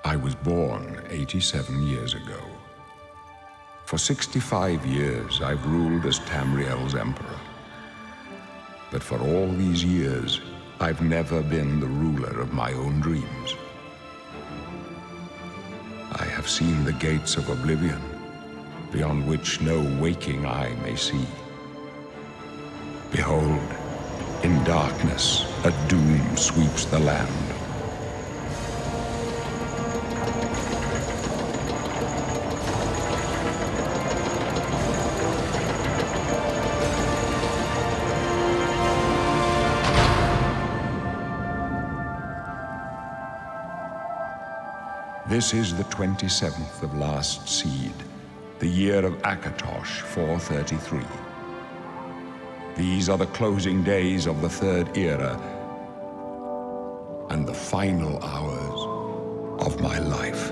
I was born 87 years ago. For 65 years, I've ruled as Tamriel's emperor. But for all these years, I've never been the ruler of my own dreams. I have seen the gates of Oblivion, beyond which no waking eye may see. Behold, in darkness, a doom sweeps the land. This is the 27th of last seed, the year of Akatosh 433. These are the closing days of the Third Era and the final hours of my life.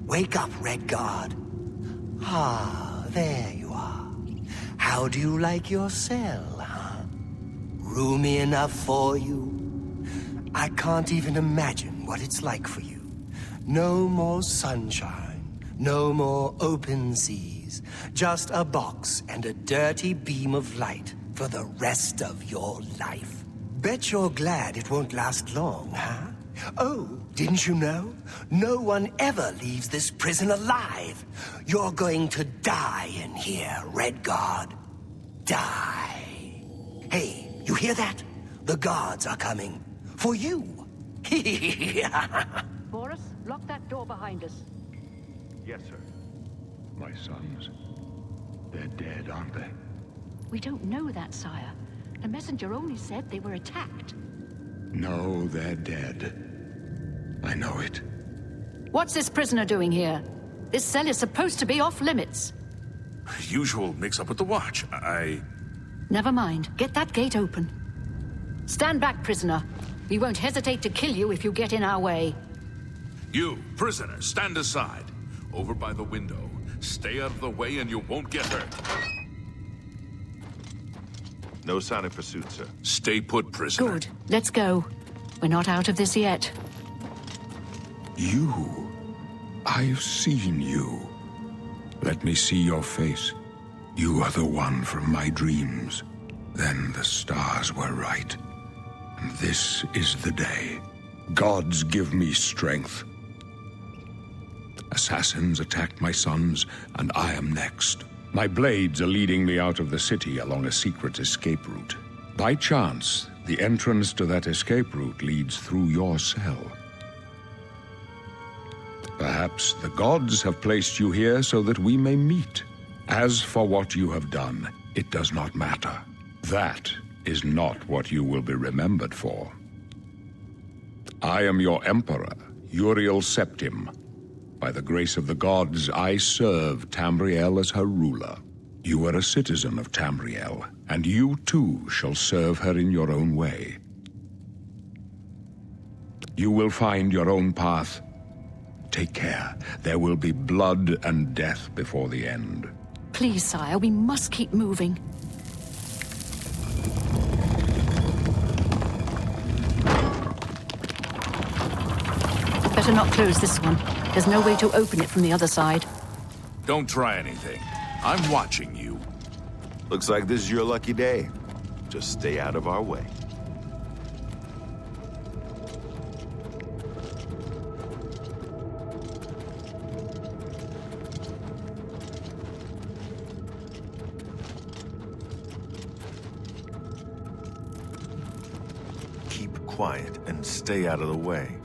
Wake up, Redguard. Ah, there you are. How do you like your cell, huh? Roomy enough for you? I can't even imagine what it's like for you. No more sunshine, no more open seas. Just a box and a dirty beam of light for the rest of your life. Bet you're glad it won't last long, huh? Oh, didn't you know? No one ever leaves this prison alive. You're going to die in here, Redguard. Die. Hey, you hear that? The guards are coming. For you. Boris, lock that door behind us. Yes, sir. My sons, they're dead, aren't they? We don't know that, sire. The messenger only said they were attacked. No, they're dead. I know it. What's this prisoner doing here? This cell is supposed to be off limits. Usual mix-up with the watch. Never mind. Get that gate open. Stand back, prisoner. We won't hesitate to kill you if you get in our way. You, prisoner, stand aside. Over by the window. Stay out of the way and you won't get hurt. No sign of pursuit, sir. Stay put, prisoner. Good. Let's go. We're not out of this yet. You. I've seen you. Let me see your face. You are the one from my dreams. Then the stars were right. And this is the day. Gods give me strength. Assassins attacked my sons, and I am next. My blades are leading me out of the city along a secret escape route. By chance, the entrance to that escape route leads through your cell. Perhaps the gods have placed you here so that we may meet. As for what you have done, it does not matter. That is not what you will be remembered for. I am your emperor, Uriel Septim. By the grace of the gods, I serve Tamriel as her ruler. You are a citizen of Tamriel, and you too shall serve her in your own way. You will find your own path. Take care. There will be blood and death before the end. Please, sire, we must keep moving. Better not close this one. There's no way to open it from the other side. Don't try anything. I'm watching you. Looks like this is your lucky day. Just stay out of our way. Keep quiet and stay out of the way.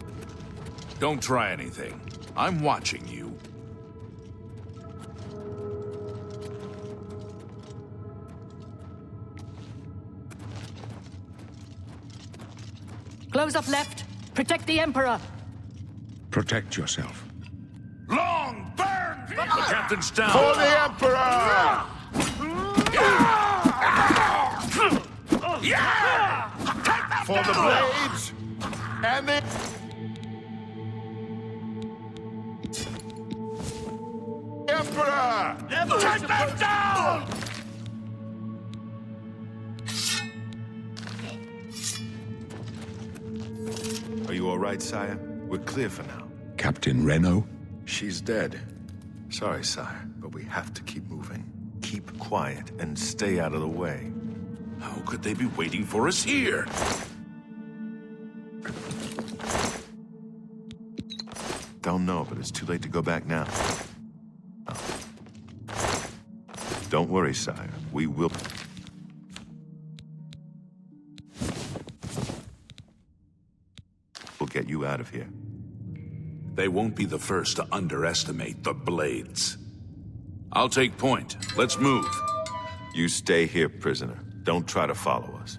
Don't try anything. I'm watching you. Close up left. Protect the Emperor. Protect yourself. Long burn! The captain's down! For the Emperor! For the blades! And the... Emperor! Take them down! Are you all right, sire? We're clear for now. Captain Reno? She's dead. Sorry, sire, but we have to keep moving. Keep quiet and stay out of the way. How could they be waiting for us here? Don't know, but it's too late to go back now. Oh. Don't worry, sire. We will... We'll get you out of here. They won't be the first to underestimate the blades. I'll take point. Let's move. You stay here, prisoner. Don't try to follow us.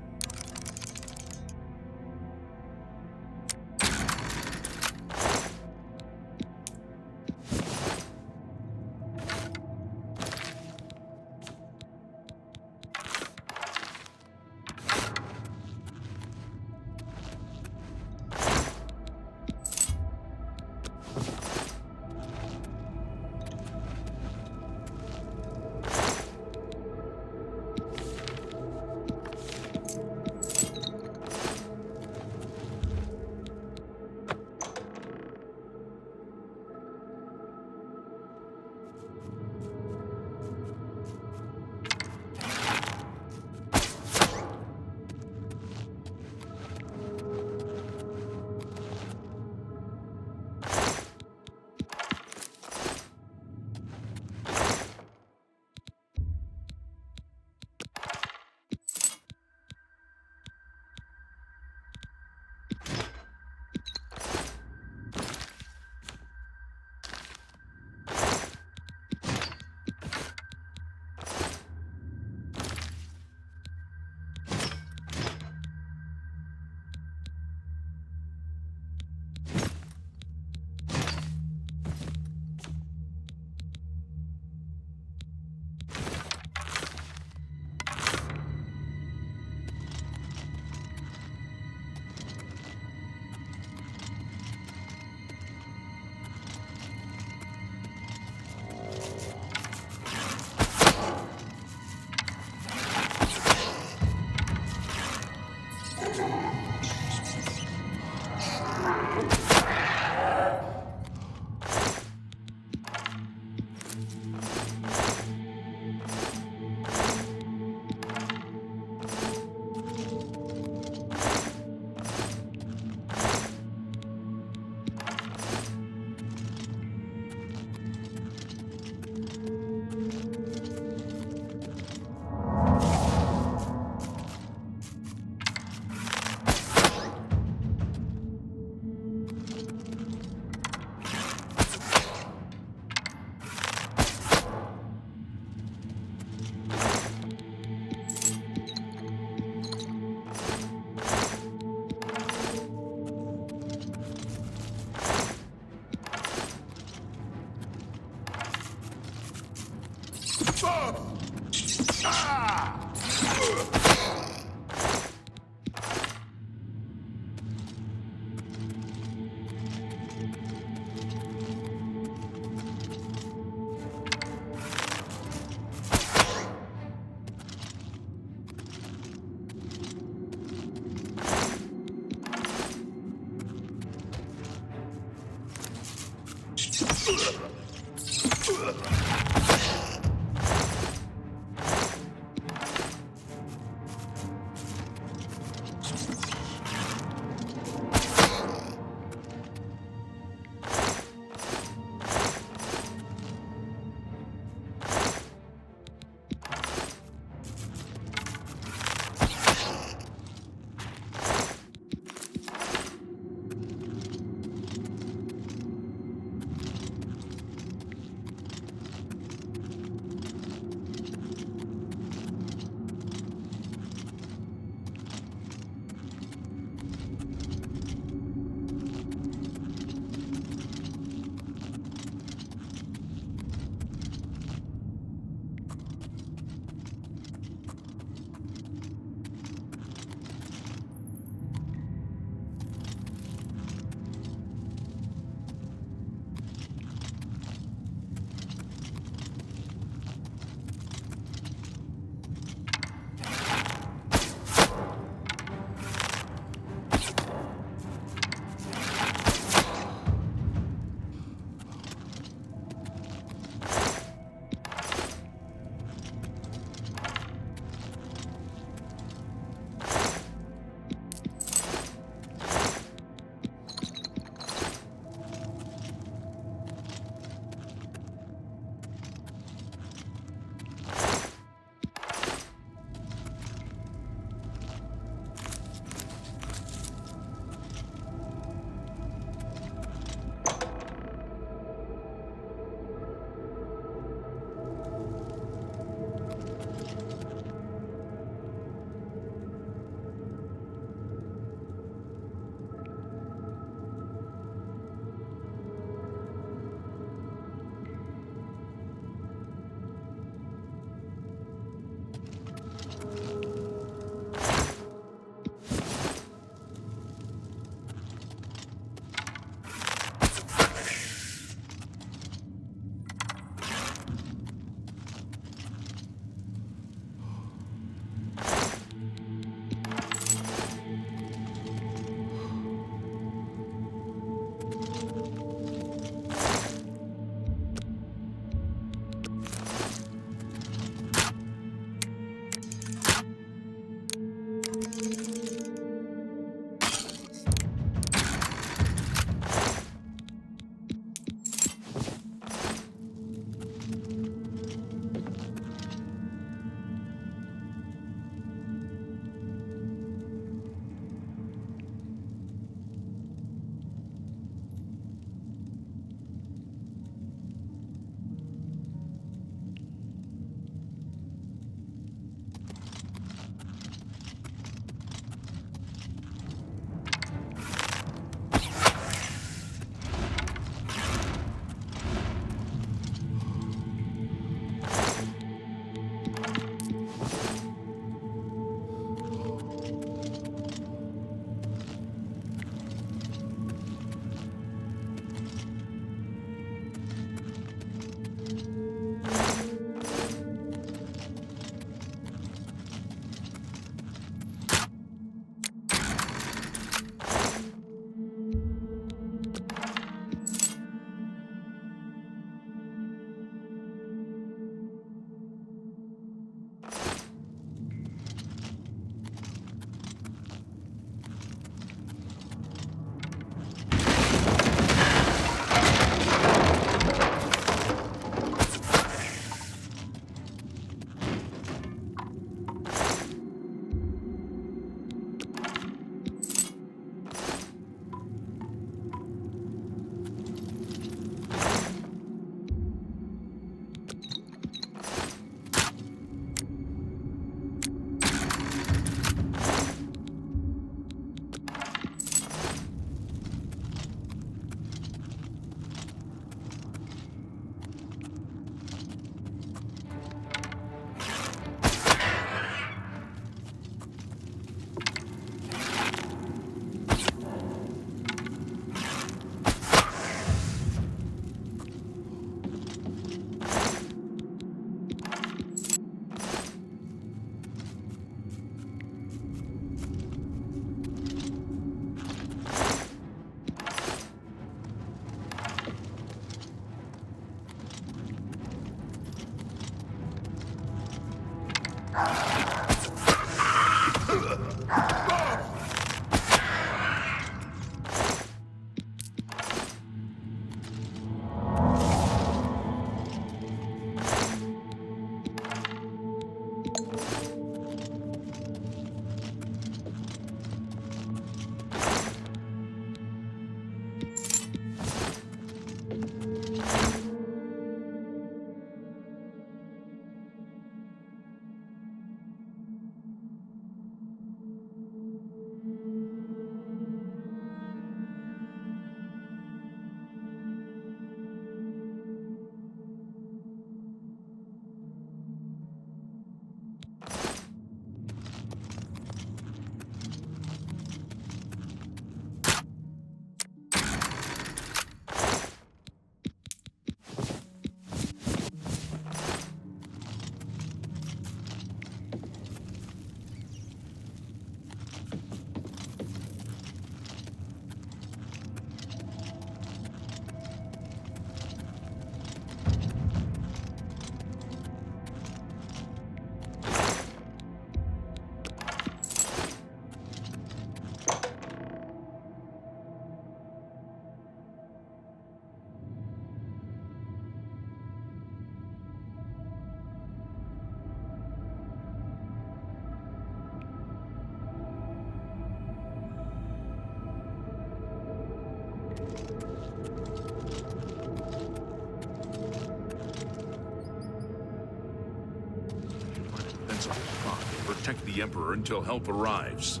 on. Protect the Emperor until help arrives.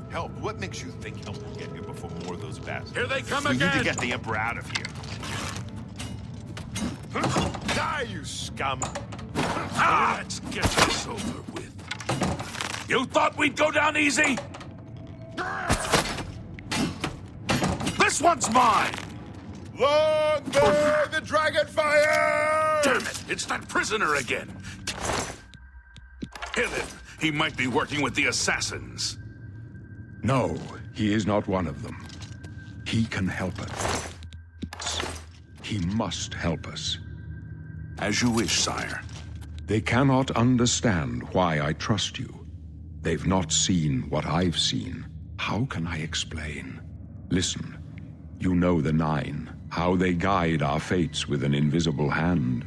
Help? What makes you think help will get here before more of those bastards? Here they come We again! need to get the Emperor out of here. Die, you scum! Let's get this over with. You thought we'd go down easy? This one's mine! Long live the dragon fire! Damn it! It's that prisoner again! Kill him! He might be working with the assassins. No, he is not one of them. He can help us. He must help us. As you wish, sire. They cannot understand why I trust you. They've not seen what I've seen. How can I explain? Listen, you know the Nine, how they guide our fates with an invisible hand.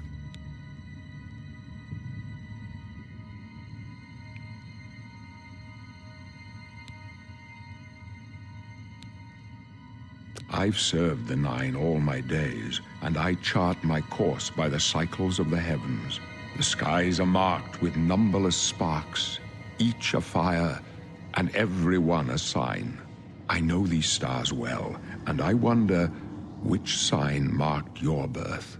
I've served the Nine all my days, and I chart my course by the cycles of the heavens. The skies are marked with numberless sparks, each a fire, and every one a sign. I know these stars well, and I wonder which sign marked your birth.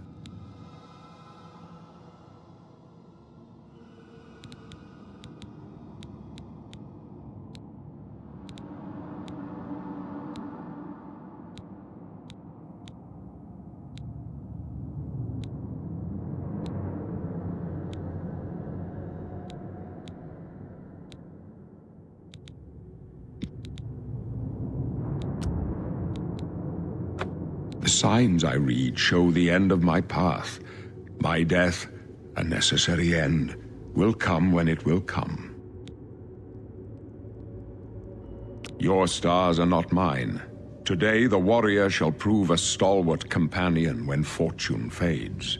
The signs I read show the end of my path. My death, a necessary end, will come when it will come. Your stars are not mine. Today the warrior shall prove a stalwart companion when fortune fades.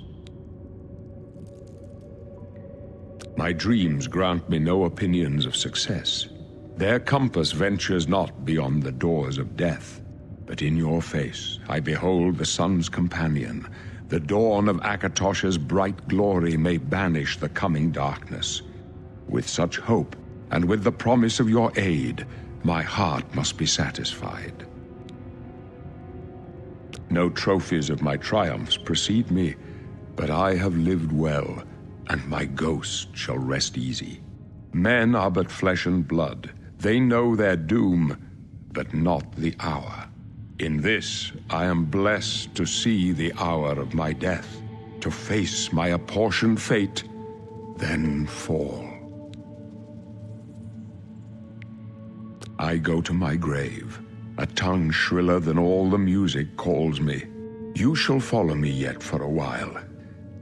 My dreams grant me no opinions of success. Their compass ventures not beyond the doors of death. But in your face I behold the sun's companion. The dawn of Akatosh's bright glory may banish the coming darkness. With such hope, and with the promise of your aid, my heart must be satisfied. No trophies of my triumphs precede me, but I have lived well, and my ghost shall rest easy. Men are but flesh and blood. They know their doom, but not the hour. In this, I am blessed to see the hour of my death, to face my apportioned fate, then fall. I go to my grave. A tongue shriller than all the music calls me. You shall follow me yet for a while.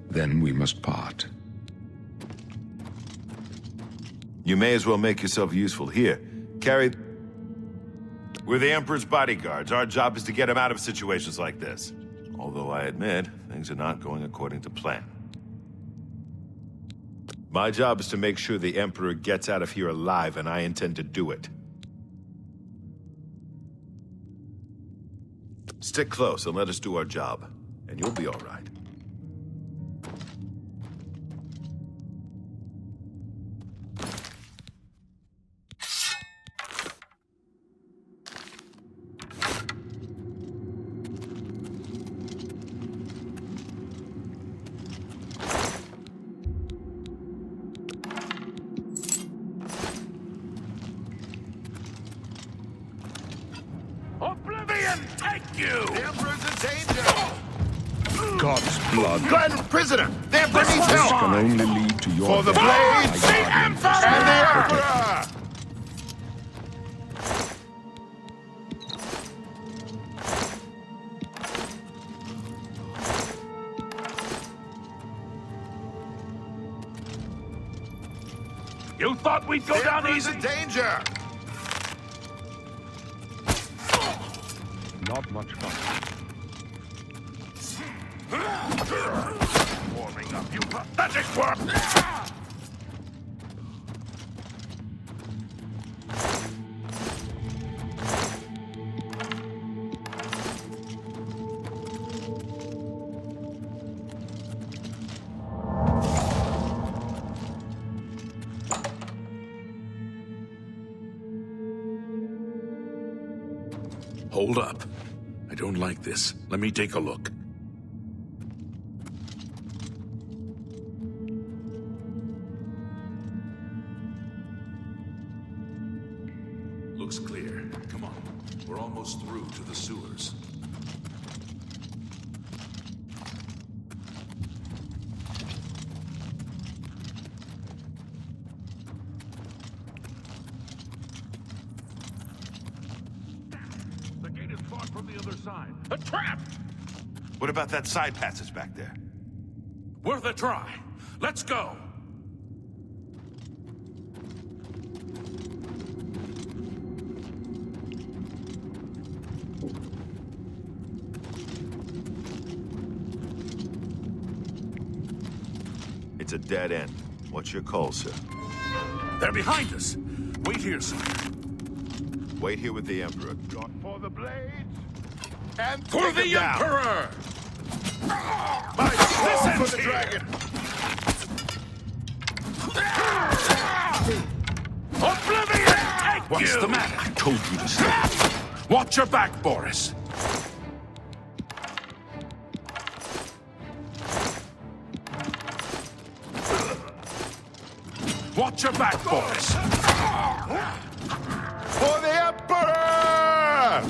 Then we must part. You may as well make yourself useful. Here, carry... We're the Emperor's bodyguards. Our job is to get him out of situations like this. Although I admit, things are not going according to plan. My job is to make sure the Emperor gets out of here alive, and I intend to do it. Stick close and let us do our job, and you'll be all right. Oblivion, take you! The Emperor's in danger! God's blood. Glenn, prisoner! The Emperor needs This help! can only lead to your For the death, blades! my The guardian. Emperor! And the Emperor! You thought we'd go The down Emperor's easy? in danger! Not much fun. Warming up, you pathetic worm! Hold up. I don't like this. Let me take a look. Looks clear. Come on. We're almost through to the sewers. The gate is far from the other side. A trap! What about that side passage back there? Worth a try. Let's go! It's a dead end. What's your call, sir? They're behind us. Wait here, sir. Wait here with the Emperor. For the blades! And For take the him down. Emperor! My soul This for ends the here. dragon! Oblivion, take What's you! the matter? I told you to stop. Watch your back, Boris. Watch your back, Boris. For the Emperor!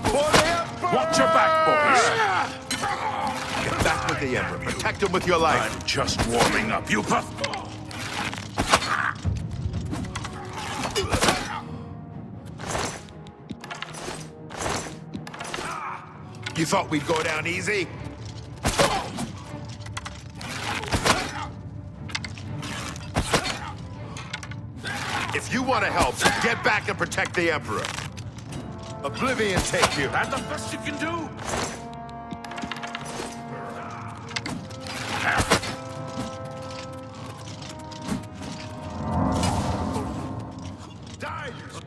For the Emperor! Watch your back, Boris. Get back with the Emperor. Protect him with your life. I'm just warming up, you puff. You thought we'd go down easy? If you want to help, get back and protect the Emperor. Oblivion take you. That the best you can do?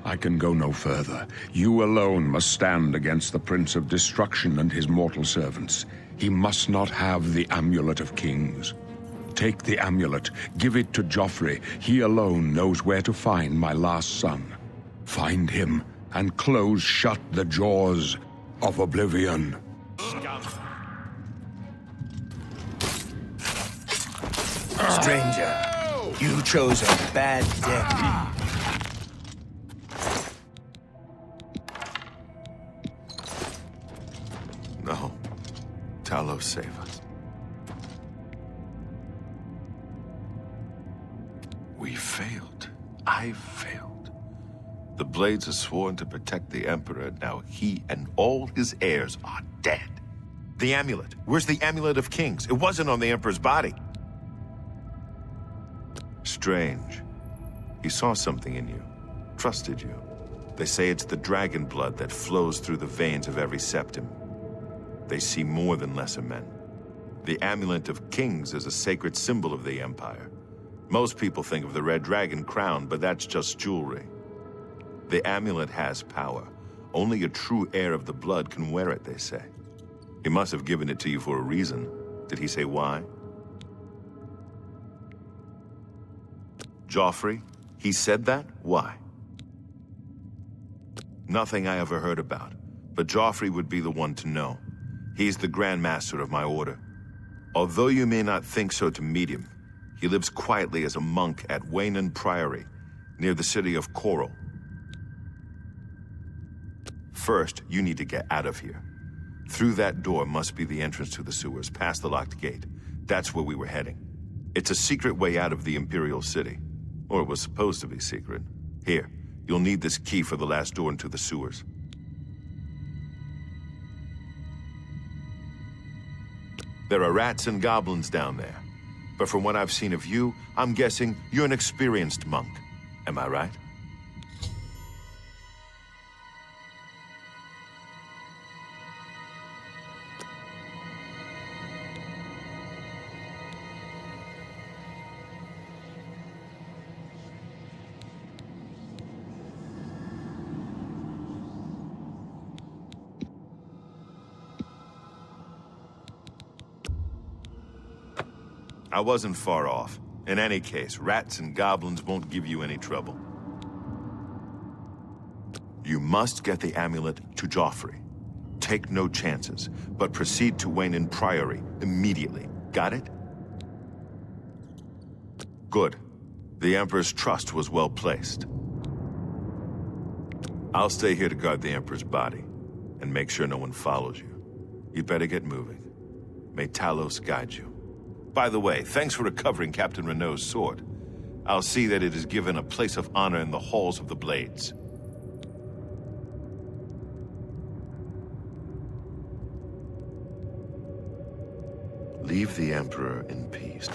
I can go no further. You alone must stand against the Prince of Destruction and his mortal servants. He must not have the Amulet of Kings. Take the amulet, give it to Joffrey. He alone knows where to find my last son. Find him, and close shut the jaws of Oblivion. Stranger, you chose a bad death. No. Talos, save us. We failed. I failed. The Blades are sworn to protect the Emperor. Now he and all his heirs are dead. The amulet. Where's the Amulet of Kings? It wasn't on the Emperor's body. Strange. He saw something in you. Trusted you. They say it's the dragon blood that flows through the veins of every septim. They see more than lesser men. The Amulet of Kings is a sacred symbol of the Empire. Most people think of the red dragon crown, but that's just jewelry. The amulet has power. Only a true heir of the blood can wear it, they say. He must have given it to you for a reason. Did he say why? Joffrey? He said that? Why? Nothing I ever heard about, but Joffrey would be the one to know. He's the Grand Master of my order. Although you may not think so to meet him, he lives quietly as a monk at Wizened Priory, near the city of Coral. First, you need to get out of here. Through that door must be the entrance to the sewers, past the locked gate. That's where we were heading. It's a secret way out of the Imperial City. Or it was supposed to be secret. Here, you'll need this key for the last door into the sewers. There are rats and goblins down there. But from what I've seen of you, I'm guessing you're an experienced monk. Am I right? I wasn't far off. In any case, rats and goblins won't give you any trouble. You must get the amulet to Joffrey. Take no chances, but proceed to Wayne Priory immediately. Got it? Good. The Emperor's trust was well placed. I'll stay here to guard the Emperor's body, and make sure no one follows you. You better get moving. May Talos guide you. By the way, thanks for recovering Captain Renault's sword. I'll see that it is given a place of honor in the halls of the Blades. Leave the Emperor in peace.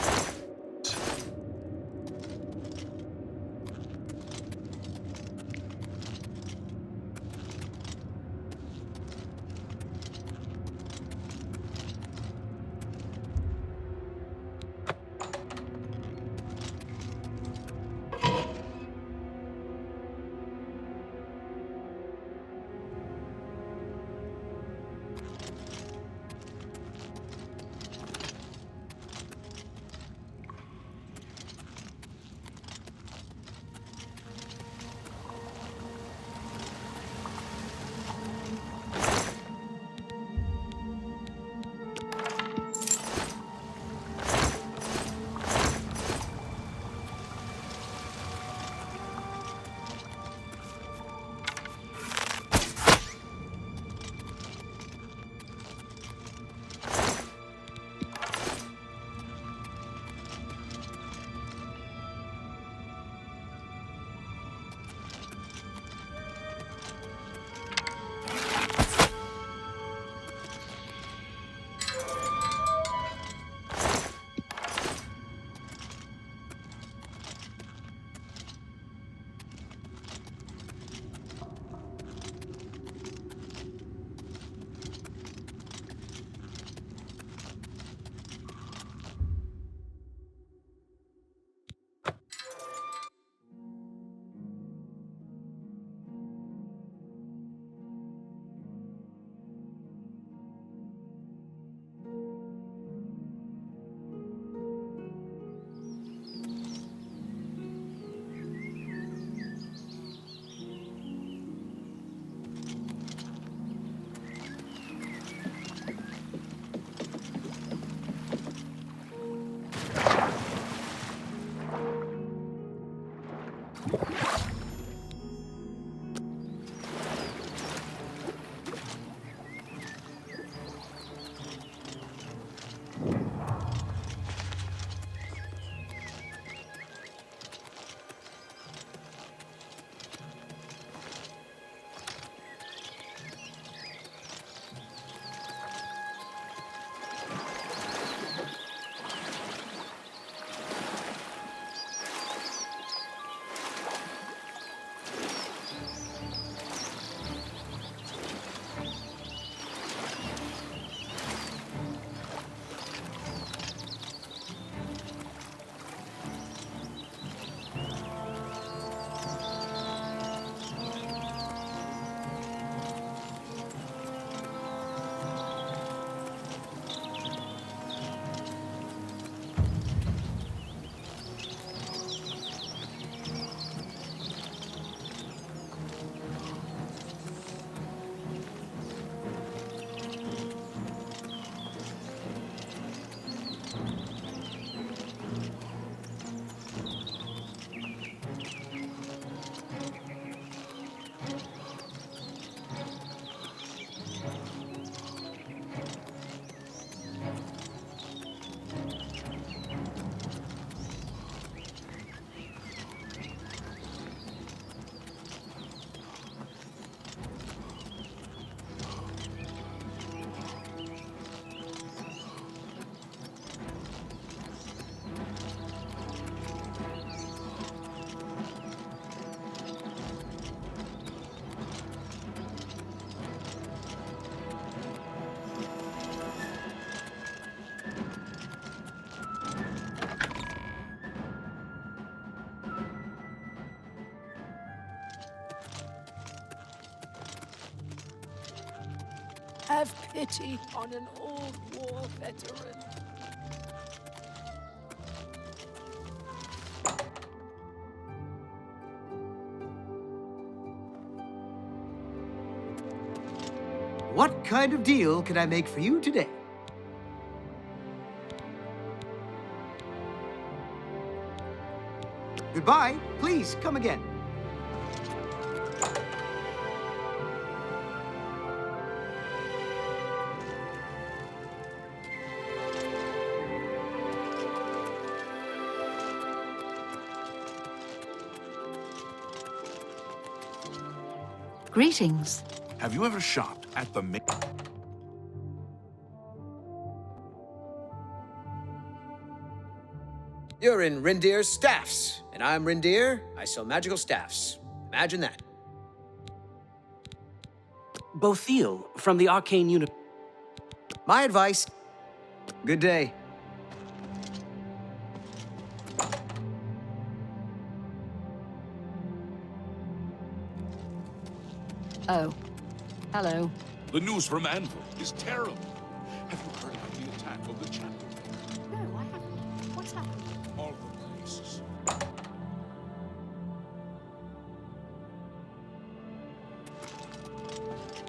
Have pity on an old war veteran. What kind of deal can I make for you today? Goodbye. Please, come again. Greetings. Have you ever shopped at the You're in Rindir's Staffs, and I'm Rindir. I sell magical staffs. Imagine that. Bothiel from the Arcane Unit. My advice. Good day. Oh. Hello. The news from Anvil is terrible. Have you heard about the attack of the chapter? No, I haven't. What's happened? All the places.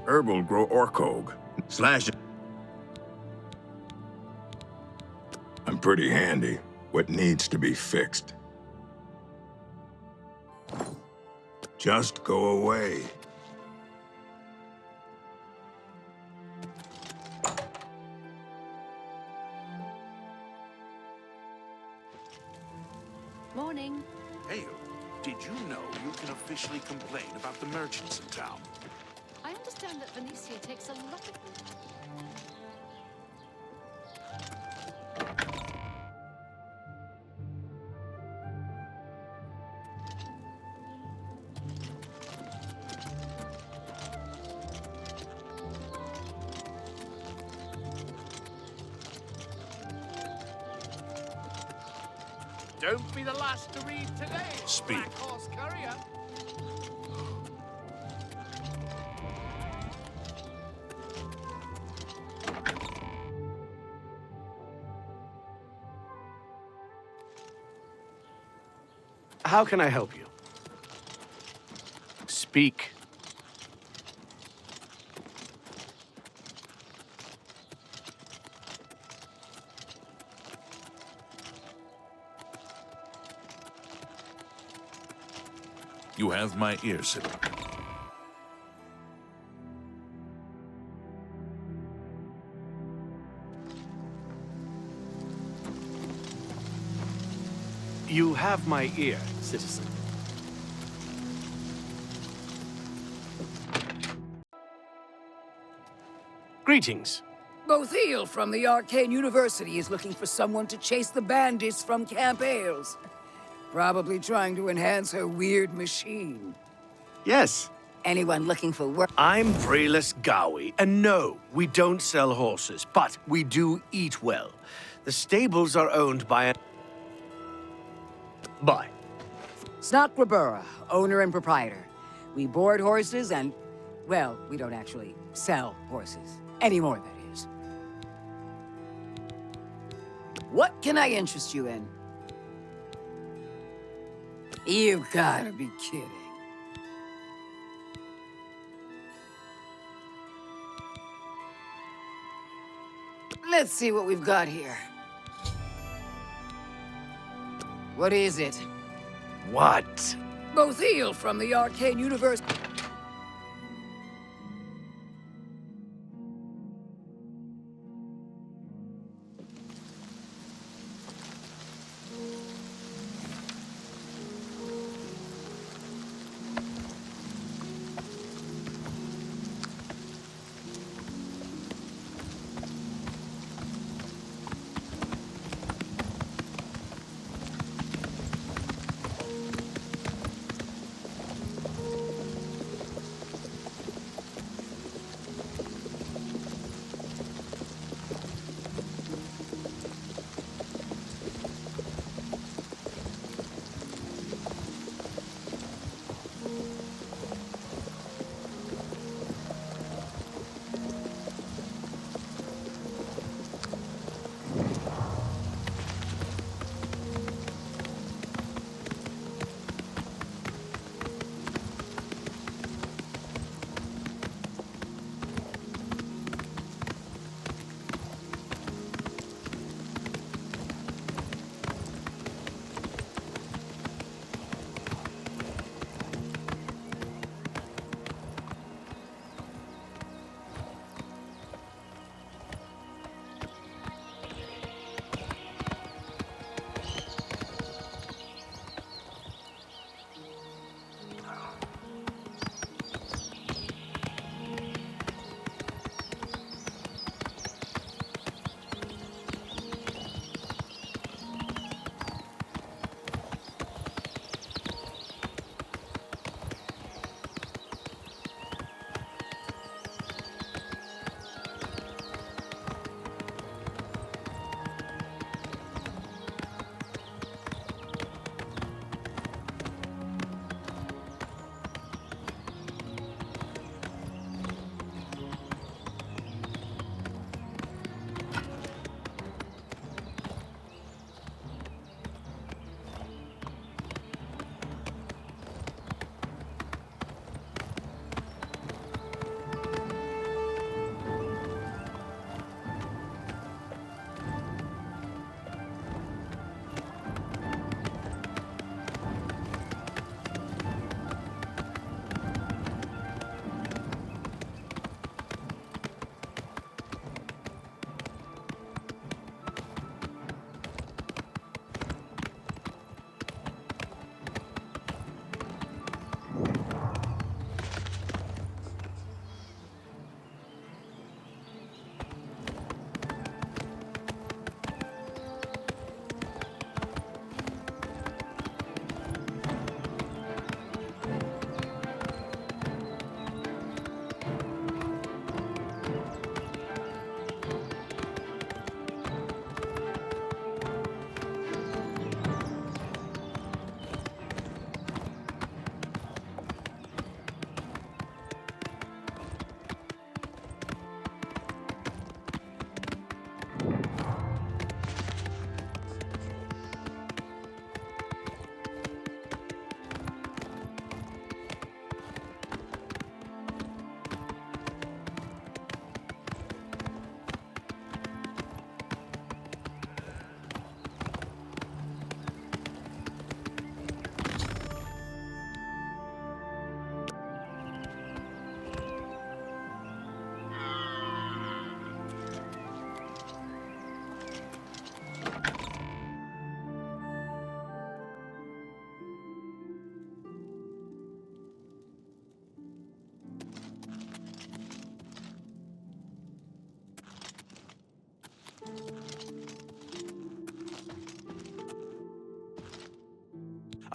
Herbal grow orcog. Slash. I'm pretty handy. What needs to be fixed? Just go away. Morning. Hey, did you know you can officially complain about the merchants in town? I understand that Venetia takes a lot of... Don't be the last to read today. Speak. Black Horse Courier. How can I help you? Speak. You have my ear, citizen. You have my ear, citizen. Greetings. Bothiel from the Arcane University is looking for someone to chase the bandits from Camp Ailes. Probably trying to enhance her weird machine. Yes, Anyone looking for work? I'm Brayless Gowie, and no, we don't sell horses, but we do eat well. The stables are owned by Snotgrabura, owner and proprietor. We board horses and, well, we don't actually sell horses. Anymore, that is. What can I interest you in? You've gotta be kidding. Let's see what we've got here. What is it? What? Bothiel from the Arcane Universe.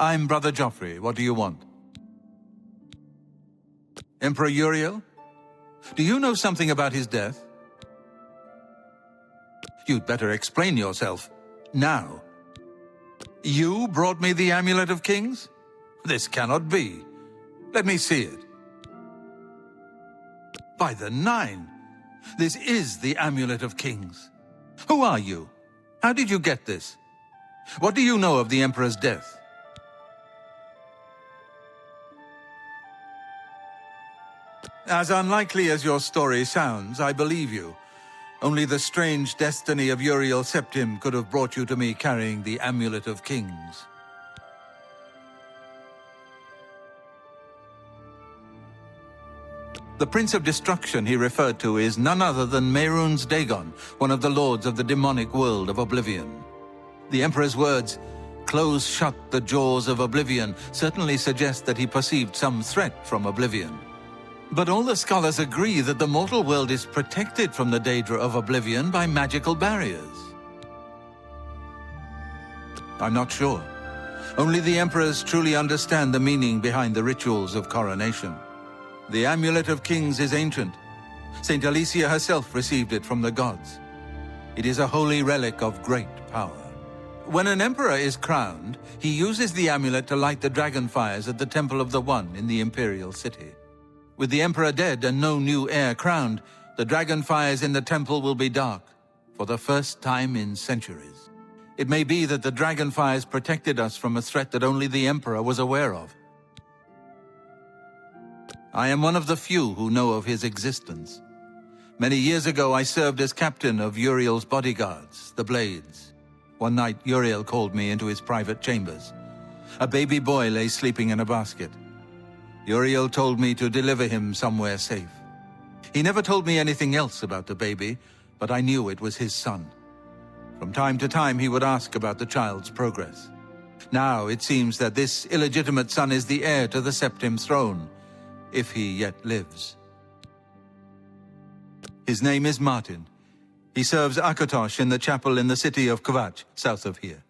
I'm Brother Joffrey. What do you want? Emperor Uriel? Do you know something about his death? You'd better explain yourself. Now. You brought me the Amulet of Kings? This cannot be. Let me see it. By the Nine! This is the Amulet of Kings. Who are you? How did you get this? What do you know of the Emperor's death? As unlikely as your story sounds, I believe you. Only the strange destiny of Uriel Septim could have brought you to me carrying the Amulet of Kings. The Prince of Destruction he referred to is none other than Mehrunes Dagon, one of the lords of the demonic world of Oblivion. The Emperor's words, "Close shut the jaws of Oblivion," certainly suggest that he perceived some threat from Oblivion. But all the scholars agree that the mortal world is protected from the Daedra of Oblivion by magical barriers. I'm not sure. Only the Emperors truly understand the meaning behind the rituals of coronation. The Amulet of Kings is ancient. Saint Alicia herself received it from the gods. It is a holy relic of great power. When an emperor is crowned, he uses the amulet to light the dragon fires at the Temple of the One in the Imperial City. With the emperor dead and no new heir crowned, the dragon fires in the temple will be dark, for the first time in centuries. It may be that the dragon fires protected us from a threat that only the emperor was aware of. I am one of the few who know of his existence. Many years ago, I served as captain of Uriel's bodyguards, the Blades. One night, Uriel called me into his private chambers. A baby boy lay sleeping in a basket. Uriel told me to deliver him somewhere safe. He never told me anything else about the baby, but I knew it was his son. From time to time, he would ask about the child's progress. Now, it seems that this illegitimate son is the heir to the Septim throne, if he yet lives. His name is Martin. He serves Akatosh in the chapel in the city of Kvatch, south of here.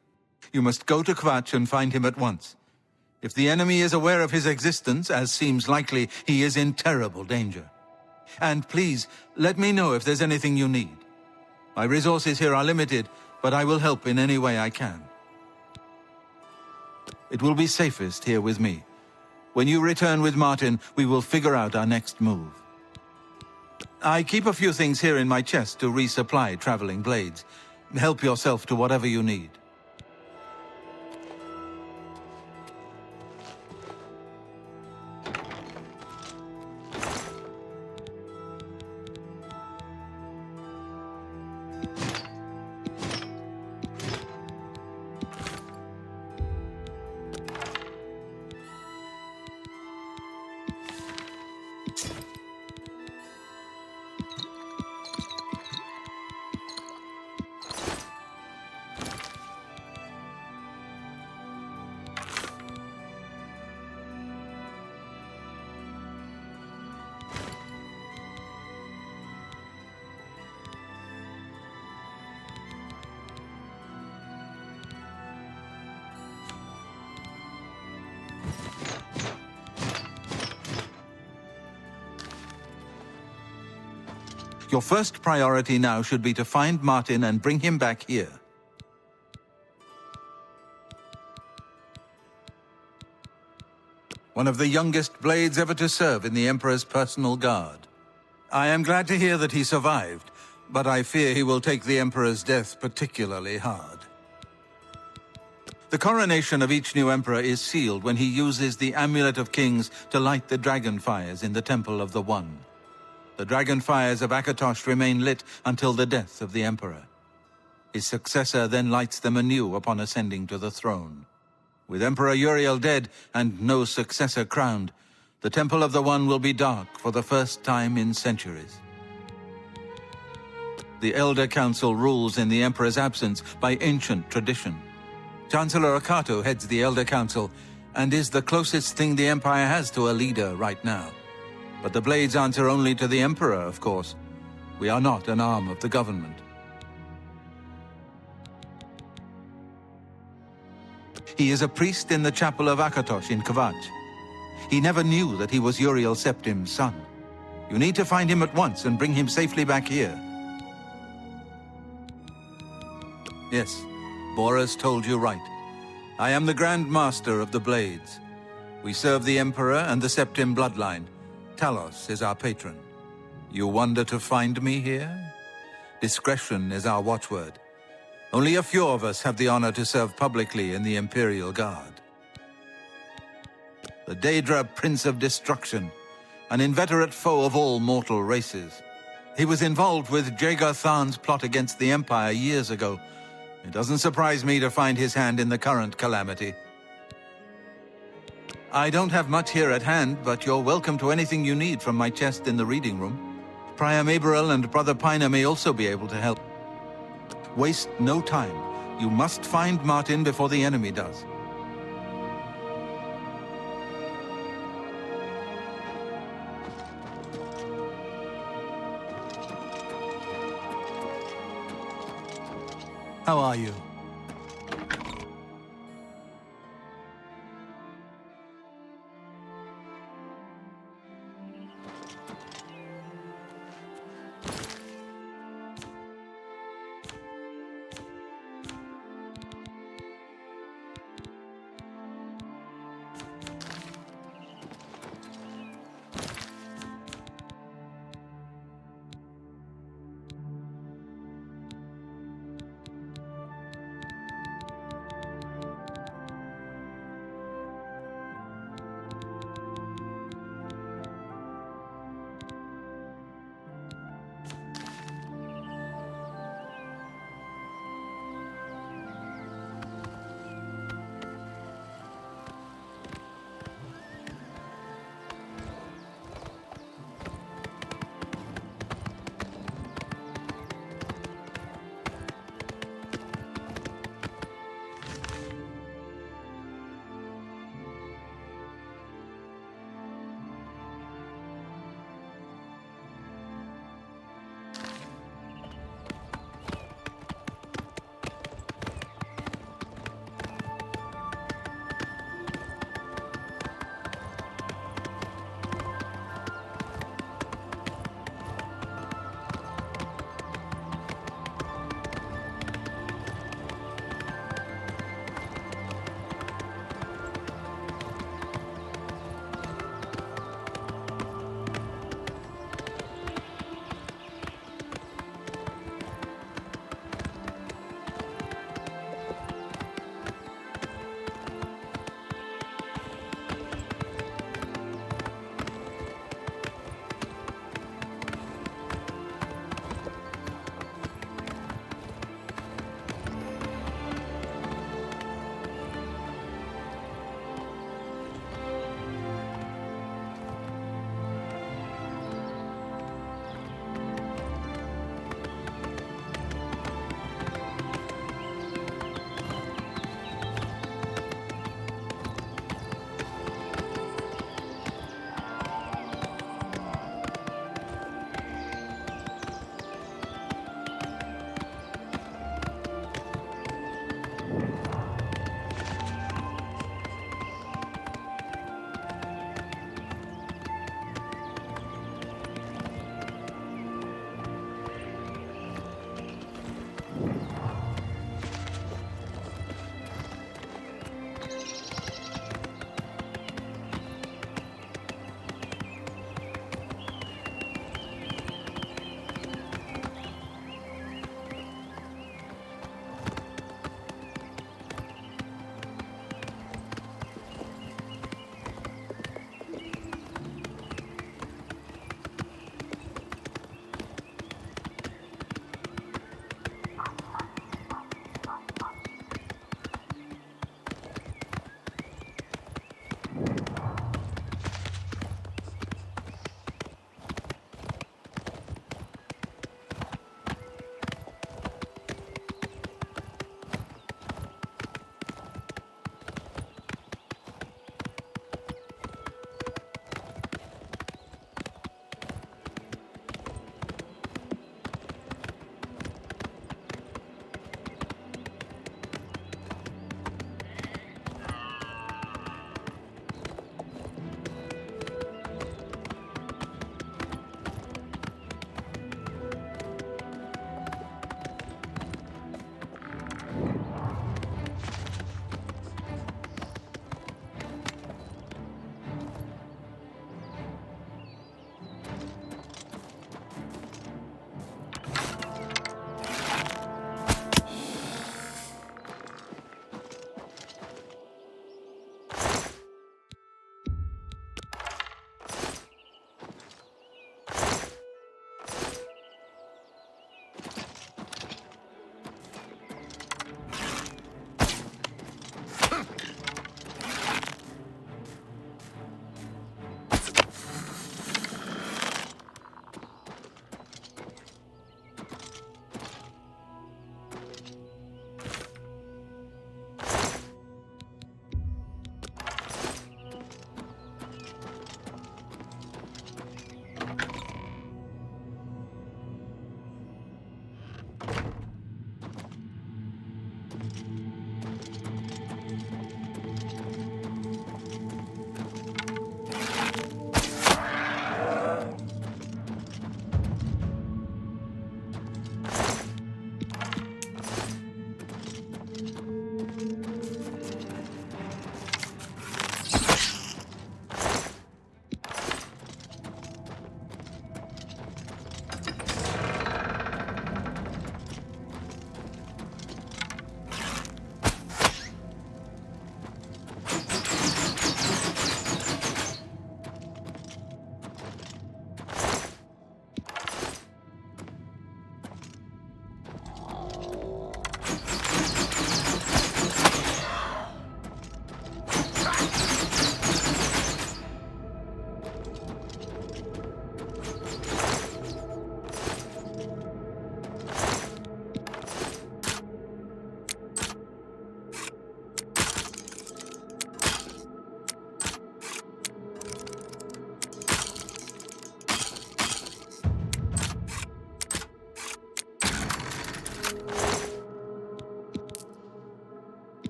You must go to Kvatch and find him at once. If the enemy is aware of his existence, as seems likely, he is in terrible danger. And please, let me know if there's anything you need. My resources here are limited, but I will help in any way I can. It will be safest here with me. When you return with Martin, we will figure out our next move. I keep a few things here in my chest to resupply traveling blades. Help yourself to whatever you need. Your first priority now should be to find Martin and bring him back here. One of the youngest blades ever to serve in the Emperor's personal guard. I am glad to hear that he survived, but I fear he will take the Emperor's death particularly hard. The coronation of each new Emperor is sealed when he uses the Amulet of Kings to light the dragon fires in the Temple of the One. The dragon fires of Akatosh remain lit until the death of the Emperor. His successor then lights them anew upon ascending to the throne. With Emperor Uriel dead and no successor crowned, the Temple of the One will be dark for the first time in centuries. The Elder Council rules in the Emperor's absence by ancient tradition. Chancellor Akato heads the Elder Council and is the closest thing the Empire has to a leader right now. But the Blades answer only to the Emperor, of course. We are not an arm of the government. He is a priest in the chapel of Akatosh in Kvatch. He never knew that he was Uriel Septim's son. You need to find him at once and bring him safely back here. Yes, Boris told you right. I am the Grand Master of the Blades. We serve the Emperor and the Septim bloodline. Talos is our patron. You wonder to find me here? Discretion is our watchword. Only a few of us have the honor to serve publicly in the Imperial Guard. The Daedra Prince of Destruction, an inveterate foe of all mortal races. He was involved with Jagar Tharn's plot against the Empire years ago. It doesn't surprise me to find his hand in the current calamity. I don't have much here at hand, but you're welcome to anything you need from my chest in the reading room. Prior Maberel and Brother Piner may also be able to help. Waste no time. You must find Martin before the enemy does. How are you?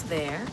almost there.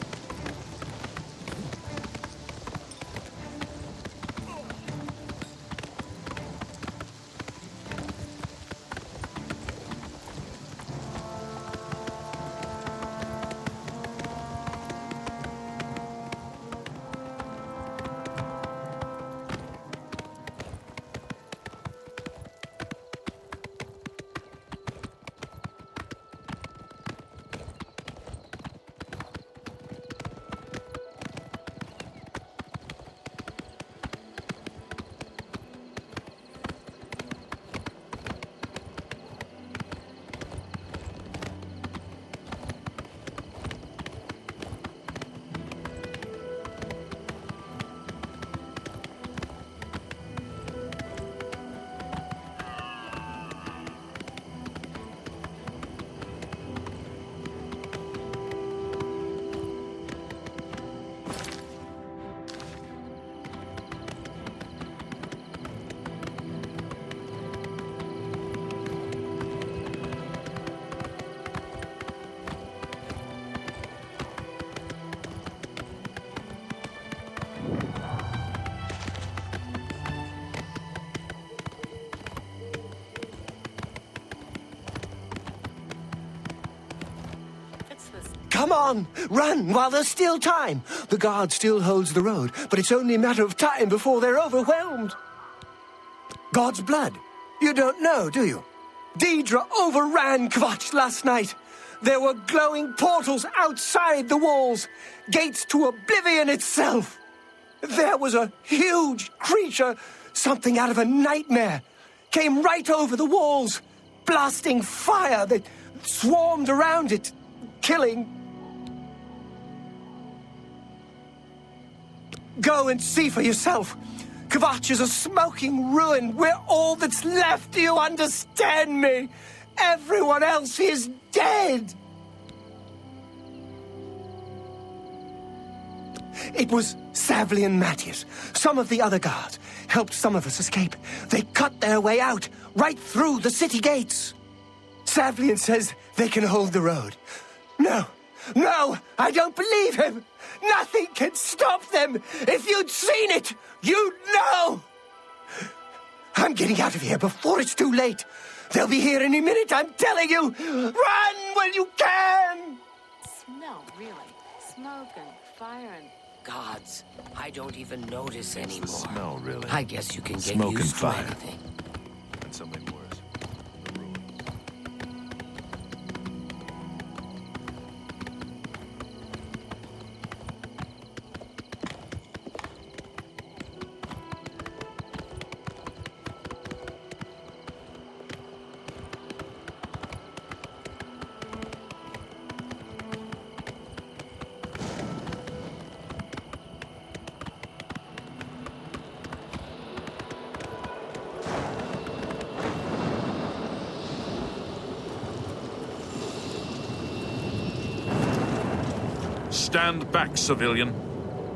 Come on! Run while there's still time! The guard still holds the road, but it's only a matter of time before they're overwhelmed. God's blood. You don't know, do you? Daedra overran Kvatch last night. There were glowing portals outside the walls, gates to Oblivion itself. There was a huge creature, something out of a nightmare, came right over the walls, blasting fire that swarmed around it, killing. Go and see for yourself. Kvatch is a smoking ruin. We're all that's left. Do you understand me? Everyone else is dead. It was Savli and Matthias. Some of the other guards helped some of us escape. They cut their way out, right through the city gates. Savlian says they can hold the road. No, I don't believe him. Nothing can stop them. If you'd seen it, you'd know. I'm getting out of here before it's too late. They'll be here any minute, I'm telling you. Run when you can. Smell, really. Smoke and fire and... Gods, I don't even notice anymore. The smell, really. I guess you can get Smoke used and to fire. anything. And something worse. The ruins. Stand back, civilian.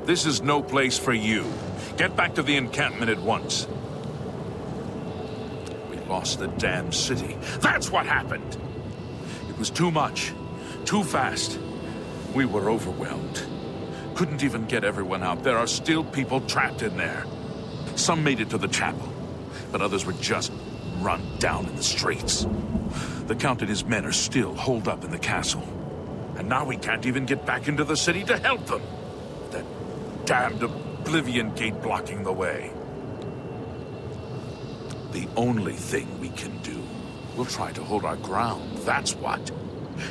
This is no place for you. Get back to the encampment at once. We lost the damn city. That's what happened! It was too much. Too fast. We were overwhelmed. Couldn't even get everyone out. There are still people trapped in there. Some made it to the chapel, but others were just run down in the streets. The Count and his men are still holed up in the castle. And now we can't even get back into the city to help them. That damned Oblivion gate blocking the way. The only thing we can do, we'll try to hold our ground, that's what.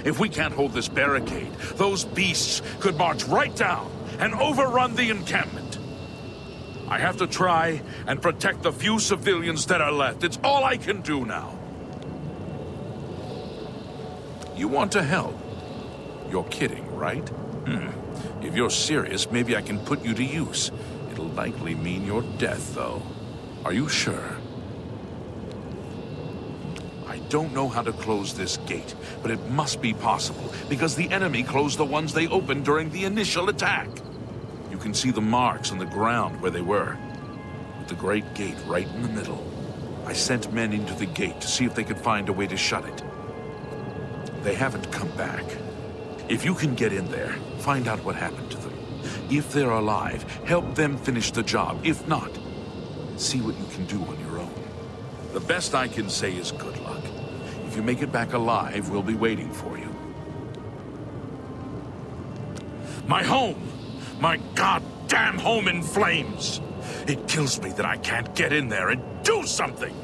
If we can't hold this barricade, those beasts could march right down and overrun the encampment. I have to try and protect the few civilians that are left. It's all I can do now. You want to help? You're kidding, right? If you're serious, maybe I can put you to use. It'll likely mean your death, though. Are you sure? I don't know how to close this gate, but it must be possible, because the enemy closed the ones they opened during the initial attack. You can see the marks on the ground where they were, with the great gate right in the middle. I sent men into the gate to see if they could find a way to shut it. They haven't come back. If you can get in there, find out what happened to them. If they're alive, help them finish the job. If not, see what you can do on your own. The best I can say is good luck. If you make it back alive, we'll be waiting for you. My home! My goddamn home in flames! It kills me that I can't get in there and do something!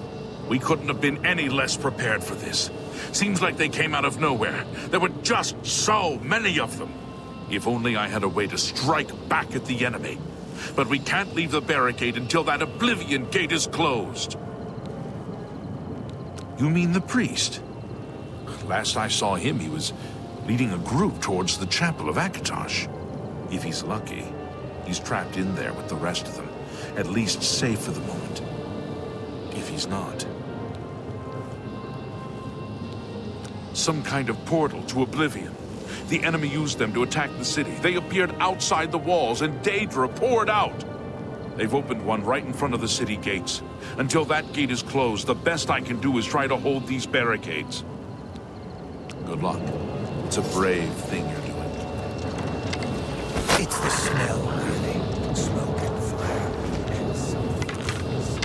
We couldn't have been any less prepared for this. Seems like they came out of nowhere. There were just so many of them. If only I had a way to strike back at the enemy. But we can't leave the barricade until that Oblivion gate is closed. You mean the priest? Last I saw him, he was leading a group towards the chapel of Akatosh. If he's lucky, he's trapped in there with the rest of them, at least safe for the moment. If he's not... some kind of portal to Oblivion. The enemy used them to attack the city. They appeared outside the walls, and Daedra poured out. They've opened one right in front of the city gates. Until that gate is closed, the best I can do is try to hold these barricades. Good luck. It's a brave thing you're doing. It's the smell, really. Smoke and fire. And something else.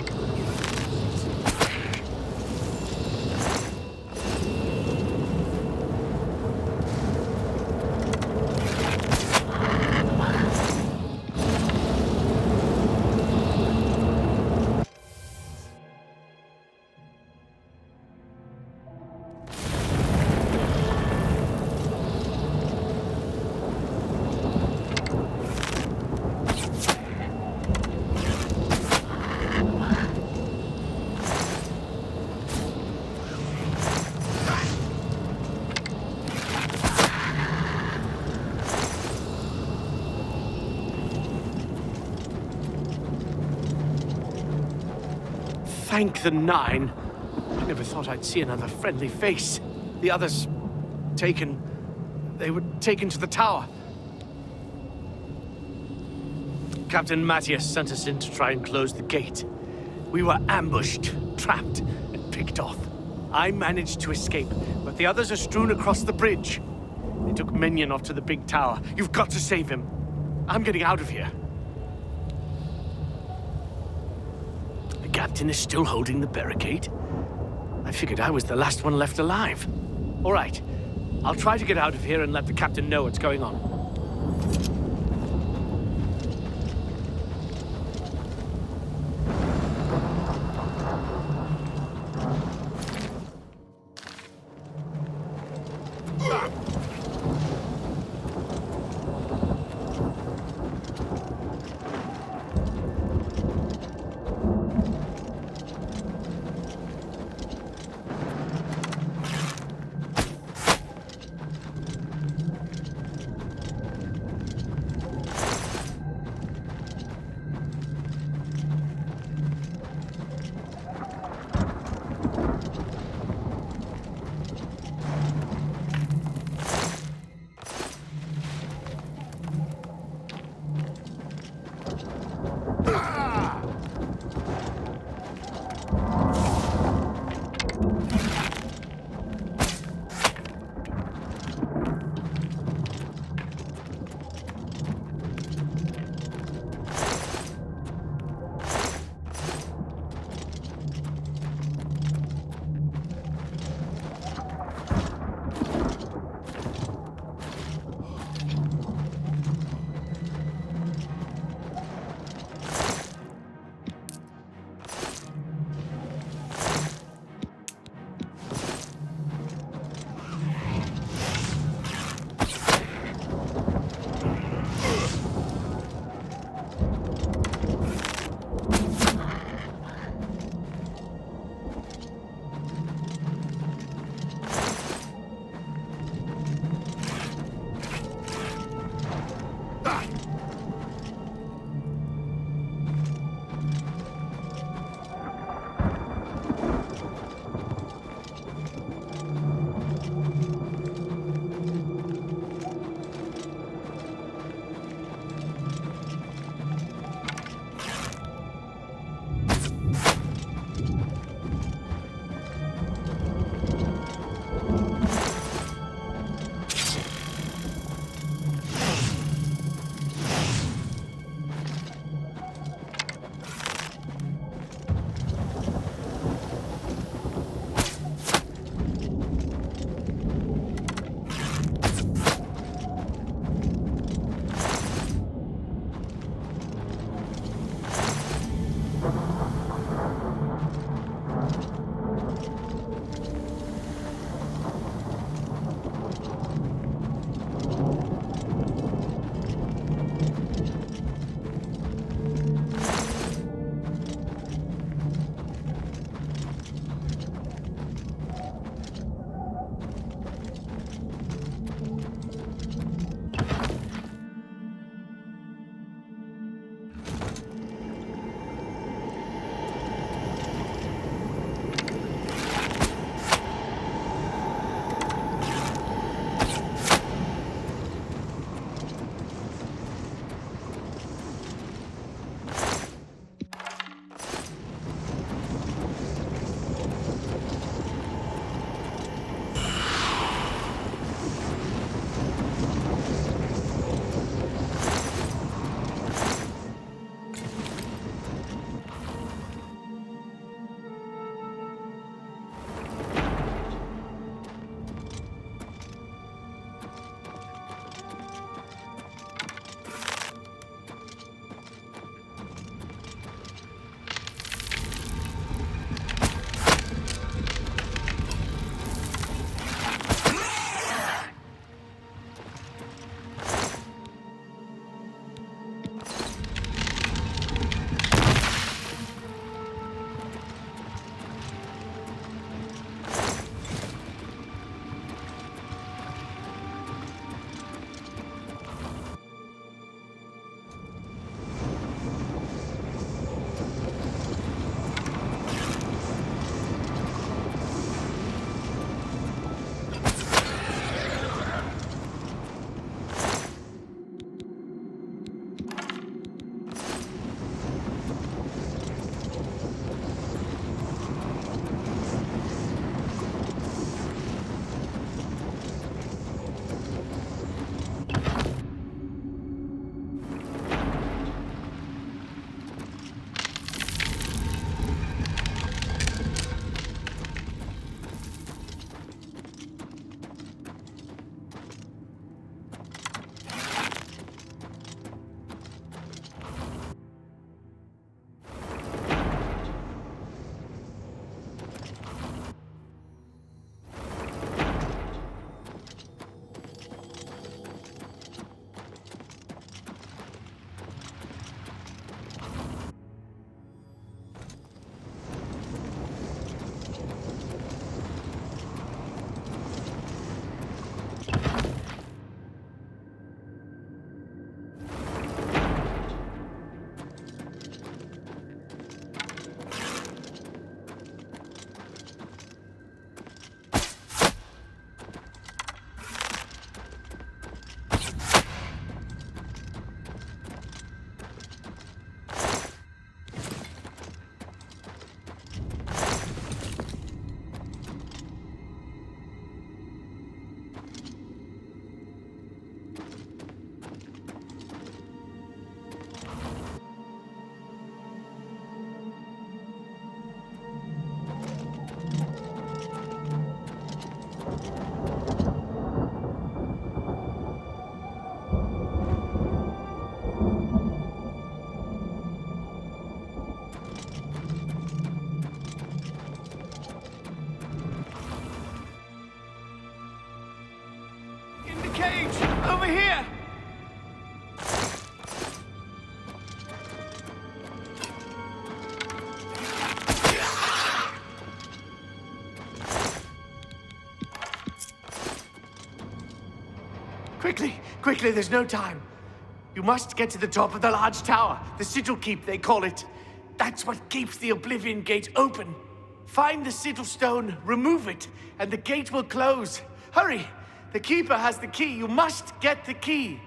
Thank the Nine. I never thought I'd see another friendly face. The others... taken... they were taken to the tower. Captain Matthias sent us in to try and close the gate. We were ambushed, trapped, and picked off. I managed to escape, but the others are strewn across the bridge. They took Minion off to the big tower. You've got to save him. I'm getting out of here. The captain is still holding the barricade? I figured I was the last one left alive. All right. I'll try to get out of here and let the captain know what's going on. cage! Over here! Quickly! Quickly, there's no time. You must get to the top of the large tower. The sigil keep, they call it. That's what keeps the Oblivion Gate open. Find the sigil stone, remove it, and the gate will close. Hurry! The keeper has the key. You must get the key.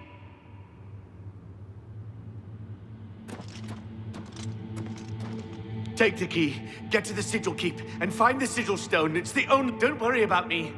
Take the key, get to the sigil keep, and find the sigil stone. It's the only... Don't worry about me.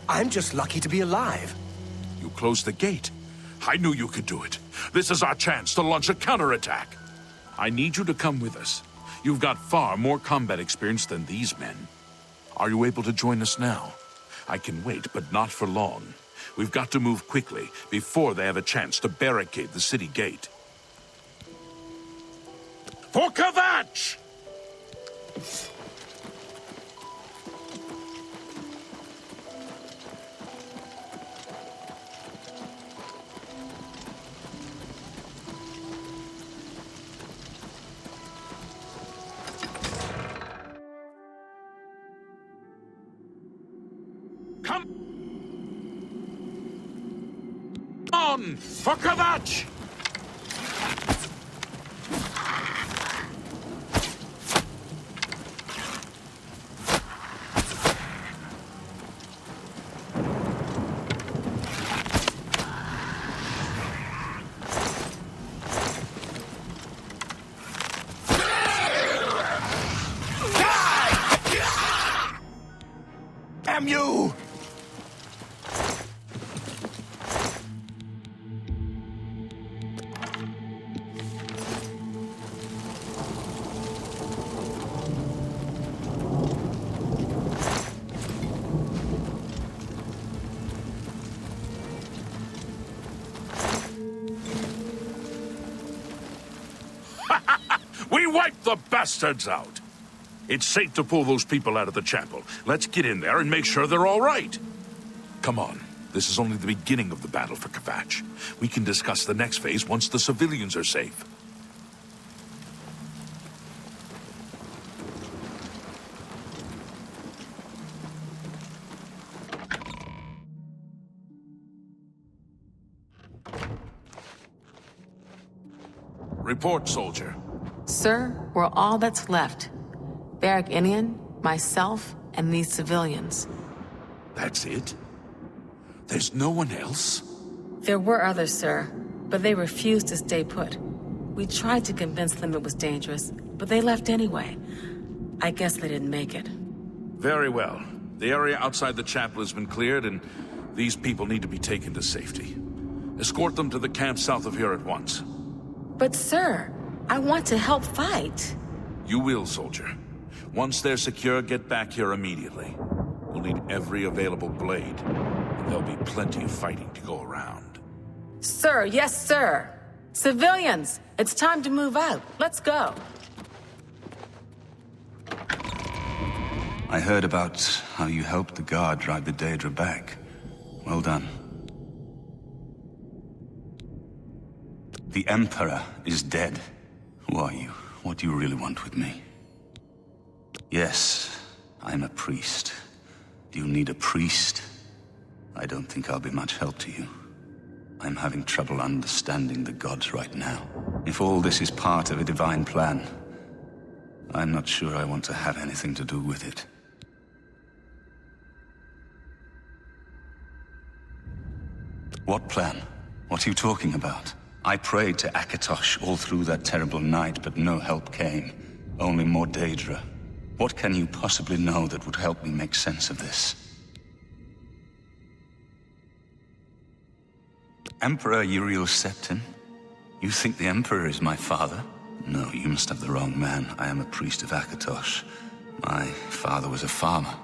I'm just lucky to be alive. You closed the gate. I knew you could do it. This is our chance to launch a counterattack. I need you to come with us. You've got far more combat experience than these men. Are you able to join us now? I can wait, but not for long. We've got to move quickly before they have a chance to barricade the city gate. For Kvatch! Come on! For Kvatch! Damn you! We wiped the bastards out! It's safe to pull those people out of the chapel. Let's get in there and make sure they're all right. Come on. This is only the beginning of the battle for Kvatch. We can discuss the next phase once the civilians are safe. Report, soldier. Sir, we're all that's left. Barrack Inian, myself, and these civilians. That's it? There's no one else? There were others, sir, but they refused to stay put. We tried to convince them it was dangerous, but they left anyway. I guess they didn't make it. Very well. The area outside the chapel has been cleared, and these people need to be taken to safety. Escort them to the camp south of here at once. But sir, I want to help fight. You will, soldier. Once they're secure, get back here immediately. We'll need every available blade, and there'll be plenty of fighting to go around. Sir, yes, sir. Civilians, it's time to move out. Let's go. I heard about how you helped the guard drive the Daedra back. Well done. The Emperor is dead. Who are you? What do you really want with me? Yes, I'm a priest. Do you need a priest? I don't think I'll be much help to you. I'm having trouble understanding the gods right now. If all this is part of a divine plan, I'm not sure I want to have anything to do with it. What plan? What are you talking about? I prayed to Akatosh all through that terrible night, but no help came. Only more Daedra. What can you possibly know that would help me make sense of this? Emperor Uriel Septim? You think the Emperor is my father? No, you must have the wrong man. I am a priest of Akatosh. My father was a farmer.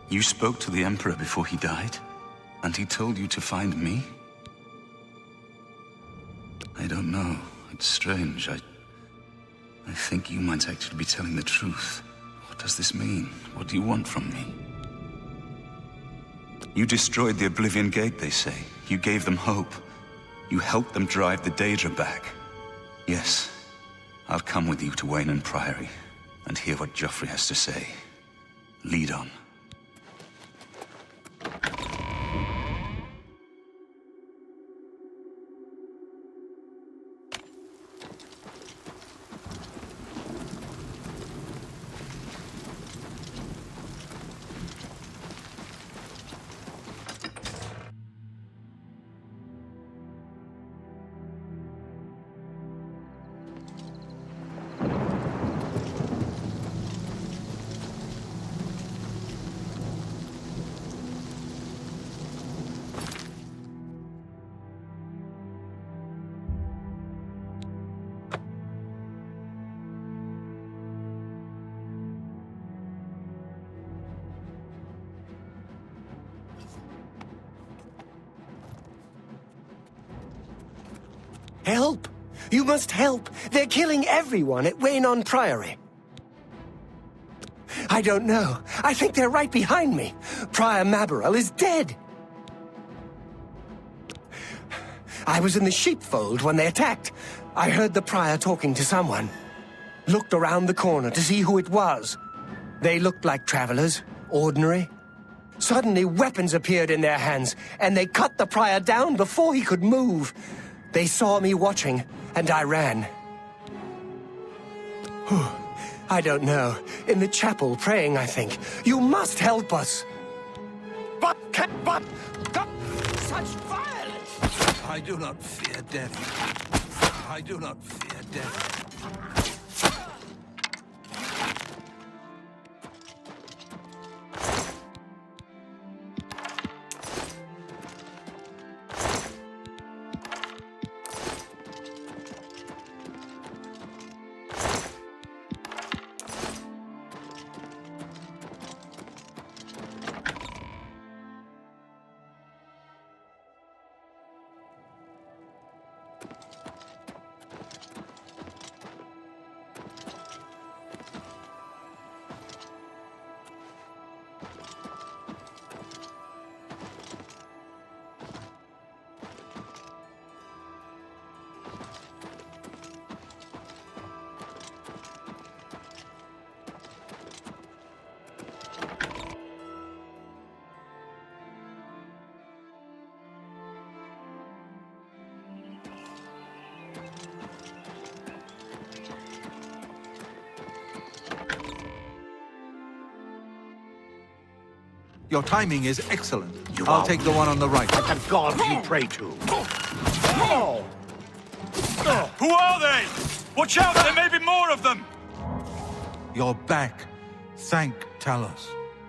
You spoke to the Emperor before he died? And he told you to find me? I don't know. It's strange. I think you might actually be telling the truth. What does this mean? What do you want from me? You destroyed the Oblivion Gate, they say. You gave them hope. You helped them drive the Daedra back. Yes, I'll come with you to Wayne Priory and hear what Joffrey has to say. Lead on. Help! You must help! They're killing everyone at Waynon Priory. I don't know. I think they're right behind me. Prior Maborel is dead. I was in the sheepfold when they attacked. I heard the prior talking to someone. Looked around the corner to see who it was. They looked like travelers, ordinary. Suddenly, weapons appeared in their hands, and they cut the prior down before he could move. They saw me watching, and I ran. I don't know. In the chapel, praying, I think. You must help us. But, such violence! I do not fear death. I do not fear death. Your timing is excellent. I'll take the one on the right. The gods you pray to. Who are they? Watch out, there may be more of them! You're back. Thank Talos.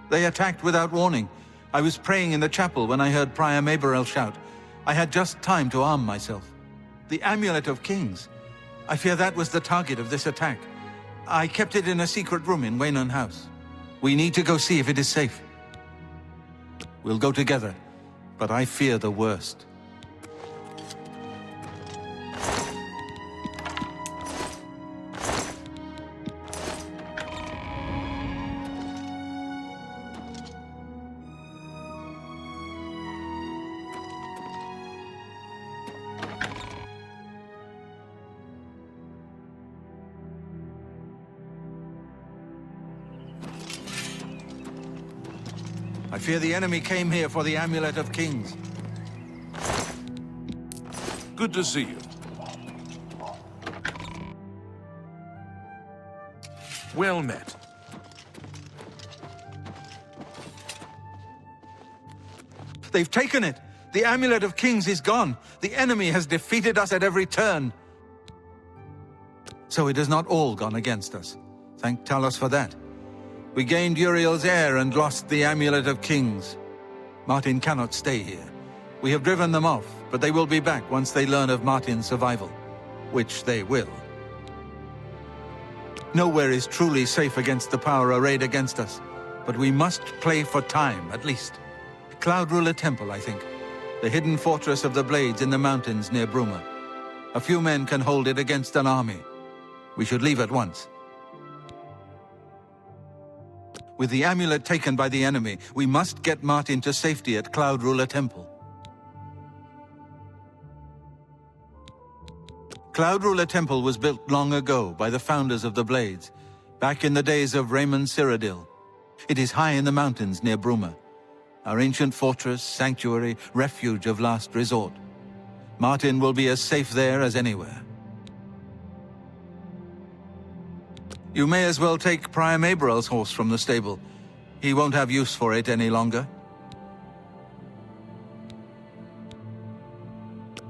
They attacked without warning. I was praying in the chapel when I heard Prior Maborel shout. I had just time to arm myself. The Amulet of Kings. I fear that was the target of this attack. I kept it in a secret room in Waynon House. We need to go see if it is safe. We'll go together, but I fear the worst. I fear the enemy came here for the Amulet of Kings. Good to see you. Well met. They've taken it! The Amulet of Kings is gone! The enemy has defeated us at every turn! So it has not all gone against us. Thank Talos for that. We gained Uriel's heir and lost the Amulet of Kings. Martin cannot stay here. We have driven them off, but they will be back once they learn of Martin's survival. Which they will. Nowhere is truly safe against the power arrayed against us, but we must play for time, at least. Cloud Ruler Temple, I think. The hidden fortress of the Blades in the mountains near Bruma. A few men can hold it against an army. We should leave at once. With the amulet taken by the enemy, we must get Martin to safety at Cloud Ruler Temple. Cloud Ruler Temple was built long ago by the founders of the Blades, back in the days of Raymond Cyrodiil. It is high in the mountains near Bruma, our ancient fortress, sanctuary, refuge of last resort. Martin will be as safe there as anywhere. You may as well take Prior Maborel's horse from the stable. He won't have use for it any longer.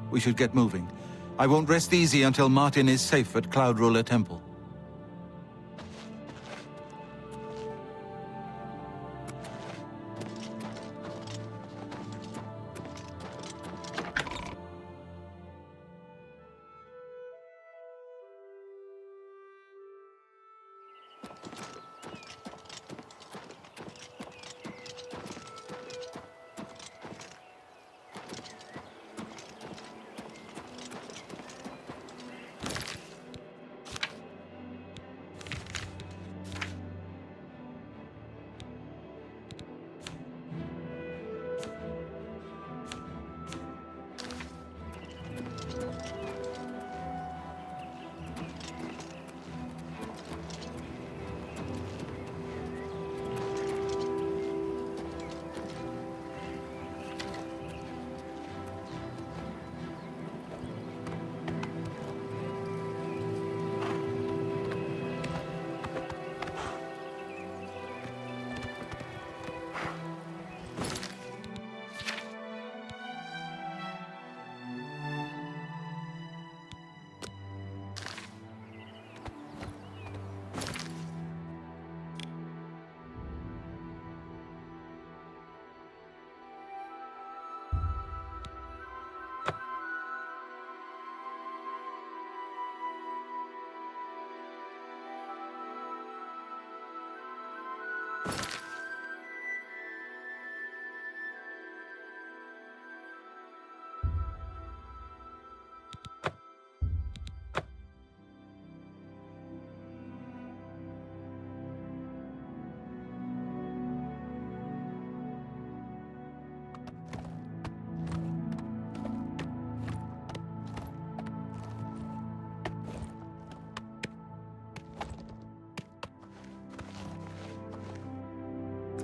We should get moving. I won't rest easy until Martin is safe at Cloud Ruler Temple.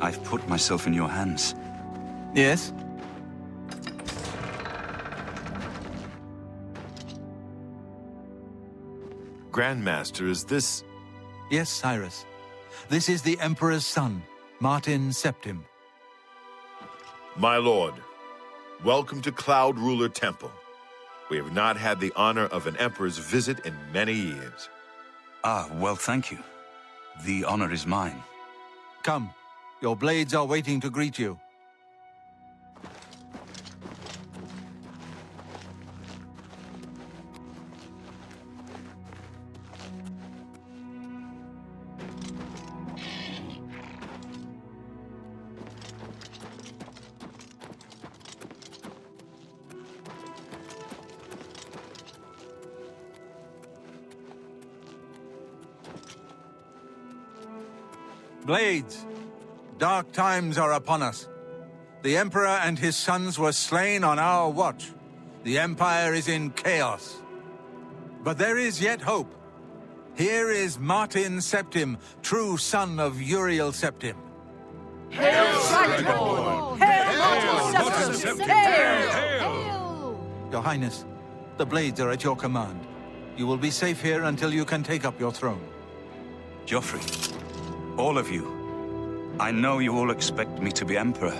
I've put myself in your hands. Yes? Grandmaster, is this... Yes, Cyrus. This is the Emperor's son, Martin Septim. My lord, welcome to Cloud Ruler Temple. We have not had the honor of an emperor's visit in many years. Ah, well, thank you. The honor is mine. Come. Your blades are waiting to greet you. Blades! Dark times are upon us. The Emperor and his sons were slain on our watch. The Empire is in chaos. But there is yet hope. Here is Martin Septim, true son of Uriel Septim. Hail, Dragonborn! Hail, Martin Septim! Hail! Your Highness, the blades are at your command. You will be safe here until you can take up your throne. Joffrey, all of you, I know you all expect me to be Emperor.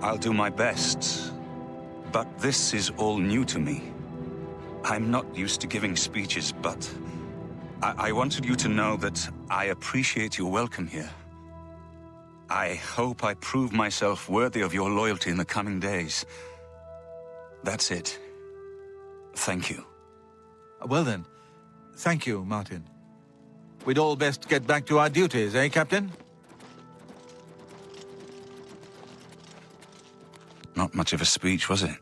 I'll do my best. But this is all new to me. I'm not used to giving speeches, but I wanted you to know that I appreciate your welcome here. I hope I prove myself worthy of your loyalty in the coming days. That's it. Thank you. Well then, thank you, Martin. We'd all best get back to our duties, eh, Captain? Not much of a speech, was it?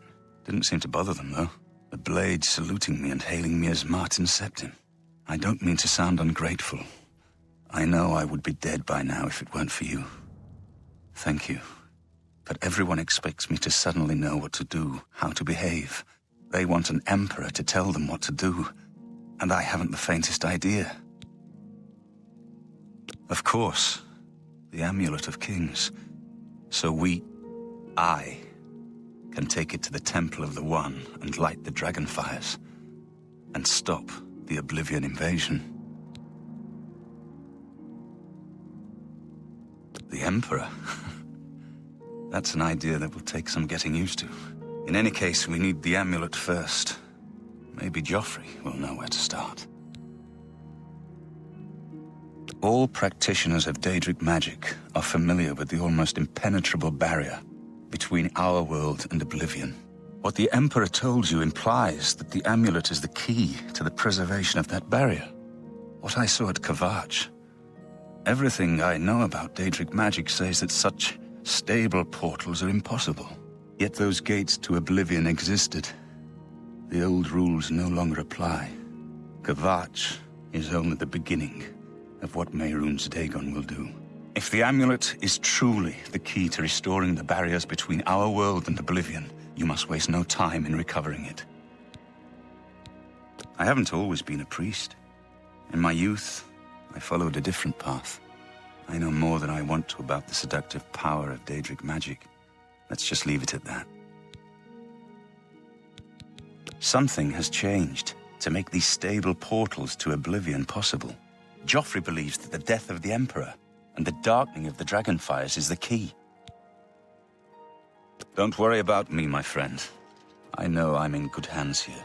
Didn't seem to bother them, though. The blade saluting me and hailing me as Martin Septim. I don't mean to sound ungrateful. I know I would be dead by now if it weren't for you. Thank you. But everyone expects me to suddenly know what to do, how to behave. They want an emperor to tell them what to do, and I haven't the faintest idea. Of course, the Amulet of Kings. So I can take it to the Temple of the One and light the dragon fires, and stop the Oblivion invasion. The Emperor? That's an idea that will take some getting used to. In any case, we need the amulet first. Maybe Joffrey will know where to start. All practitioners of Daedric magic are familiar with the almost impenetrable barrier between our world and Oblivion. What the Emperor told you implies that the amulet is the key to the preservation of that barrier. What I saw at Kvatch. Everything I know about Daedric magic says that such stable portals are impossible. Yet those gates to Oblivion existed. The old rules no longer apply. Kvatch is only the beginning of what Mehrunes Dagon will do. If the amulet is truly the key to restoring the barriers between our world and Oblivion, you must waste no time in recovering it. I haven't always been a priest. In my youth, I followed a different path. I know more than I want to about the seductive power of Daedric magic. Let's just leave it at that. Something has changed to make these stable portals to Oblivion possible. Joffrey believes that the death of the Emperor and the darkening of the Dragonfires is the key. Don't worry about me, my friend. I know I'm in good hands here.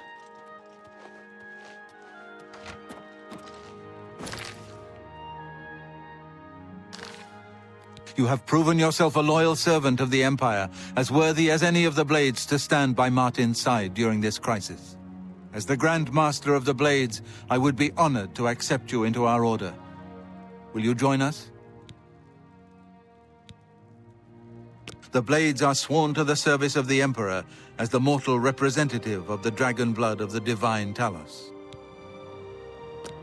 You have proven yourself a loyal servant of the Empire, as worthy as any of the Blades to stand by Martin's side during this crisis. As the Grand Master of the Blades, I would be honored to accept you into our order. Will you join us? The blades are sworn to the service of the Emperor as the mortal representative of the dragon blood of the divine Talos.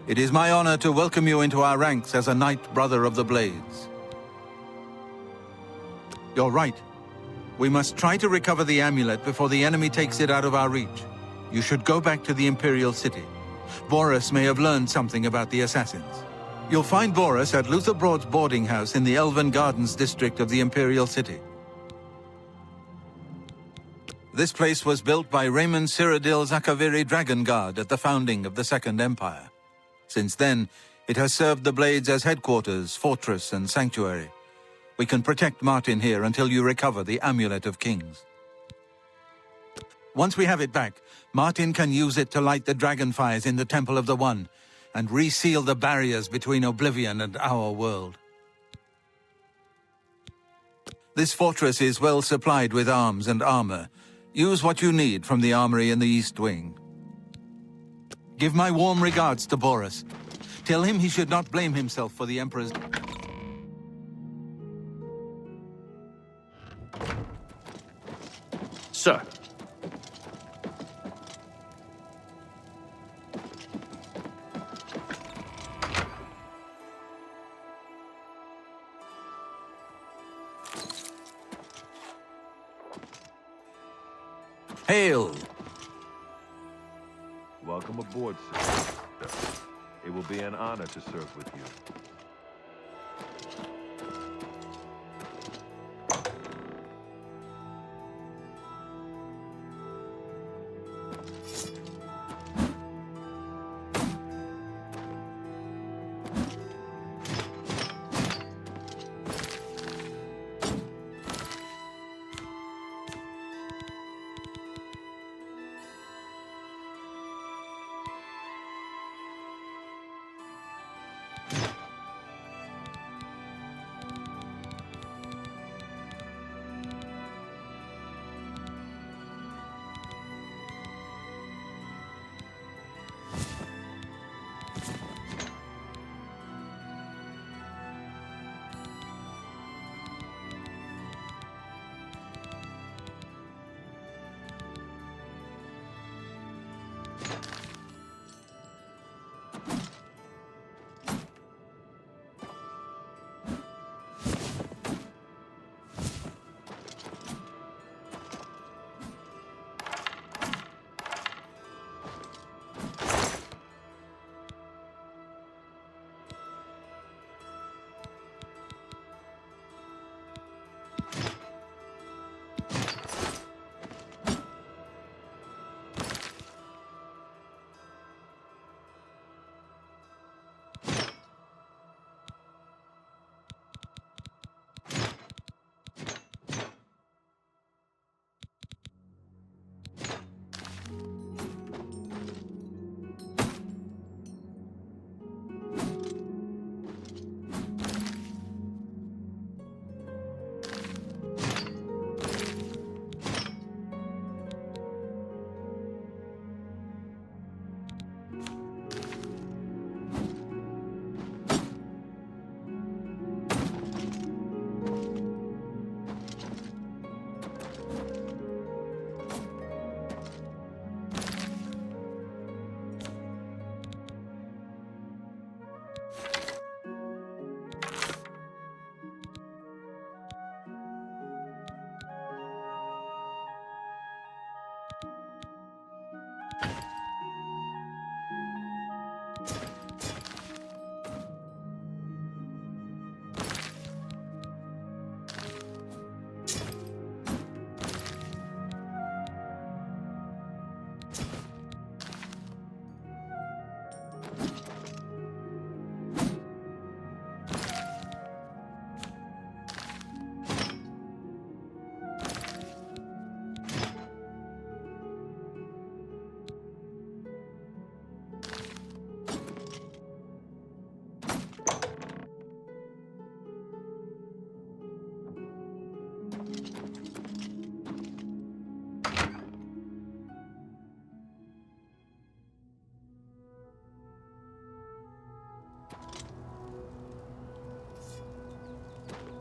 It is my honor to welcome you into our ranks as a Knight Brother of the Blades. You're right. We must try to recover the amulet before the enemy takes it out of our reach. You should go back to the Imperial City. Boris may have learned something about the assassins. You'll find Boris at Luther Broad's boarding house in the Elven Gardens district of the Imperial City. This place was built by Raymond Cyrodiil Zakaviri Dragon Guard at the founding of the Second Empire. Since then, it has served the Blades as headquarters, fortress, and sanctuary. We can protect Martin here until you recover the Amulet of Kings. Once we have it back, Martin can use it to light the dragonfires in the Temple of the One and reseal the barriers between Oblivion and our world. This fortress is well supplied with arms and armor. Use what you need from the armory in the East Wing. Give my warm regards to Boris. Tell him he should not blame himself for the Emperor's... Sir. Hail! Welcome aboard, sir. It will be an honor to serve with you.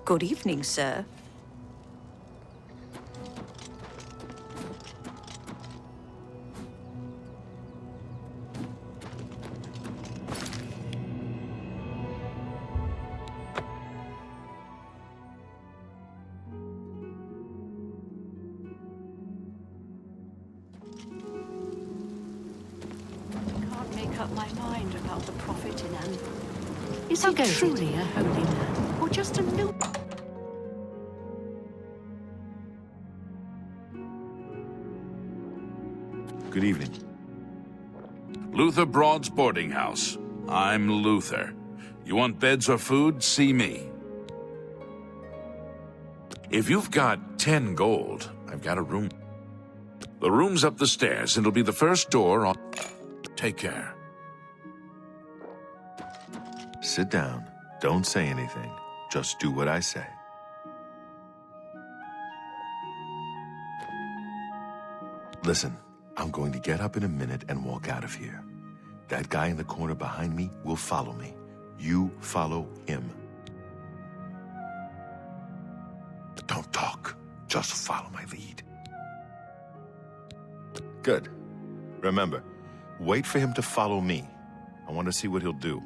Good evening, sir. make up my mind about the prophet in Anvil. Is he truly a holy man, or just a new... Good evening. Luther Broad's boarding house. I'm Luther. You want beds or food? See me. If you've got 10 gold, I've got a room. The room's up the stairs. It'll be the first door on... Take care. Sit down. Don't say anything. Just do what I say. Listen, I'm going to get up in a minute and walk out of here. That guy in the corner behind me will follow me. You follow him. Don't talk. Just follow my lead. Good. Remember, wait for him to follow me. I want to see what he'll do.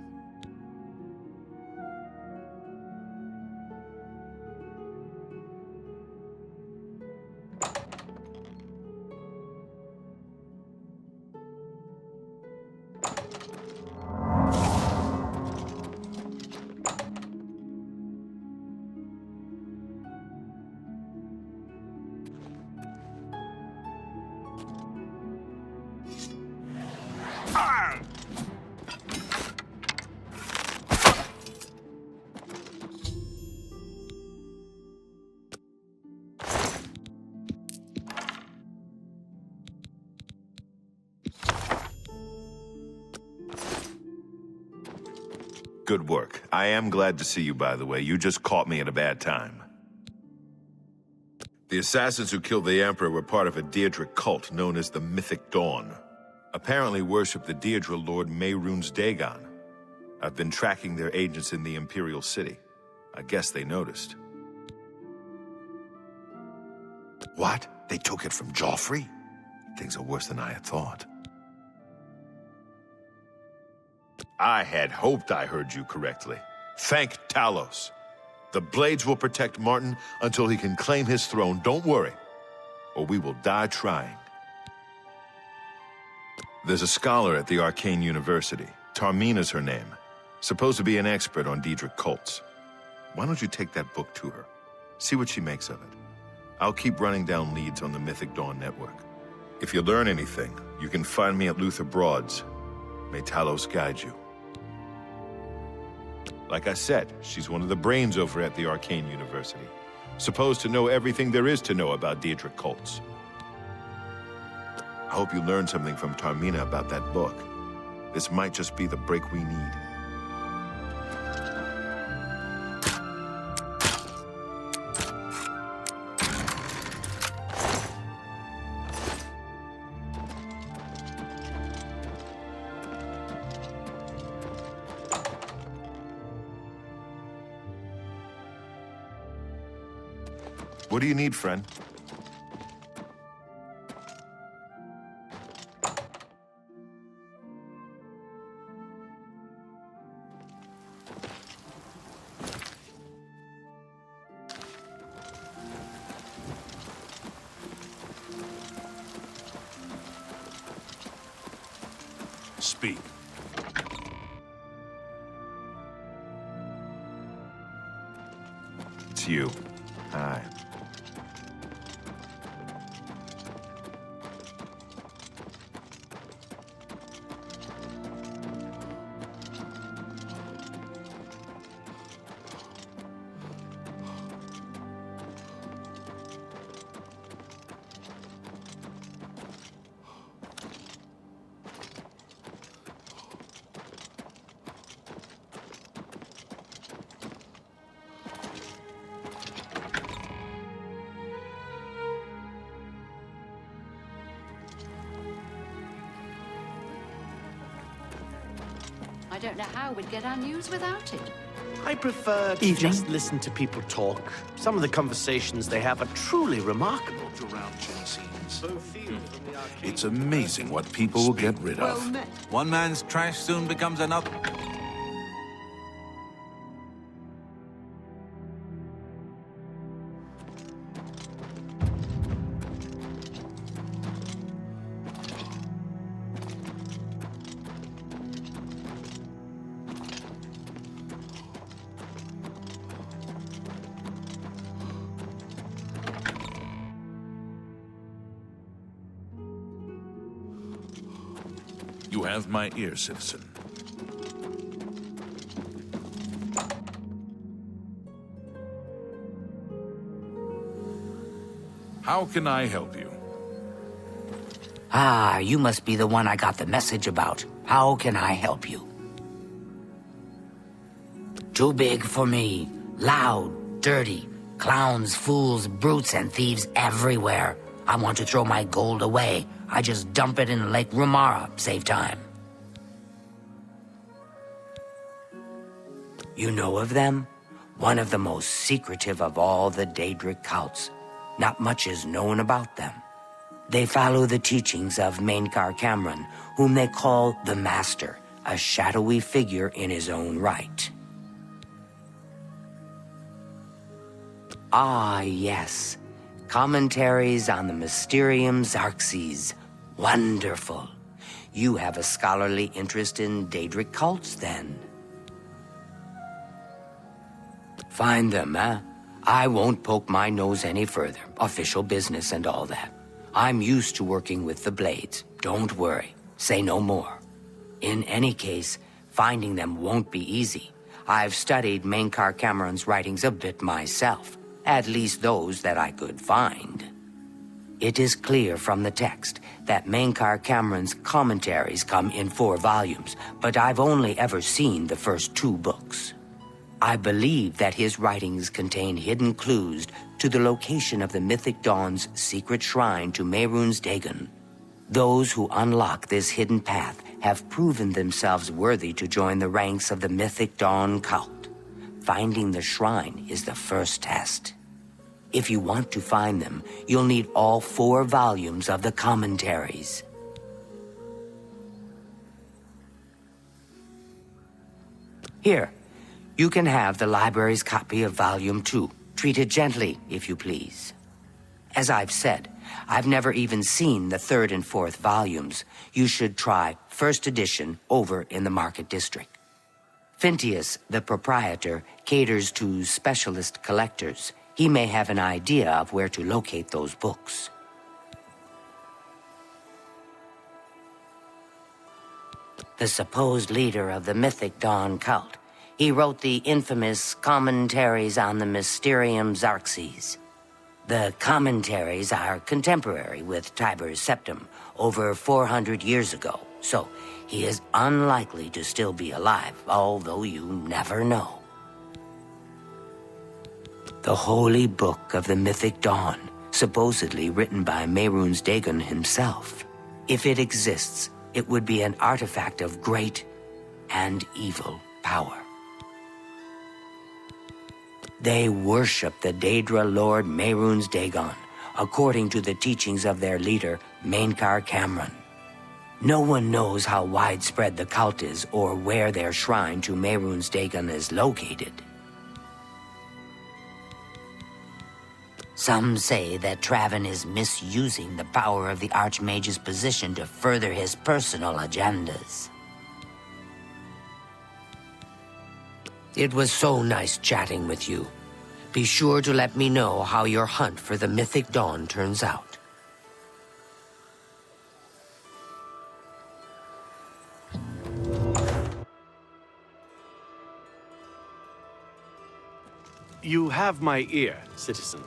Good work. I am glad to see you, by the way. You just caught me at a bad time. The assassins who killed the Emperor were part of a Daedric cult known as the Mythic Dawn. Apparently worship the Daedra Lord Mehrunes Dagon. I've been tracking their agents in the Imperial City. I guess they noticed. What? They took it from Joffrey? Things are worse than I had thought. I had hoped I heard you correctly. Thank Talos. The Blades will protect Martin until he can claim his throne. Don't worry, or we will die trying. There's a scholar at the Arcane University. Tarmina's her name. Supposed to be an expert on Daedric cults. Why don't you take that book to her? See what she makes of it. I'll keep running down leads on the Mythic Dawn network. If you learn anything, you can find me at Luther Broad's. May Talos guide you. Like I said, she's one of the brains over at the Arcane University. Supposed to know everything there is to know about Daedric cults. I hope you learned something from Tarmina about that book. This might just be the break we need. What do you need, friend? Speak. It's you. Hi. I don't know how we'd get our news without it. I prefer to just listen to people talk. Some of the conversations they have are truly remarkable. It's amazing what people will get rid of. One man's trash soon becomes another. You have my ear, citizen. How can I help you? Ah, you must be the one I got the message about. How can I help you? Too big for me. Loud, dirty. Clowns, fools, brutes, and thieves everywhere. I want to throw my gold away. I just dump it in Lake Rumara. Save time. You know of them? One of the most secretive of all the Daedric cults. Not much is known about them. They follow the teachings of Mainkar Cameron, whom they call the Master, a shadowy figure in his own right. Ah, yes. Commentaries on the Mysterium Xarxes. Wonderful. You have a scholarly interest in Daedric cults, then? Find them, eh? I won't poke my nose any further. Official business and all that. I'm used to working with the Blades. Don't worry. Say no more. In any case, finding them won't be easy. I've studied Mainkar Cameron's writings a bit myself. At least those that I could find. It is clear from the text that Mainkar Cameron's commentaries come in 4 volumes, but I've only ever seen the first 2 books. I believe that his writings contain hidden clues to the location of the Mythic Dawn's secret shrine to Mehrunes Dagon. Those who unlock this hidden path have proven themselves worthy to join the ranks of the Mythic Dawn cult. Finding the shrine is the first test. If you want to find them, you'll need all 4 volumes of the commentaries. Here, you can have the library's copy of Volume 2. Treat it gently, if you please. As I've said, I've never even seen the 3rd and 4th volumes. You should try first edition over in the Market District. Phintius, the proprietor, caters to specialist collectors. He may have an idea of where to locate those books. The supposed leader of the Mythic Dawn cult. He wrote the infamous Commentaries on the Mysterium Xarxes. The commentaries are contemporary with Tiber's Septim, over 400 years ago, so he is unlikely to still be alive, although you never know. The Holy Book of the Mythic Dawn, supposedly written by Mehrunes Dagon himself. If it exists, it would be an artifact of great and evil power. They worship the Daedra Lord Mehrunes Dagon, according to the teachings of their leader, Mainkar Cameron. No one knows how widespread the cult is or where their shrine to Mehrunes Dagon is located. Some say that Traven is misusing the power of the Archmage's position to further his personal agendas. It was so nice chatting with you. Be sure to let me know how your hunt for the Mythic Dawn turns out. You have my ear, citizen.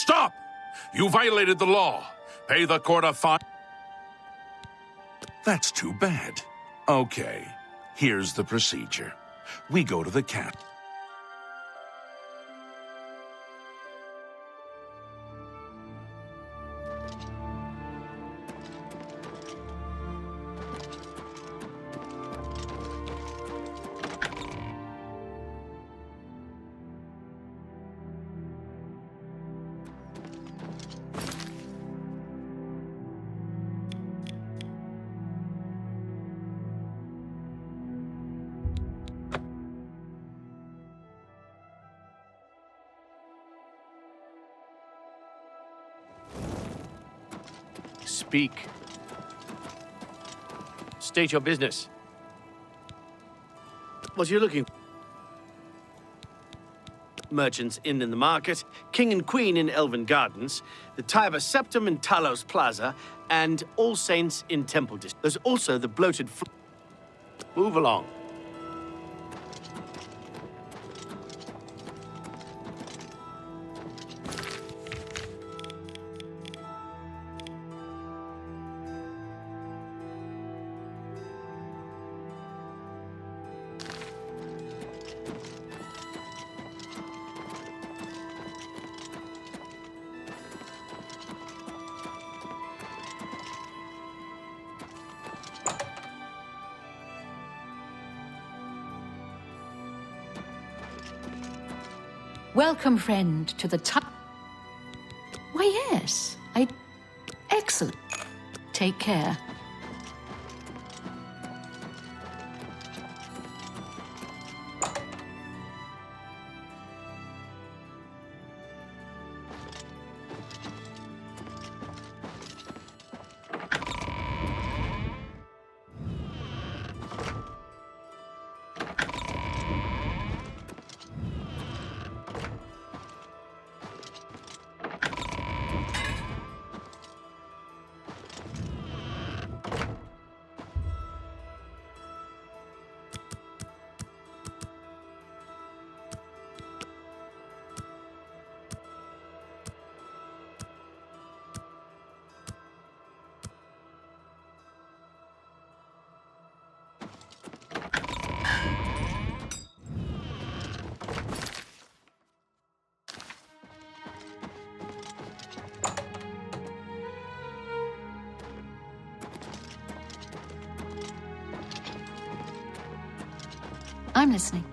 Stop! You violated the law. Pay the court a fine. That's too bad. Okay, here's the procedure. We go to the cat. Speak. State your business. What are you looking for? Merchants Inn in the market, King and Queen in Elven Gardens, the Tiber Septum in Talos Plaza, and All Saints in Temple District. There's also the bloated... Move along. Welcome, friend, to the top. Why, yes. Excellent. Take care. I'm listening.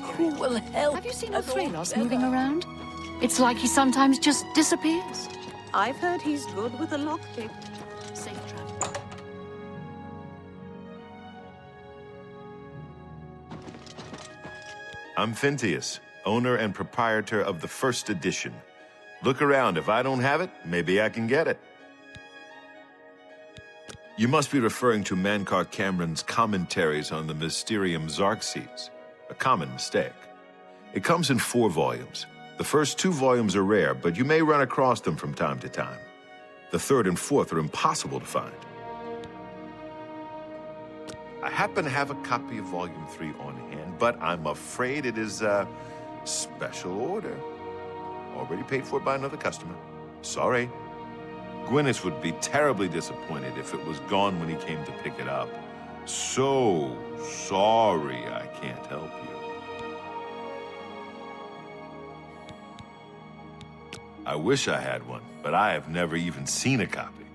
Who will help? Have you seen Othralos moving around? It's like he sometimes just disappears. I've heard he's good with a lockpick. Safe travel. I'm Phintius, owner and proprietor of the first edition. Look around. If I don't have it, maybe I can get it. You must be referring to Mankar Cameron's commentaries on the Mysterium Xarxes. A common mistake. It comes in 4 volumes. The first 2 volumes are rare, but you may run across them from time to time. The 3rd and 4th are impossible to find. I happen to have a copy of Volume 3 on hand, but I'm afraid it is a special order. Already paid for by another customer. Sorry. Gwyneth would be terribly disappointed if it was gone when he came to pick it up. So sorry I can't help you. I wish I had one, but I have never even seen a copy.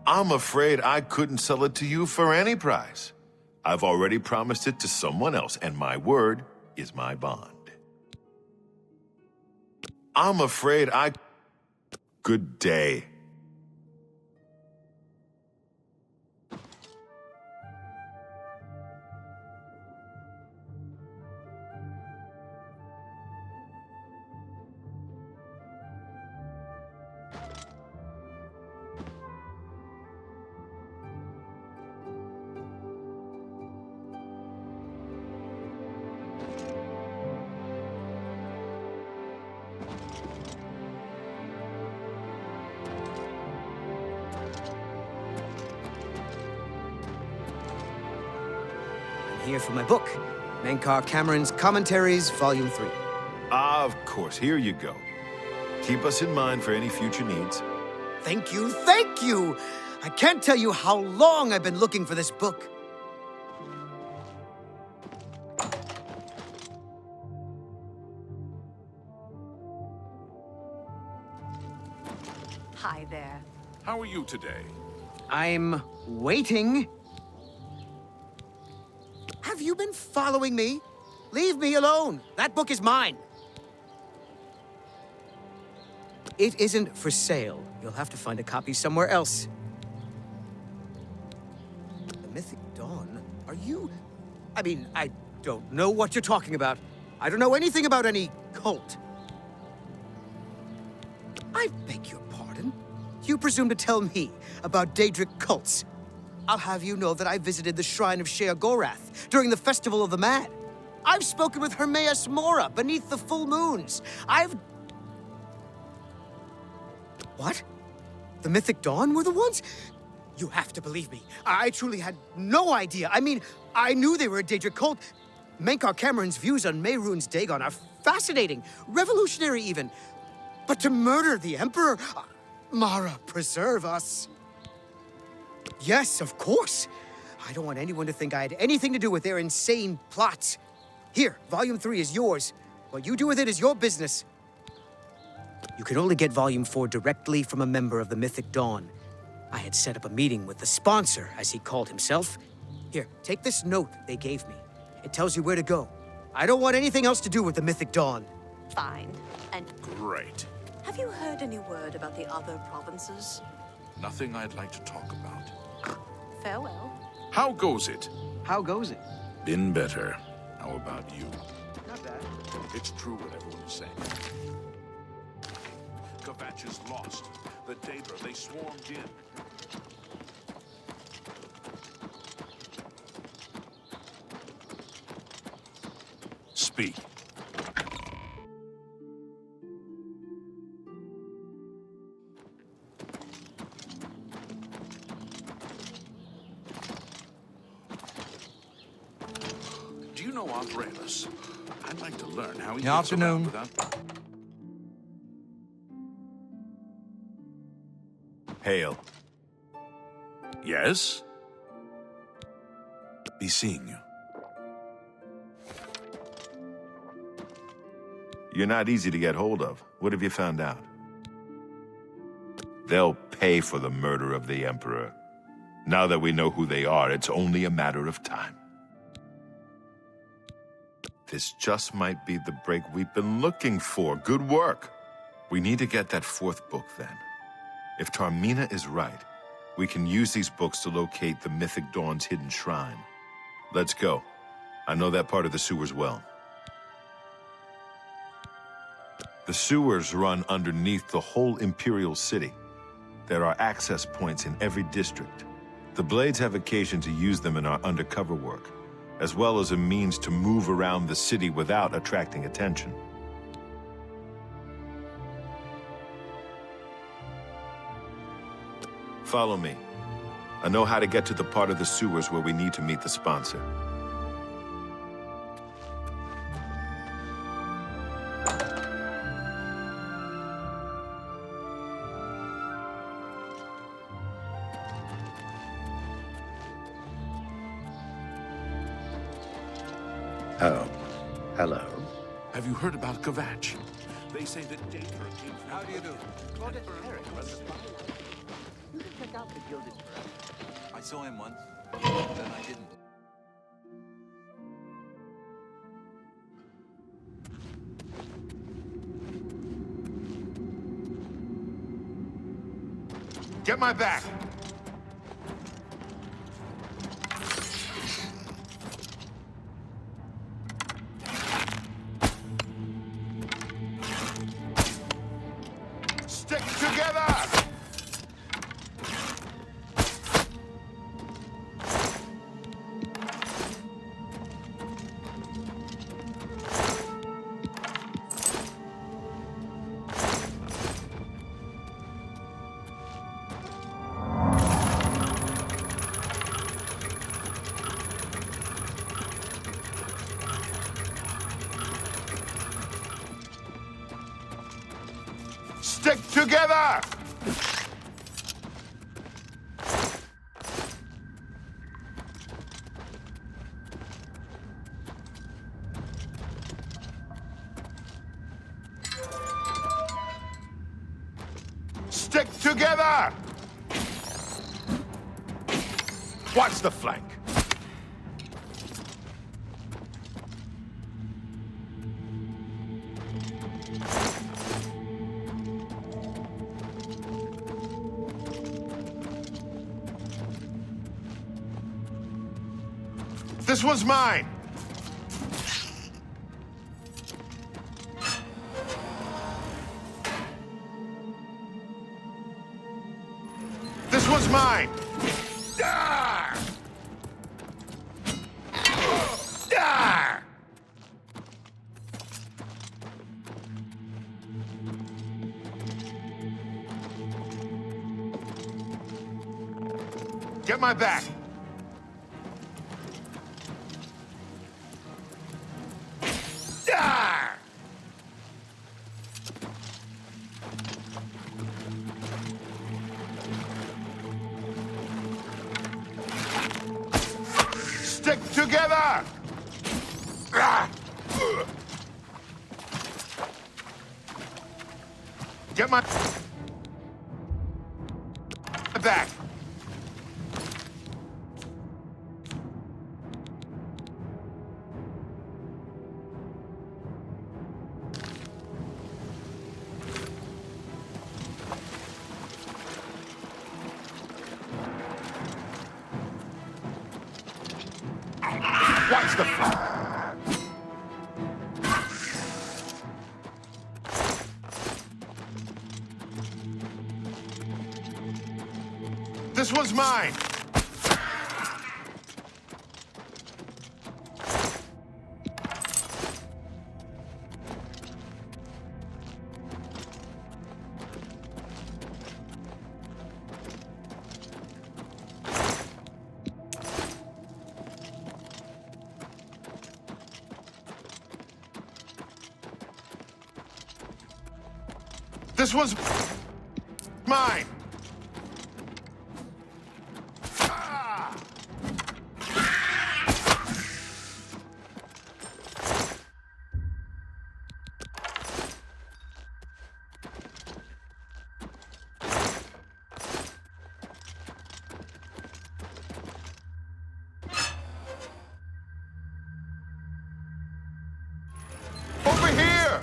I'm afraid I couldn't sell it to you for any price. I've already promised it to someone else, and my word is my bond. I'm afraid I... Good day. here for my book, Menkar Cameron's Commentaries, Volume 3. Of course, here you go. Keep us in mind for any future needs. Thank you, thank you! I can't tell you how long I've been looking for this book. Hi there. How are you today? I'm waiting. Have you been following me? Leave me alone. That book is mine. It isn't for sale. You'll have to find a copy somewhere else. The Mythic Dawn? Are you... I mean, I don't know what you're talking about. I don't know anything about any cult. I beg your pardon? You presume to tell me about Daedric cults? I'll have you know that I visited the shrine of Sheogorath during the Festival of the Mad. I've spoken with Hermaeus Mora beneath the full moons. What? The Mythic Dawn were the ones? You have to believe me. I truly had no idea. I mean, I knew they were a Daedric cult. Menkar Cameron's views on Mehrunes Dagon are fascinating, revolutionary even. But to murder the Emperor? Mara, preserve us. Yes, of course. I don't want anyone to think I had anything to do with their insane plots. Here, Volume 3 is yours. What you do with it is your business. You can only get Volume 4 directly from a member of the Mythic Dawn. I had set up a meeting with the sponsor, as he called himself. Here, take this note they gave me. It tells you where to go. I don't want anything else to do with the Mythic Dawn. Fine. And Great. have you heard any word about the other provinces? Nothing I'd like to talk about. Farewell. How goes it? How goes it? Been better. How about you? Not bad. It's true what everyone is saying. Kvatch is lost. The Daedra, they swarmed in. Speak. Do you know Aurelius? I'd like to learn how he gets around without... Hail. Yes? Be seeing you. You're not easy to get hold of. What have you found out? They'll pay for the murder of the Emperor. Now that we know who they are, it's only a matter of time. This just might be the break we've been looking for. Good work. We need to get that fourth book, then. If Tarmina is right, we can use these books to locate the Mythic Dawn's hidden shrine. Let's go. I know that part of the sewers well. The sewers run underneath the whole Imperial City. There are access points in every district. The Blades have occasion to use them in our undercover work, as well as a means to move around the city without attracting attention. Follow me. I know how to get to the part of the sewers where we need to meet the sponsor. Oh, hello. Have you heard about Kvatch? They say that Daedra came from... How do you do? You can check out the Gilded Bird. I saw him once, then I didn't. Get my back! Stick together! Stick together! Stick together! Watch the flank. This one's mine! This one's mine! Ah! Ah! Get my back! Ah! Stick together! Ah! Get my back! Watch the front. This one's mine. This one's mine. Over here!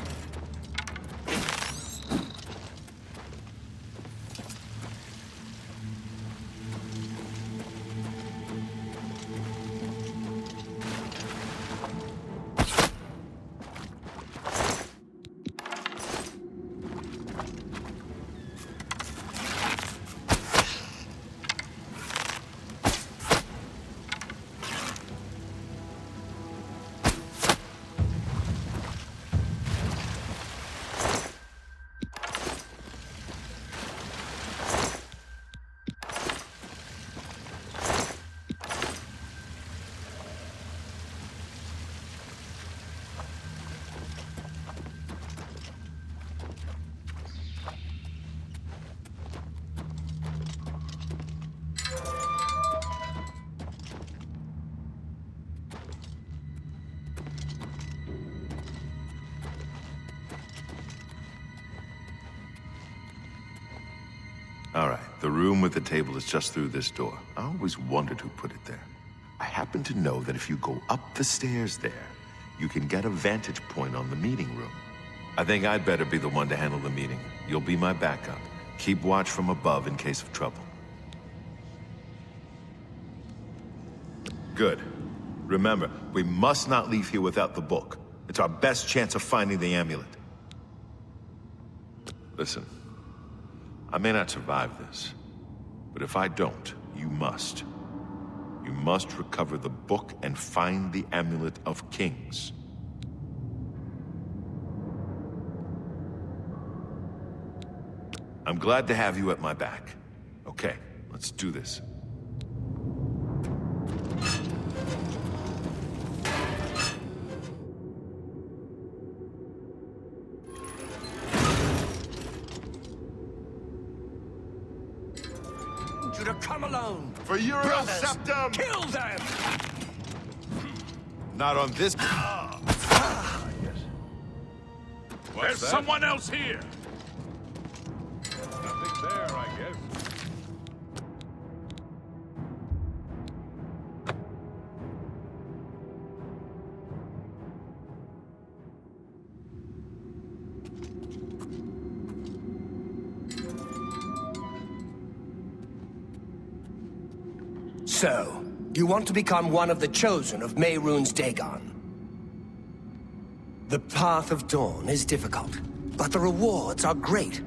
All right, the room with the table is just through this door. I always wondered who put it there. I happen to know that if you go up the stairs there, you can get a vantage point on the meeting room. I think I'd better be the one to handle the meeting. You'll be my backup. Keep watch from above in case of trouble. Good. Remember, we must not leave here without the book. It's our best chance of finding the amulet. Listen. I may not survive this, but if I don't, you must. You must recover the book and find the Amulet of Kings. I'm glad to have you at my back. Okay, let's do this. come alone. For Euro Brothers, Septum! kill them! Not on this. There's someone else here! Nothing there, I guess. So, you want to become one of the chosen of Mehrunes Dagon. The path of dawn is difficult, but the rewards are great.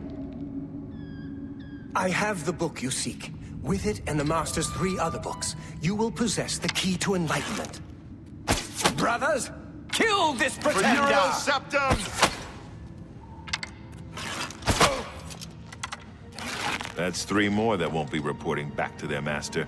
I have the book you seek. With it and the Master's 3 other books, you will possess the key to enlightenment. Brothers, kill this For pretender! Euro Septum! That's 3 more that won't be reporting back to their master.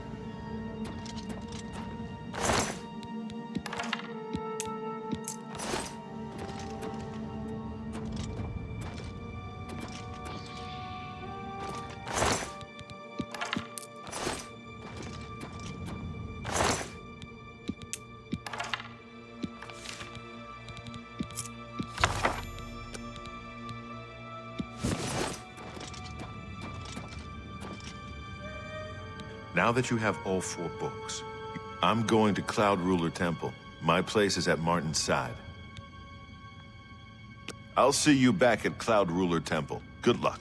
Now that you have all 4 books, I'm going to Cloud Ruler Temple. My place is at Martin's side. I'll see you back at Cloud Ruler Temple. Good luck.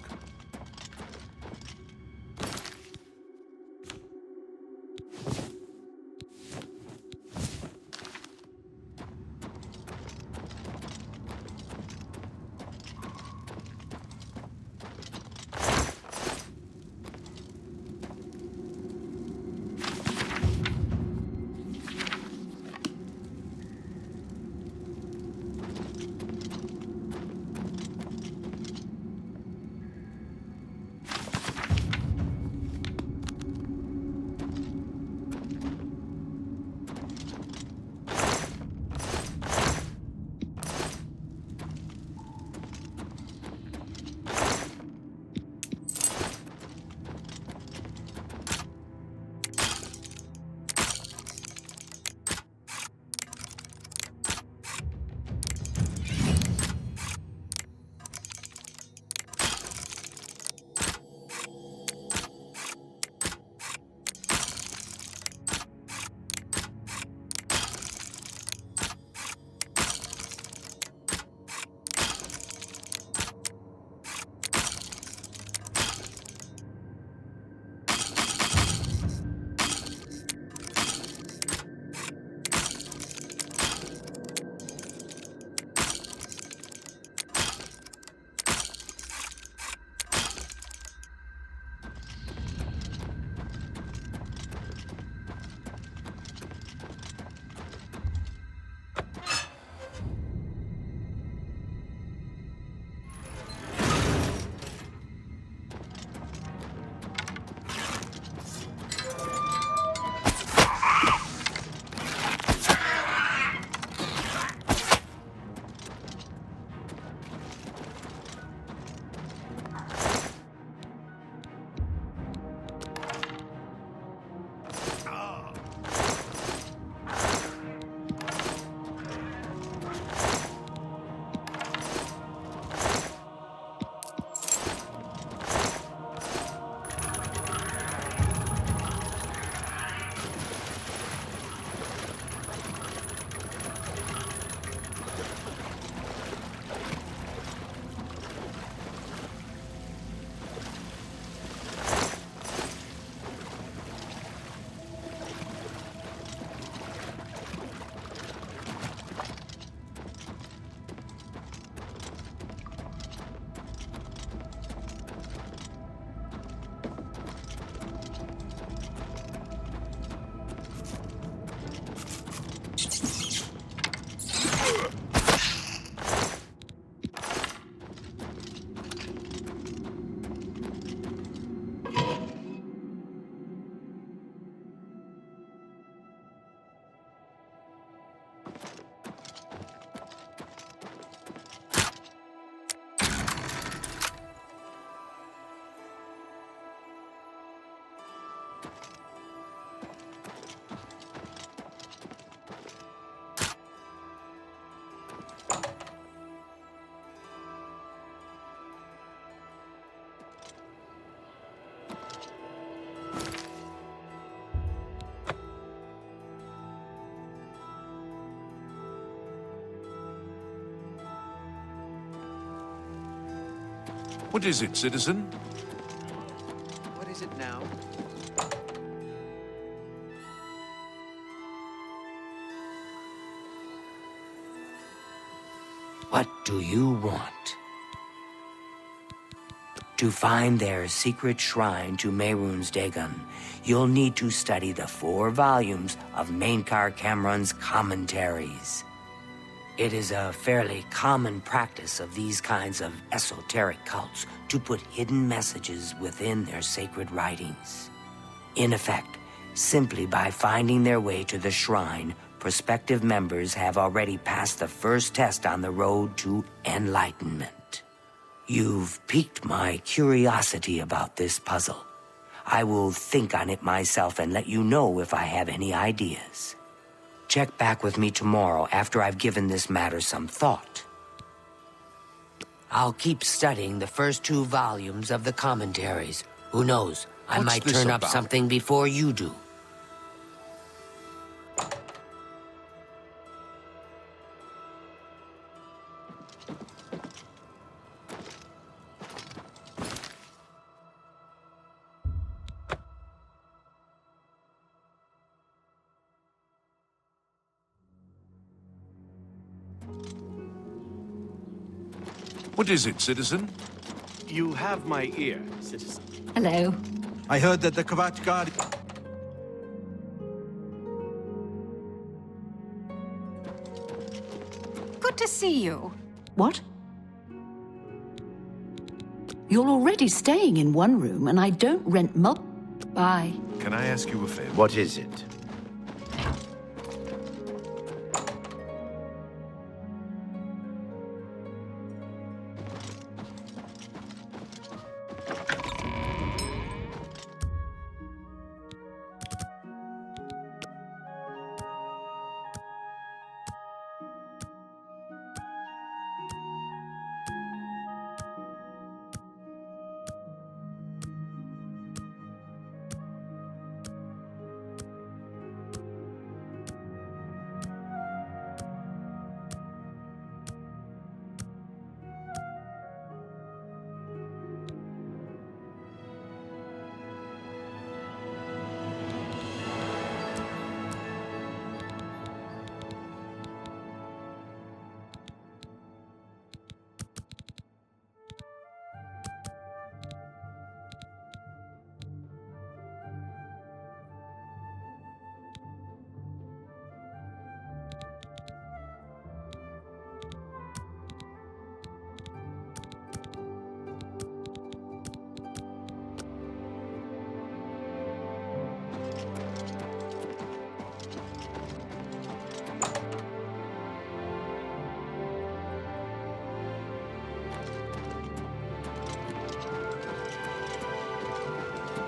What is it, citizen? What is it now? What do you want? To find their secret shrine to Mehrunes Dagon, you'll need to study the 4 volumes of Mainkar Cameron's commentaries. It is a fairly common practice of these kinds of esoteric cults to put hidden messages within their sacred writings. In effect, simply by finding their way to the shrine, prospective members have already passed the first test on the road to enlightenment. You've piqued my curiosity about this puzzle. I will think on it myself and let you know if I have any ideas. Check back with me tomorrow after I've given this matter some thought. I'll keep studying the first 2 volumes of the commentaries. Who knows, I might turn up something before you do. What is it, citizen? You have my ear, citizen. Hello. I heard that the Kvat Guard... Good to see you. What? You're already staying in one room, and I don't rent Bye. Can I ask you a favor? What is it?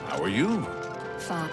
How are you? Fine.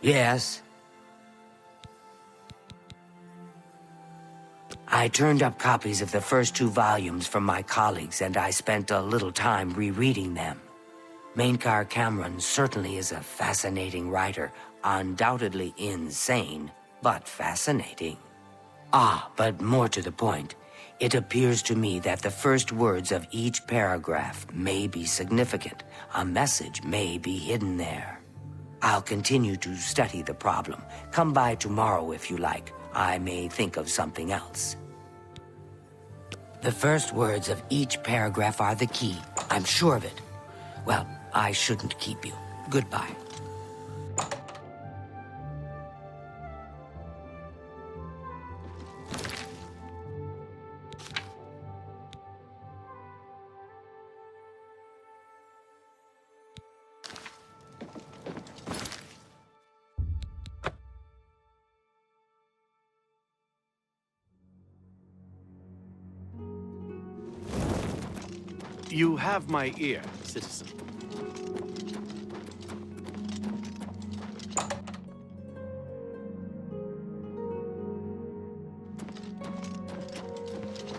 Yes? I turned up copies of the first 2 volumes from my colleagues, and I spent a little time rereading them. Mainkar Cameron certainly is a fascinating writer, undoubtedly insane, but fascinating. But more to the point, it appears to me that the first words of each paragraph may be significant. A message may be hidden there. I'll continue to study the problem. Come by tomorrow if you like. I may think of something else. The first words of each paragraph are the key. I'm sure of it. Well, I shouldn't keep you. Goodbye. You have my ear, citizen.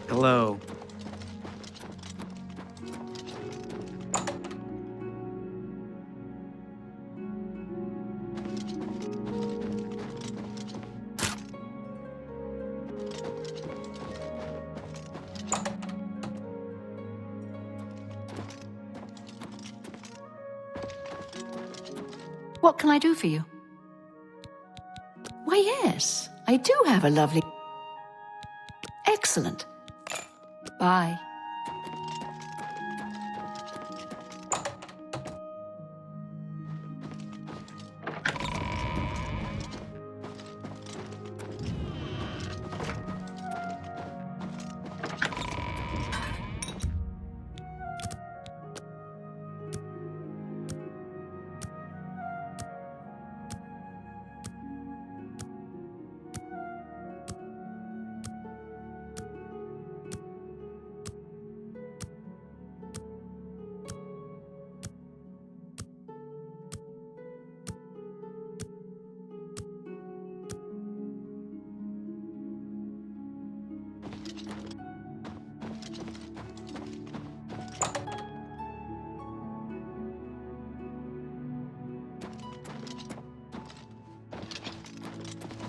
Hello. What can I do for you? Why, yes, I do have a lovely... Excellent. Bye.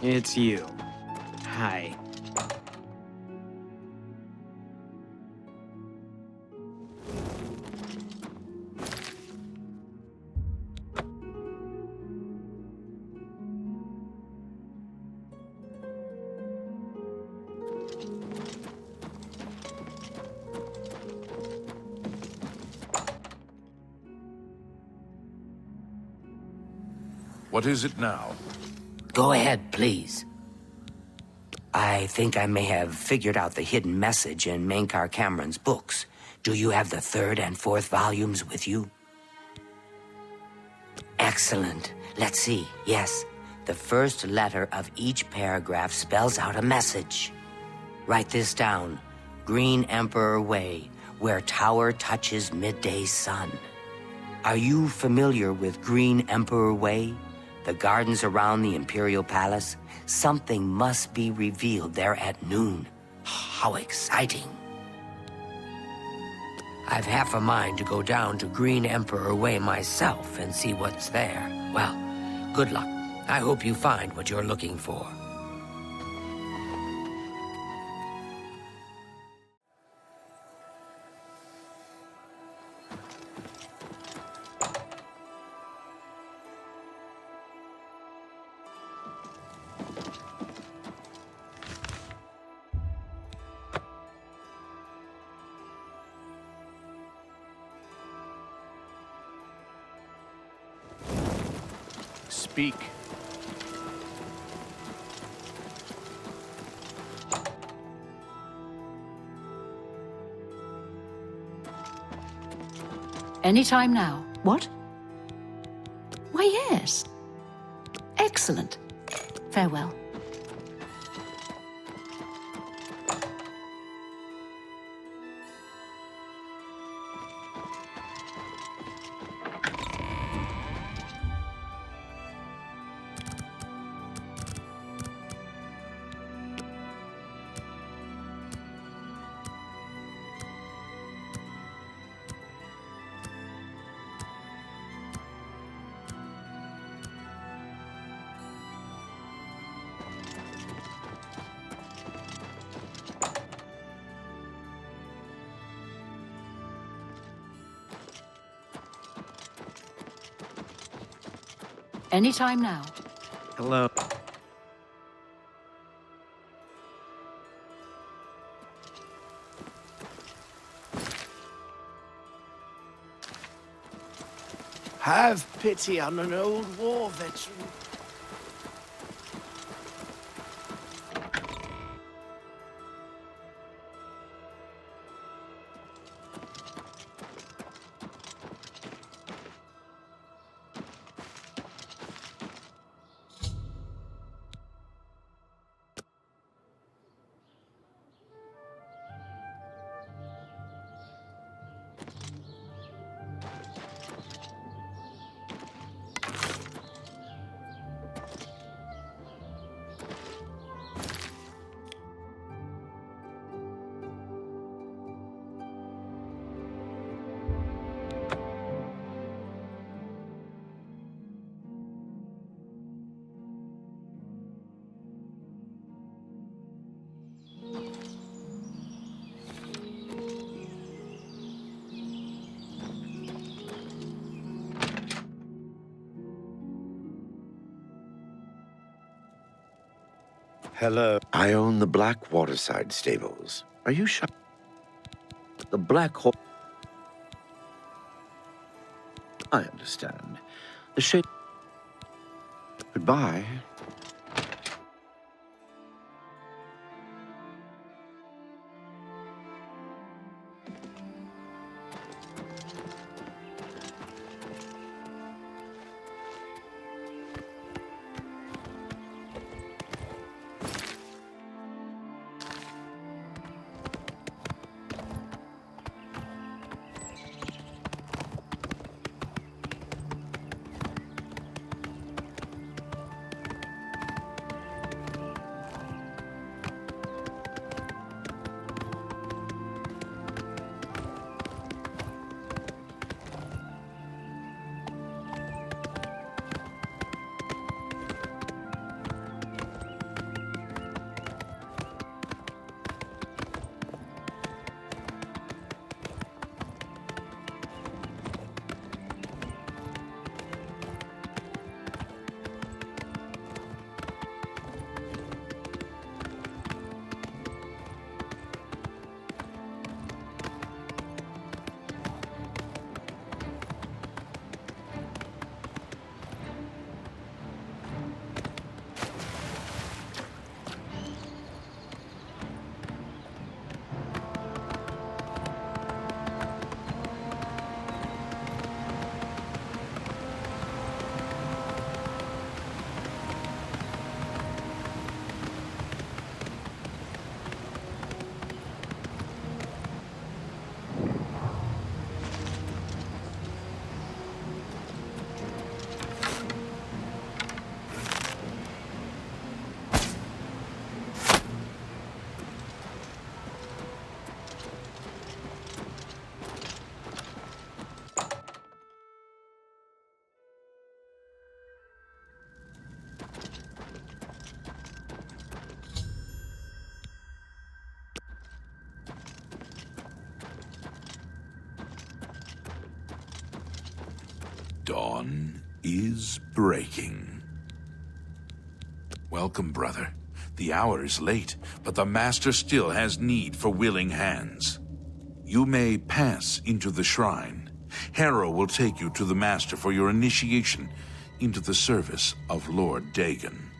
It's you. Hi. What is it now? Go ahead, please. I think I may have figured out the hidden message in Mankar Cameron's books. Do you have the third and fourth volumes with you? Excellent. Let's see. Yes, the first letter of each paragraph spells out a message. Write this down. Green Emperor Way, where tower touches midday sun. Are you familiar with Green Emperor Way? The gardens around the Imperial Palace? Something must be revealed there at noon. How exciting. I've half a mind to go down to Green Emperor Way myself and see what's there. Well, good luck. I hope you find what you're looking for. Speak. Anytime now. What? Why, yes. Excellent. Farewell. Anytime now. Hello. Have pity on an old war veteran. Hello. I own the Black Waterside stables. Are you sure? The Black Horse. I understand. The shape. Goodbye. Dawn is breaking. Welcome, brother. The hour is late, but the Master still has need for willing hands. You may pass into the shrine. Harrow will take you to the Master for your initiation into the service of Lord Dagon.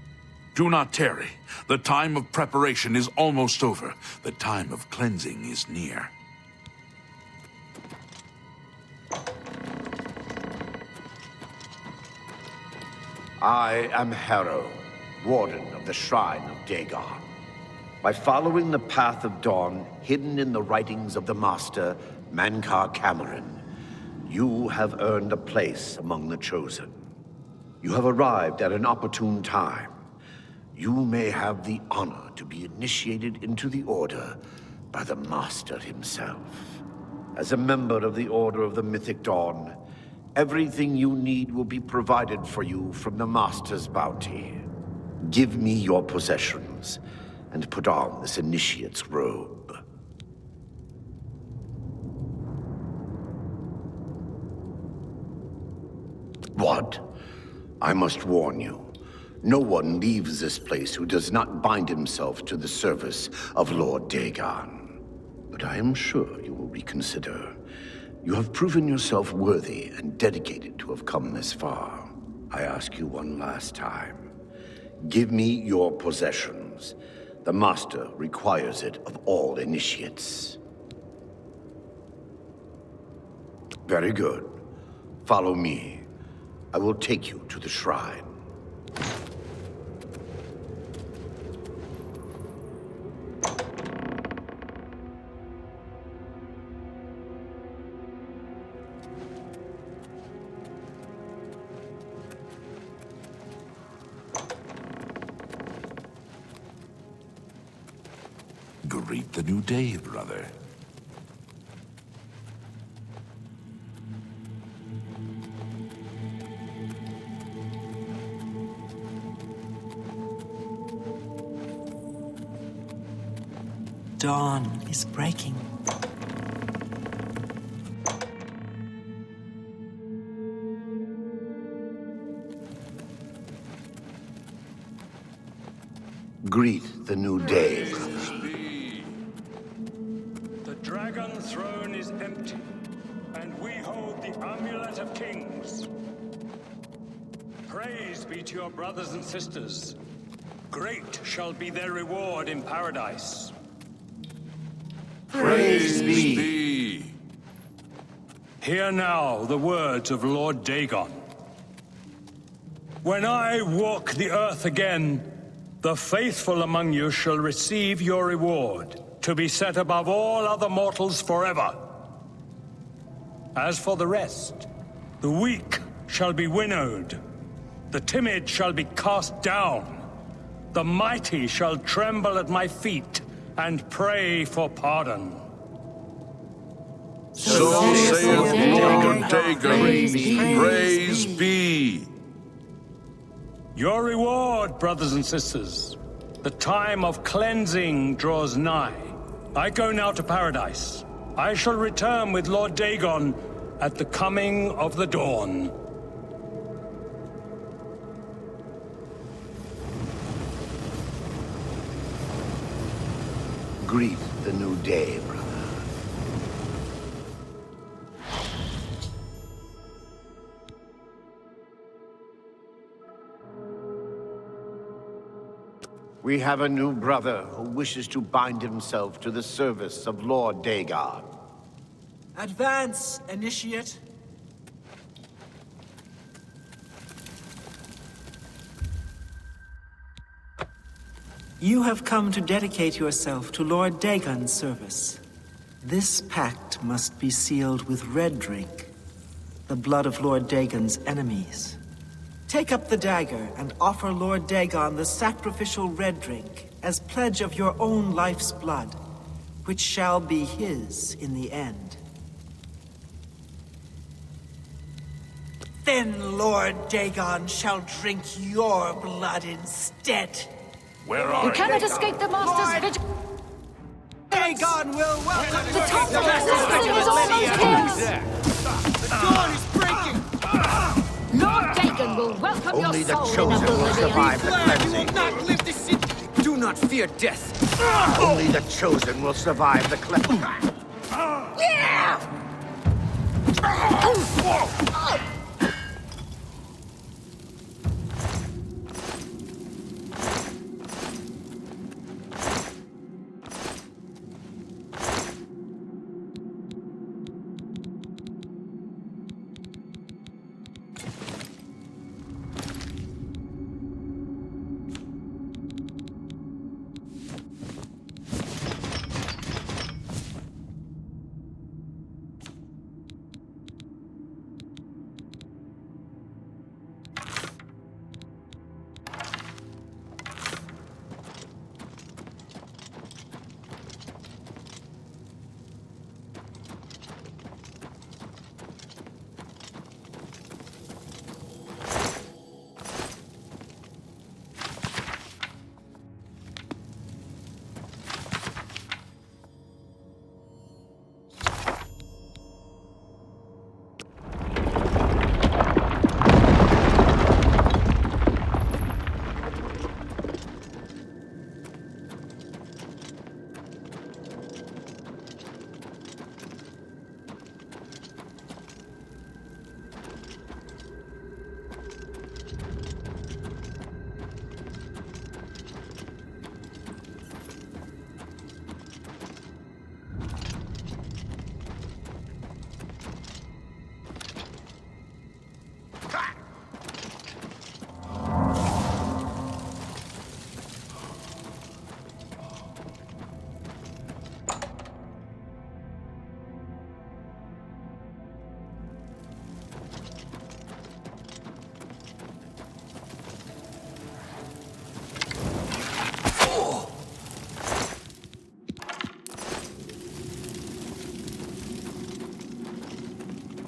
Do not tarry. The time of preparation is almost over. The time of cleansing is near. I am Harrow, Warden of the Shrine of Dagon. By following the path of dawn hidden in the writings of the Master, Mankar Cameron, you have earned a place among the Chosen. You have arrived at an opportune time. You may have the honor to be initiated into the Order by the Master himself. As a member of the Order of the Mythic Dawn, everything you need will be provided for you from the Master's bounty. Give me your possessions, and put on this initiate's robe. What? I must warn you, no one leaves this place who does not bind himself to the service of Lord Dagon. But I am sure you will reconsider. You have proven yourself worthy and dedicated to have come this far. I ask you one last time. Give me your possessions. The Master requires it of all initiates. Very good. Follow me. I will take you to the shrine. Greet the new day, brother. Dawn is breaking. Greet the new day. The dragon throne is empty, and we hold the amulet of kings. Praise be to your brothers and sisters. Great shall be their reward in paradise. Praise be. Hear now the words of Lord Dagon. When I walk the earth again, the faithful among you shall receive your reward, to be set above all other mortals forever. As for the rest, the weak shall be winnowed, the timid shall be cast down, the mighty shall tremble at my feet and pray for pardon. So saith Lord Dagon, praise be. Your reward, brothers and sisters. The time of cleansing draws nigh. I go now to paradise. I shall return with Lord Dagon at the coming of the dawn. Greet the new day, brother. We have a new brother who wishes to bind himself to the service of Lord Dagon. Advance, initiate. You have come to dedicate yourself to Lord Dagon's service. This pact must be sealed with red drink, the blood of Lord Dagon's enemies. Take up the dagger and offer Lord Dagon the sacrificial red drink as pledge of your own life's blood, which shall be his in the end. Then Lord Dagon shall drink your blood instead. Where are You cannot escape the Master's vigil. Dagon will welcome The top of the system is almost here. The dawn is breaking! Lord Dagon will welcome Only your the soul in chosen will oblivion. survive the Glad you will cleansing. not live to see. Do not fear death. Only the chosen will survive the cleansing.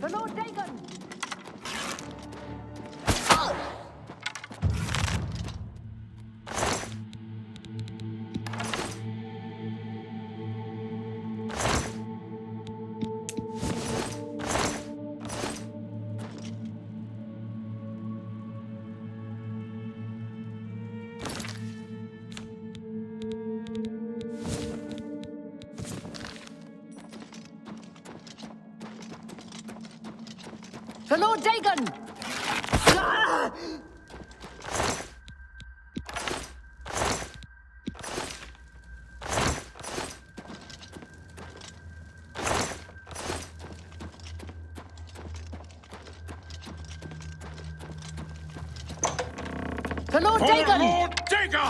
For Lord Dagon! For Lord Dagon! For Lord Dagon! Lord Dagon!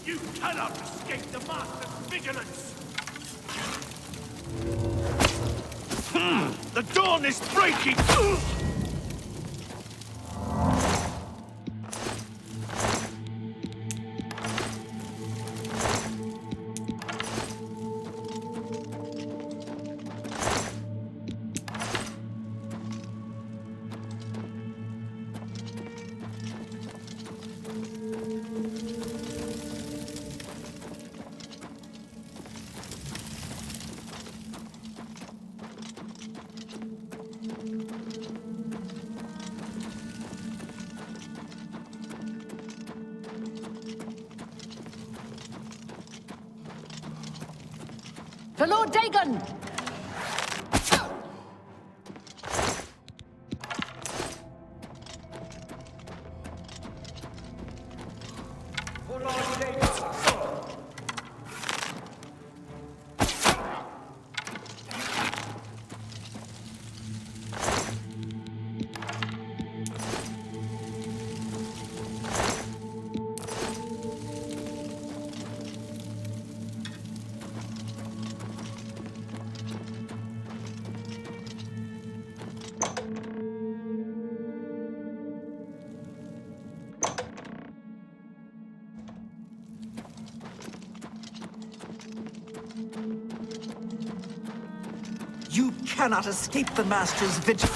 You cannot escape the Master's vigilance! The dawn is breaking! For Lord Dagon! You cannot escape the Master's vigilance.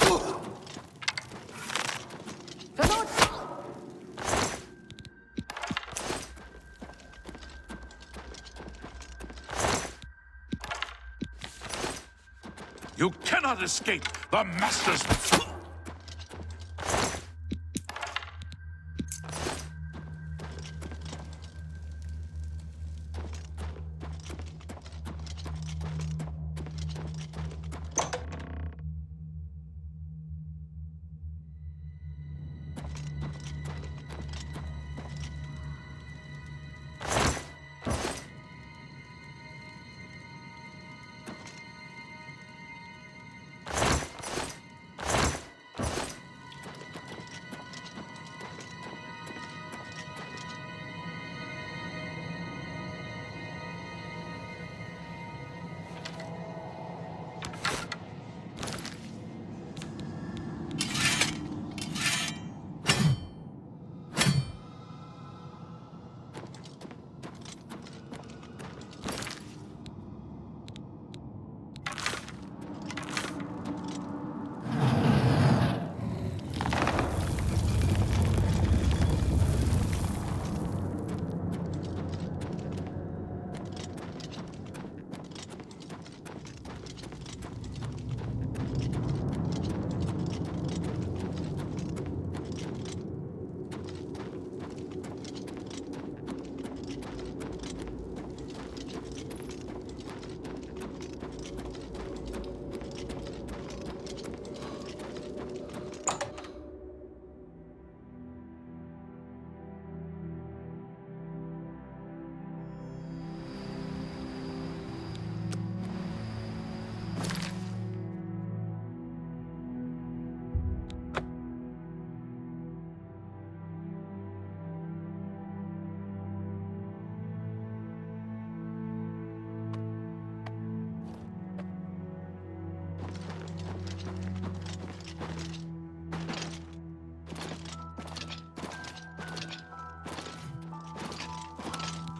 You cannot escape the Master's...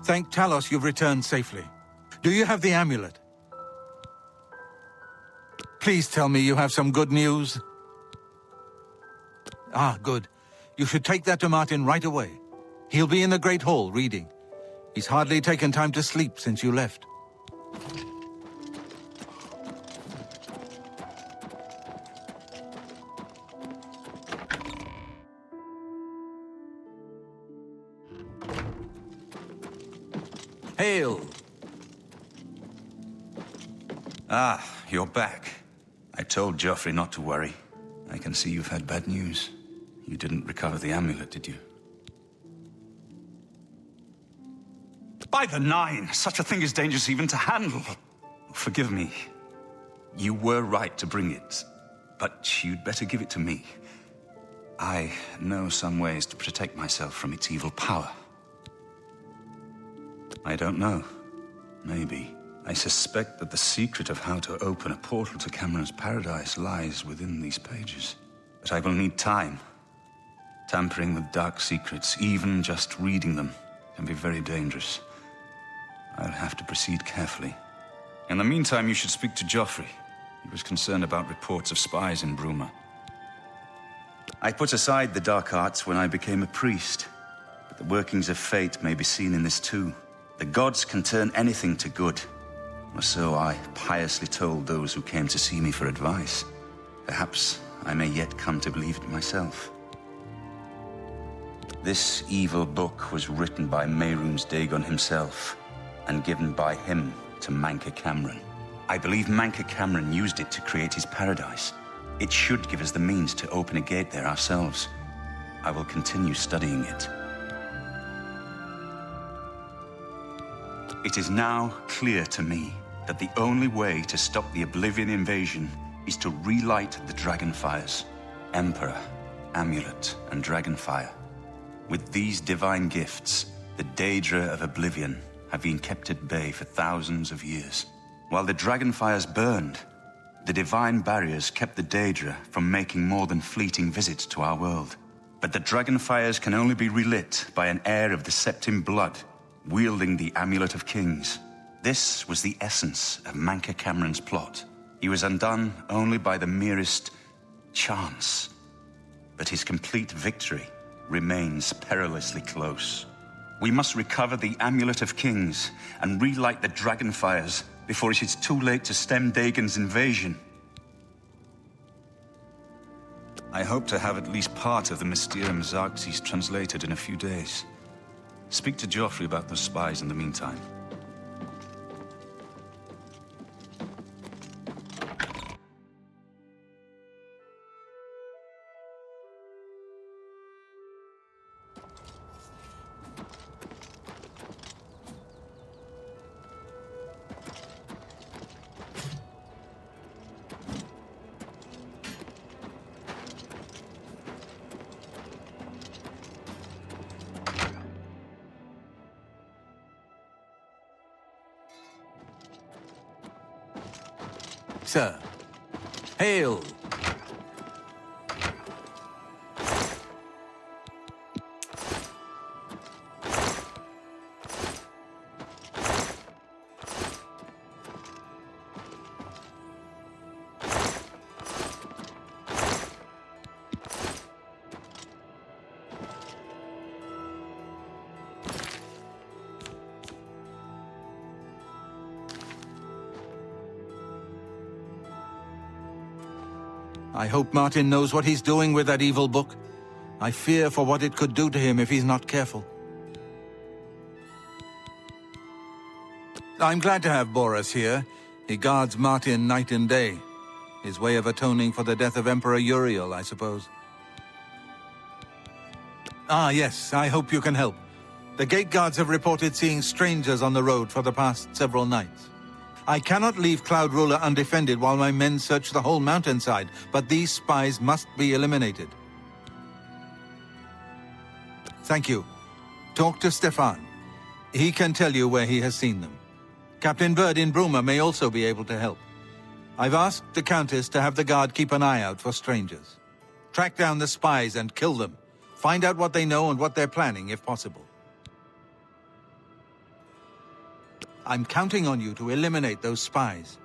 Thank Talos you've returned safely. Do you have the amulet? Please tell me you have some good news. Ah, good. You should take that to Martin right away. He'll be in the Great Hall reading. He's hardly taken time to sleep since you left. Hail! Ah, you're back. I told Joffrey not to worry. I can see you've had bad news. You didn't recover the amulet, did you? By the Nine! Such a thing is dangerous even to handle. Forgive me. You were right to bring it, but you'd better give it to me. I know some ways to protect myself from its evil power. I don't know. Maybe. I suspect that the secret of how to open a portal to Cameron's paradise lies within these pages. But I will need time. Tampering with dark secrets, even just reading them, can be very dangerous. I'll have to proceed carefully. In the meantime, you should speak to Joffrey. He was concerned about reports of spies in Bruma. I put aside the dark arts when I became a priest, but the workings of fate may be seen in this too. The gods can turn anything to good, or so I piously told those who came to see me for advice. Perhaps I may yet come to believe it myself. This evil book was written by Mehrunes Dagon himself, and given by him to Manca Cameron. I believe Manca Cameron used it to create his paradise. It should give us the means to open a gate there ourselves. I will continue studying it. It is now clear to me that the only way to stop the Oblivion invasion is to relight the Dragonfires. Emperor, Amulet, and Dragonfire. With these divine gifts, the Daedra of Oblivion have been kept at bay for thousands of years. While the Dragonfires burned, the divine barriers kept the Daedra from making more than fleeting visits to our world. But the Dragonfires can only be relit by an heir of the Septim blood, wielding the Amulet of Kings. This was the essence of Manca Cameron's plot. He was undone only by the merest chance. But his complete victory remains perilously close. We must recover the Amulet of Kings and relight the Dragonfires before it is too late to stem Dagon's invasion. I hope to have at least part of the Mysterium Xarxes translated in a few days. Speak to Joffrey about those spies in the meantime. Sir. Hail! I hope Martin knows what he's doing with that evil book. I fear for what it could do to him if he's not careful. I'm glad to have Boris here. He guards Martin night and day. His way of atoning for the death of Emperor Uriel, I suppose. Ah, yes, I hope you can help. The gate guards have reported seeing strangers on the road for the past several nights. I cannot leave Cloud Ruler undefended while my men search the whole mountainside, but these spies must be eliminated. Thank you. Talk to Stefan. He can tell you where he has seen them. Captain Bird in Bruma may also be able to help. I've asked the Countess to have the guard keep an eye out for strangers. Track down the spies and kill them. Find out what they know and what they're planning, if possible. I'm counting on you to eliminate those spies.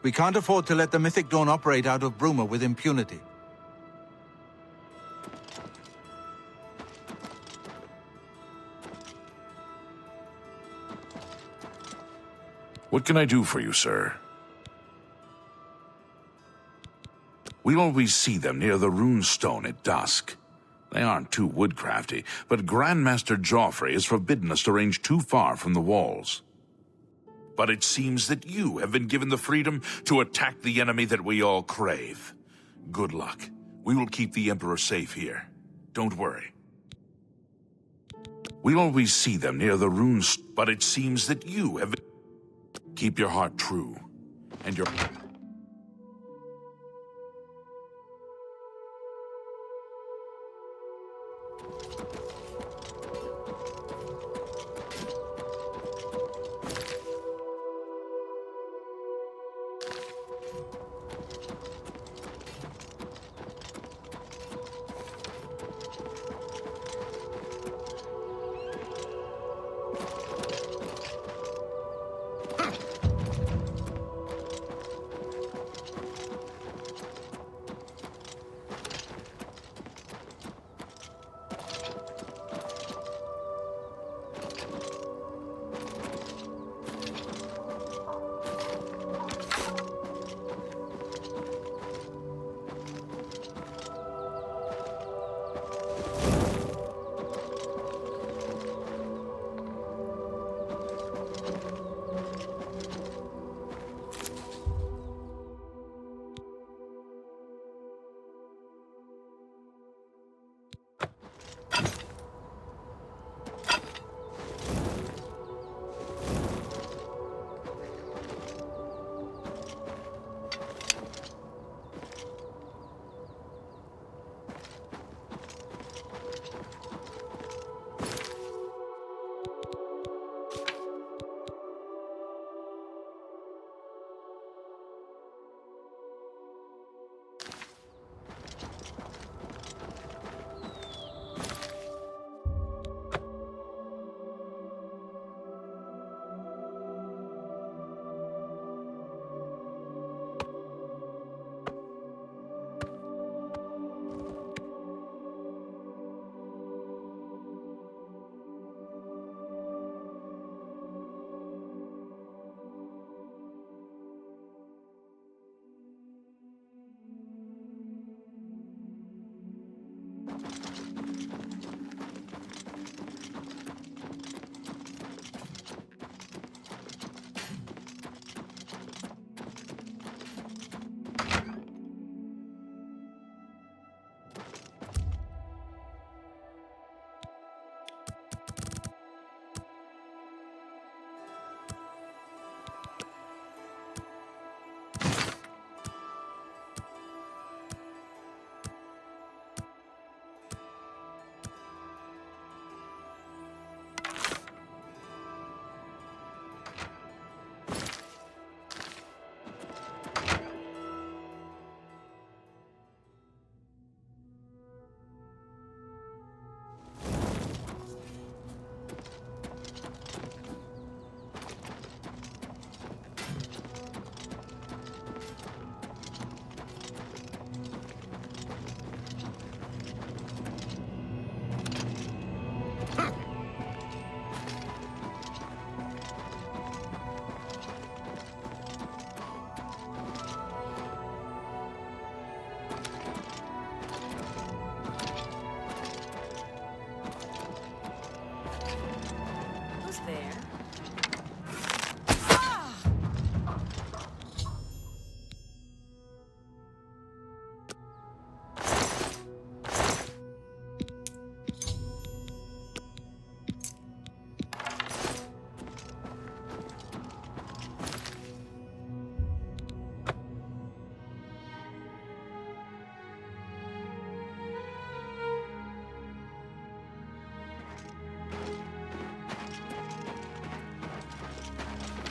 We can't afford to let the Mythic Dawn operate out of Bruma with impunity. What can I do for you, sir? We'll always see them near the rune stone at dusk. They aren't too woodcrafty, but Grandmaster Joffrey has forbidden us to range too far from the walls. But it seems that you have been given the freedom to attack the enemy that we all crave. Good luck. We will keep the Emperor safe here. Don't worry. We'll always see them near the rune stone, but it seems that you have been... Keep your heart true, and your...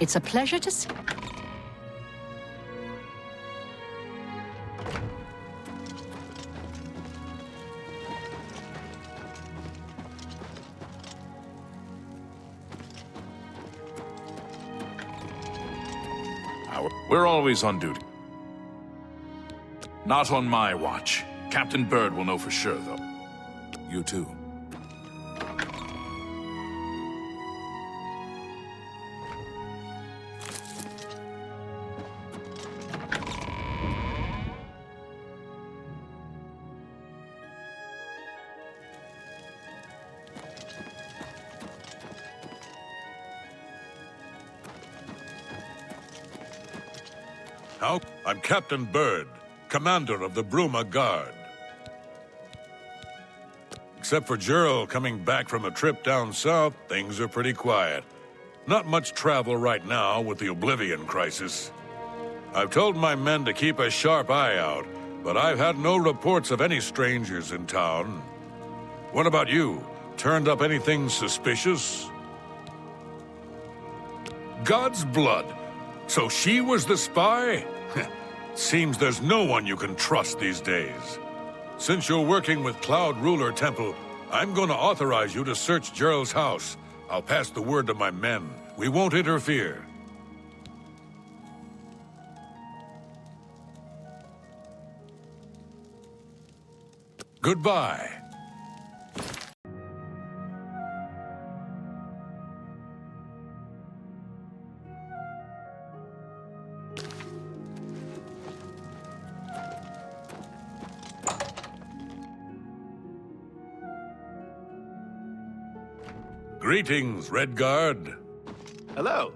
It's a pleasure to see. Now, we're always on duty. Not on my watch. Captain Bird will know for sure, though. You too. I'm Captain Bird, commander of the Bruma Guard. Except for Gerald coming back from a trip down south, things are pretty quiet. Not much travel right now with the Oblivion crisis. I've told my men to keep a sharp eye out, but I've had no reports of any strangers in town. What about you? Turned up anything suspicious? God's blood. So she was the spy? Seems there's no one you can trust these days. Since you're working with Cloud Ruler Temple, I'm going to authorize you to search Gerald's house. I'll pass the word to my men. We won't interfere. Goodbye. Greetings, Redguard. Hello.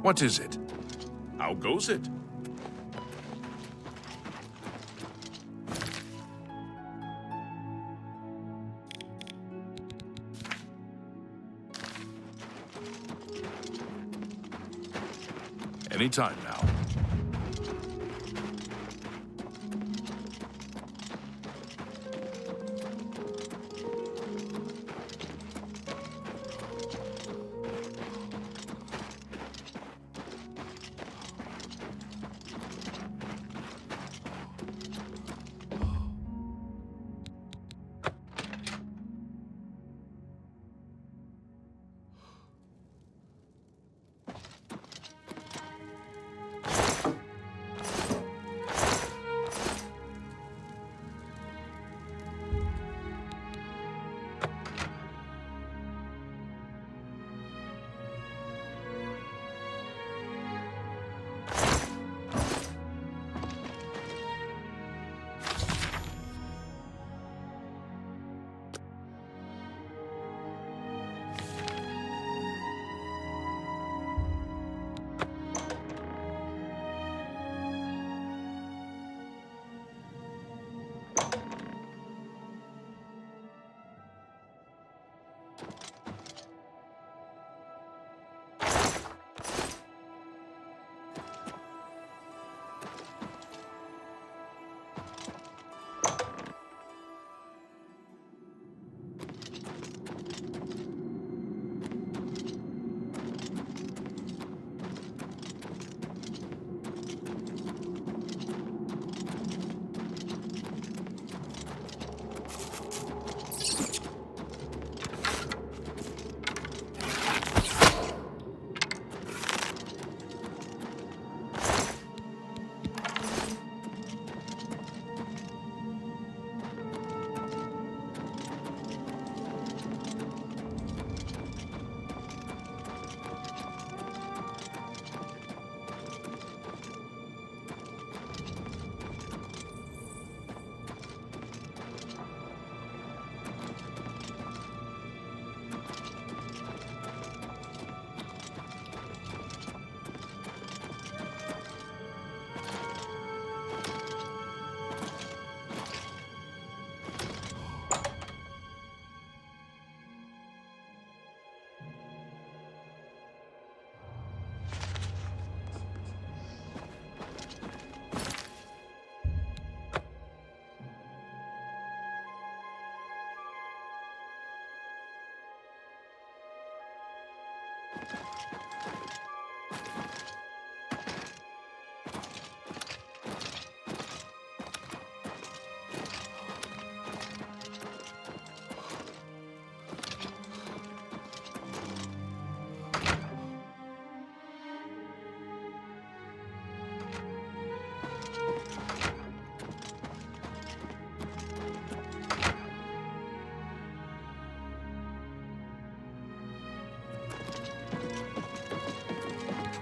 What is it? How goes it? Anytime now.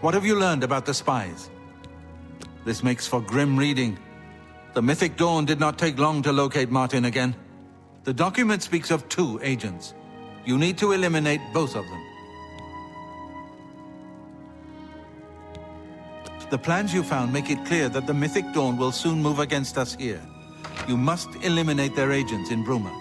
What have you learned about the spies? This makes for grim reading. The Mythic Dawn did not take long to locate Martin again. The document speaks of 2 agents. You need to eliminate both of them. The plans you found make it clear that the Mythic Dawn will soon move against us here. You must eliminate their agents in Bruma.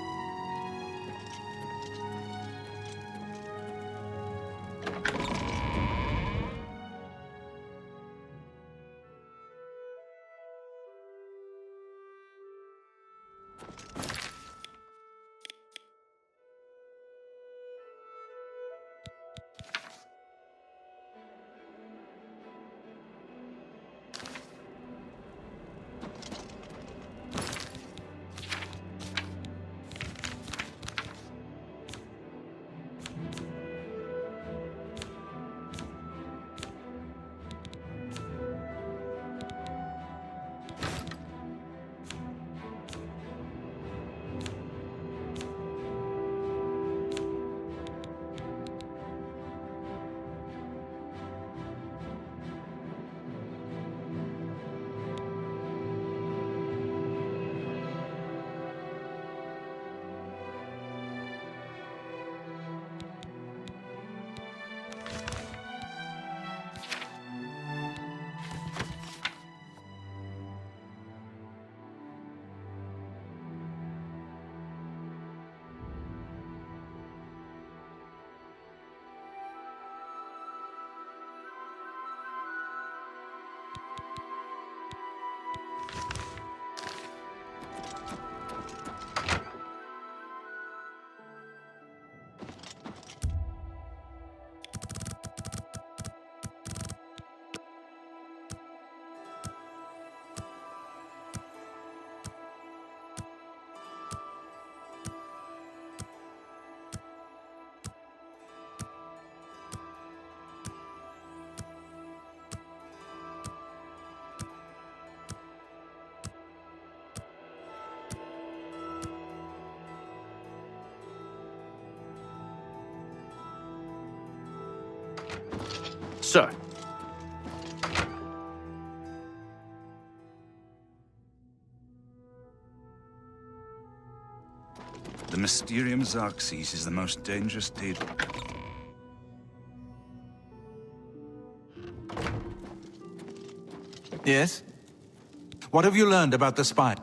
Sir. The Mysterium Xerxes is the most dangerous Daedric. Yes? What have you learned about the spy?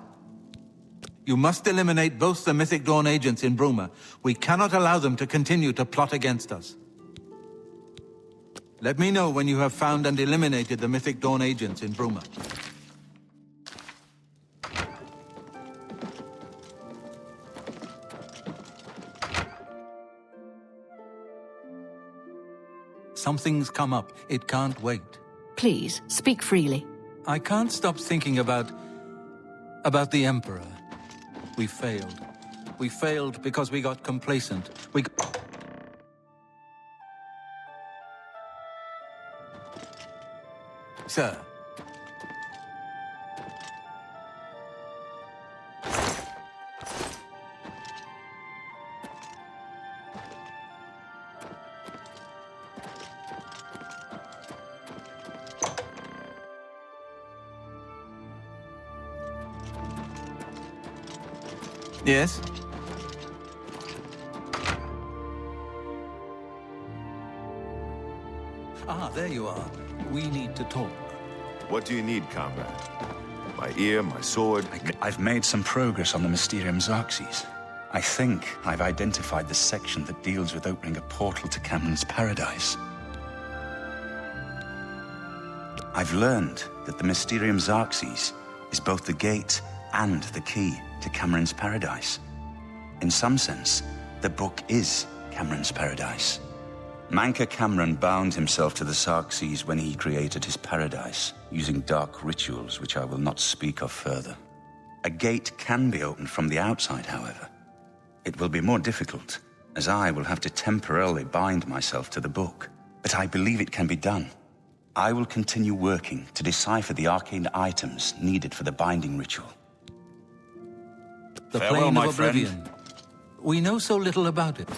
You must eliminate both the Mythic Dawn agents in Bruma. We cannot allow them to continue to plot against us. Let me know when you have found and eliminated the Mythic Dawn agents in Bruma. Something's come up. It can't wait. Please, speak freely. I can't stop thinking about the Emperor. We failed. We failed because we got complacent. Sir. Yes? Ah, there you are. We need to talk. What do you need, comrade? My ear, my sword? I've made some progress on the Mysterium Xerxes. I think I've identified the section that deals with opening a portal to Cameron's Paradise. I've learned that the Mysterium Xerxes is both the gate and the key to Cameron's Paradise. In some sense, the book is Cameron's Paradise. Manka Cameron bound himself to the Xerxes when he created his paradise, using dark rituals which I will not speak of further. A gate can be opened from the outside, however. It will be more difficult, as I will have to temporarily bind myself to the book. But I believe it can be done. I will continue working to decipher the arcane items needed for the binding ritual. The Farewell, Plane my of friend. Oblivion. We know so little about it.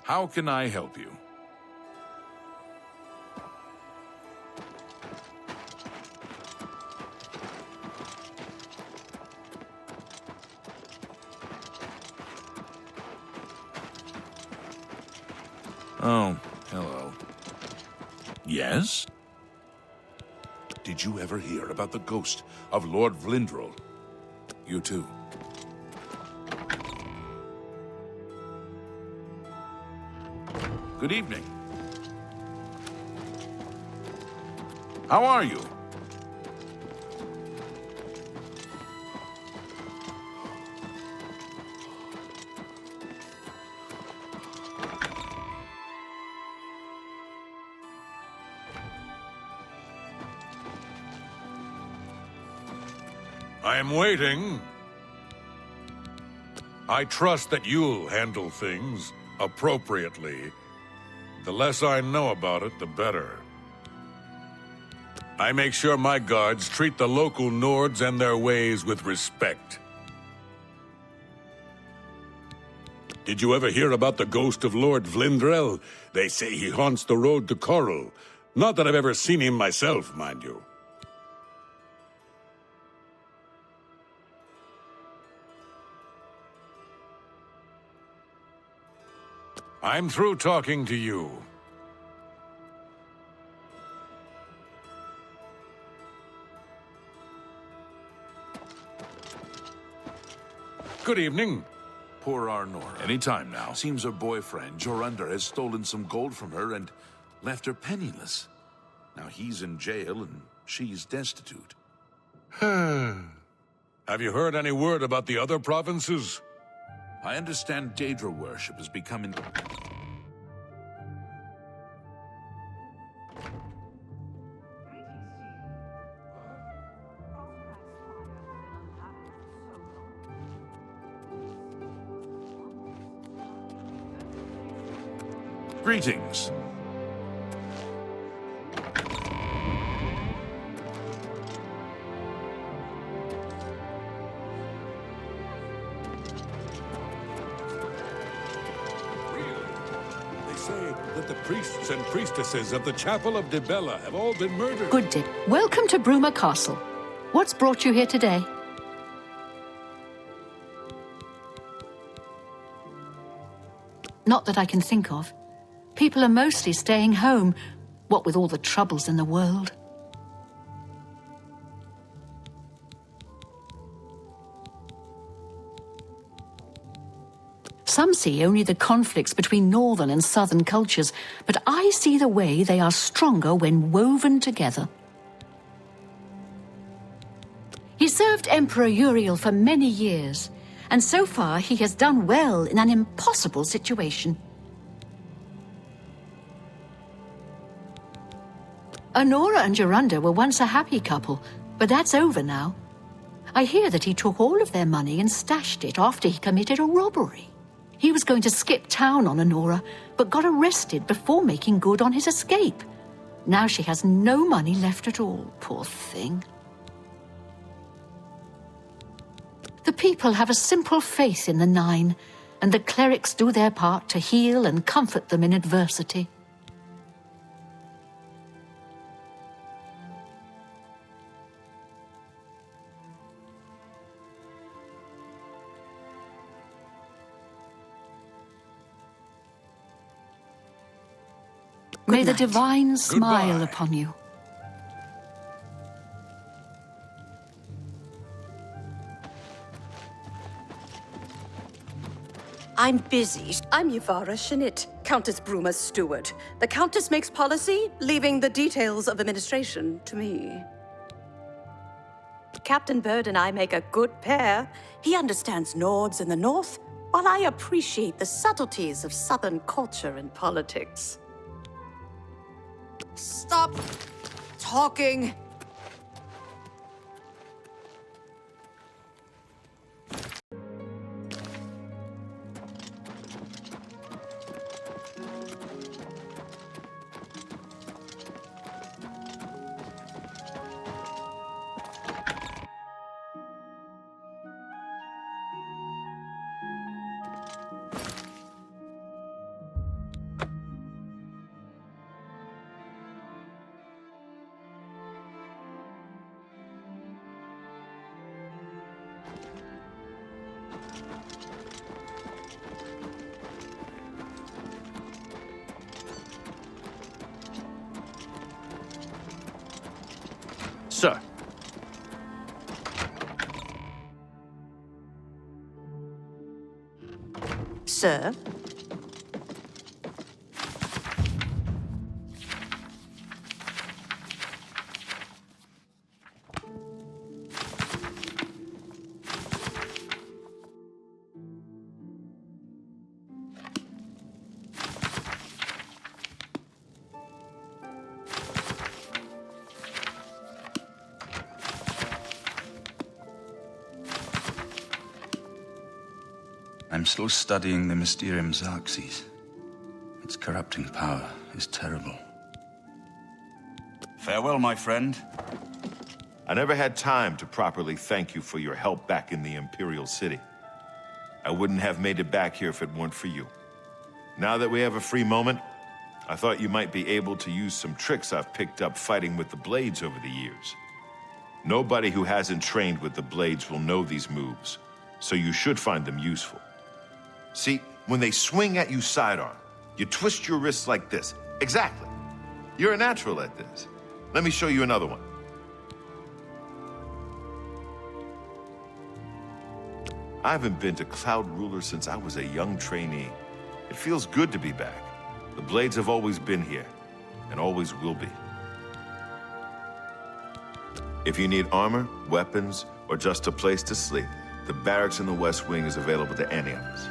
How can I help you? Oh, hello. Yes? Did you ever hear about the ghost of Lord Vlindrel? You too. Good evening. How are you? I am waiting. I trust that you'll handle things appropriately. The less I know about it, the better. I make sure my guards treat the local Nords and their ways with respect. Did you ever hear about the ghost of Lord Vlindrel? They say he haunts the road to Coral. Not that I've ever seen him myself, mind you. I'm through talking to you. Good evening. Poor Arnora. Any time now. Seems her boyfriend, Jorundr, has stolen some gold from her and left her penniless. Now he's in jail and she's destitute. Have you heard any word about the other provinces? I understand Daedra worship is becoming... Greetings. That the priests and priestesses of the Chapel of Dibella have all been murdered. Good day. Welcome to Bruma Castle. What's brought you here today? Not that I can think of. People are mostly staying home, what with all the troubles in the world. Some see only the conflicts between northern and southern cultures, but I see the way they are stronger when woven together. He served Emperor Uriel for many years, and so far he has done well in an impossible situation. Arnora and Jorundr were once a happy couple, but that's over now. I hear that he took all of their money and stashed it after he committed a robbery. He was going to skip town on Arnora, but got arrested before making good on his escape. Now she has no money left at all, poor thing. The people have a simple faith in the Nine, and the clerics do their part to heal and comfort them in adversity. May the divine smile upon you. I'm busy. I'm Yvara Shinit, Countess Bruma's steward. The Countess makes policy, leaving the details of administration to me. Captain Bird and I make a good pair. He understands Nords in the north, while I appreciate the subtleties of southern culture and politics. Stop talking. Sir. Sir? I'm still studying the Mysterium Xarxes. Its corrupting power is terrible. Farewell, my friend. I never had time to properly thank you for your help back in the Imperial City. I wouldn't have made it back here if it weren't for you. Now that we have a free moment, I thought you might be able to use some tricks I've picked up fighting with the blades over the years. Nobody who hasn't trained with the blades will know these moves, so you should find them useful. See, when they swing at you sidearm, you twist your wrists like this. Exactly. You're a natural at this. Let me show you another one. I haven't been to Cloud Ruler since I was a young trainee. It feels good to be back. The blades have always been here, and always will be. If you need armor, weapons, or just a place to sleep, the barracks in the West Wing is available to any of us.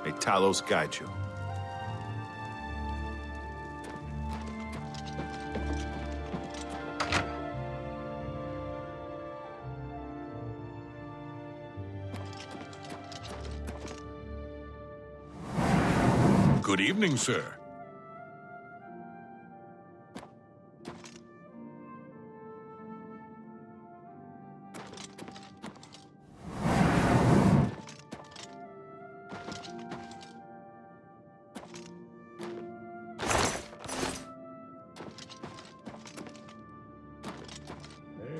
May Talos guide you. Good evening, sir.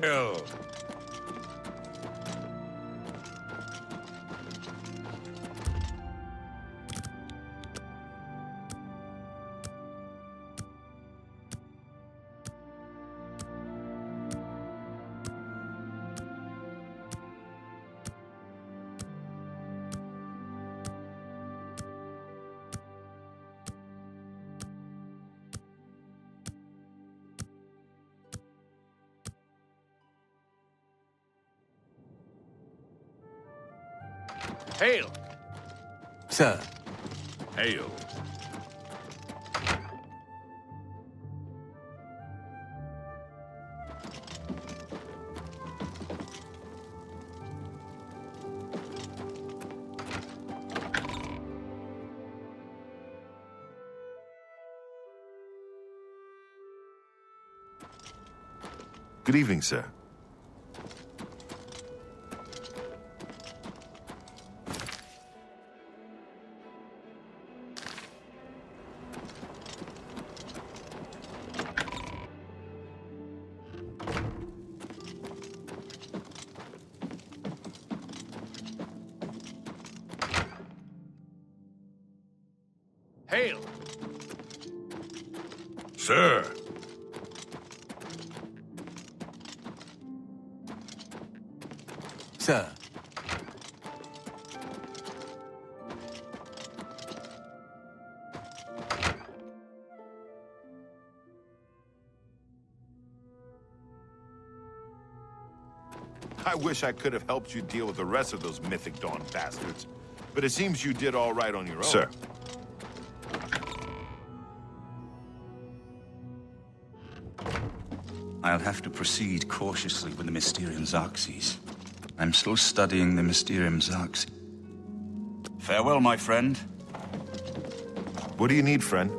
Hail. Hail! Sir. Hail. Good evening, sir. Hail! Sir. Sir. I wish I could have helped you deal with the rest of those Mythic Dawn bastards, but it seems you did all right on your own. Sir. I'll have to proceed cautiously with the Mysterium Xarxes. I'm still studying the Mysterium Xarxes. Farewell, my friend. What do you need, friend?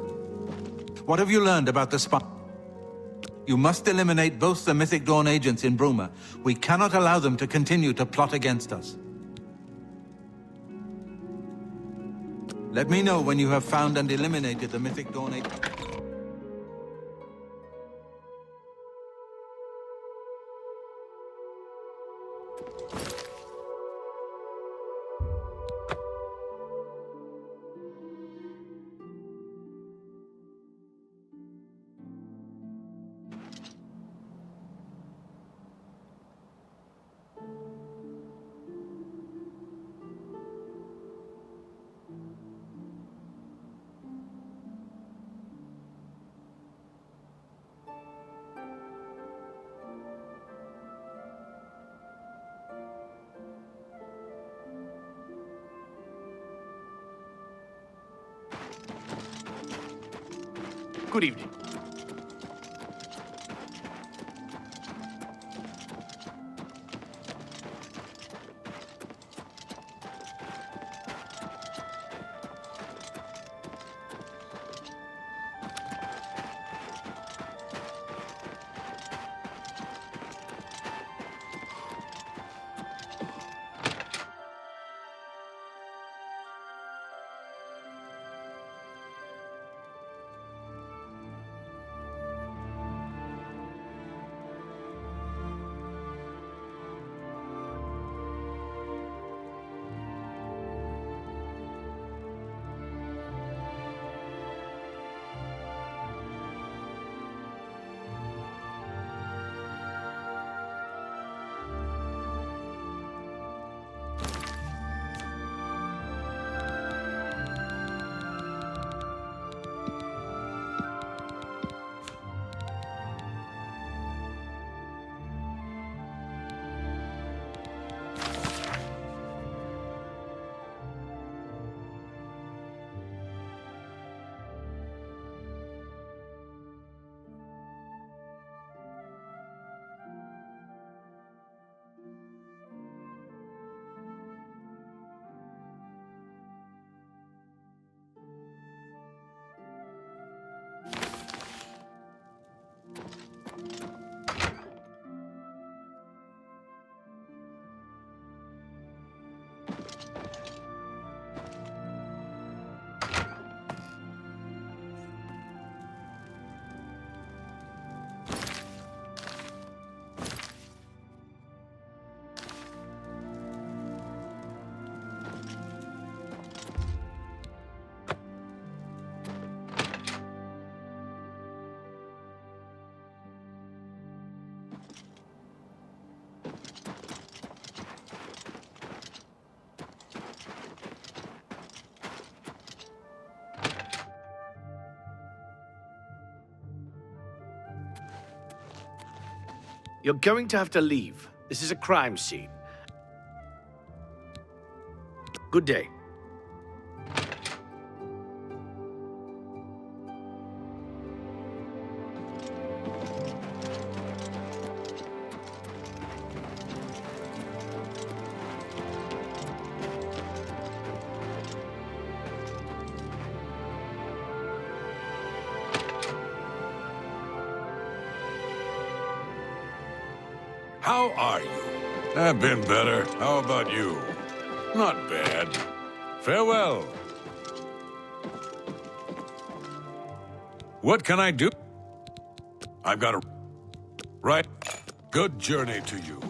What have you learned about the spy? You must eliminate both the Mythic Dawn agents in Bruma. We cannot allow them to continue to plot against us. Let me know when you have found and eliminated the Mythic Dawn agents. Good evening. You're going to have to leave. This is a crime scene. Good day. How are you? I've been better. How about you? Not bad. Farewell. What can I do? I've got a... Right. Good journey to you.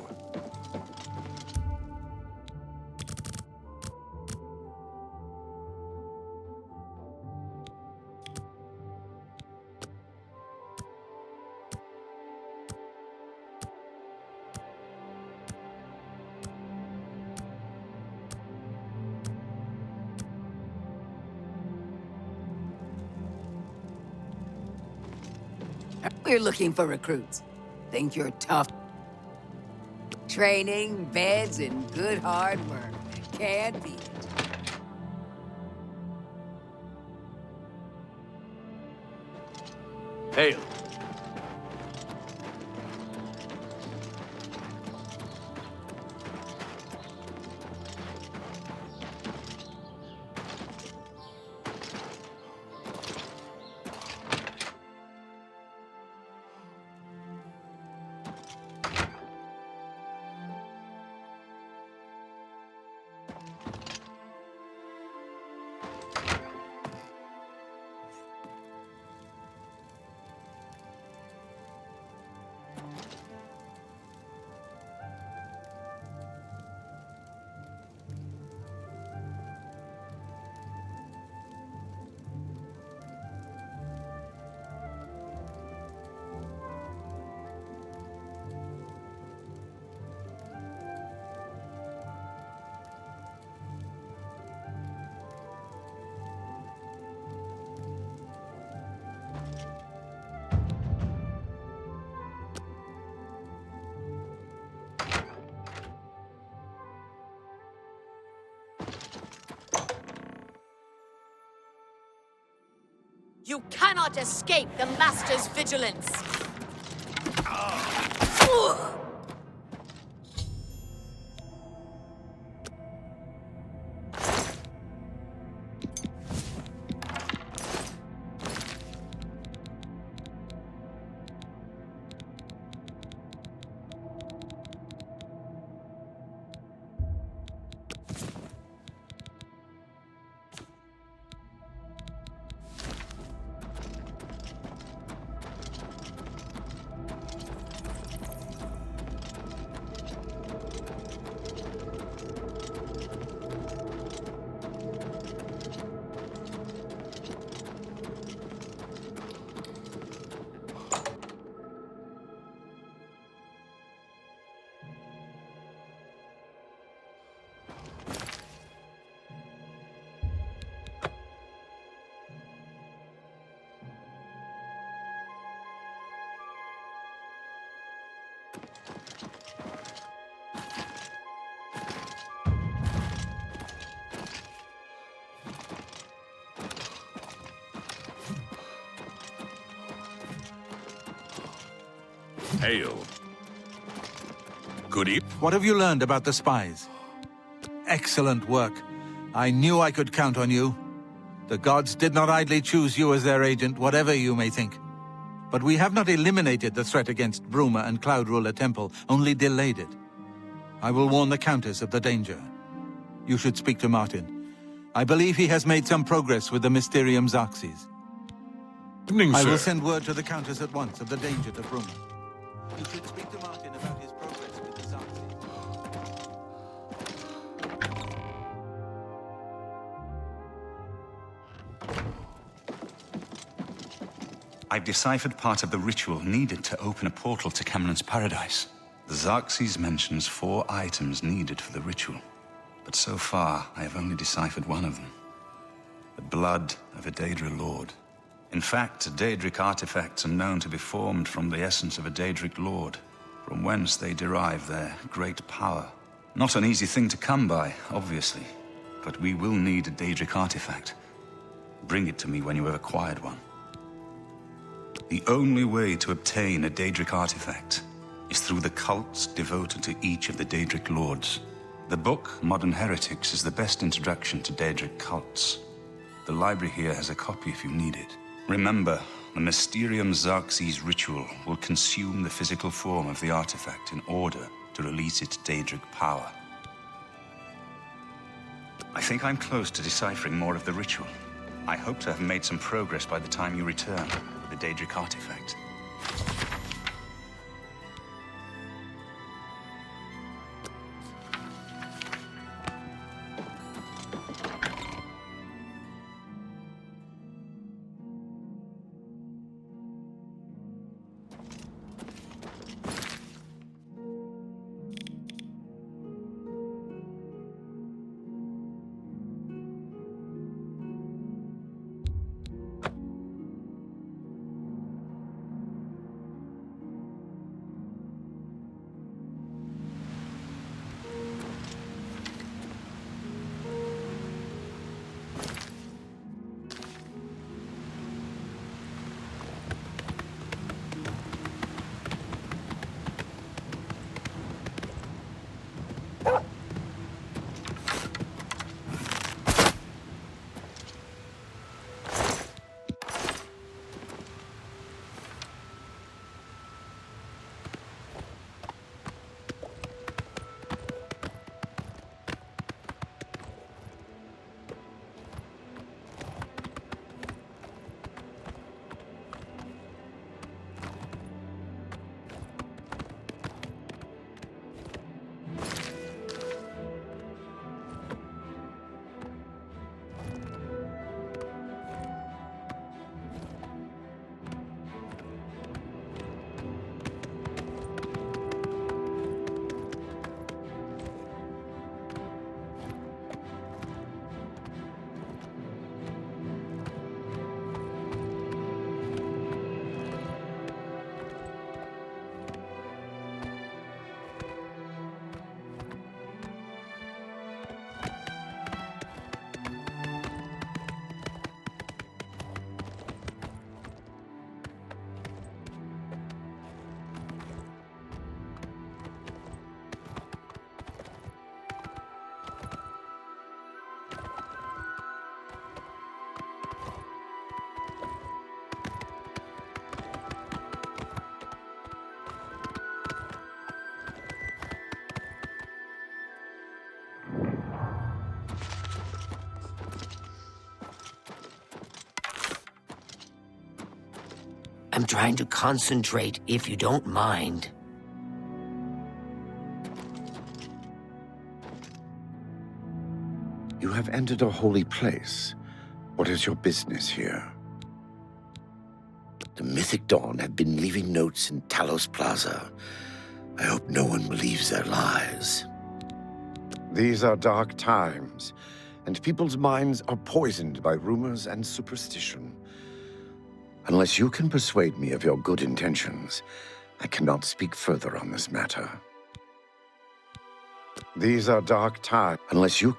We're looking for recruits. Think you're tough? Training, beds, and good hard work. Can't beat it. Hail. You cannot escape the Master's vigilance! Hail. Good evening. What have you learned about the spies? Excellent work. I knew I could count on you. The gods did not idly choose you as their agent, whatever you may think. But we have not eliminated the threat against Bruma and Cloud Ruler Temple, only delayed it. I will warn the Countess of the danger. You should speak to Martin. I believe he has made some progress with the Mysterium Xerxes. Evening, I will sir. send word to the Countess at once of the danger to Bruma. You should speak to Martin about his progress with the Xerxes. I've deciphered part of the ritual needed to open a portal to Cameron's paradise. The Xerxes mentions 4 items needed for the ritual, but so far I have only deciphered one of them. The blood of a Daedric lord. In fact, Daedric artifacts are known to be formed from the essence of a Daedric lord, from whence they derive their great power. Not an easy thing to come by, obviously, but we will need a Daedric artifact. Bring it to me when you have acquired one. The only way to obtain a Daedric artifact is through the cults devoted to each of the Daedric lords. The book, Modern Heretics, is the best introduction to Daedric cults. The library here has a copy if you need it. Remember, the Mysterium Xerxes ritual will consume the physical form of the artifact in order to release its Daedric power. I think I'm close to deciphering more of the ritual. I hope to have made some progress by the time you return with the Daedric artifact. I'm trying to concentrate, if you don't mind. You have entered a holy place. What is your business here? The Mythic Dawn have been leaving notes in Talos Plaza. I hope no one believes their lies. These are dark times, and people's minds are poisoned by rumors and superstition. Unless you can persuade me of your good intentions, I cannot speak further on this matter. These are dark times. Unless you...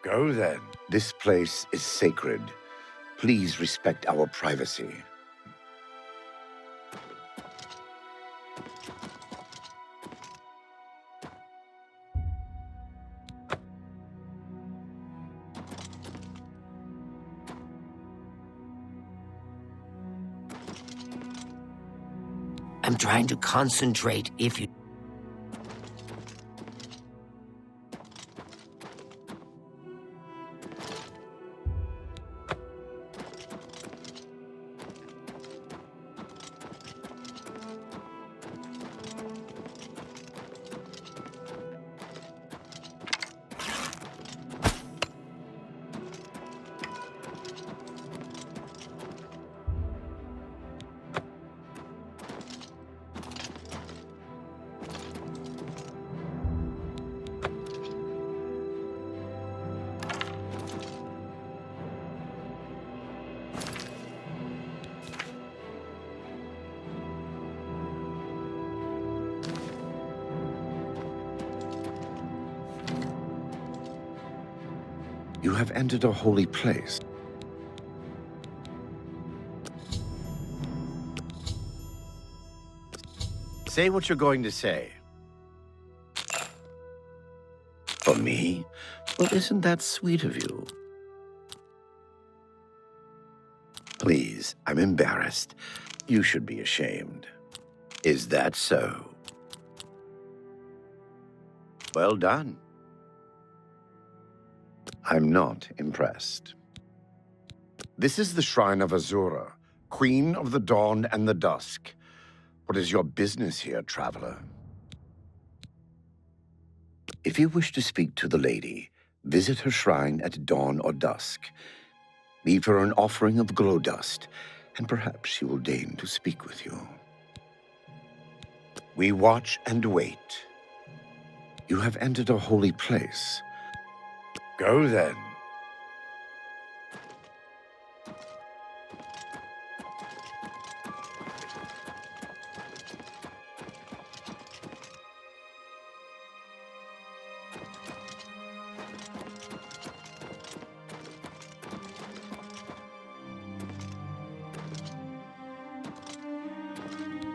Go then. This place is sacred. Please respect our privacy. I'm trying to concentrate, if you... You have entered a holy place. Say what you're going to say. For me? Well, isn't that sweet of you? Please, I'm embarrassed. You should be ashamed. Is that so? Well done. I'm not impressed. This is the Shrine of Azura, Queen of the Dawn and the Dusk. What is your business here, traveler? If you wish to speak to the lady, visit her shrine at dawn or dusk. Leave her an offering of glow dust, and perhaps she will deign to speak with you. We watch and wait. You have entered a holy place. Go then.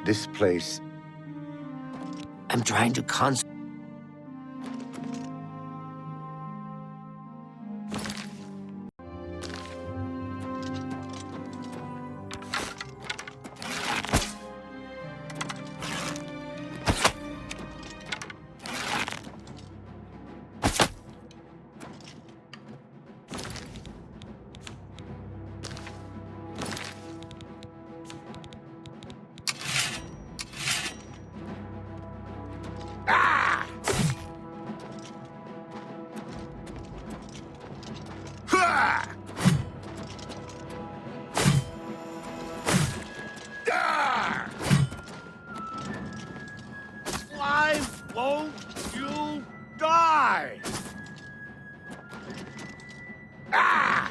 This place... I'm trying to concentrate. Why won't you die? Ah!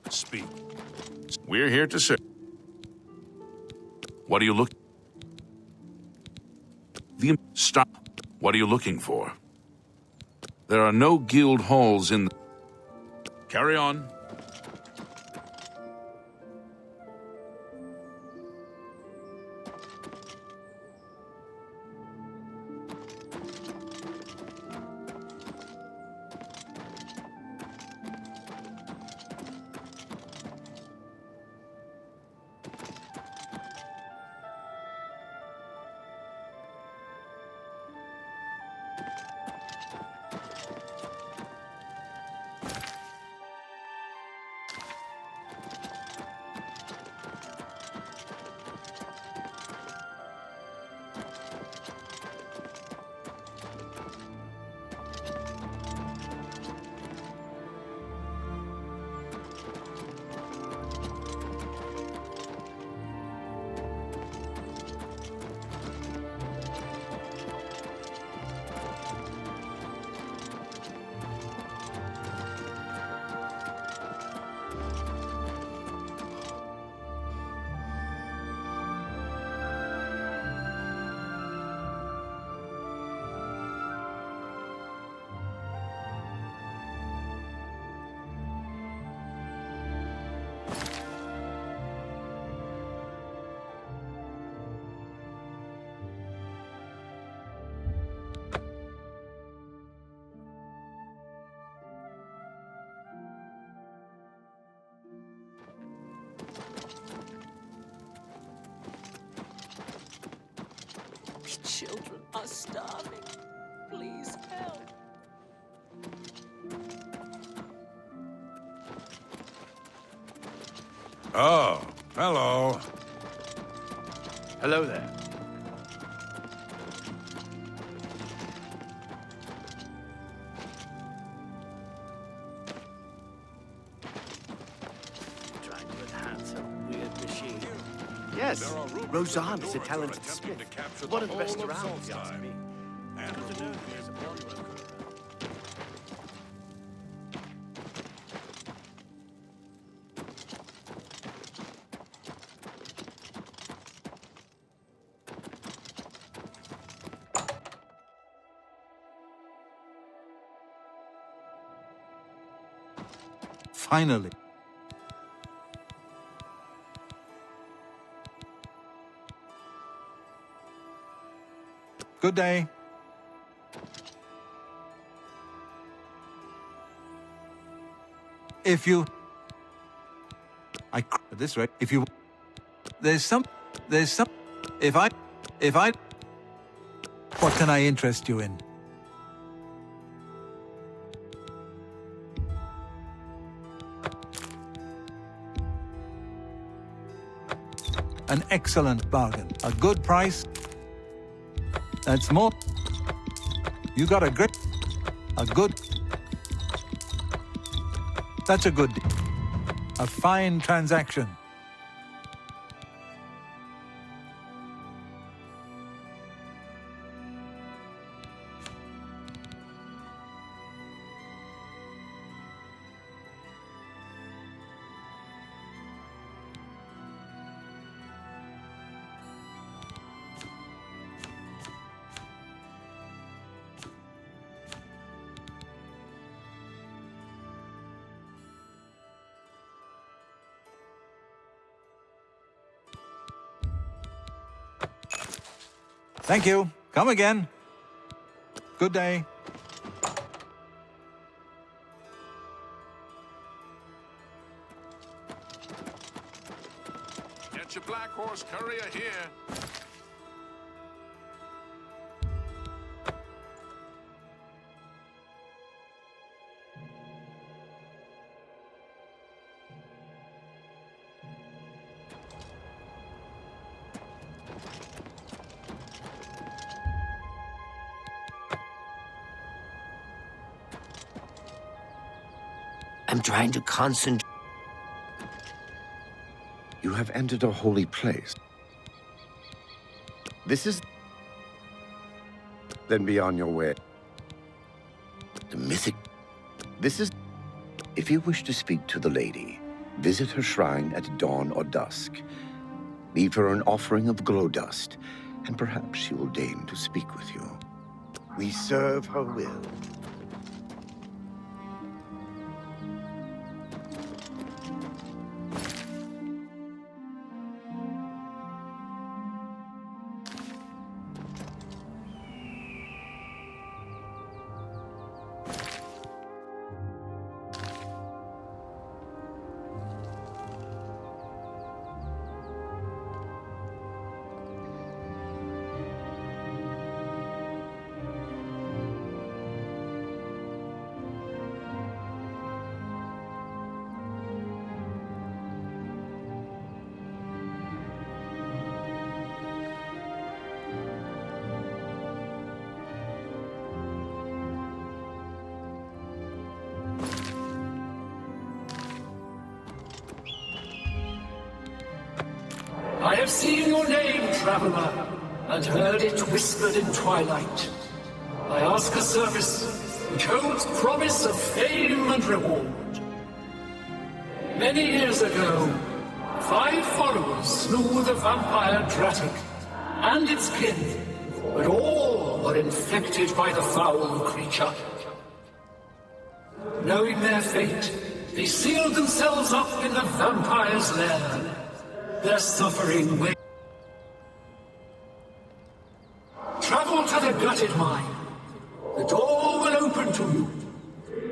Speak. We're here to serve. What are you looking? Stop. What are you looking for? There are no guild halls in. Carry on. Children are starving. Please help. Oh, hello. Hello there. Trying to enhance a weird machine. Yes, Roseanne is a talented smith. One of the best around, if you ask me. Finally. Good day. If you... at this rate, if you... There's some... If I... What can I interest you in? An excellent bargain. A good price. That's more. You got a good... That's a good deal. A fine transaction. Thank you. Come again. Good day. Get your black horse courier here. I'm trying to concentrate. You have entered a holy place. This is... Then be on your way. The mythic... This is... If you wish to speak to the lady, visit her shrine at dawn or dusk. Leave her an offering of glow dust, and perhaps she will deign to speak with you. We serve her will. I have seen your name, traveler, and heard it whispered in twilight. I ask a service which holds promise of fame and reward. Many years ago, 5 followers slew the vampire Daedric and its kin, but all were infected by the foul creature. Knowing their fate, they sealed themselves up in the vampire's lair. Their suffering way. Travel to the gutted mine. The door will open to you.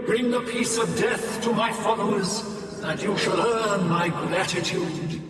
Bring the piece of death to my followers, and you shall earn my gratitude.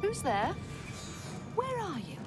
Who's there? Where are you?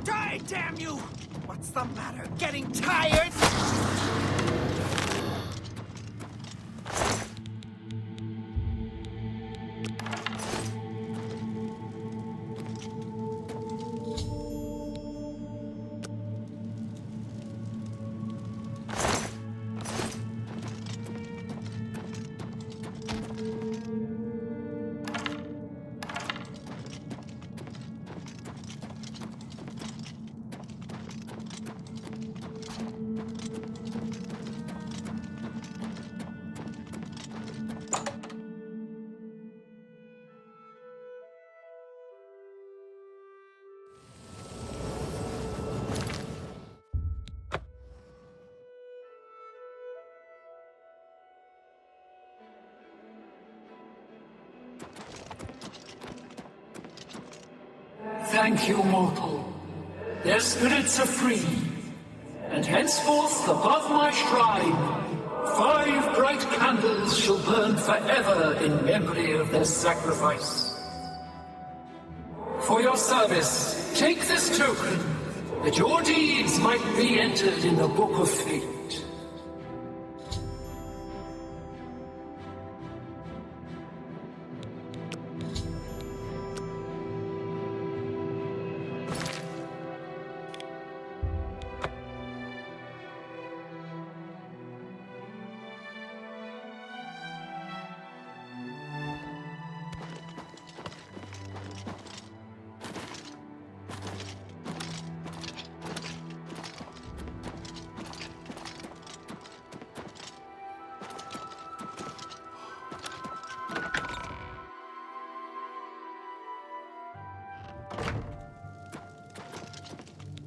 Die, damn you! What's the matter? Getting tired? Thank you, mortal. Their spirits are free, and henceforth above my shrine, 5 bright candles shall burn forever in memory of their sacrifice. For your service, take this token, that your deeds might be entered in the Book of Fate.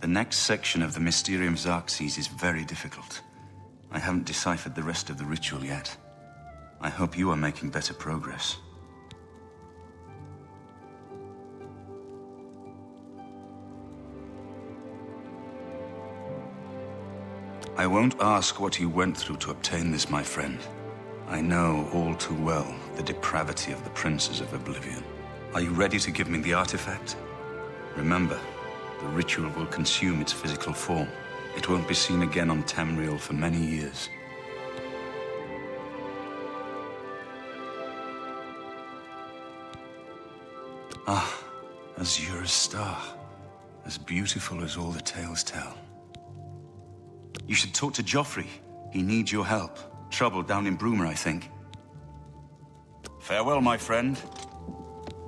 The next section of the Mysterium Xarxes is very difficult. I haven't deciphered the rest of the ritual yet. I hope you are making better progress. I won't ask what you went through to obtain this, my friend. I know all too well the depravity of the princes of Oblivion. Are you ready to give me the artifact? Remember, the ritual will consume its physical form. It won't be seen again on Tamriel for many years. Ah, Azura's star. As beautiful as all the tales tell. You should talk to Joffrey. He needs your help. Trouble down in Bruma, I think. Farewell, my friend.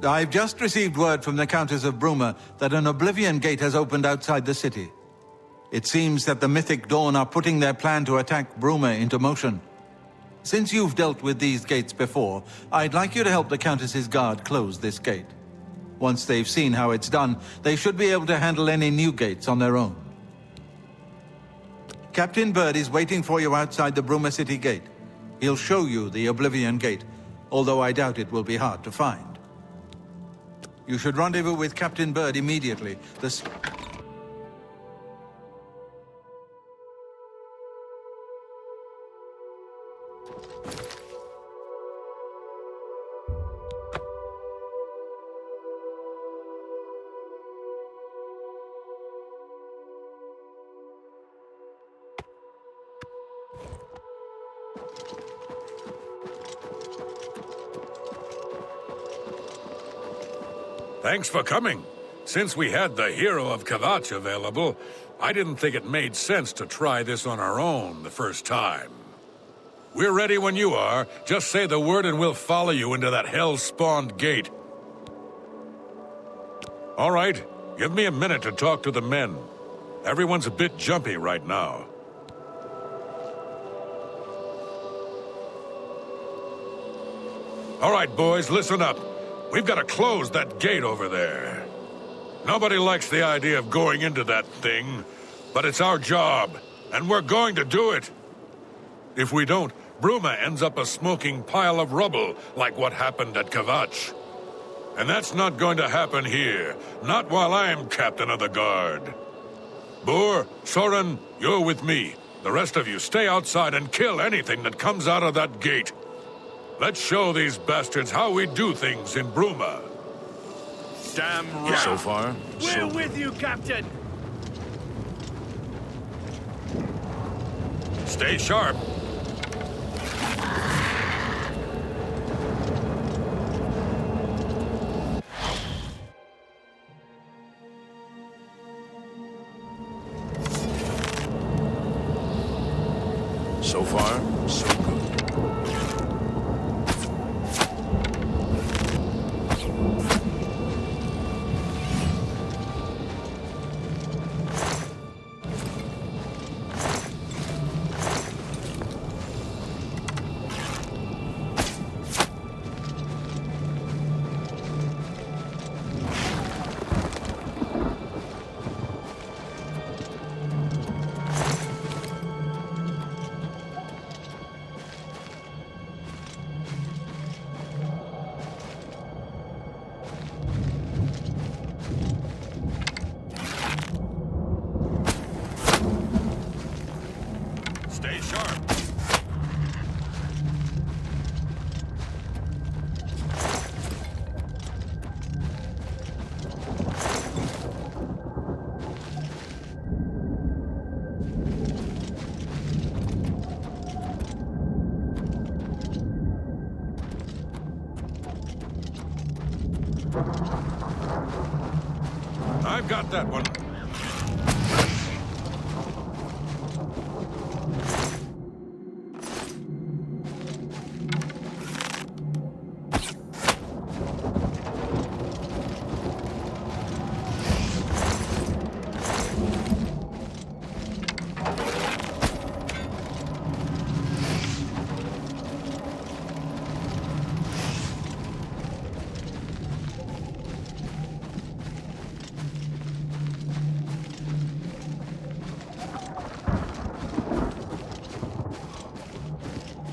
I've just received word from the Countess of Bruma that an Oblivion gate has opened outside the city. It seems that the Mythic Dawn are putting their plan to attack Bruma into motion. Since you've dealt with these gates before, I'd like you to help the Countess's guard close this gate. Once they've seen how it's done, they should be able to handle any new gates on their own. Captain Bird is waiting for you outside the Bruma City gate. He'll show you the Oblivion gate, although I doubt it will be hard to find. You should rendezvous with Captain Bird immediately. Thanks for coming. Since we had the hero of Kvatch available, I didn't think it made sense to try this on our own the first time. We're ready when you are. Just say the word and we'll follow you into that hell-spawned gate. All right, give me a minute to talk to the men. Everyone's a bit jumpy right now. All right, boys, listen up. We've got to close that gate over there. Nobody likes the idea of going into that thing, but it's our job, and we're going to do it. If we don't, Bruma ends up a smoking pile of rubble, like what happened at Kvatch. And that's not going to happen here, not while I'm captain of the guard. Boor, Soren, you're with me. The rest of you stay outside and kill anything that comes out of that gate. Let's show these bastards how we do things in Bruma. Damn. Yeah. So far, We're with you, Captain. Stay sharp. So far, so good. Stay sharp. I've got that one.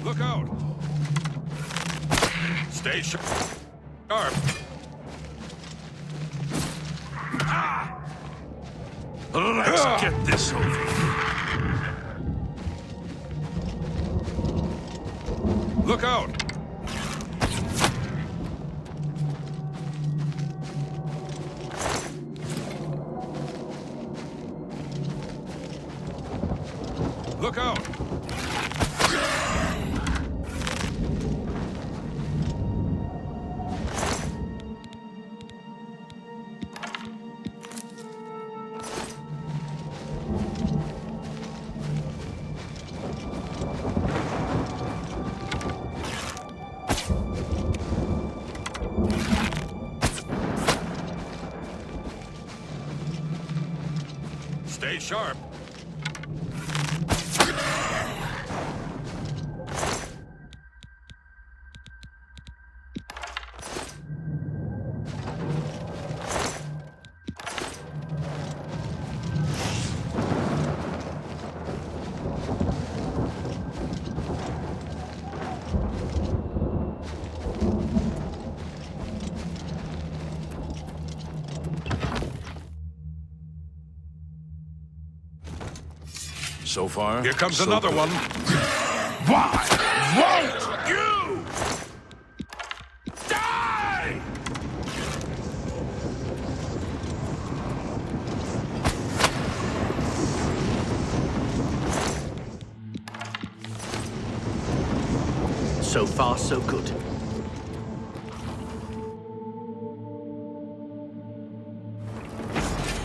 Look out! Stay sharp. Let's get this over. Look out! Look out! Stay sharp. So far, Here comes so another good. one. Why won't you die? So far, so good.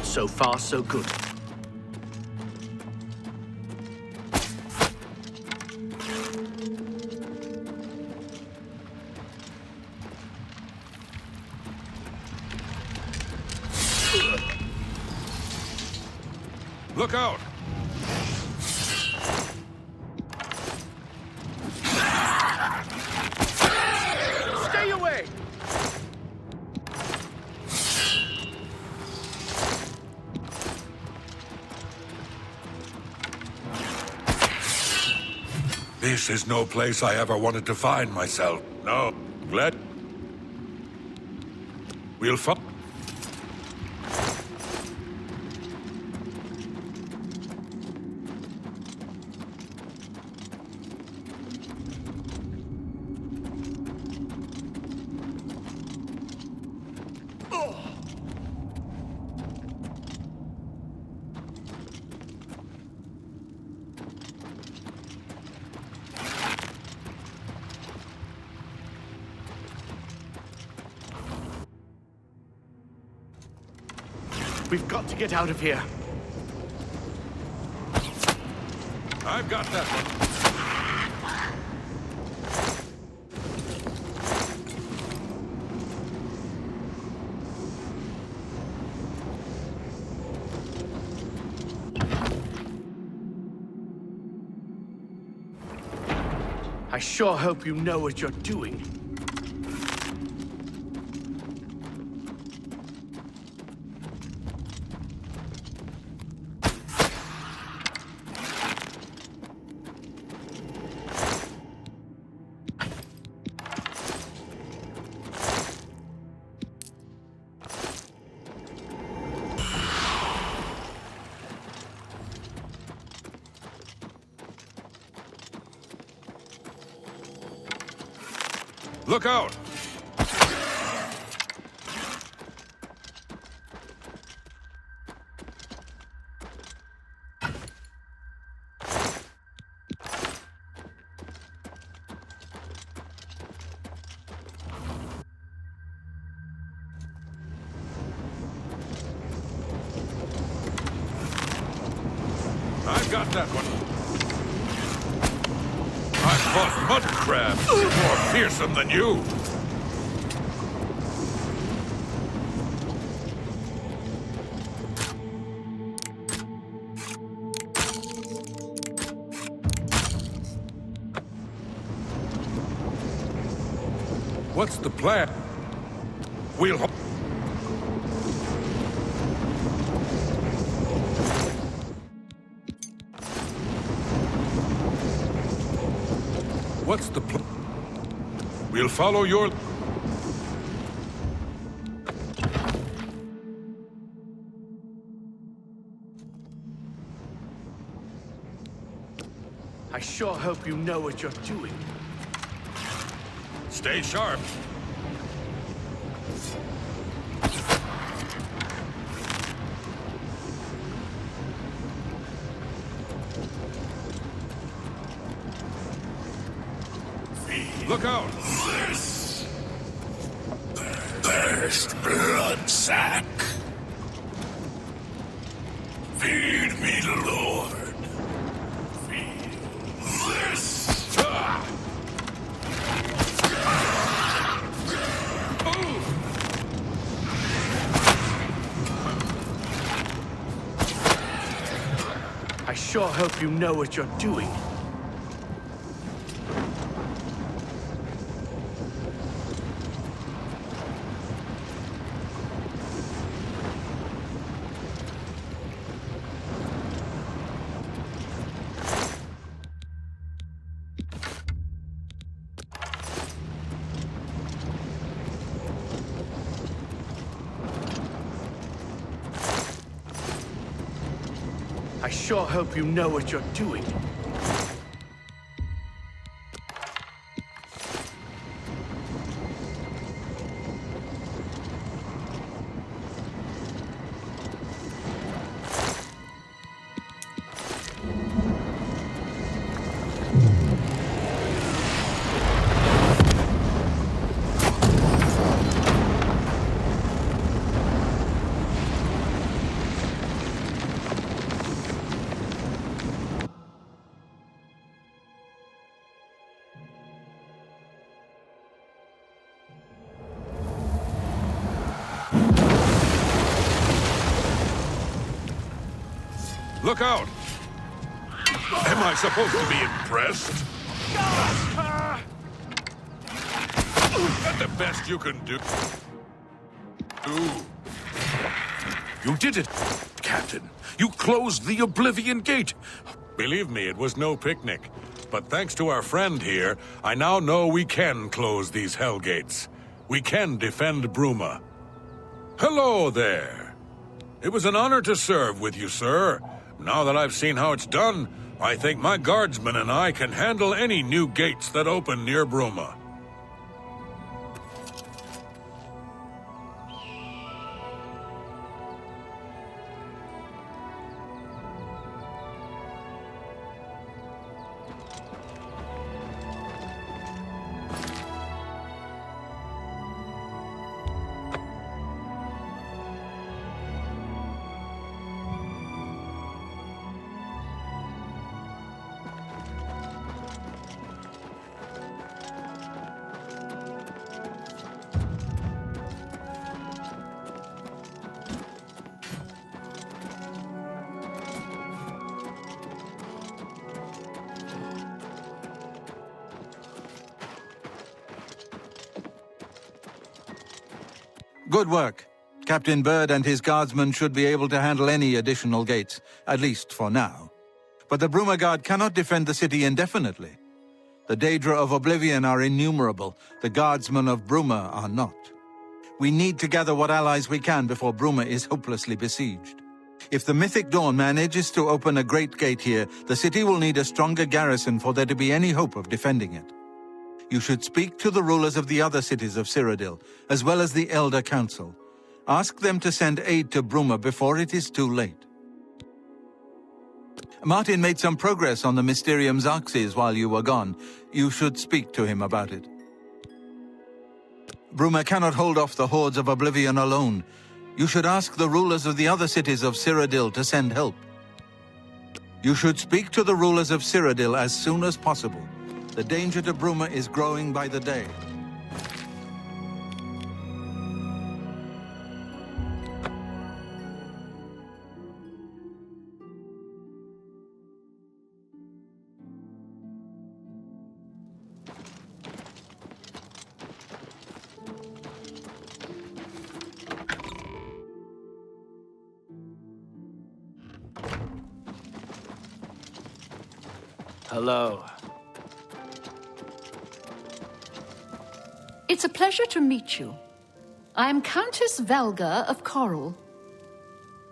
So far, so good. Look out! Stay away! This is no place I ever wanted to find myself. No. Glad. We'll find. We've got to get out of here. I've got that one. I sure hope you know what you're doing. Look out! I've got that one. I've fought mud crabs more fearsome than you. What's the plan? We'll... What's the plan? We'll follow your... I sure hope you know what you're doing. Stay sharp. Look out! This thirst blood sack. Feed me, Lord. Feed this. I sure hope you know what you're doing. I sure hope you know what you're doing. Look out! Am I supposed to be impressed? That's the best you can do. You did it, Captain. You closed the Oblivion Gate. Believe me, it was no picnic. But thanks to our friend here, I now know we can close these hell gates. We can defend Bruma. Hello there. It was an honor to serve with you, sir. Now that I've seen how it's done, I think my guardsmen and I can handle any new gates that open near Bruma. Good work. Captain Bird and his guardsmen should be able to handle any additional gates, at least for now. But the Bruma Guard cannot defend the city indefinitely. The Daedra of Oblivion are innumerable, the guardsmen of Bruma are not. We need to gather what allies we can before Bruma is hopelessly besieged. If the Mythic Dawn manages to open a great gate here, the city will need a stronger garrison for there to be any hope of defending it. You should speak to the rulers of the other cities of Cyrodiil, as well as the Elder Council. Ask them to send aid to Bruma before it is too late. Martin made some progress on the Mysterium Xarxes while you were gone. You should speak to him about it. Bruma cannot hold off the hordes of Oblivion alone. You should ask the rulers of the other cities of Cyrodiil to send help. You should speak to the rulers of Cyrodiil as soon as possible. The danger to Bruma is growing by the day. Hello. It's a pleasure to meet you. I am Countess Velga of Coral.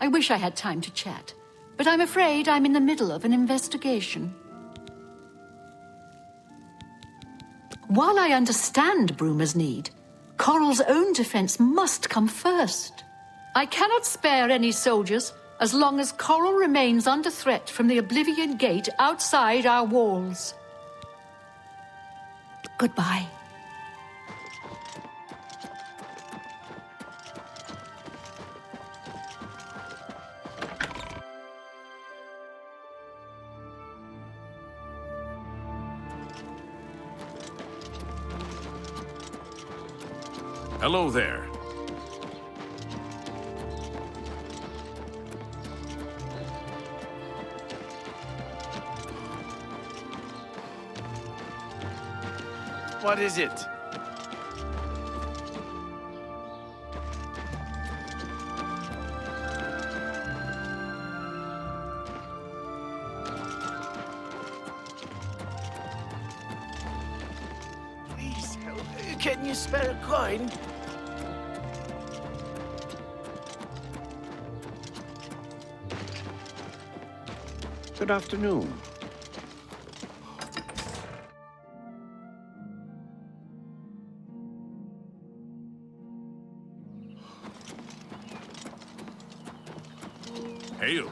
I wish I had time to chat, but I'm afraid I'm in the middle of an investigation. While I understand Bruma's need, Coral's own defense must come first. I cannot spare any soldiers as long as Coral remains under threat from the Oblivion Gate outside our walls. Goodbye. Hello there. What is it? Please, can you spare a coin? Good afternoon. Hail.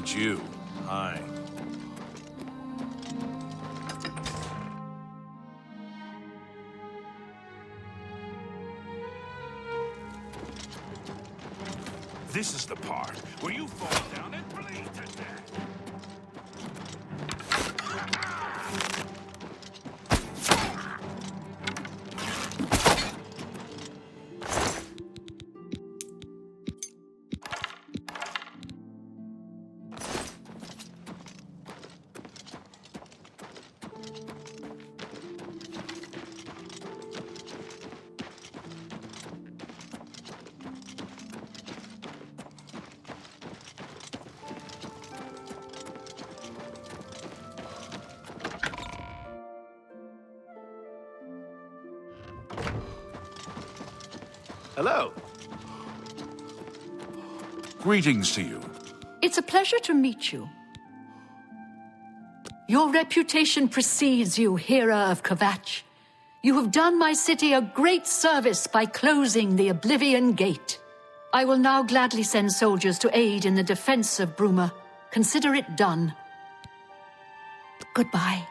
meet you. Hi. This is the part where you fall down and bleed to death. Hello. Greetings to you. It's a pleasure to meet you. Your reputation precedes you, Hera of Kvatch. You have done my city a great service by closing the Oblivion Gate. I will now gladly send soldiers to aid in the defense of Bruma. Consider it done. Goodbye.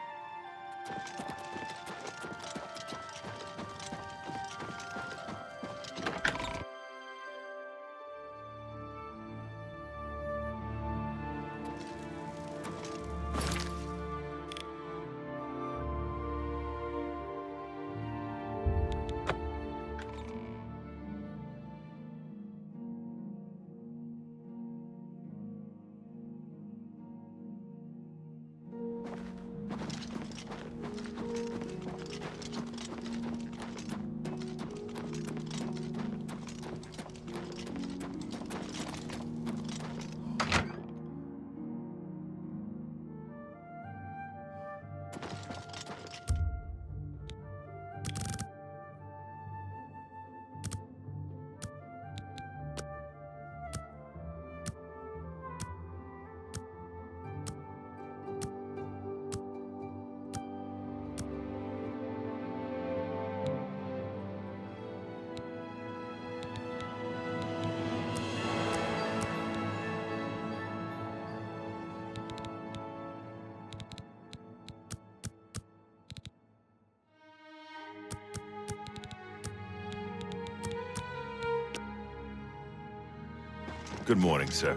Good morning, sir.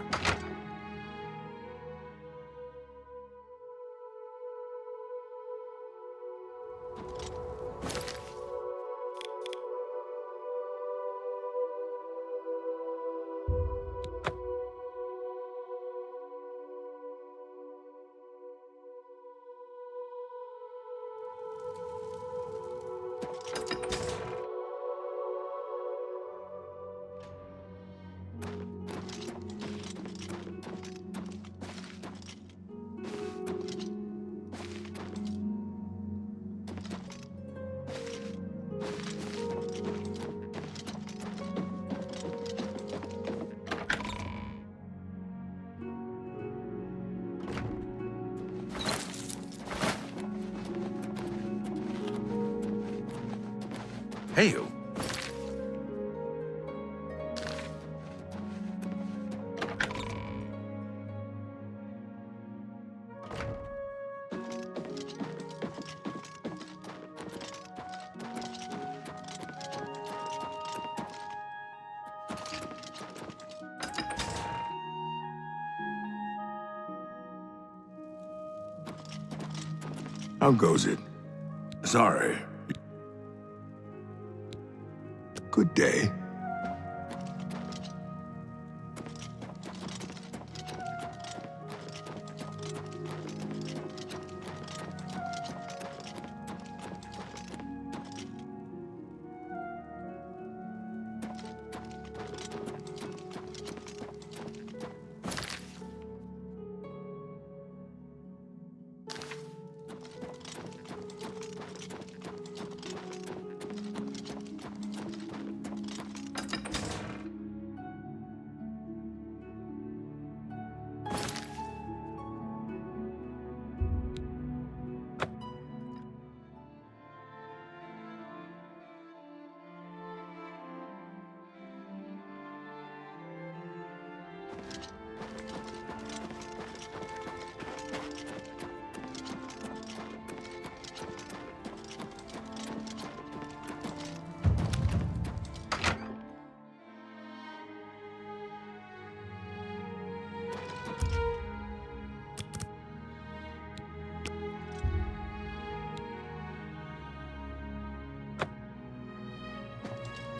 Hey, you. How goes it? Sorry. Good day.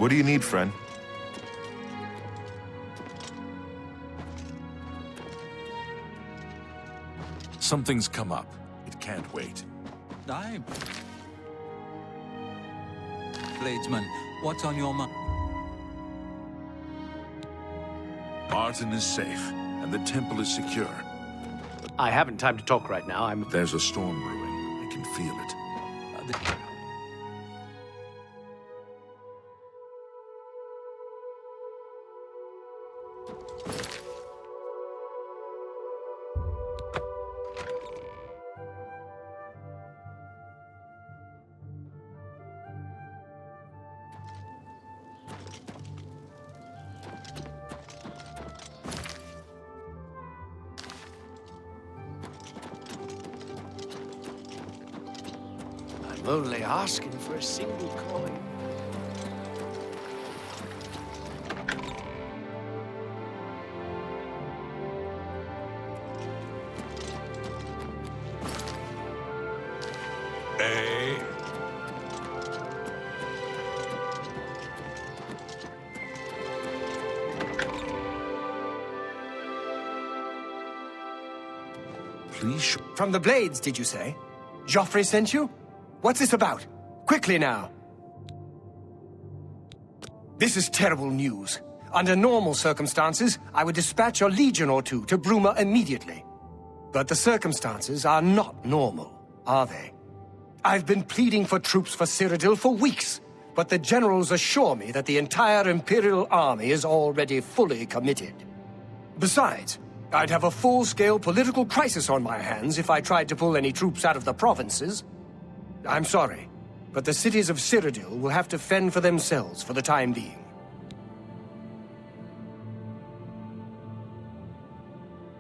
What do you need, friend? Something's come up. It can't wait. Bladesman, what's on your mind? Martin is safe, and the temple is secure. I haven't time to talk right now. There's a storm brewing. I can feel it. I'm only asking for a single coin. Please. From the Blades, did you say? Joffrey sent you? What's this about? Quickly now. This is terrible news. Under normal circumstances, I would dispatch a legion or two to Bruma immediately. But the circumstances are not normal, are they? I've been pleading for troops for Cyrodiil for weeks, but the generals assure me that the entire Imperial army is already fully committed. Besides, I'd have a full-scale political crisis on my hands if I tried to pull any troops out of the provinces. I'm sorry, but the cities of Cyrodiil will have to fend for themselves for the time being.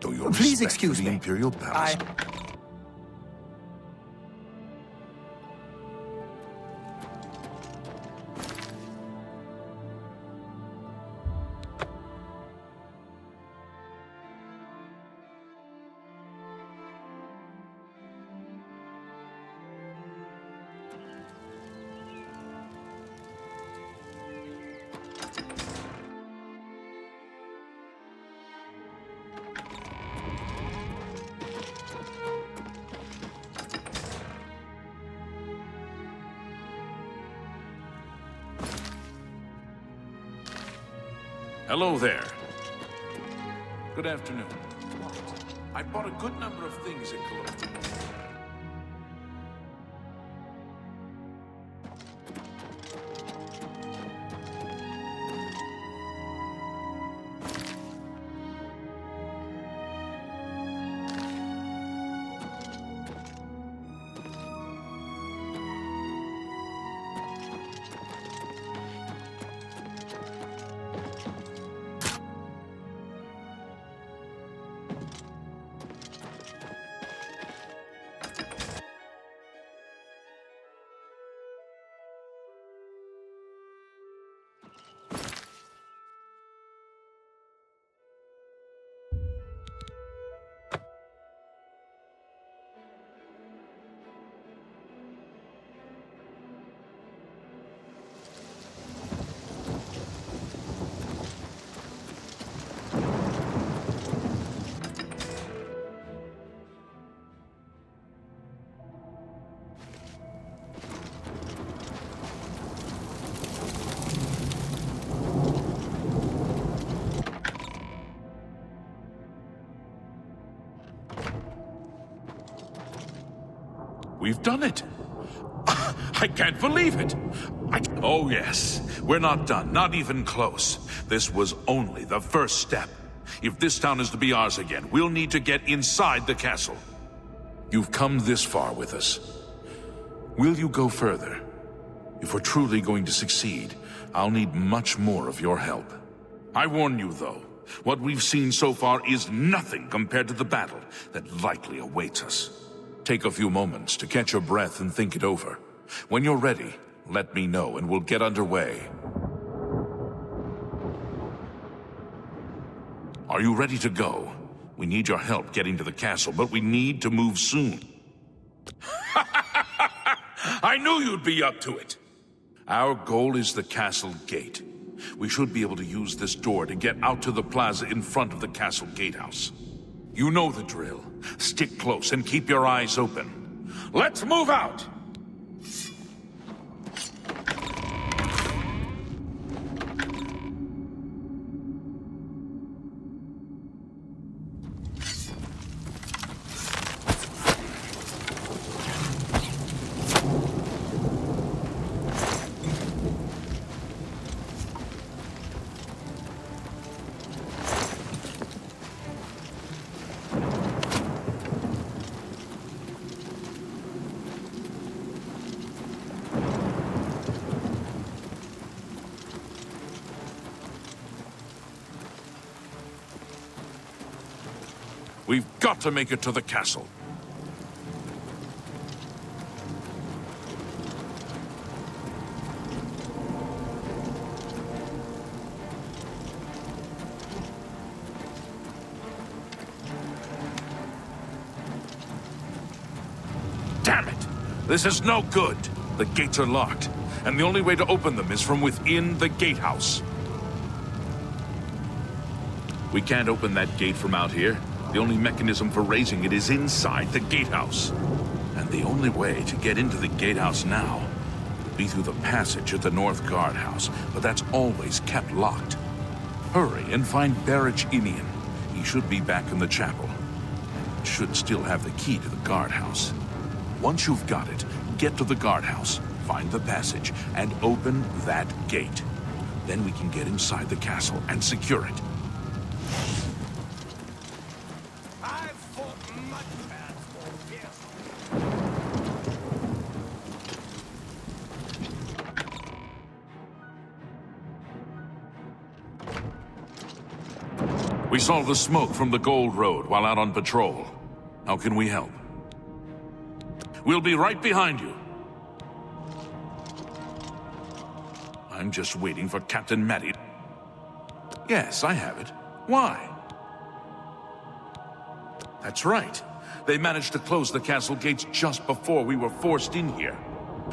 Please excuse me. Imperial Palace. Hello there. Good afternoon. I bought a good number of things at Cologne. We've done it! I can't believe it! Oh yes, we're not done, not even close. This was only the first step. If this town is to be ours again, we'll need to get inside the castle. You've come this far with us. Will you go further? If we're truly going to succeed, I'll need much more of your help. I warn you though, what we've seen so far is nothing compared to the battle that likely awaits us. Take a few moments to catch your breath and think it over. When you're ready, let me know and we'll get underway. Are you ready to go? We need your help getting to the castle, but we need to move soon. I knew you'd be up to it. Our goal is the castle gate. We should be able to use this door to get out to the plaza in front of the castle gatehouse. You know the drill. Stick close and keep your eyes open. Let's move out! We've got to make it to the castle. Damn it! This is no good. The gates are locked, and the only way to open them is from within the gatehouse. We can't open that gate from out here. The only mechanism for raising it is inside the gatehouse. And the only way to get into the gatehouse now would be through the passage at the North Guardhouse, but that's always kept locked. Hurry and find Barrage Inian. He should be back in the chapel. And should still have the key to the guardhouse. Once you've got it, get to the guardhouse, find the passage, and open that gate. Then we can get inside the castle and secure it. We saw the smoke from the Gold Road while out on patrol. How can we help? We'll be right behind you. I'm just waiting for Captain Matty. Yes, I have it. Why? That's right. They managed to close the castle gates just before we were forced in here.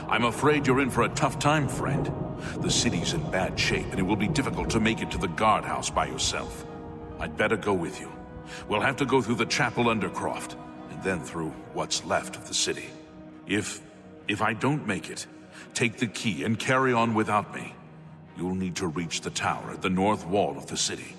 I'm afraid you're in for a tough time, friend. The city's in bad shape, and it will be difficult to make it to the guardhouse by yourself. I'd better go with you. We'll have to go through the chapel undercroft, and then through what's left of the city. If I don't make it, take the key and carry on without me. You'll need to reach the tower at the north wall of the city.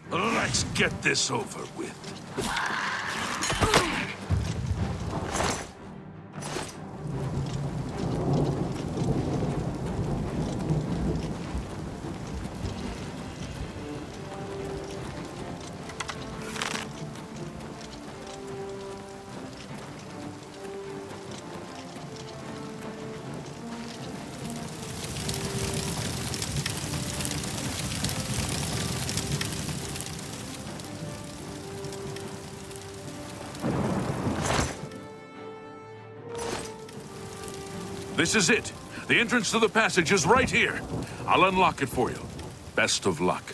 Let's get this over with. This is it. The entrance to the passage is right here. I'll unlock it for you. Best of luck.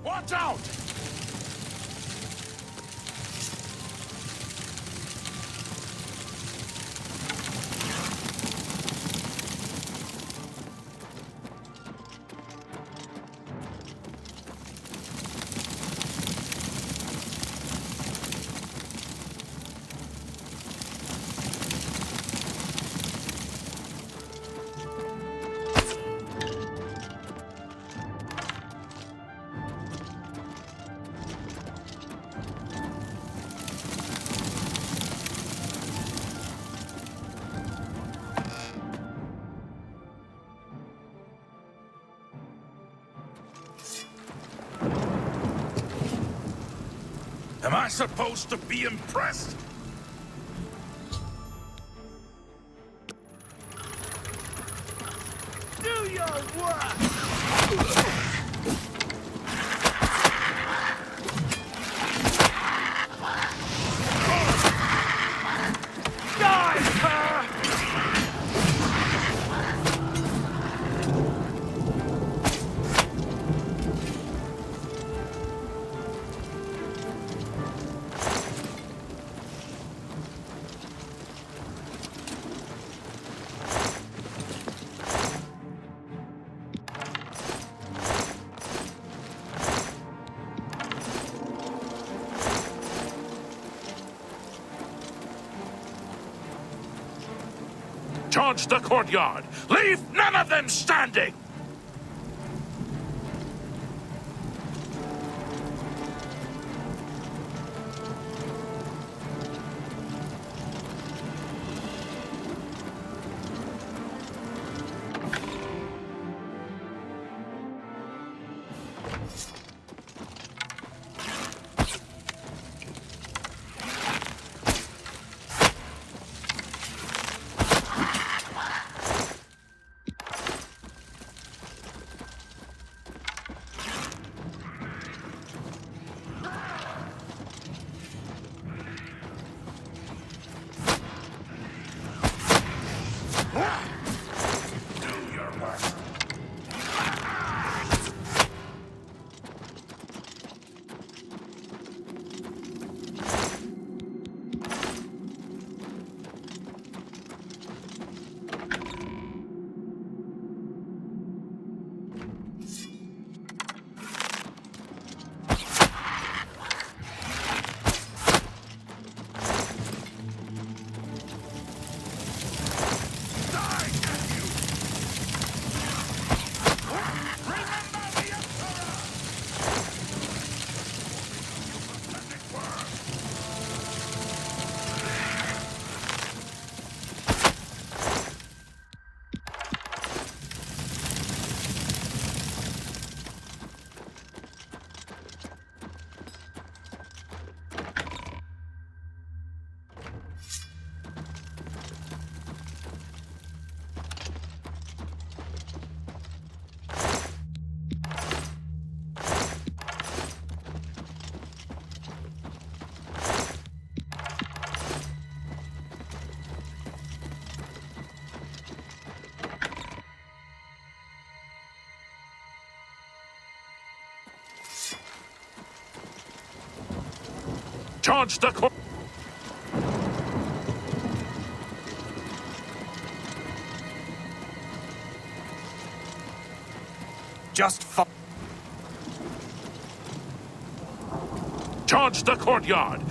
Watch out! I supposed to be impressed? Do your work! Charge the courtyard! Leave none of them standing! Charge the court! Charge the courtyard!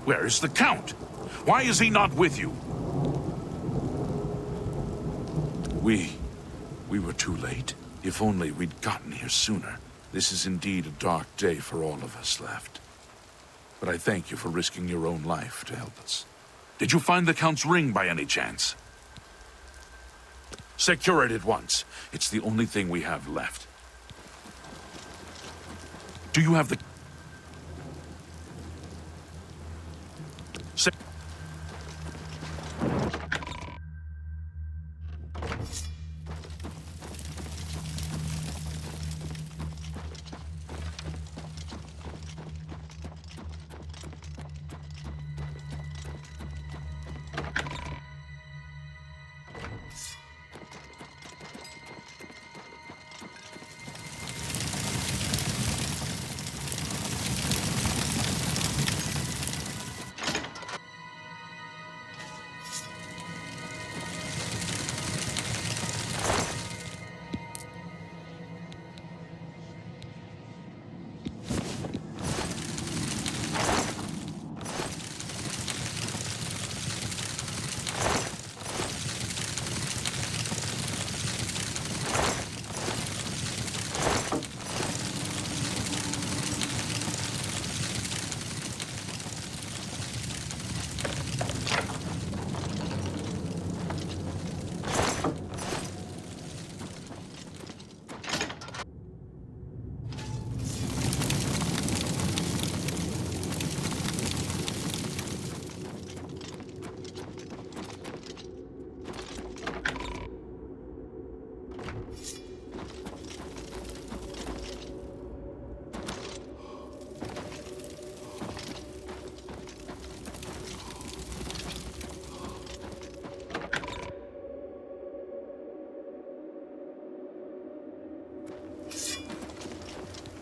Where is the Count? Why is he not with you? We were too late. If only we'd gotten here sooner. This is indeed a dark day for all of us left. But I thank you for risking your own life to help us. Did you find the Count's ring by any chance? Secure it at once. It's the only thing we have left. Do you have the...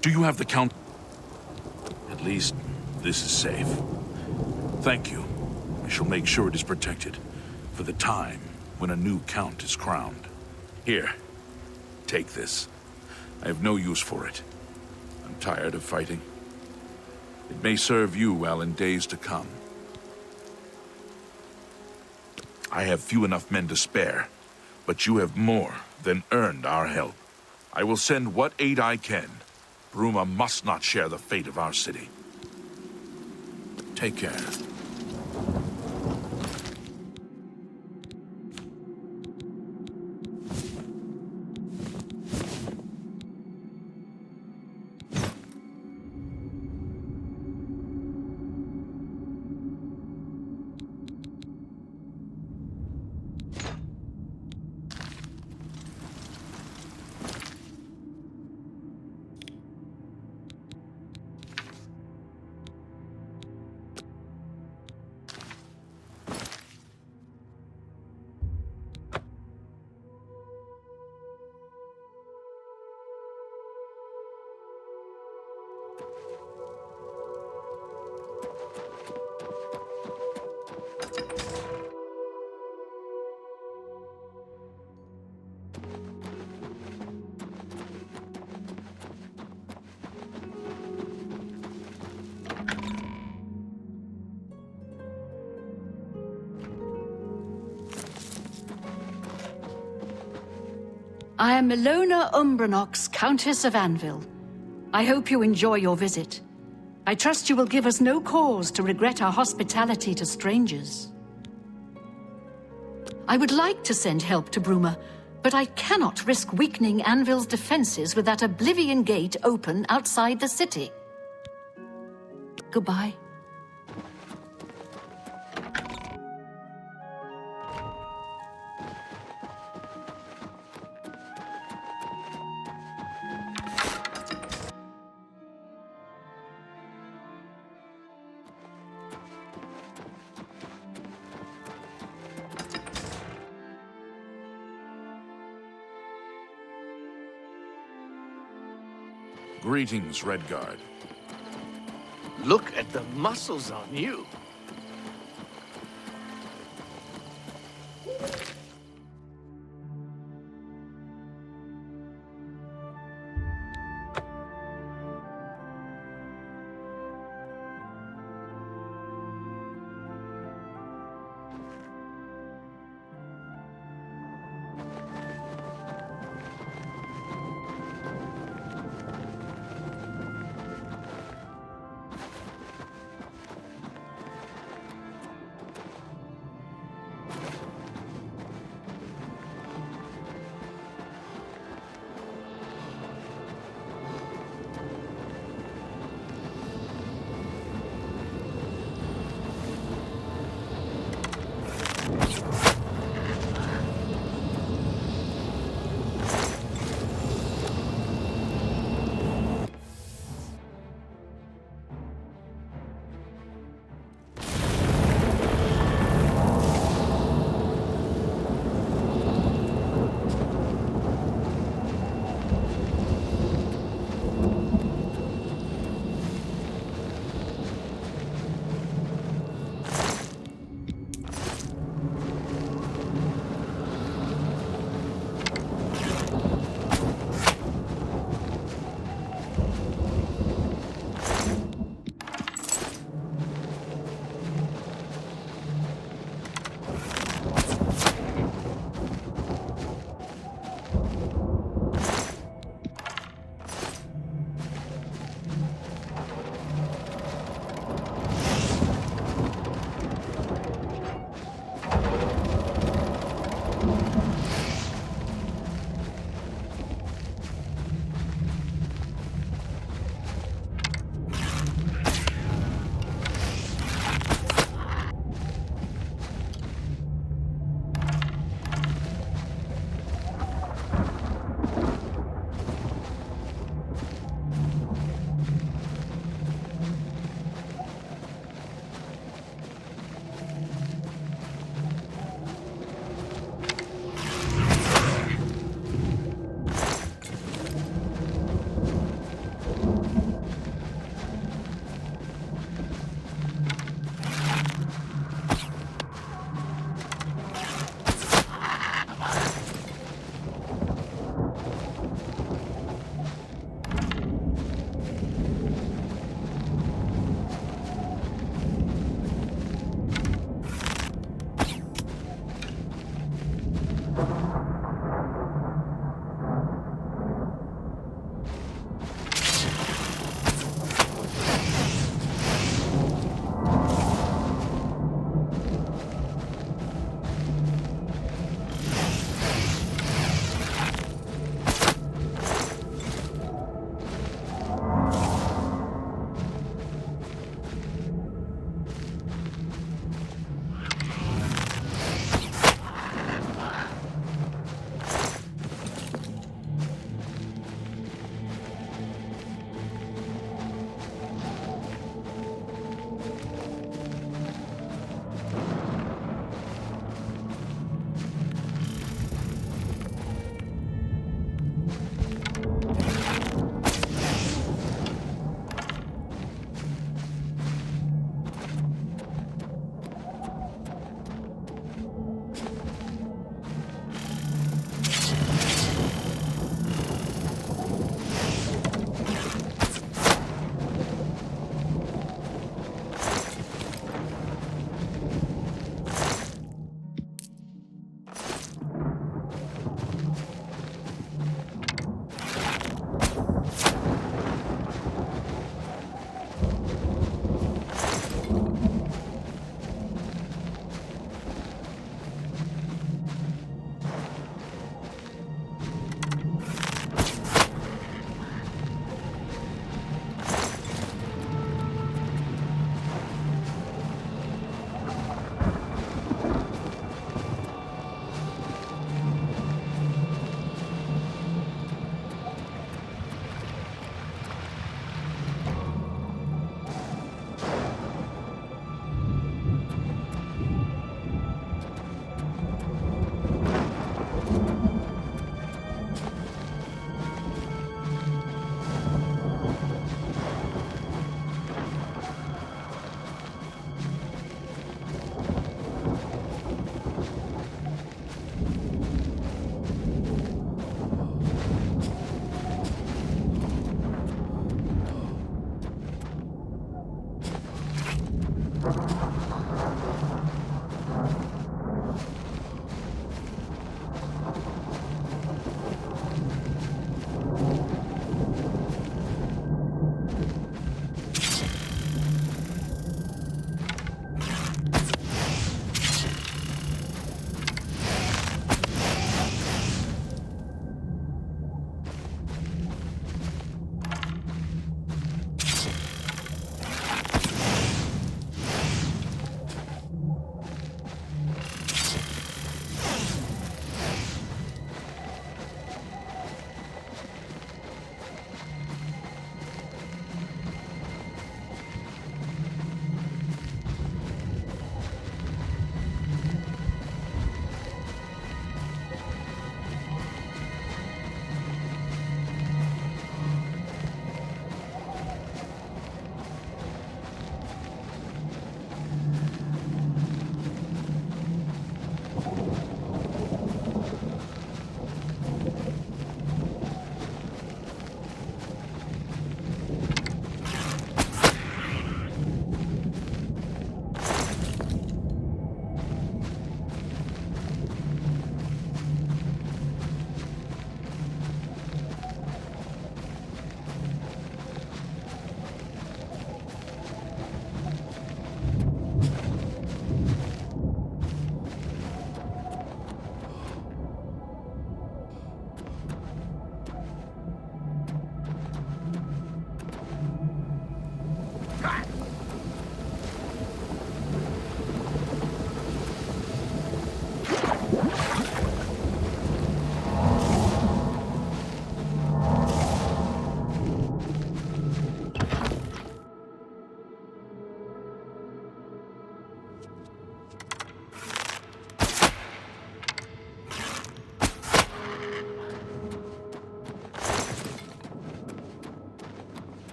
Do you have the Count? At least, this is safe. Thank you. I shall make sure it is protected for the time when a new Count is crowned. Here, take this. I have no use for it. I'm tired of fighting. It may serve you well in days to come. I have few enough men to spare, but you have more than earned our help. I will send what aid I can. Bruma must not share the fate of our city. Take care. I am Milona Umbranox, Countess of Anvil. I hope you enjoy your visit. I trust you will give us no cause to regret our hospitality to strangers. I would like to send help to Bruma, but I cannot risk weakening Anvil's defenses with that Oblivion gate open outside the city. Goodbye. Greetings, Redguard. Look at the muscles on you.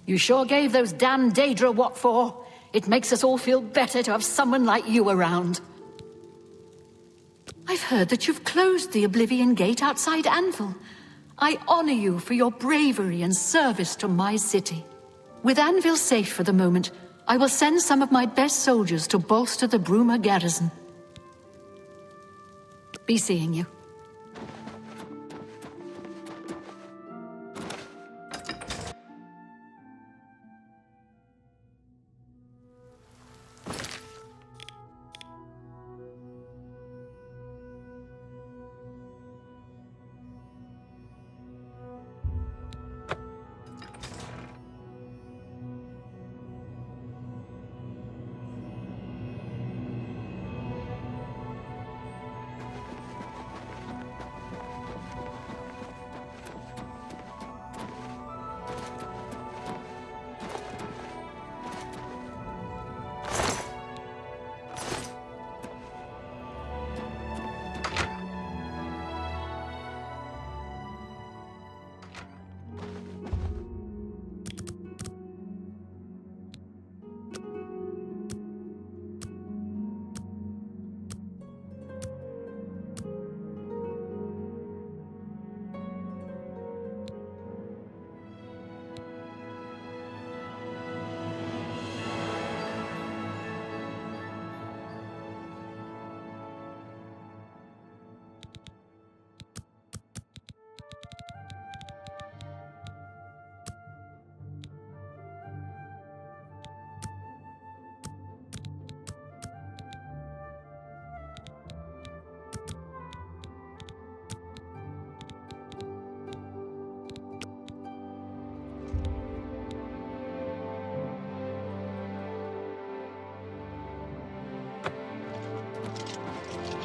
You sure gave those damn Daedra what for. It makes us all feel better to have someone like you around. I've heard that you've closed the Oblivion Gate outside Anvil. I honor you for your bravery and service to my city. With Anvil safe for the moment, I will send some of my best soldiers to bolster the Bruma garrison. Be seeing you.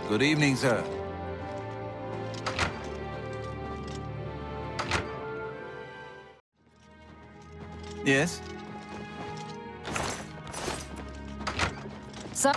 Good evening, sir. Yes? Sir?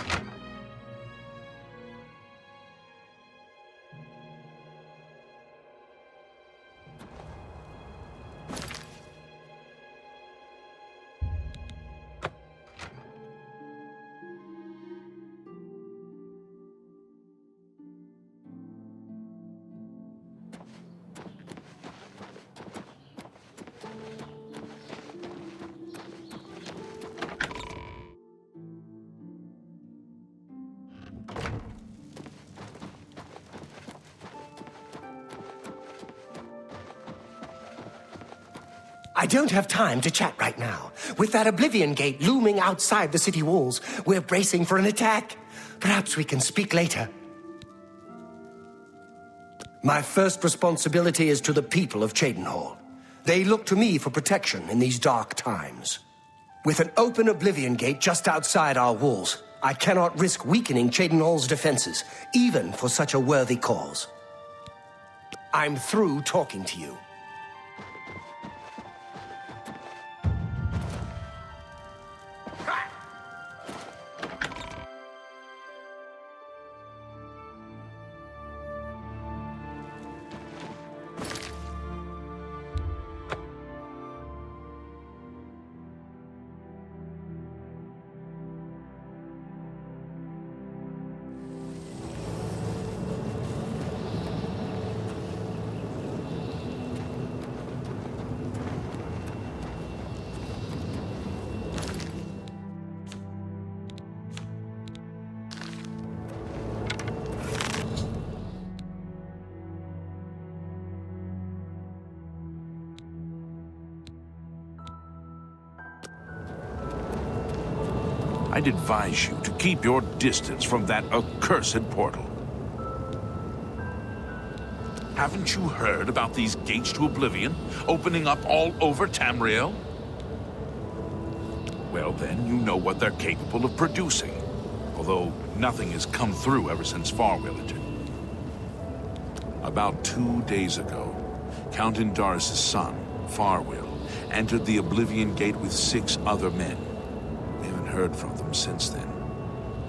I don't have time to chat right now. With that Oblivion Gate looming outside the city walls, we're bracing for an attack. Perhaps we can speak later. My first responsibility is to the people of Cheydinhal. They look to me for protection in these dark times. With an open Oblivion Gate just outside our walls, I cannot risk weakening Cheydinhal's defenses, even for such a worthy cause. I'm through talking to you. I'd advise you to keep your distance from that accursed portal. Haven't you heard about these gates to Oblivion opening up all over Tamriel? Well then, you know what they're capable of producing. Although nothing has come through ever since Farwell entered. About 2 days ago, Count Indaris' son, Farwell, entered the Oblivion Gate with 6 other men. We haven't heard from them since then.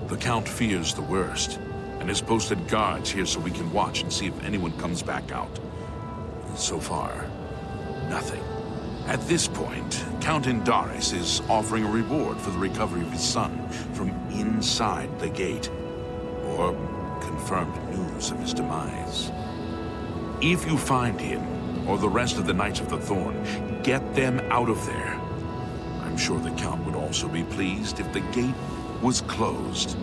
The Count fears the worst, and has posted guards here so we can watch and see if anyone comes back out. So far, nothing. At this point, Count Indaris is offering a reward for the recovery of his son from inside the gate, or confirmed news of his demise. If you find him, or the rest of the Knights of the Thorn, get them out of there. I'm sure the Count would also be pleased if the gate was closed.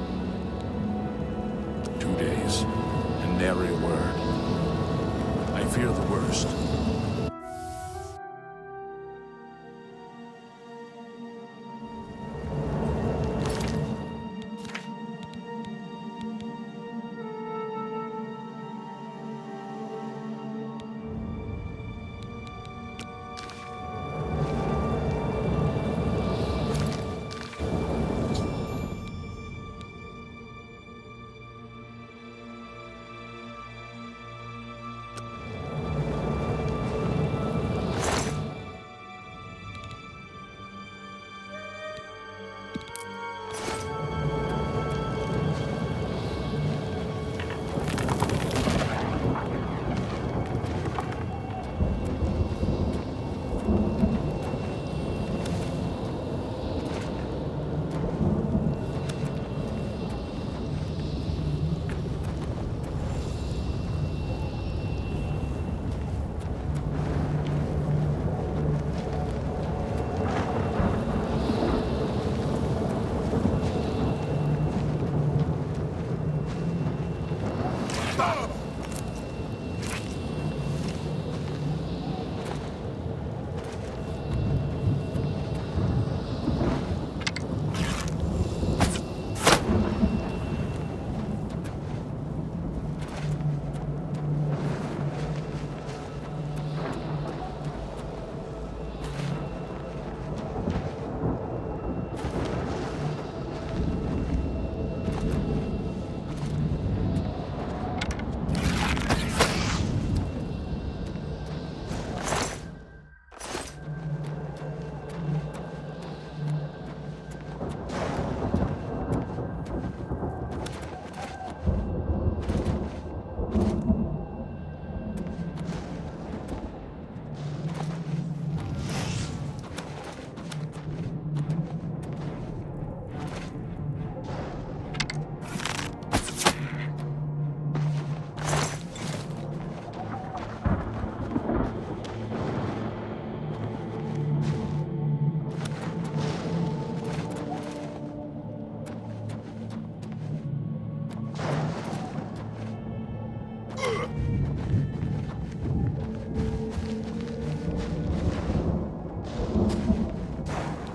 2 days, and nary a word. I fear the worst.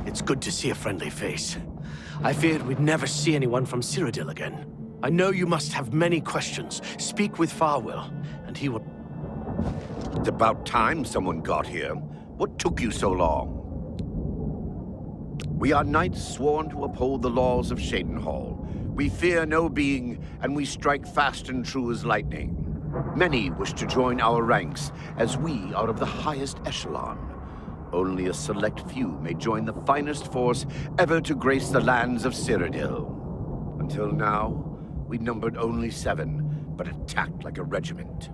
It's good to see a friendly face. I feared we'd never see anyone from Cyrodiil again. I know you must have many questions. Speak with Farwell, and he will... It's about time someone got here. What took you so long? We are knights sworn to uphold the laws of Shadenhall. We fear no being, and we strike fast and true as lightning. Many wish to join our ranks, as we are of the highest echelon. Only a select few may join the finest force ever to grace the lands of Cyrodiil. Until now, we numbered only 7, but attacked like a regiment.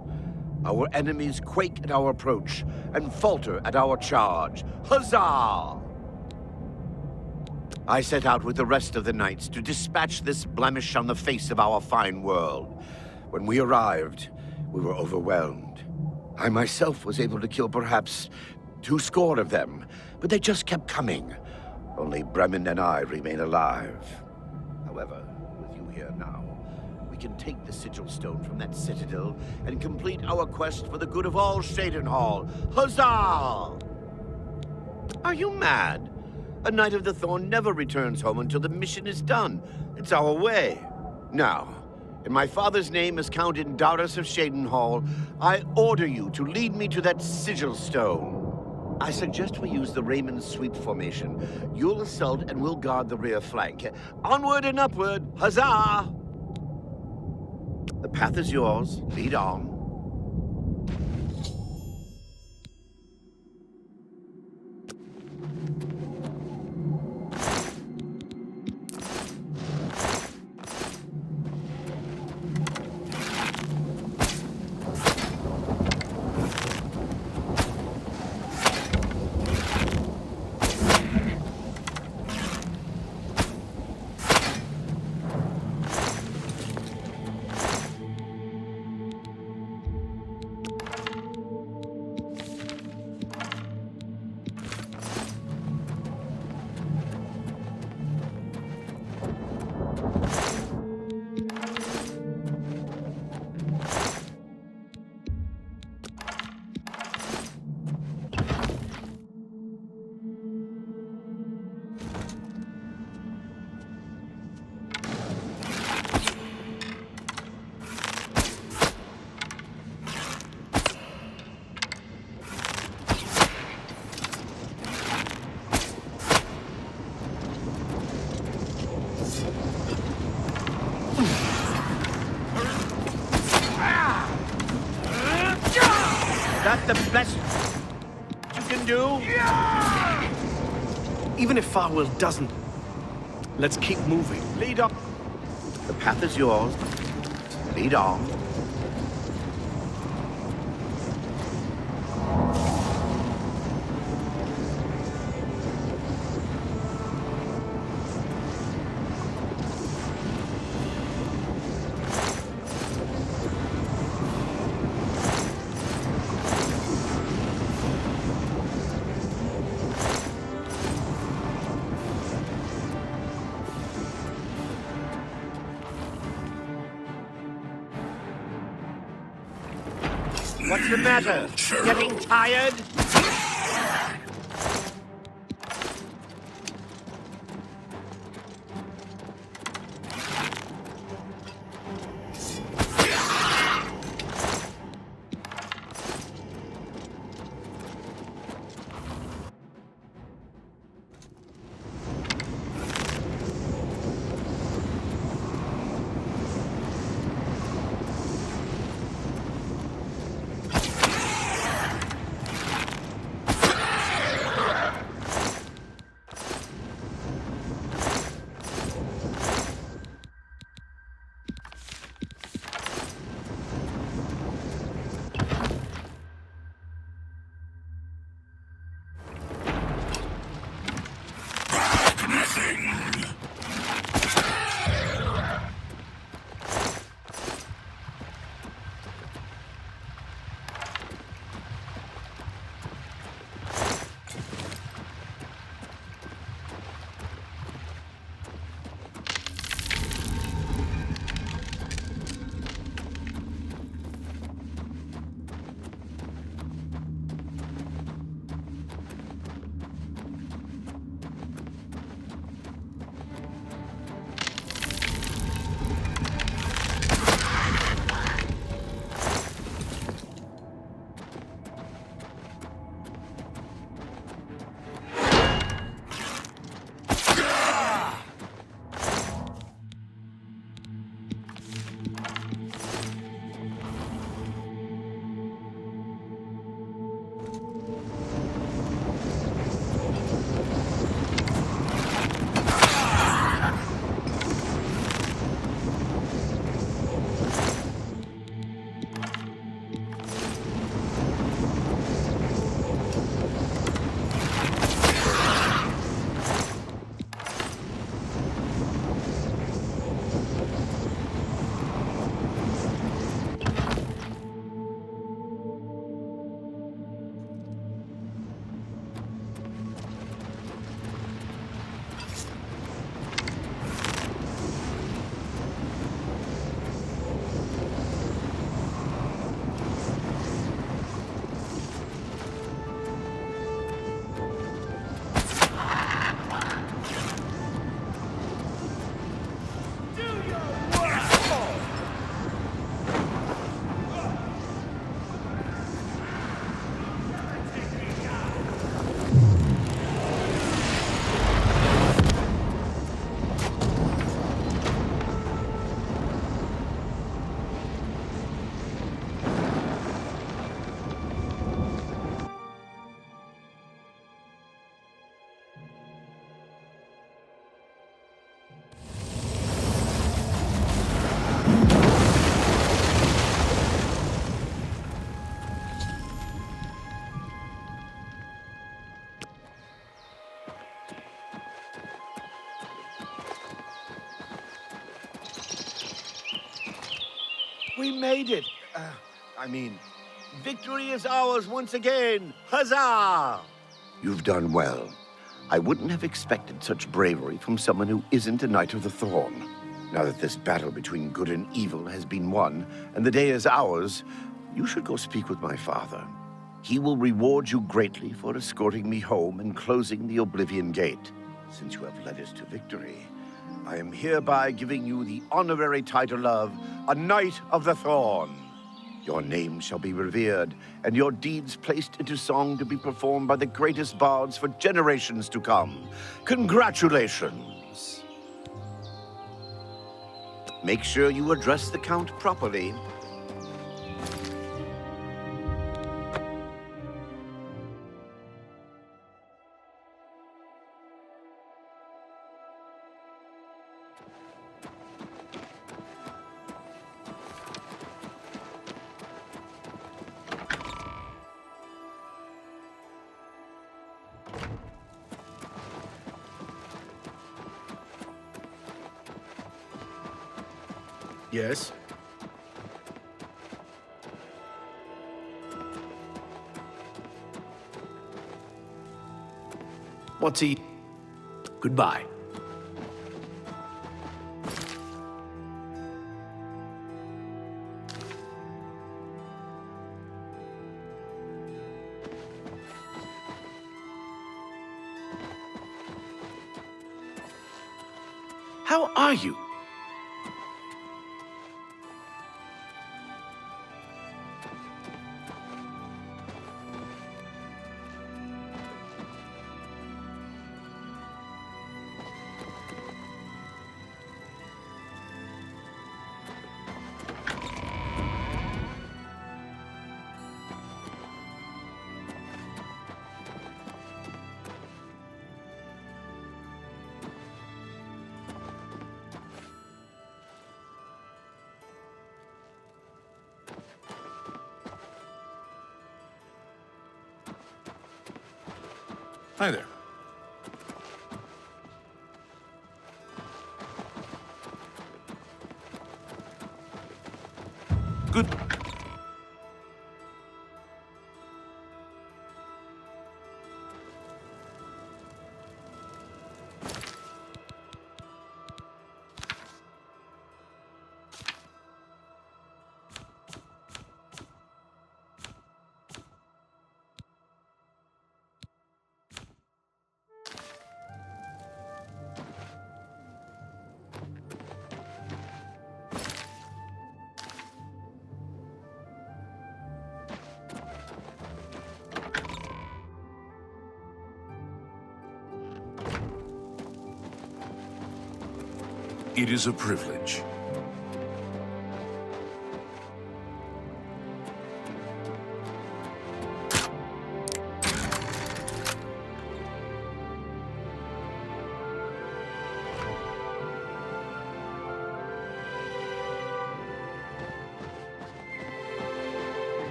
Our enemies quake at our approach and falter at our charge. Huzzah! I set out with the rest of the knights to dispatch this blemish on the face of our fine world. When we arrived, we were overwhelmed. I myself was able to kill perhaps 2 score of them, but they just kept coming. Only Bremen and I remain alive. However, with you here now, we can take the sigil stone from that citadel and complete our quest for the good of all Shadenhall. Huzzah! Are you mad? A Knight of the Thorn never returns home until the mission is done. It's our way. Now, in my father's name as Count Indaris of Shadenhall, I order you to lead me to that sigil stone. I suggest we use the Raymond Sweep formation. You'll assault and we'll guard the rear flank. Onward and upward, huzzah! The path is yours. Lead on. best you can do? Even if Farwell doesn't, let's keep moving. Lead on. The path is yours. Lead on. What's the matter? Getting tired? We made it. Victory is ours once again. Huzzah! You've done well. I wouldn't have expected such bravery from someone who isn't a Knight of the Thorn. Now that this battle between good and evil has been won, and the day is ours, you should go speak with my father. He will reward you greatly for escorting me home and closing the Oblivion Gate. Since you have led us to victory, I am hereby giving you the honorary title of a Knight of the Thorn. Your name shall be revered, and your deeds placed into song to be performed by the greatest bards for generations to come. Congratulations! Make sure you address the Count properly. Yes? What's he... Goodbye. How are you? Hi there. Good. It is a privilege.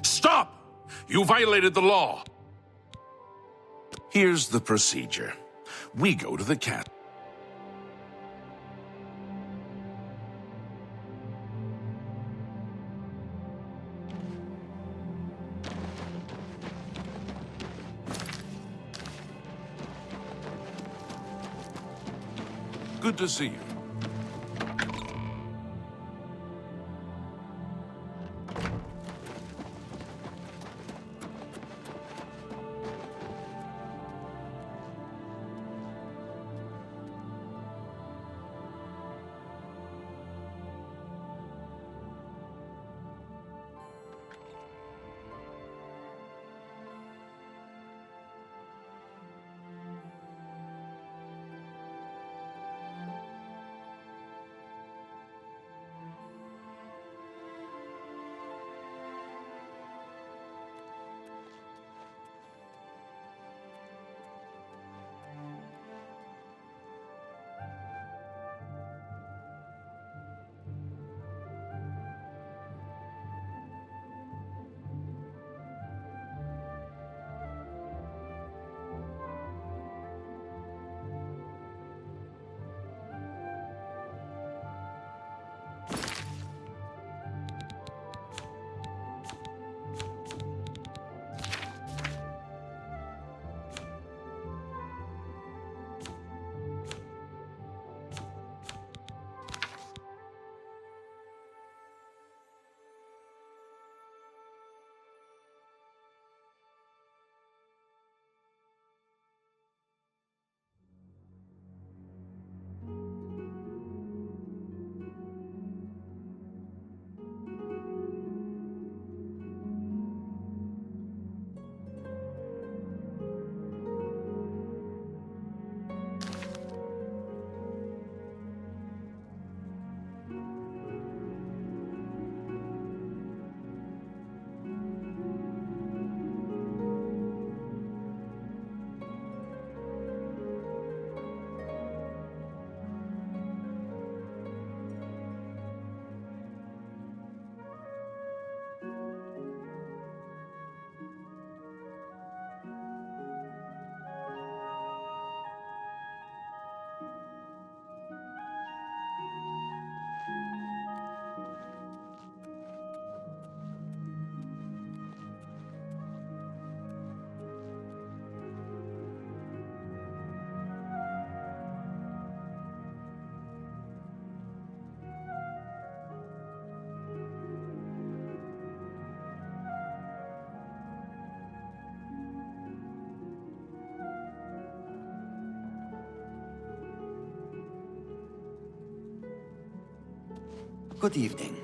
Stop! You violated the law. Here's the procedure. We go to the cat. Good to see you. Good evening.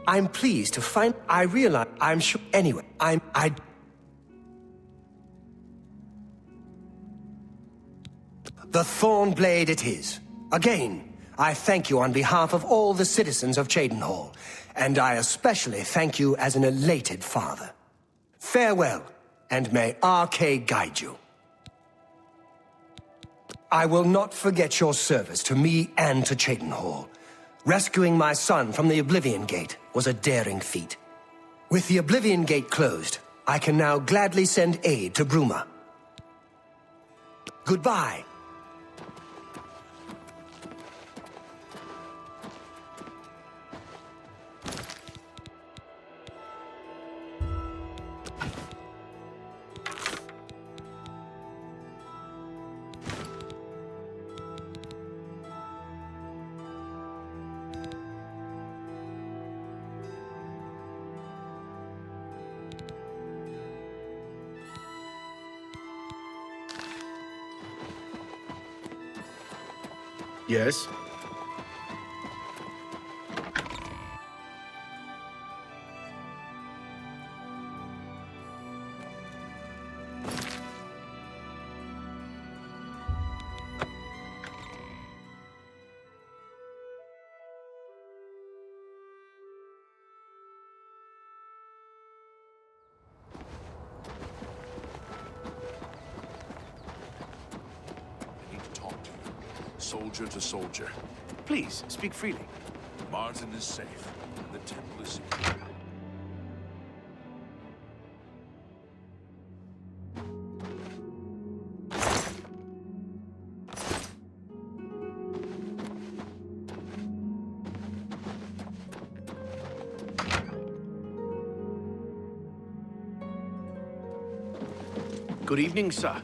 I'm pleased to find... I realize... I'm sure... Anyway, The Thornblade it is. Again, I thank you on behalf of all the citizens of Cheydinhal, and I especially thank you as an elated father. Farewell, and may RK guide you. I will not forget your service to me and to Cheydinhal. Rescuing my son from the Oblivion Gate was a daring feat. With the Oblivion Gate closed, I can now gladly send aid to Bruma. Goodbye. Yes? Soldier to soldier. Please, speak freely. Martin is safe, and the temple is secure. Good evening, sir.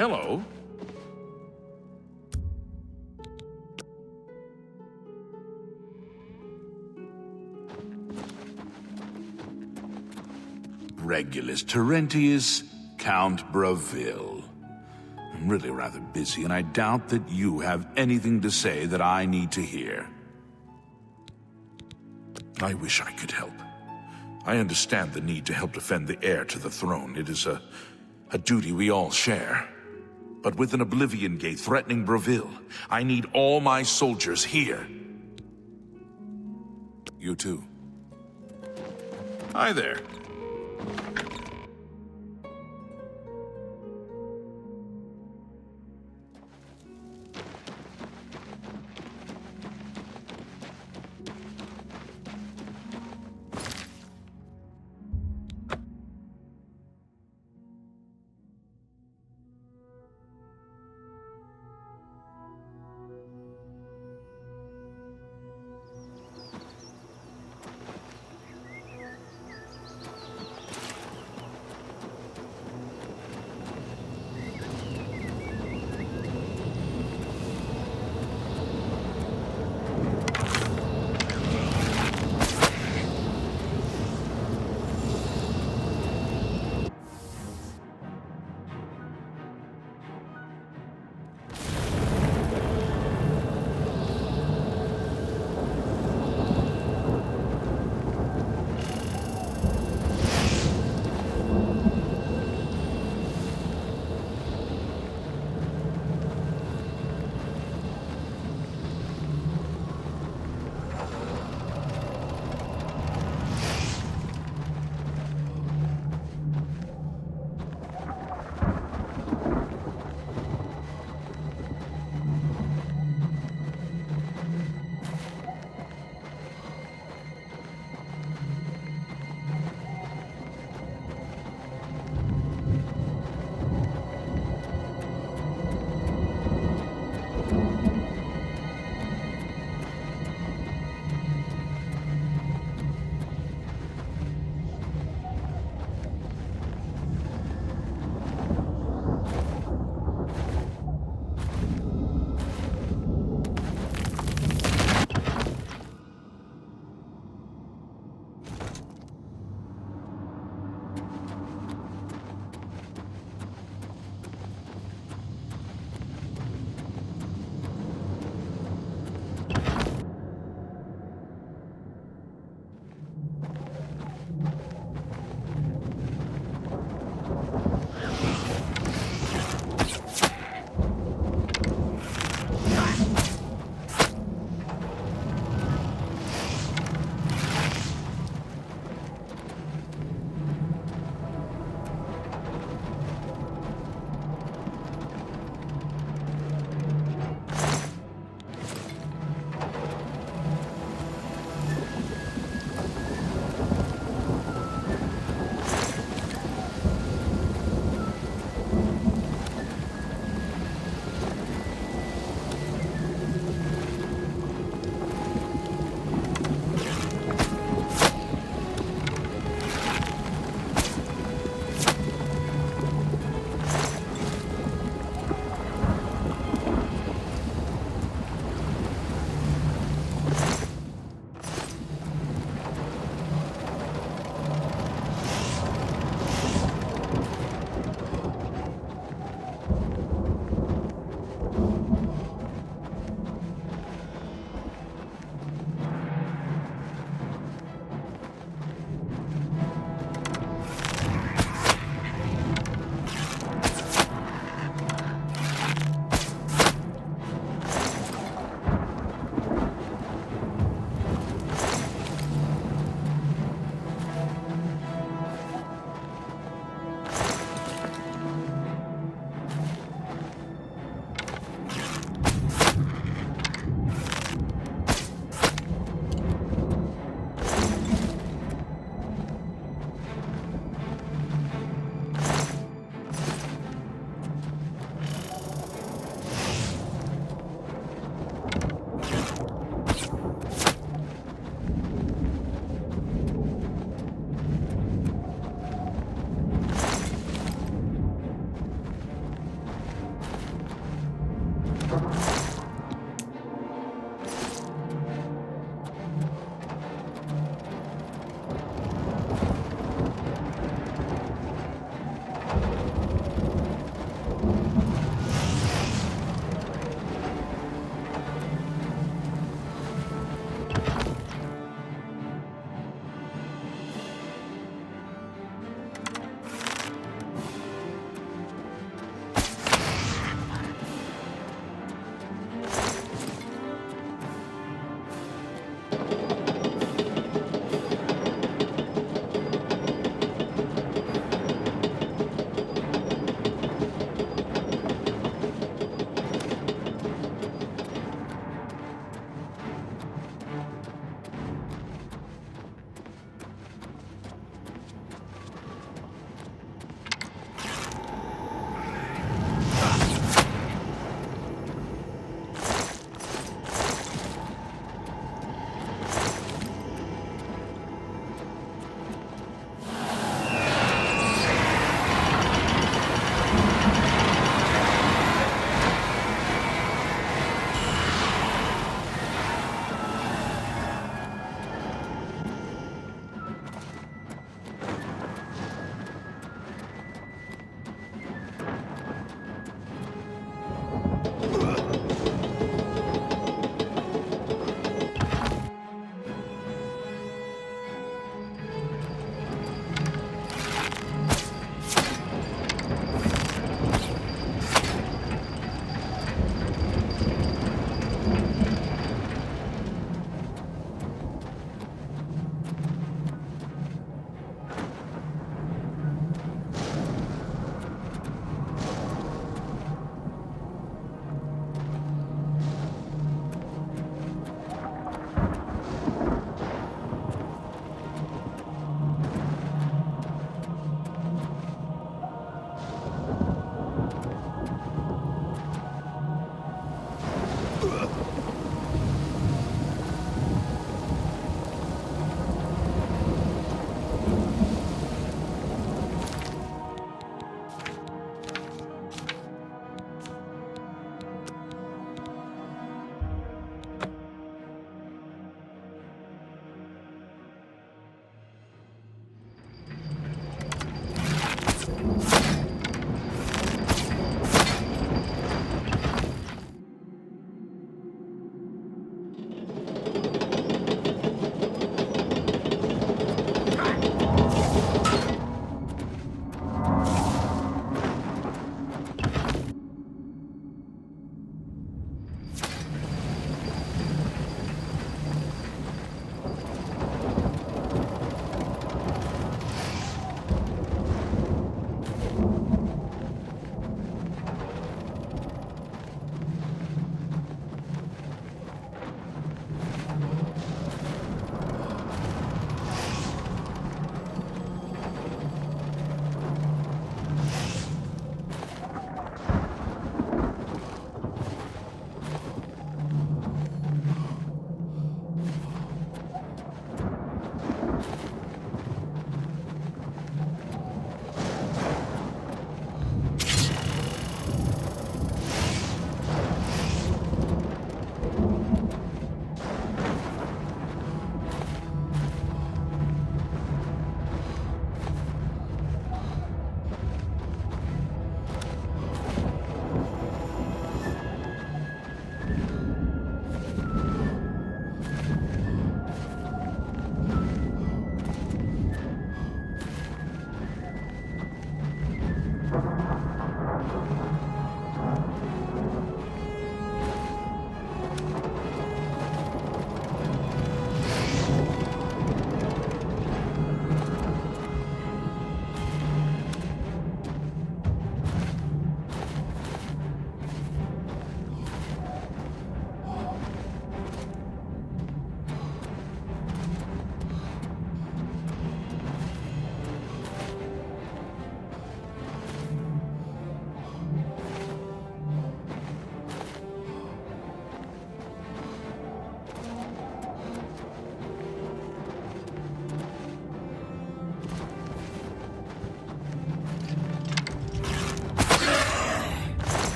Hello. Regulus Terentius, Count Bravil. I'm really rather busy, and I doubt that you have anything to say that I need to hear. I wish I could help. I understand the need to help defend the heir to the throne. It is a duty we all share. But with an Oblivion Gate threatening Bravil, I need all my soldiers here. You too. Hi there.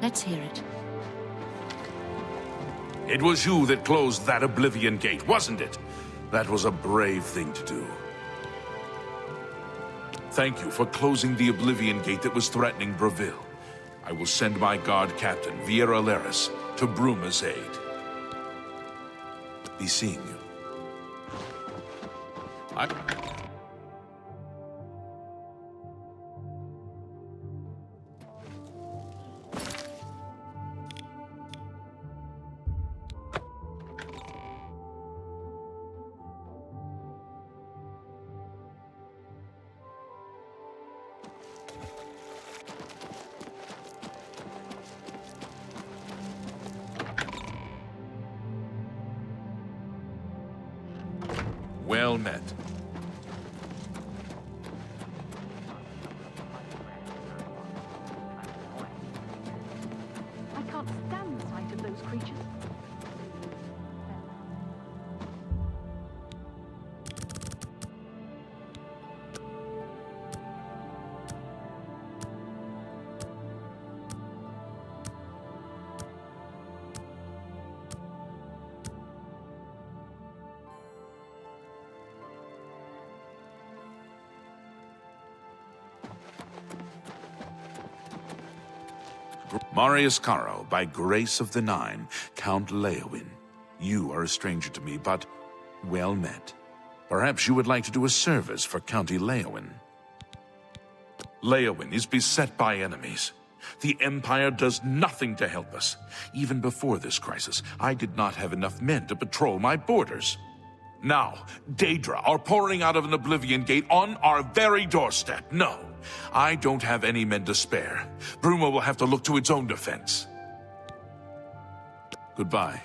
Let's hear it. It was you that closed that Oblivion Gate, wasn't it? That was a brave thing to do. Thank you for closing the Oblivion Gate that was threatening Breville. I will send my guard captain, Viera Laris, to Bruma's aid. Be seeing you. Well met. I can't stand the sight of those creatures. Marius Caro, by grace of the Nine, Count Leowin. You are a stranger to me, but well met. Perhaps you would like to do a service for County Leowin. Leowin is beset by enemies. The Empire does nothing to help us. Even before this crisis, I did not have enough men to patrol my borders. Now, Daedra are pouring out of an Oblivion Gate on our very doorstep. No, I don't have any men to spare. Bruma will have to look to its own defense. Goodbye.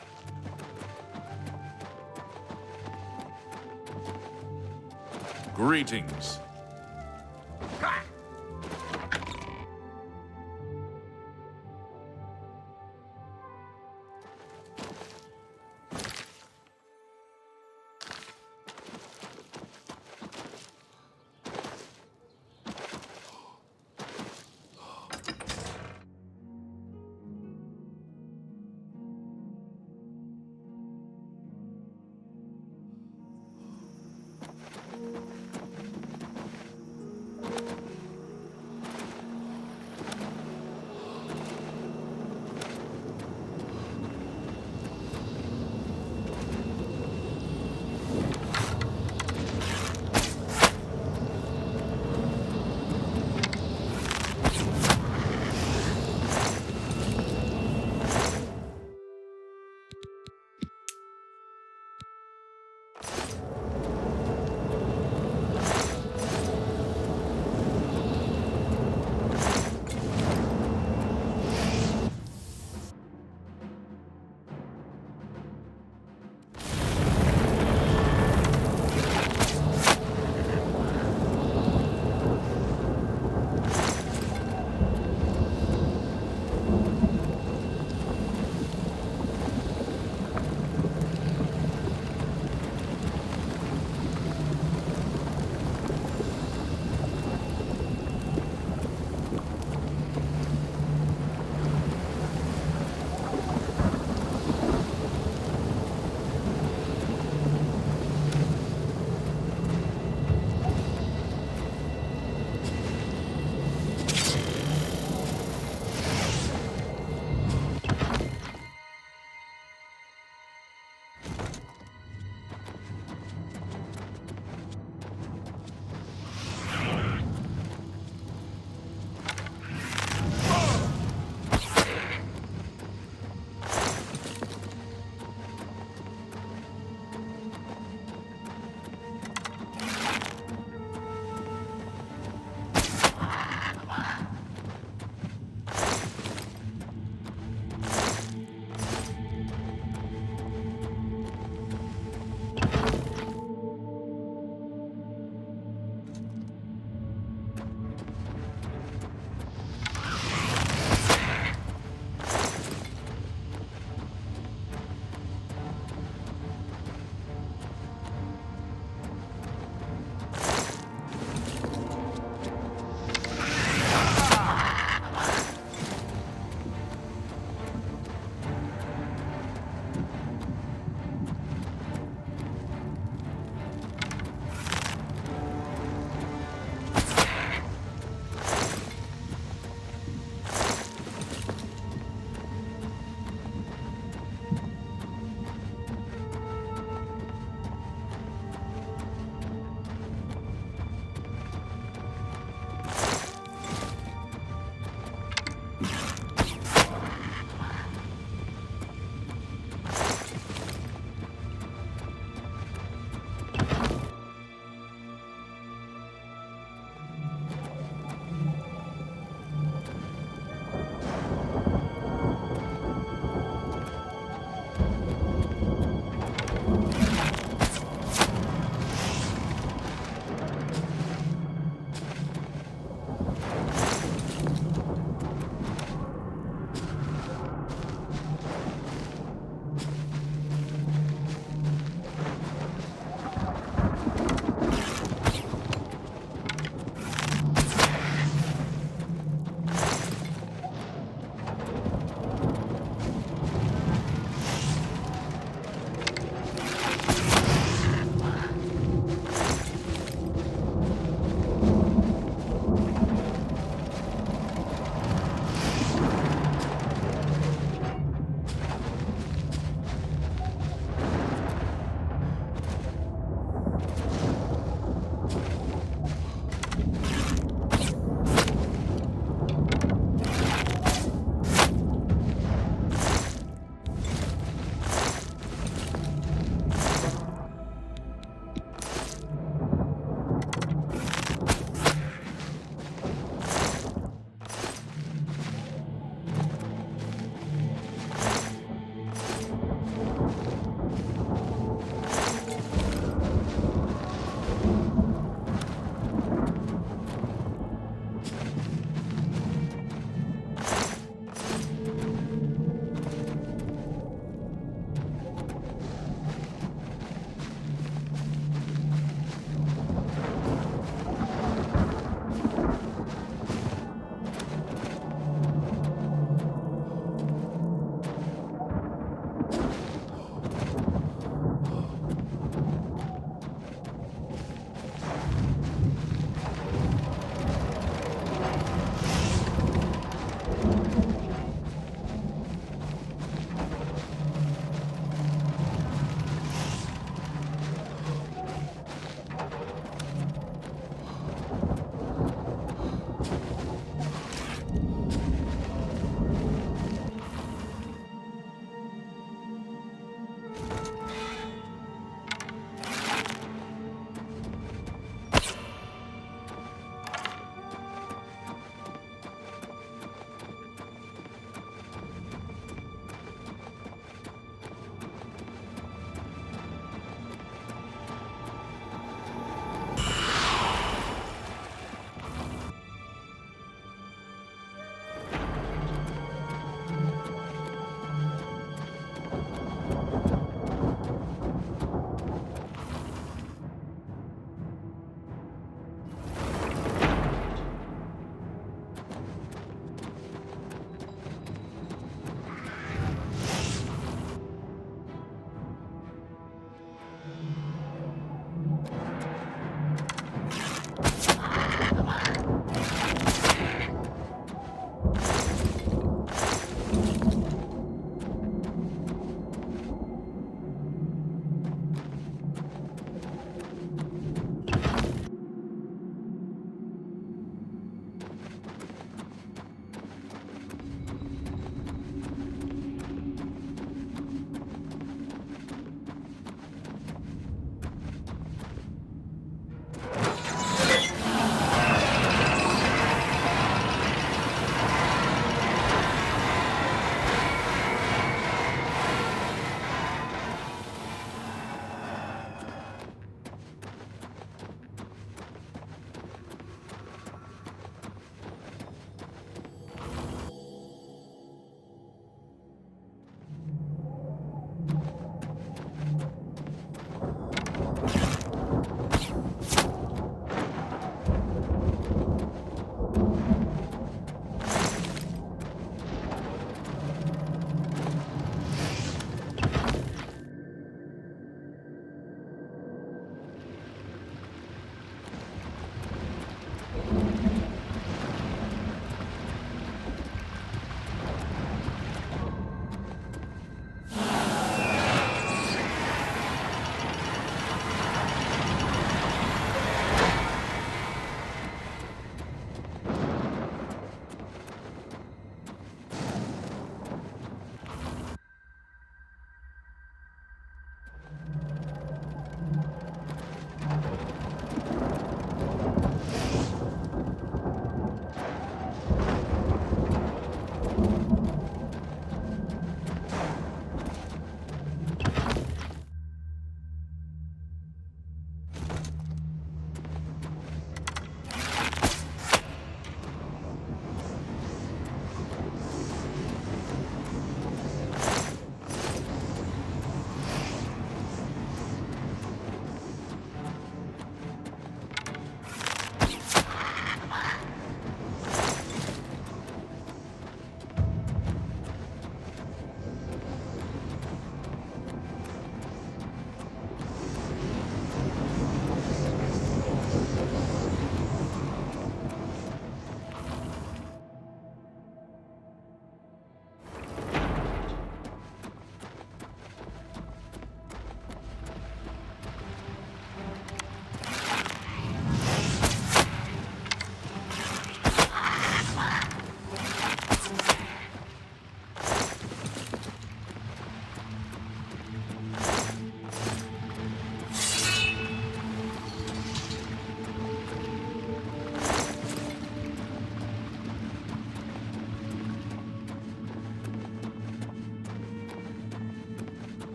Greetings.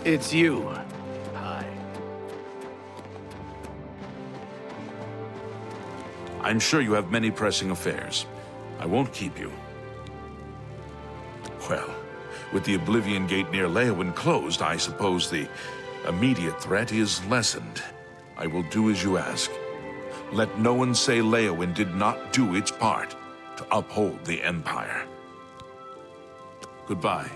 It's you. Hi. I'm sure you have many pressing affairs. I won't keep you. Well, with the Oblivion Gate near Leowyn closed, I suppose the immediate threat is lessened. I will do as you ask. Let no one say Leowyn did not do its part to uphold the Empire. Goodbye.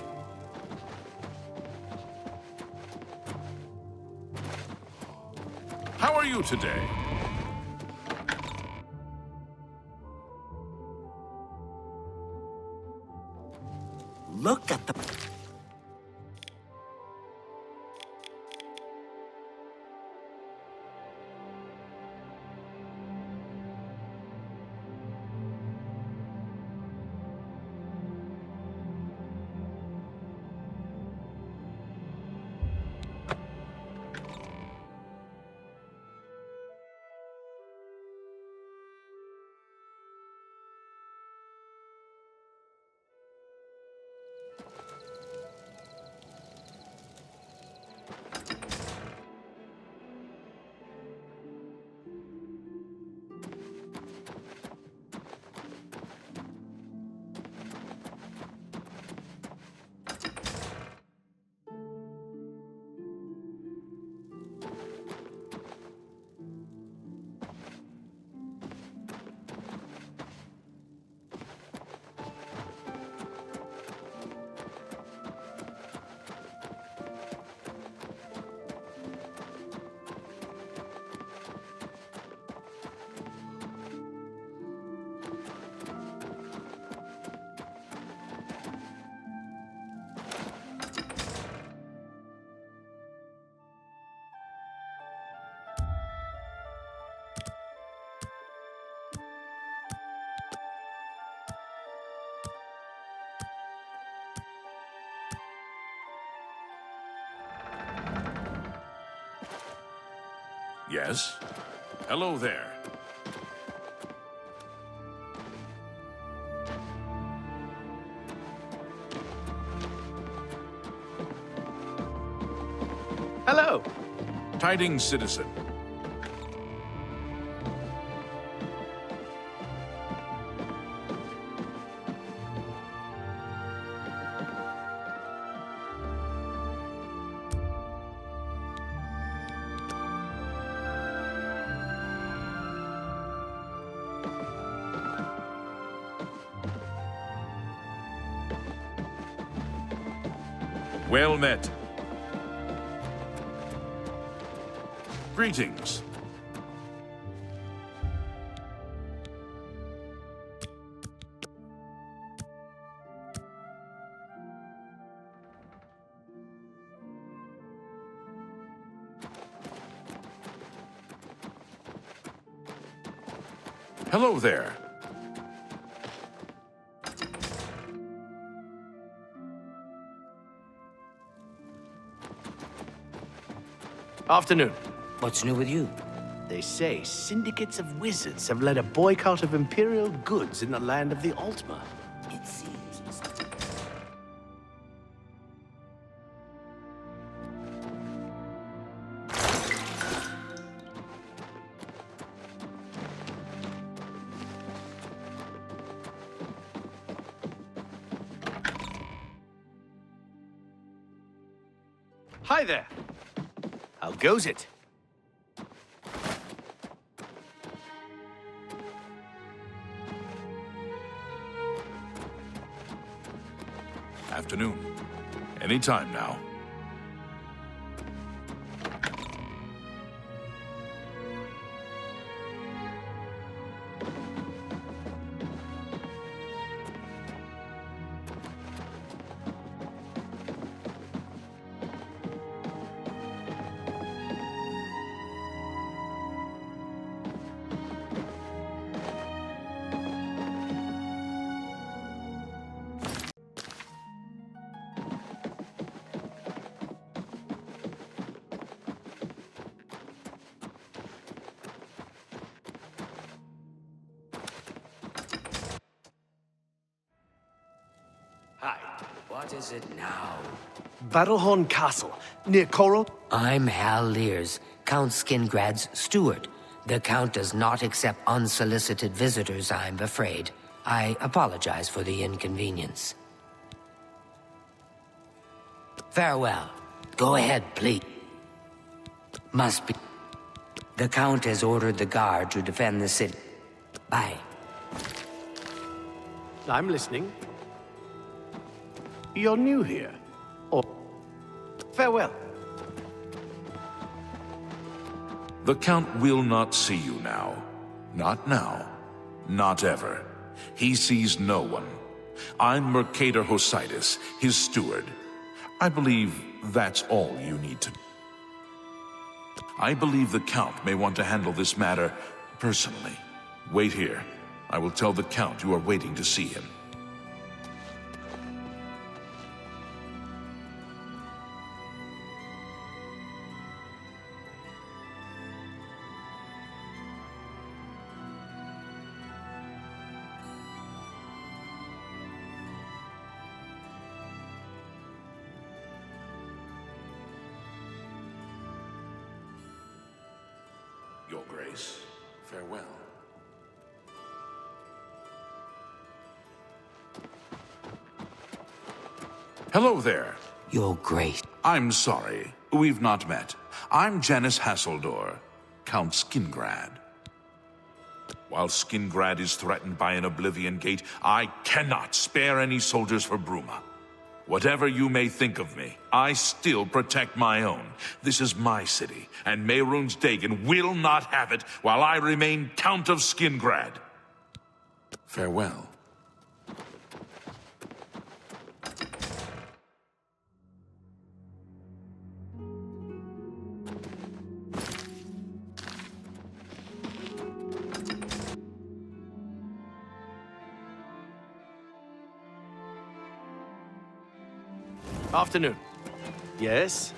How are you today? Look at the... Yes? Hello there. Hello. Tidings, citizen. Well met. Greetings. Hello there. Afternoon. What's new with you? They say syndicates of wizards have led a boycott of Imperial goods in the land of the Altma. It seems... Hi there. How goes it? Afternoon. Anytime now. What is it now? Battlehorn Castle, near Coral. I'm Hal Lears, Count Skingrad's steward. The Count does not accept unsolicited visitors, I'm afraid. I apologize for the inconvenience. Farewell. Go ahead, please. Must be. The Count has ordered the guard to defend the city. Bye. I'm listening. You're new here. Or... farewell. The Count will not see you now. Not now. Not ever. He sees no one. I'm Mercator Hositis, his steward. I believe that's all you need to... I believe the Count may want to handle this matter personally. Wait here. I will tell the Count you are waiting to see him. Your Grace, farewell. Hello there. Your Grace. I'm sorry. We've not met. I'm Janice Hasseldor, Count Skingrad. While Skingrad is threatened by an Oblivion Gate, I cannot spare any soldiers for Bruma. Whatever you may think of me, I still protect my own. This is my city, and Mehrunes Dagon will not have it while I remain Count of Skingrad. Farewell. Afternoon. Yes?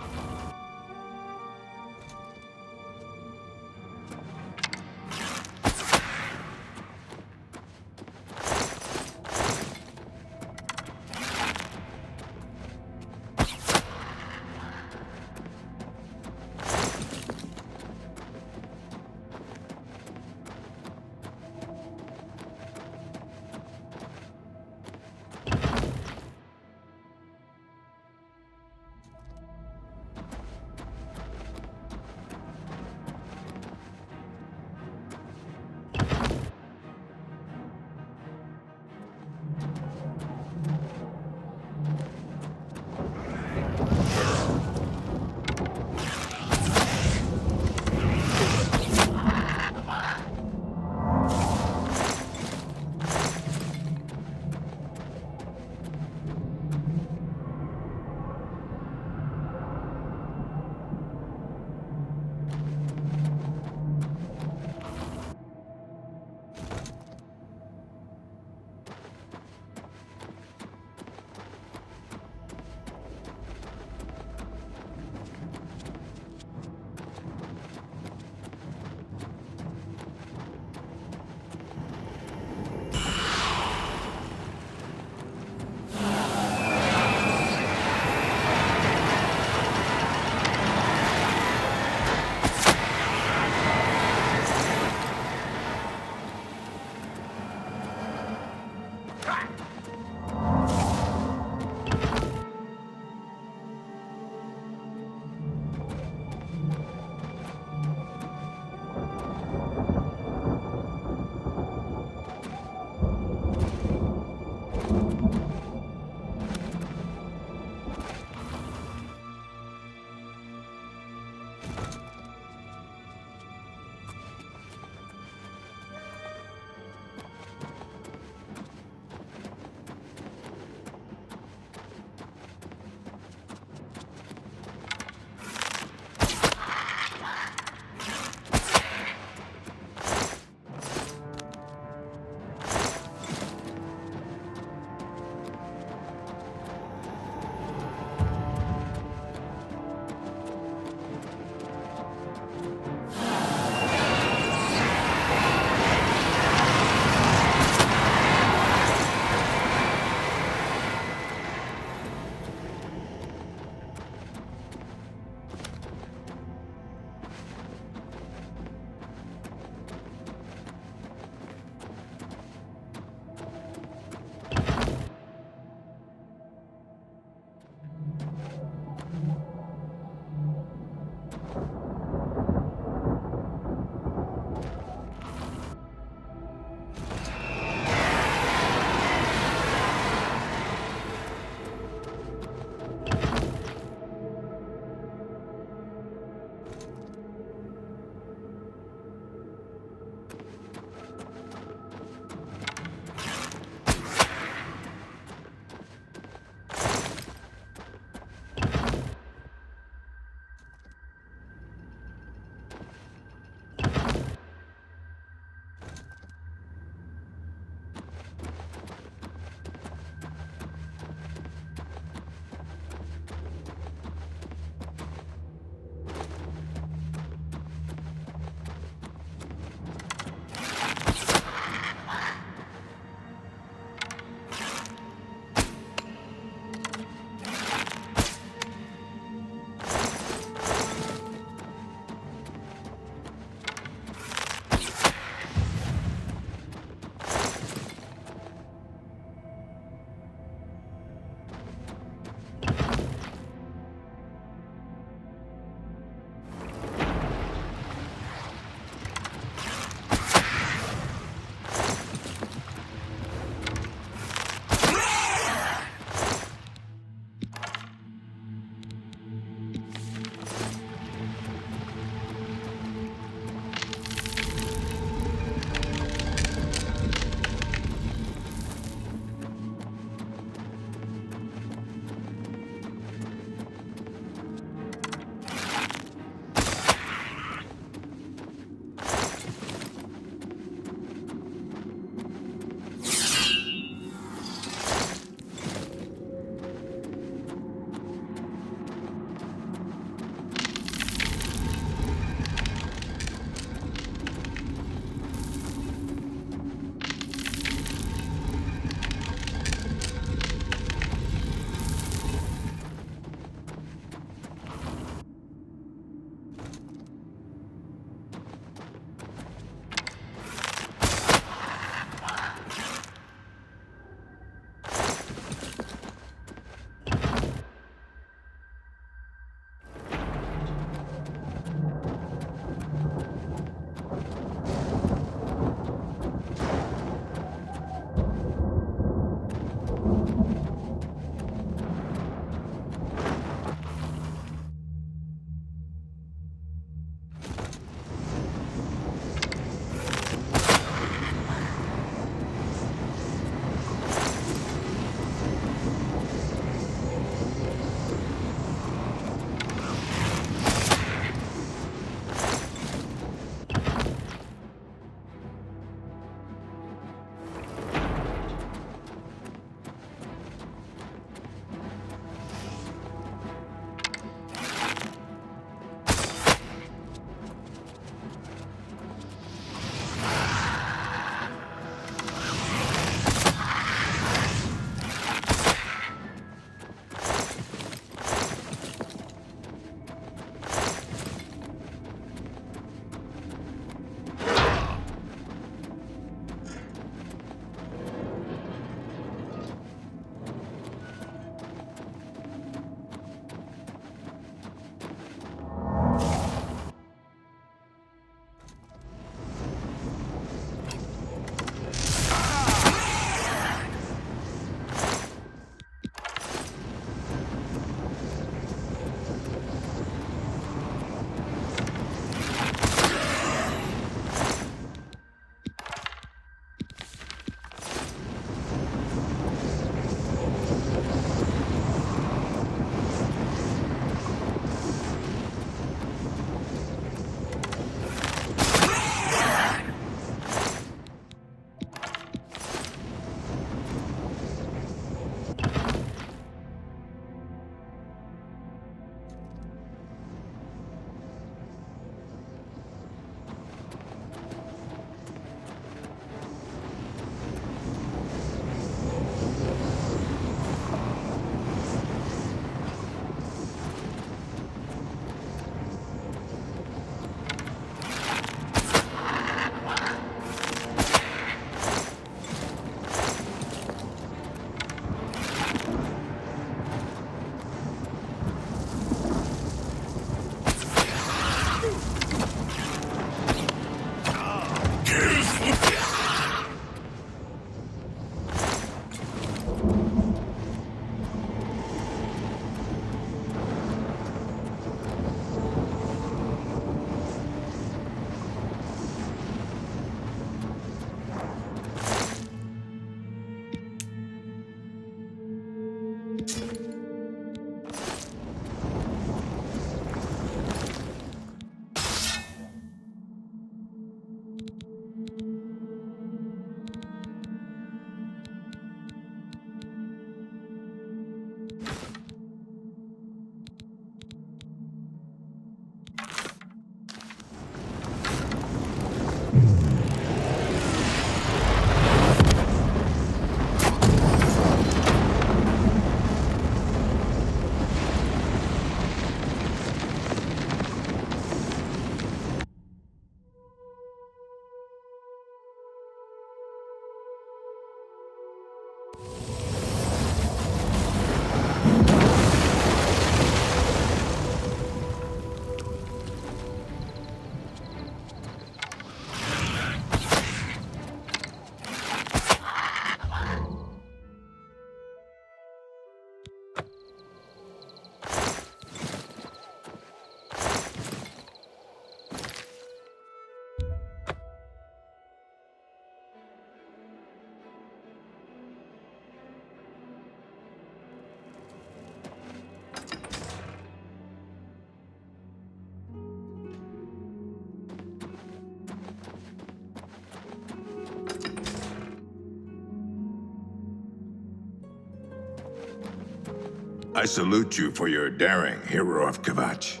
I salute you for your daring, hero of Kvatch.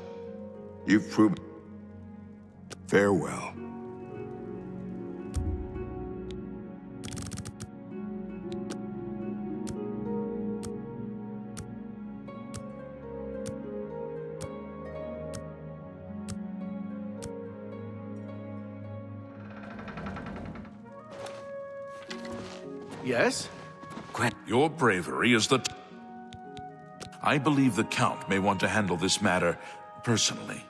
You've proven... Farewell. Yes? Your bravery is the... I believe the Count may want to handle this matter personally.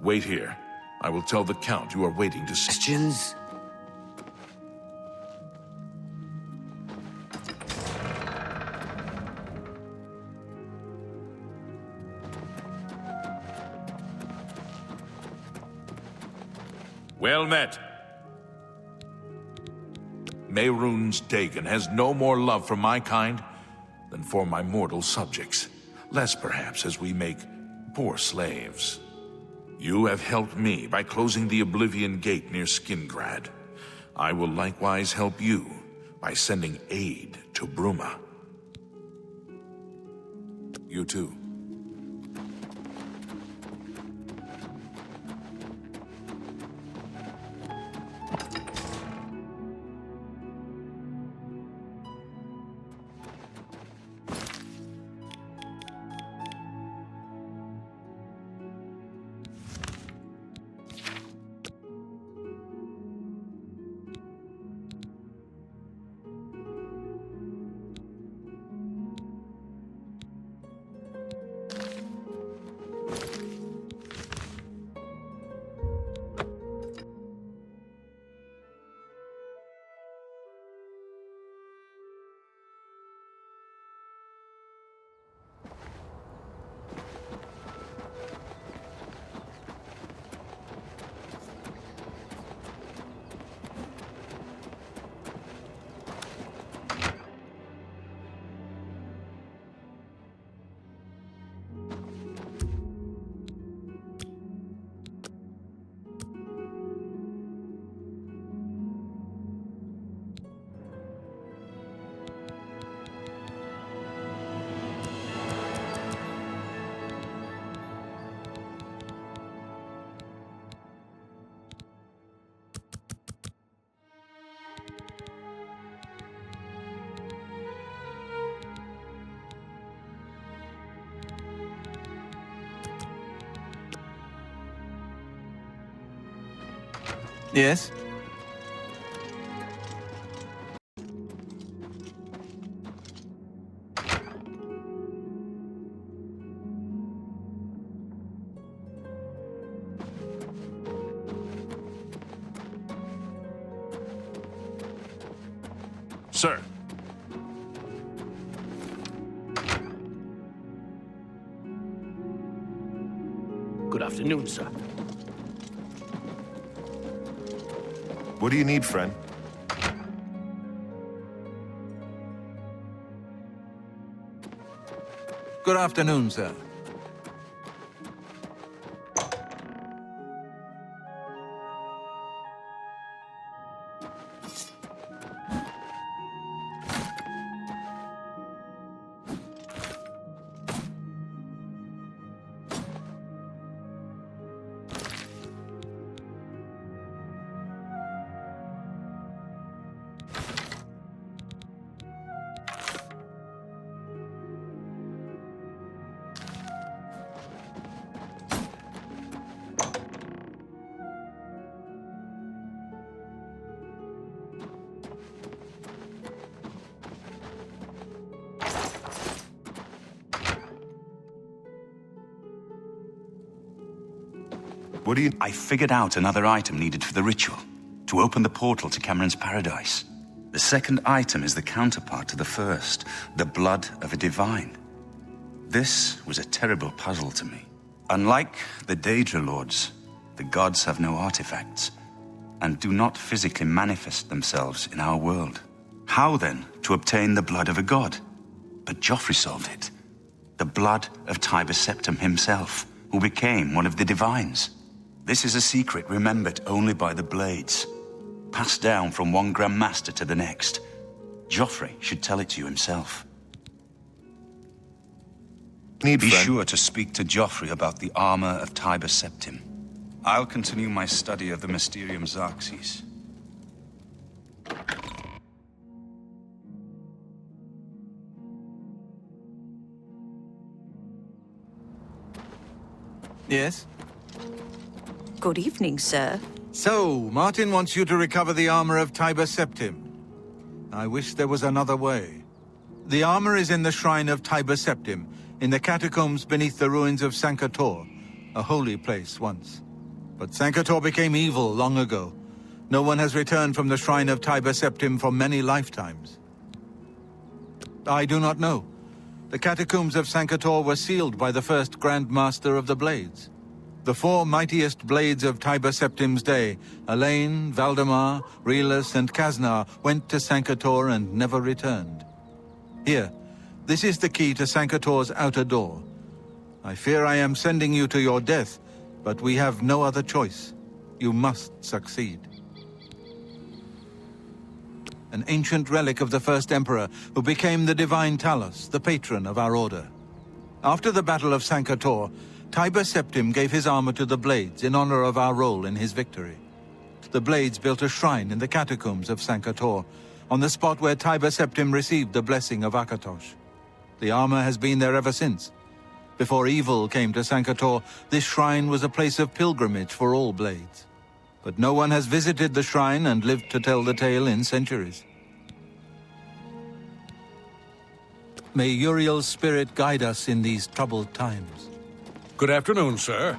Wait here. I will tell the Count you are waiting to see... Questions? Well met. Mehrunes Dagon has no more love for my kind than for my mortal subjects. Less, perhaps, as we make poor slaves. You have helped me by closing the Oblivion Gate near Skingrad. I will likewise help you by sending aid to Bruma. You too. Yes? Sir. Good afternoon, sir. What do you need, friend? Good afternoon, sir. What do you... I figured out another item needed for the ritual, to open the portal to Cameron's paradise. The second item is the counterpart to the first, the blood of a divine. This was a terrible puzzle to me. Unlike the Daedra Lords, the gods have no artifacts, and do not physically manifest themselves in our world. How, then, to obtain the blood of a god? But Joffrey solved it. The blood of Tiber Septim himself, who became one of the divines. This is a secret remembered only by the Blades, passed down from one Grand Master to the next. Joffrey should tell it to you himself. Be sure to speak to Joffrey about the armor of Tiber Septim. I'll continue my study of the Mysterium Xarxes. Yes? Good evening, sir. So, Martin wants you to recover the armor of Tiber Septim. I wish there was another way. The armor is in the shrine of Tiber Septim, in the catacombs beneath the ruins of Sankator, a holy place once. But Sankator became evil long ago. No one has returned from the shrine of Tiber Septim for many lifetimes. I do not know. The catacombs of Sankator were sealed by the first Grand Master of the Blades. The four mightiest blades of Tiber Septim's day, Elaine, Valdemar, Relus, and Kaznar, went to Sankator and never returned. Here, this is the key to Sankator's outer door. I fear I am sending you to your death, but we have no other choice. You must succeed. An ancient relic of the first emperor, who became the divine Talos, the patron of our order. After the Battle of Sankator, Tiber Septim gave his armor to the Blades in honor of our role in his victory. The Blades built a shrine in the catacombs of Sankator, on the spot where Tiber Septim received the blessing of Akatosh. The armor has been there ever since. Before evil came to Sankator, this shrine was a place of pilgrimage for all Blades. But no one has visited the shrine and lived to tell the tale in centuries. May Uriel's spirit guide us in these troubled times. Good afternoon, sir.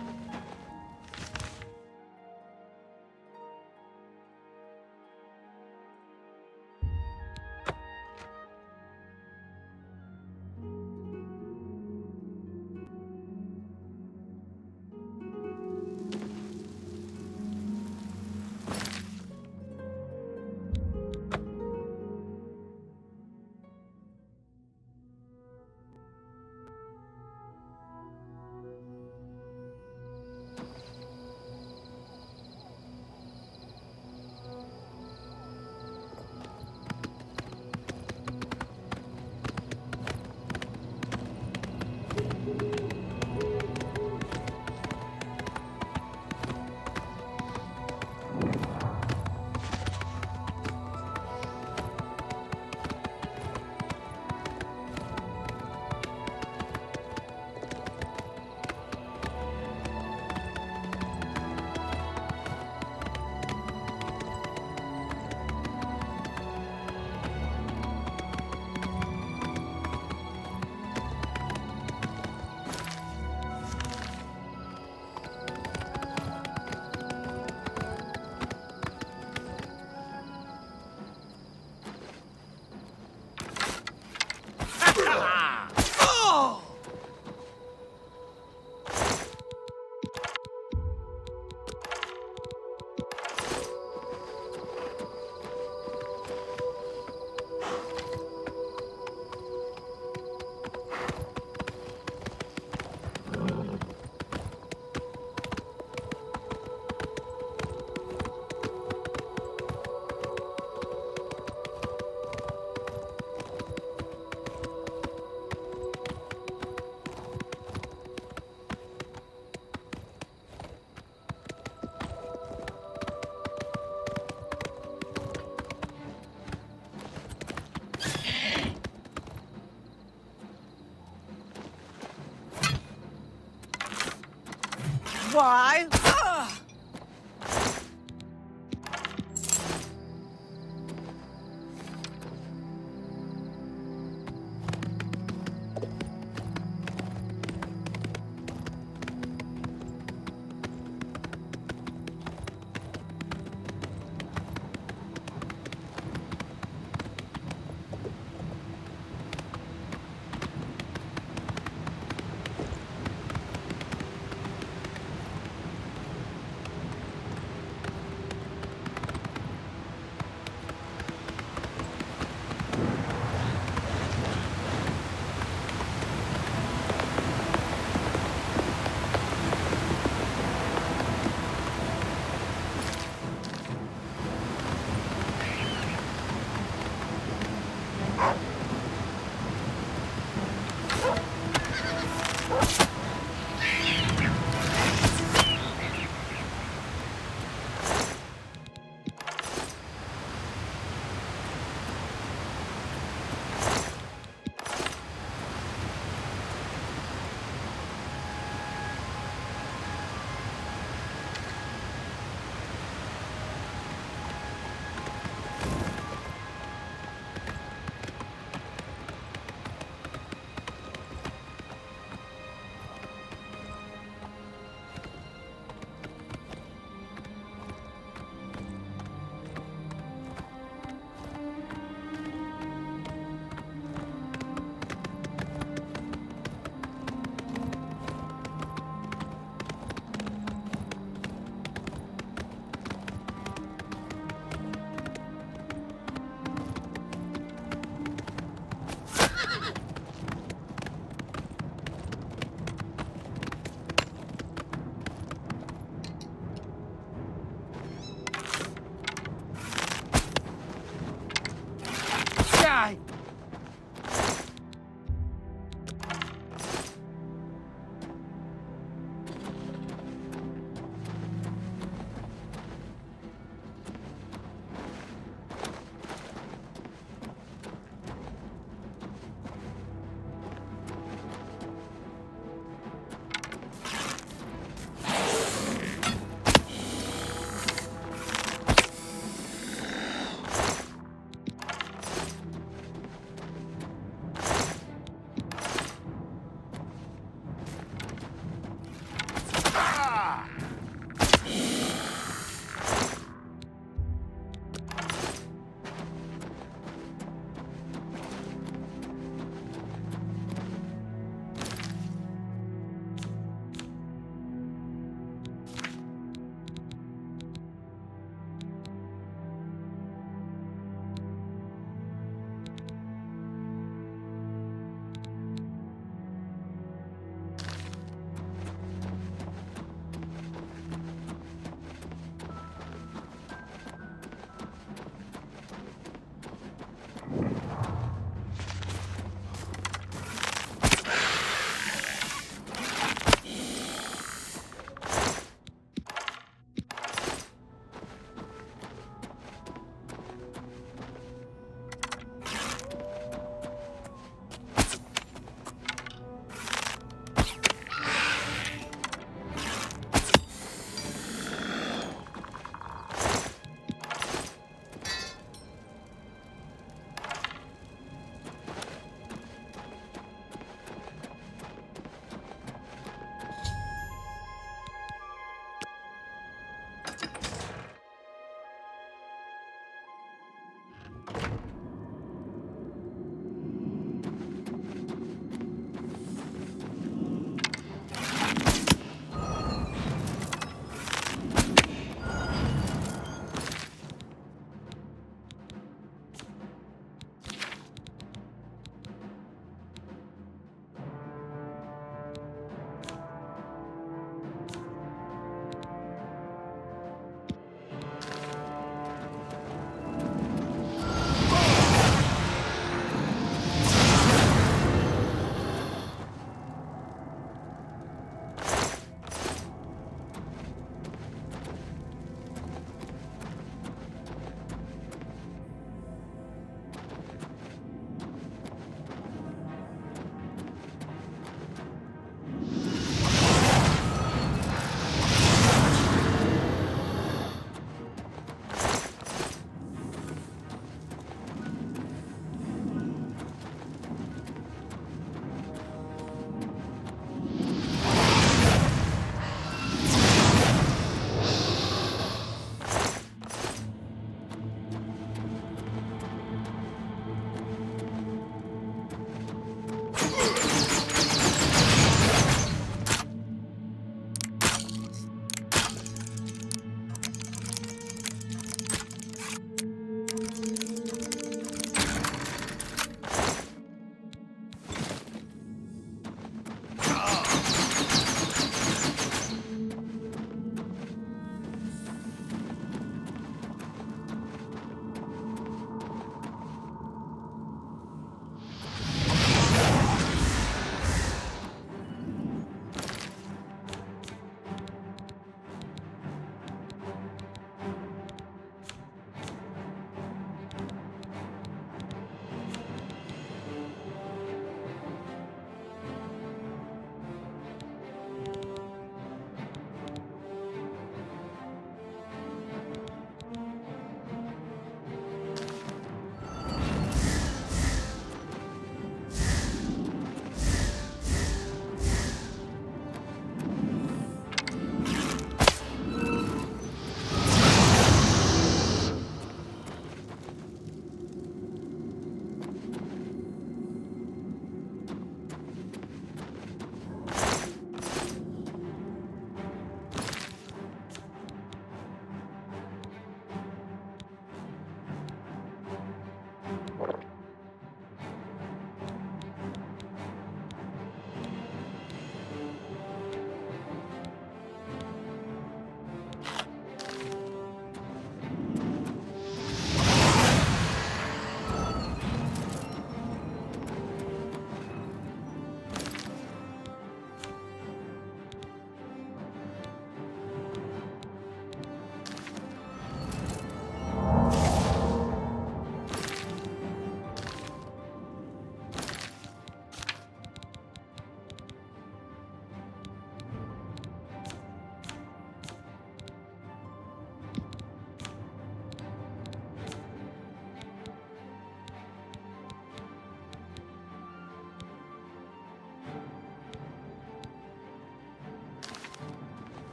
Why?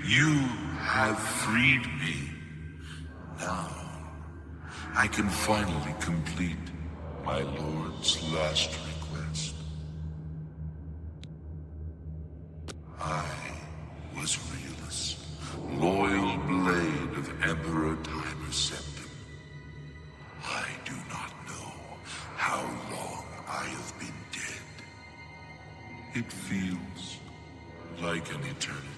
You have freed me. Now, I can finally complete my lord's last request. I was Realus, loyal blade of Emperor Tiber's Septim. I do not know how long I have been dead. It feels like an eternity.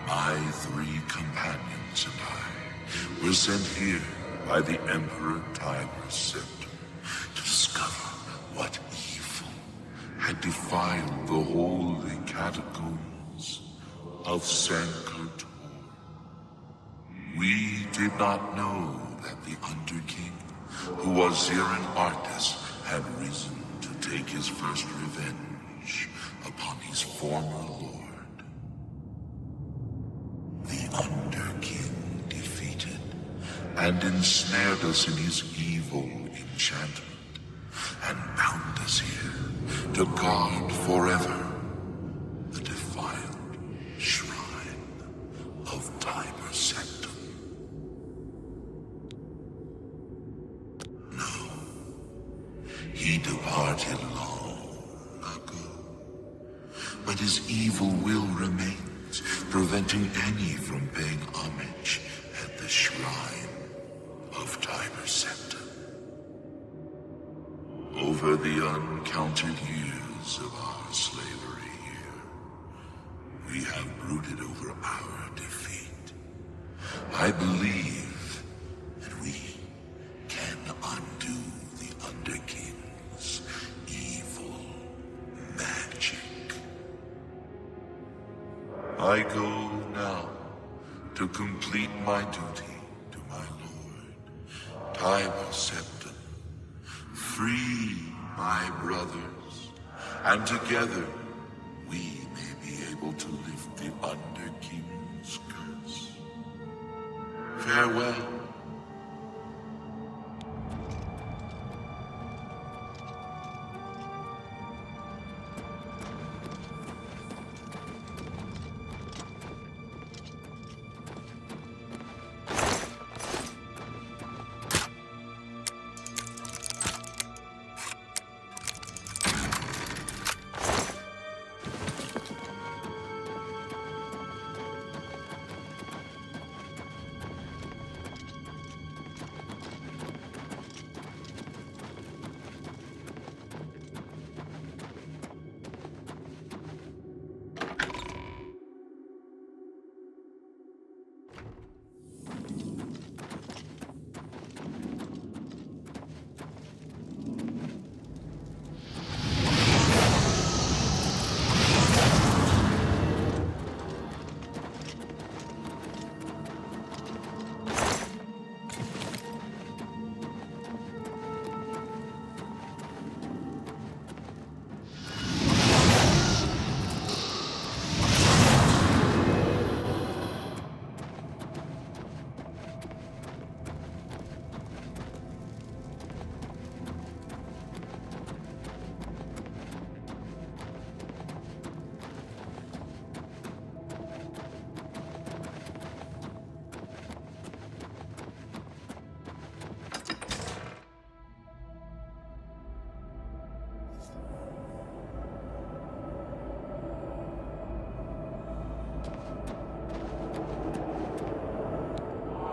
My 3 companions and I were sent here by the Emperor Tiber's Septim to discover what evil had defiled the holy catacombs of Sankar-Tor. We did not know that the Underking, who was Zirin Artis, had risen to take his first revenge upon his former lord. The Underking defeated and ensnared us in his evil enchantment and bound us here to guard forever the defiled shrine of Tiber's Septim. No, he departed long ago, but his evil will remains, preventing any from paying homage at the shrine of Tiber's Septim. Over the uncounted years of our slavery here, we have brooded over our defeat. I believe that we can undo the Underking's evil magic. I go now to complete my duty to my lord, Tiber's Septim. Free my brothers, and together we may be able to lift the Underking's curse. Farewell.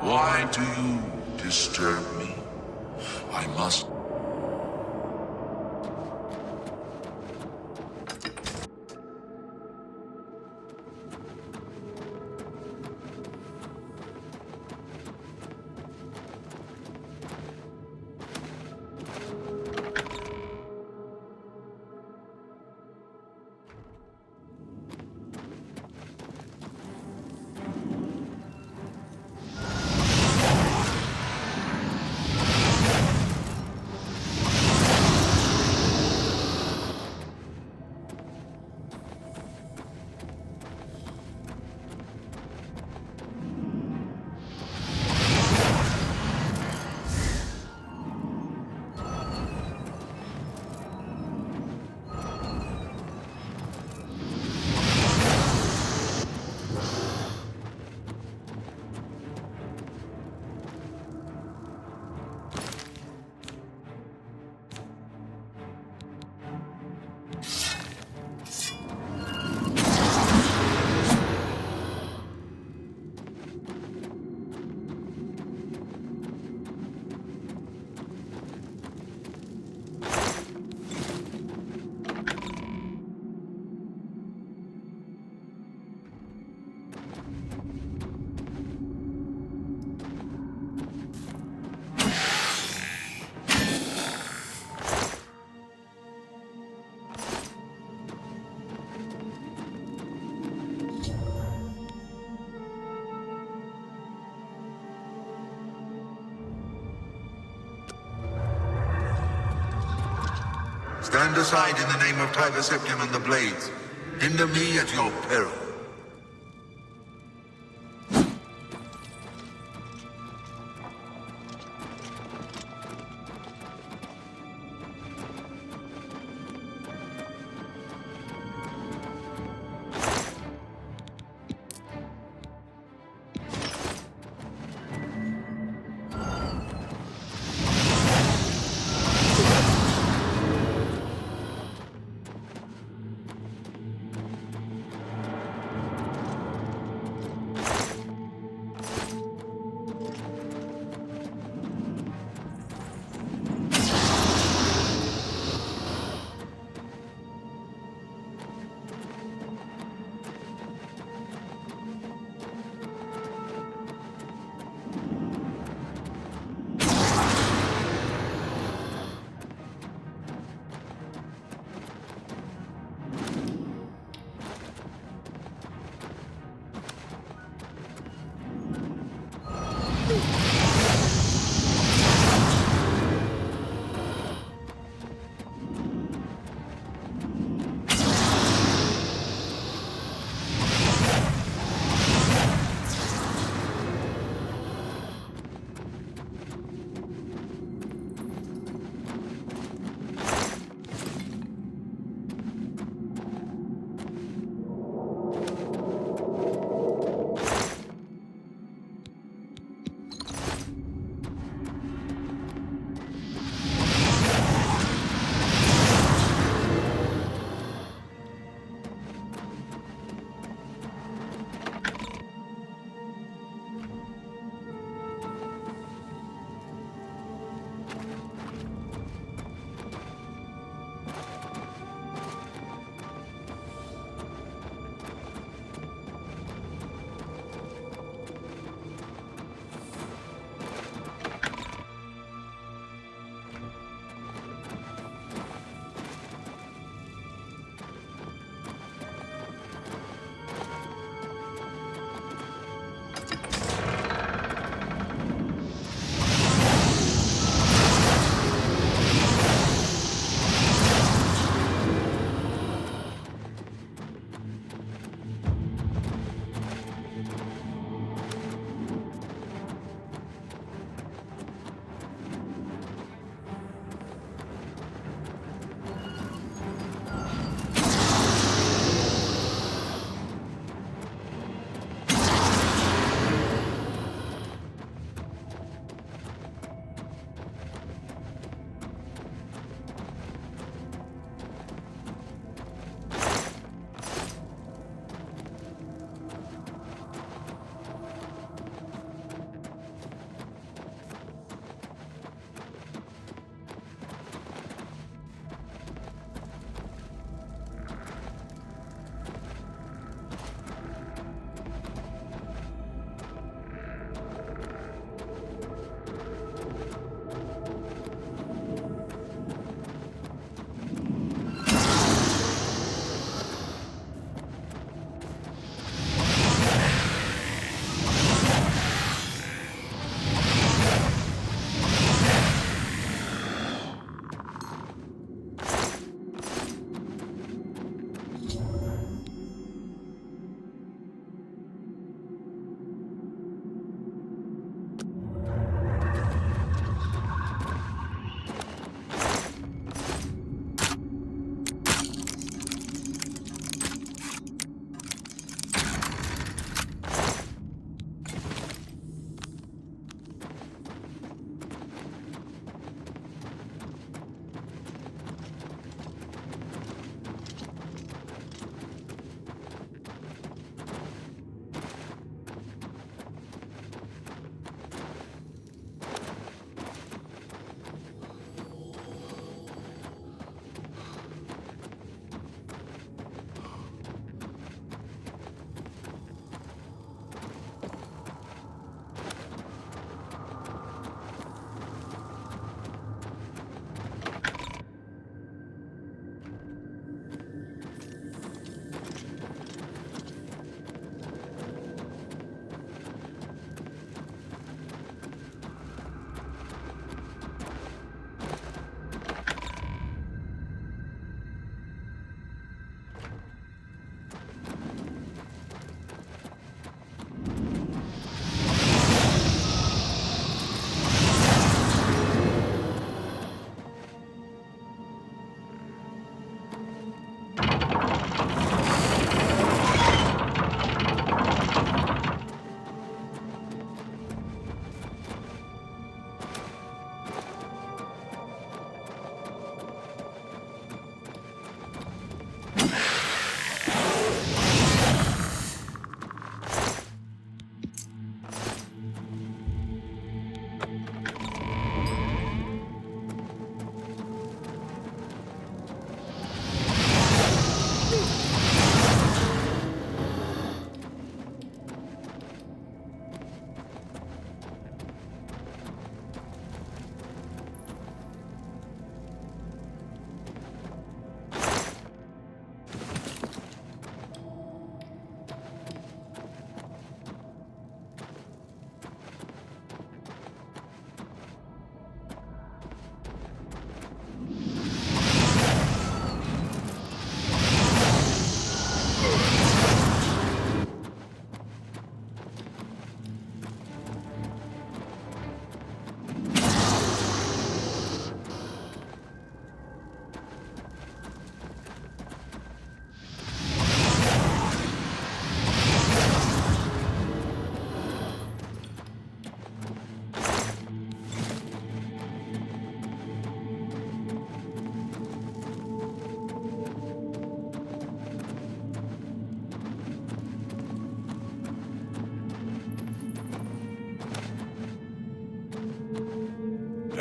Why do you disturb me? I must... Stand aside in the name of Tiber Septim and the Blades. Hinder me at your peril.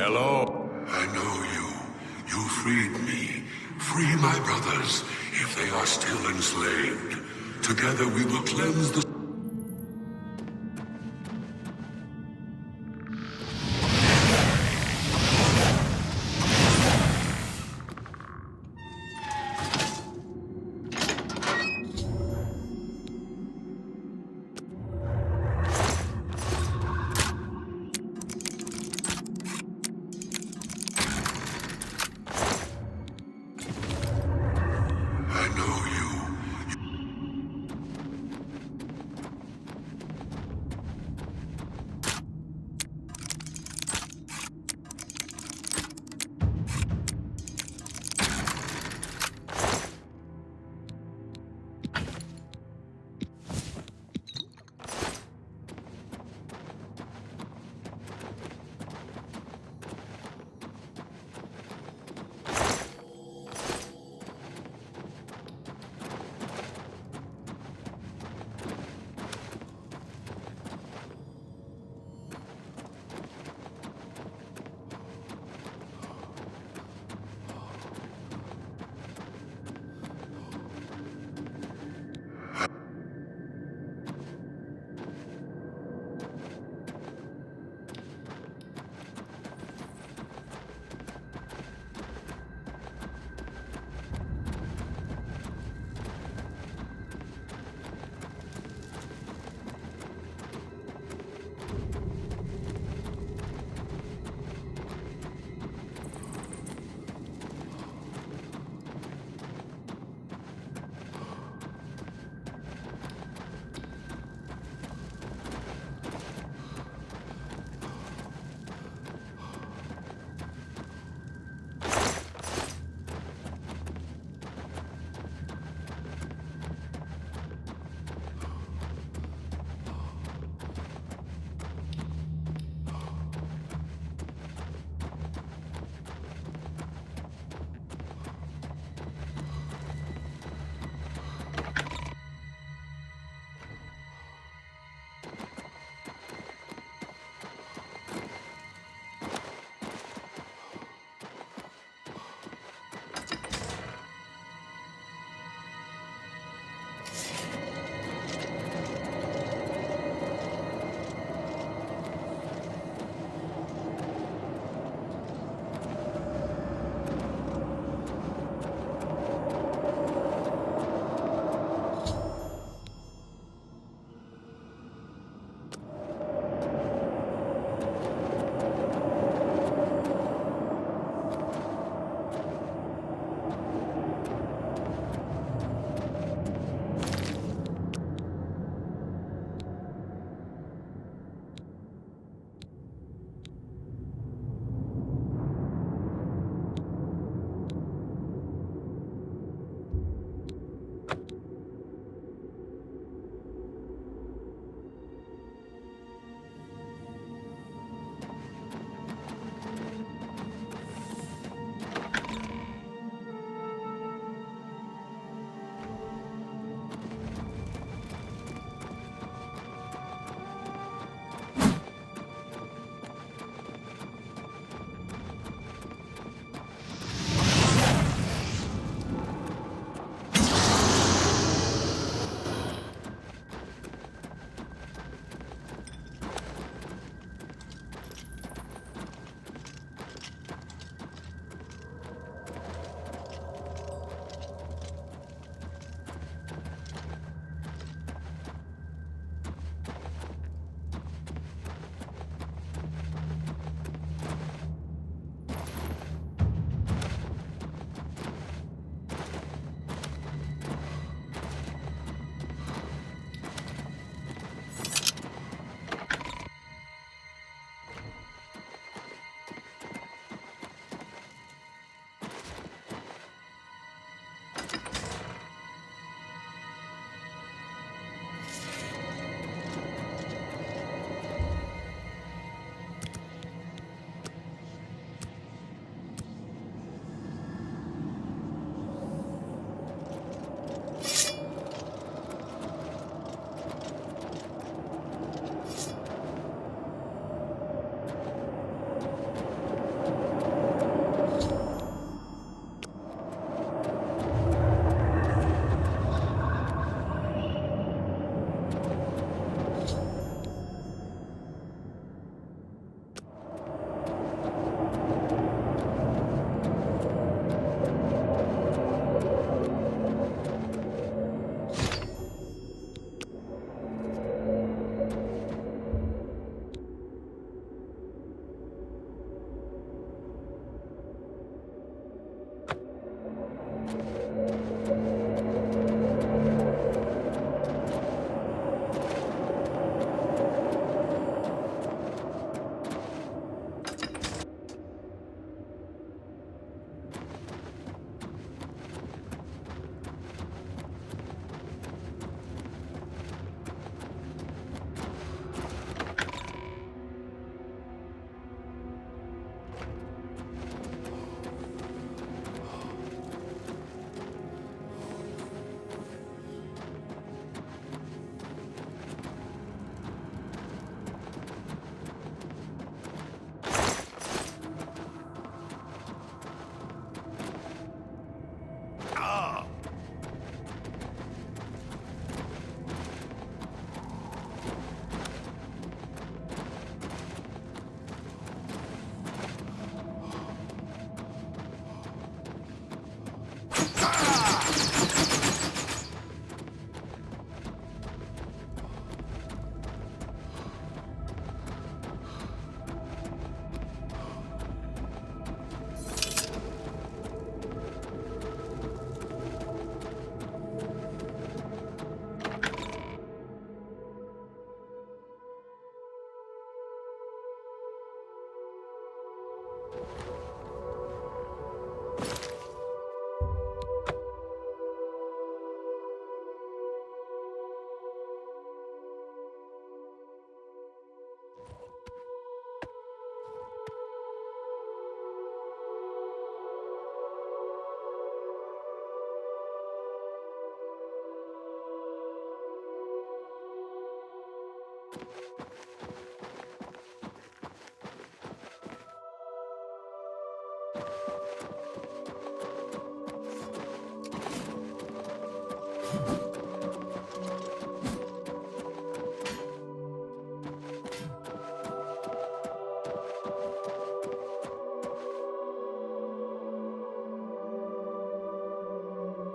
Hello? I know you. You freed me. Free my brothers, if they are still enslaved. Together we will cleanse the...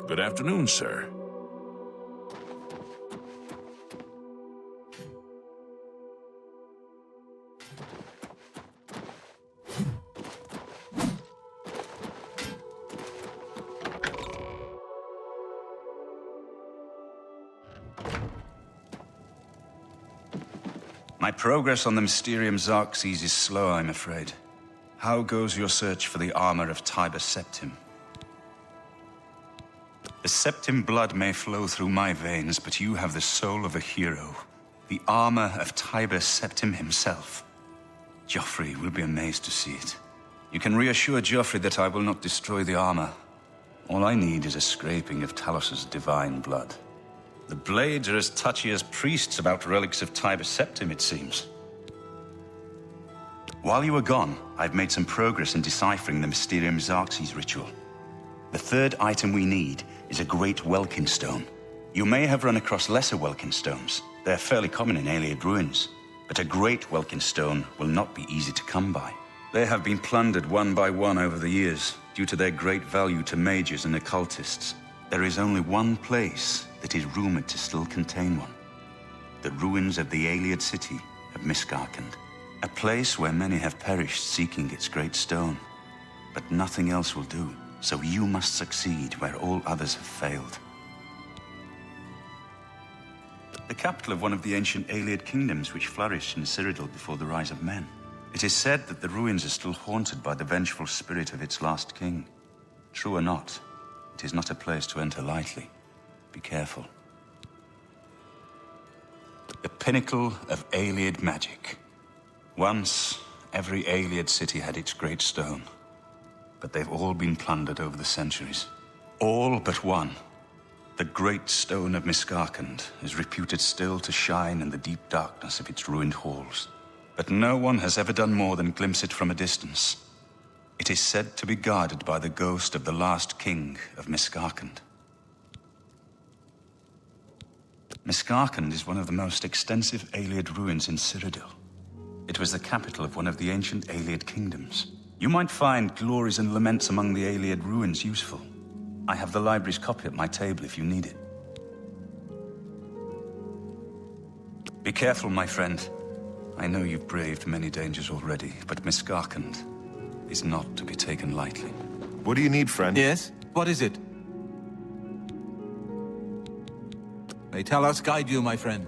Good afternoon, sir. My progress on the Mysterium Xerxes is slow, I'm afraid. How goes your search for the armor of Tiber Septim? The Septim blood may flow through my veins, but you have the soul of a hero. The armor of Tiber Septim himself. Joffrey will be amazed to see it. You can reassure Joffrey that I will not destroy the armor. All I need is a scraping of Talos's divine blood. The blades are as touchy as priests about relics of Tiber Septim, it seems. While you were gone, I've made some progress in deciphering the Mysterium Xerxes ritual. The third item we need is a great Welkin stone. You may have run across lesser Welkin stones. They're fairly common in Ayleid ruins. But a great Welkin stone will not be easy to come by. They have been plundered one by one over the years, due to their great value to mages and occultists. There is only one place that is rumored to still contain one. The ruins of the Ayleid city of Miskarkand. A place where many have perished seeking its great stone. But nothing else will do. So you must succeed where all others have failed. The capital of one of the ancient Ayleid kingdoms which flourished in Cyrodiil before the rise of men. It is said that the ruins are still haunted by the vengeful spirit of its last king. True or not, it is not a place to enter lightly. Be careful. The pinnacle of Ayleid magic. Once, every Ayleid city had its great stone. But they've all been plundered over the centuries. All but one. The great stone of Miskarkand is reputed still to shine in the deep darkness of its ruined halls. But no one has ever done more than glimpse it from a distance. It is said to be guarded by the ghost of the last king of Miskarkand. Miskarkand is one of the most extensive Ayleid ruins in Cyrodiil. It was the capital of one of the ancient Ayleid kingdoms. You might find glories and laments among the Ayleid ruins useful. I have the library's copy at my table if you need it. Be careful, my friend. I know you've braved many dangers already, but Miskarkand is not to be taken lightly. What do you need, friend? Yes? What is it? May Talos guide you, my friend.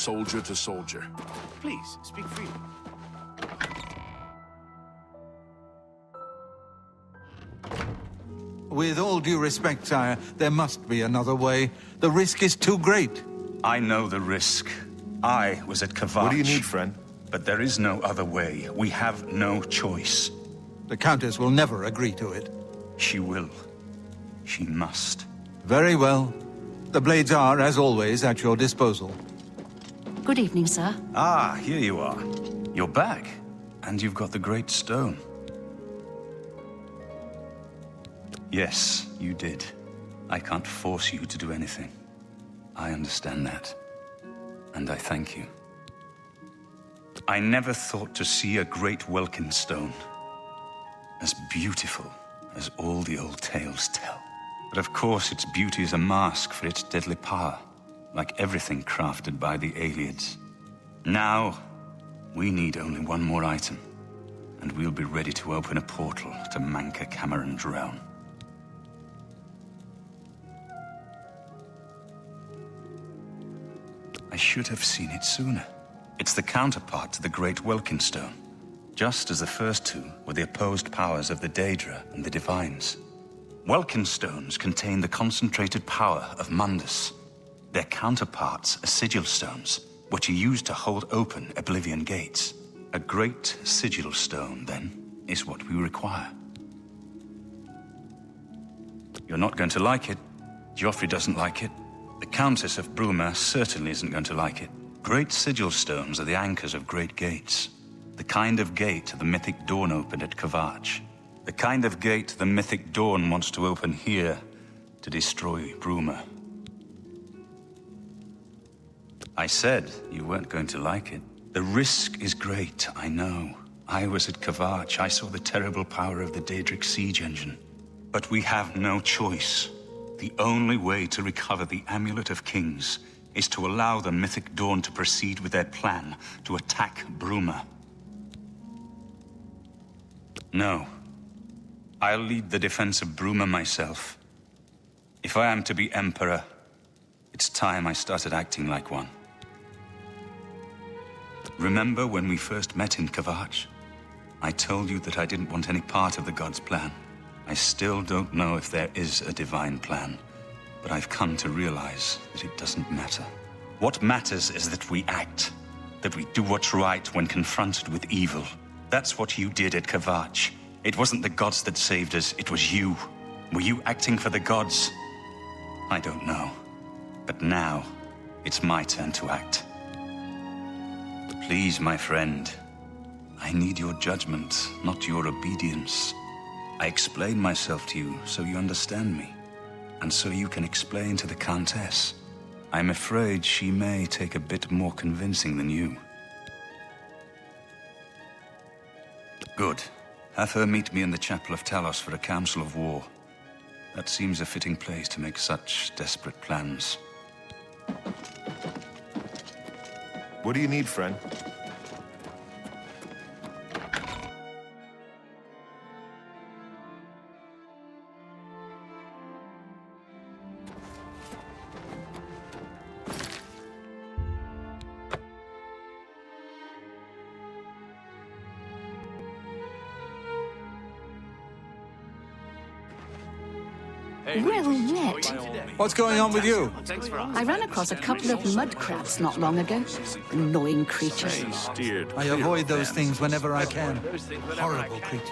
soldier to soldier. Please, speak freely. With all due respect, sire, there must be another way. The risk is too great. I know the risk. I was at Kvatch. What do you need, friend? But there is no other way. We have no choice. The Countess will never agree to it. She will. She must. Very well. The blades are, as always, at your disposal. Good evening, sir. Ah, here you are. You're back. And you've got the great stone. Yes, you did. I can't force you to do anything. I understand that. And I thank you. I never thought to see a great Welkin stone. As beautiful as all the old tales tell. But of course its beauty is a mask for its deadly power, like everything crafted by the Aelids. Now, we need only one more item, and we'll be ready to open a portal to Manka Cameron's realm. I should have seen it sooner. It's the counterpart to the Great Welkin Stone, just as the first two were the opposed powers of the Daedra and the Divines. Welkin stones contain the concentrated power of Mundus. Their counterparts are sigil stones, which are used to hold open Oblivion gates. A great sigil stone, then, is what we require. You're not going to like it. Joffrey doesn't like it. The Countess of Bruma certainly isn't going to like it. Great sigil stones are the anchors of great gates. The kind of gate the mythic Dawn opened at Kvatch. The kind of gate the mythic Dawn wants to open here to destroy Bruma. I said you weren't going to like it. The risk is great, I know. I was at Kvatch. I saw the terrible power of the Daedric siege engine. But we have no choice. The only way to recover the Amulet of Kings is to allow the mythic Dawn to proceed with their plan to attack Bruma. No. I'll lead the defense of Bruma myself. If I am to be Emperor, it's time I started acting like one. Remember when we first met in Kvatch? I told you that I didn't want any part of the God's plan. I still don't know if there is a divine plan, but I've come to realize that it doesn't matter. What matters is that we act, that we do what's right when confronted with evil. That's what you did at Kvatch. It wasn't the gods that saved us, it was you. Were you acting for the gods? I don't know. But now, it's my turn to act. Please, my friend, I need your judgment, not your obedience. I explain myself to you so you understand me, and so you can explain to the Countess. I'm afraid she may take a bit more convincing than you. Good. Have her meet me in the Chapel of Talos for a council of war. That seems a fitting place to make such desperate plans. What do you need, friend? Well met. What's going on with you? I ran across a couple of mud crabs not long ago. Annoying creatures. I avoid those things whenever I can. Horrible creatures.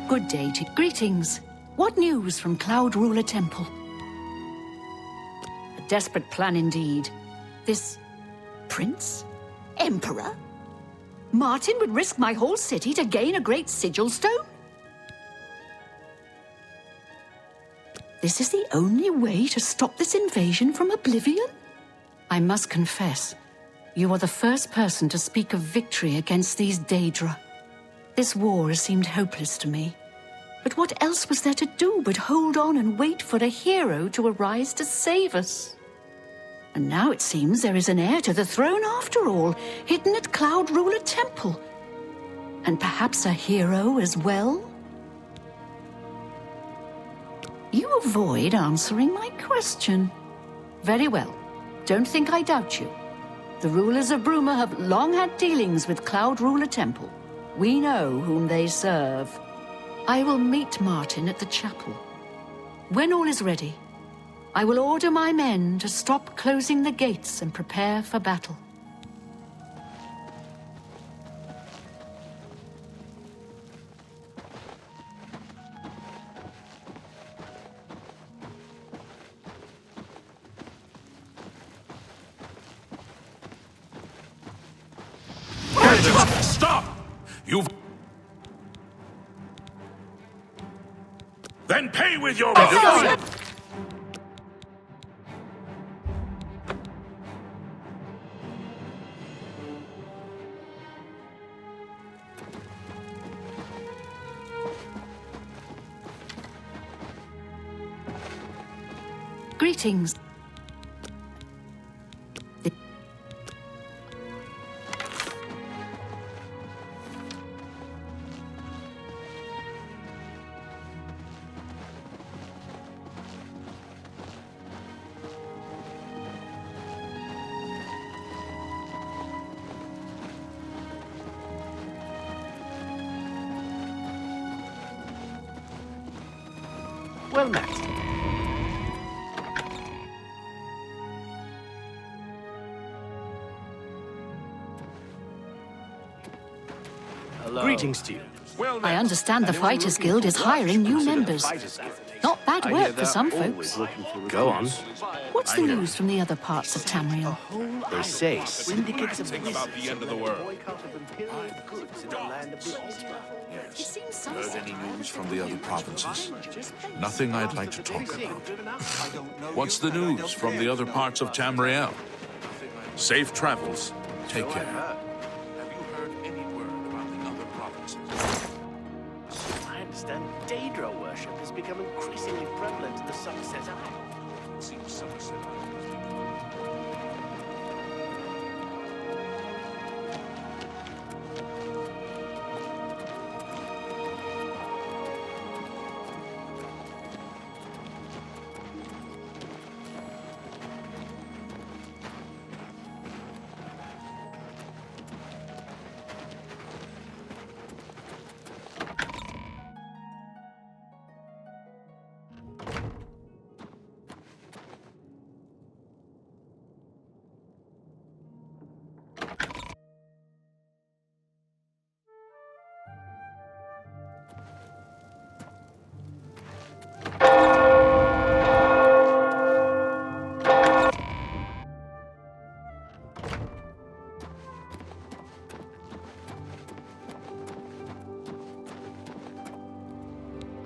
Good day to greetings. What news from Cloud Ruler Temple? A desperate plan indeed. This prince? Emperor? Martin would risk my whole city to gain a great sigil stone? This is the only way to stop this invasion from Oblivion? I must confess, you are the first person to speak of victory against these Daedra. This war has seemed hopeless to me. But what else was there to do but hold on and wait for a hero to arise to save us? And now it seems there is an heir to the throne after all, hidden at Cloud Ruler Temple. And perhaps a hero as well? You avoid answering my question. Very well. Don't think I doubt you. The rulers of Bruma have long had dealings with Cloud Ruler Temple. We know whom they serve. I will meet Martin at the chapel. When all is ready, I will order my men to stop closing the gates and prepare for battle. Stop! You've... Then pay with your... Greetings. Well met. Greetings to you. I understand the Fighters Guild is hiring new members. Not bad work for some folks. Go on. What's the news from the other parts of Tamriel? They say syndicates of Think about the end of the world. boycott of imperial goods in the land of the Ultima. Heard any news from the other provinces? Nothing I'd like to talk about. What's the news from the other parts of Tamriel? Safe travels. Take care. Have you heard any word about the other provinces? I understand Daedra worship has become increasingly prevalent in the Sunset Isle. Seems Somerset.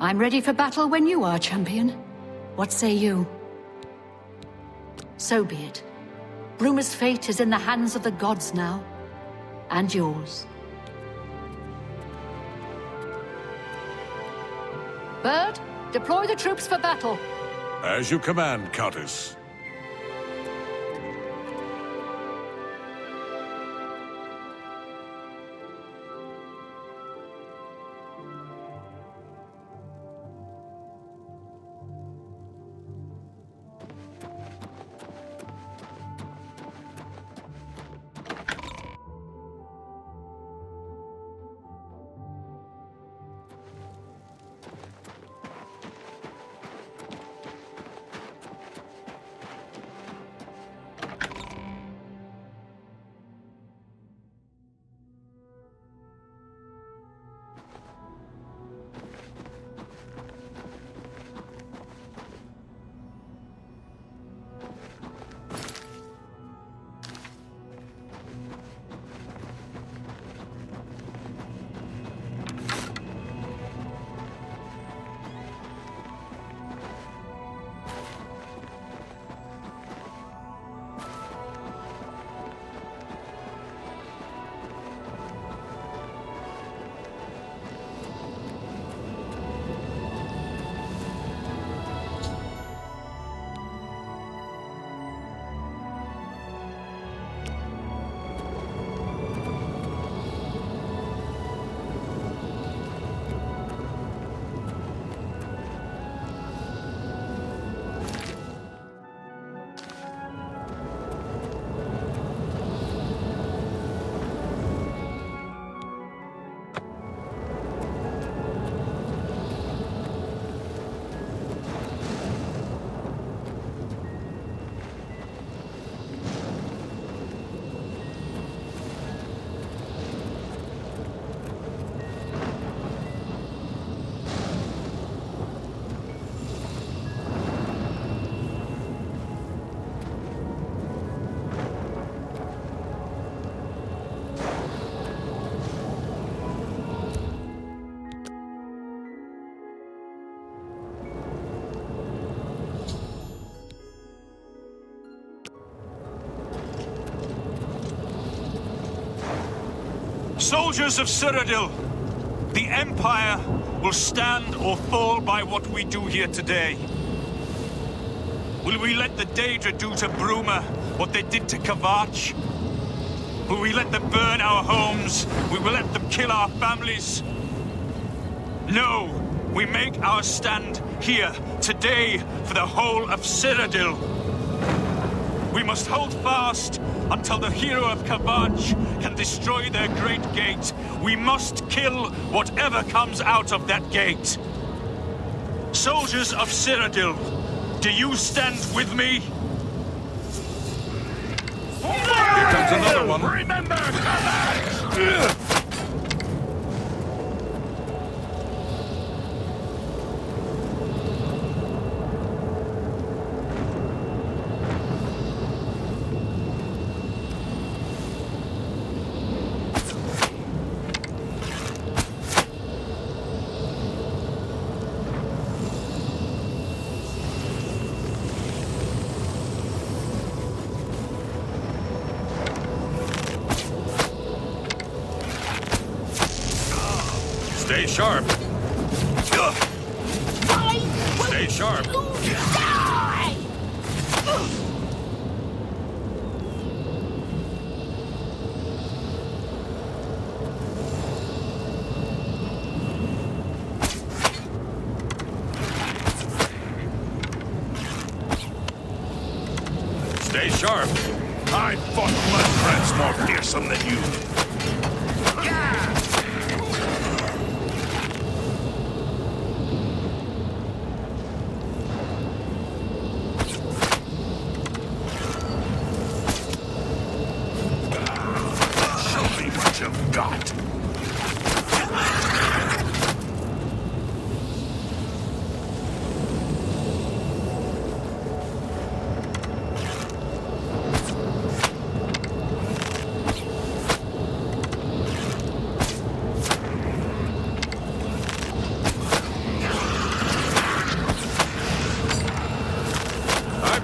I'm ready for battle when you are, champion. What say you? So be it. Bruma's fate is in the hands of the gods now. And yours. Bird, deploy the troops for battle. As you command, Countess. Soldiers of Cyrodiil, the Empire will stand or fall by what we do here today. Will we let the Daedra do to Bruma what they did to Kavach? Will we let them burn our homes? Will we let them kill our families? No, we make our stand here today for the whole of Cyrodiil. We must hold fast until the hero of Kavach can destroy their great gate. We must kill whatever comes out of that gate. Soldiers of Cyrodiil, do you stand with me? Here comes another one. Remember Kavach! Stay sharp. Stay sharp. Stay sharp. I fought blood threats more fearsome than you.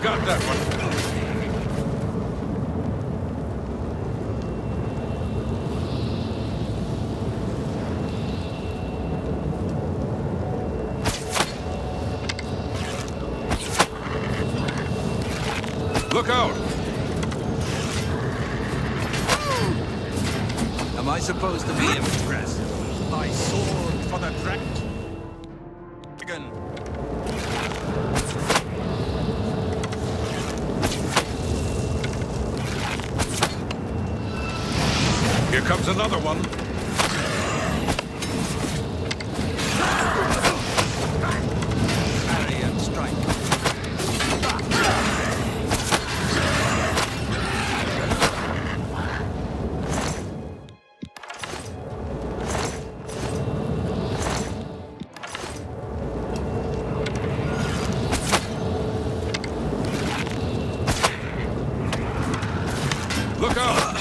Got that one. Look out! Am I supposed to be impressed? Thy sword for the dragon. Here comes another one. Parry and strike. Look out!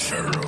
Pharaoh.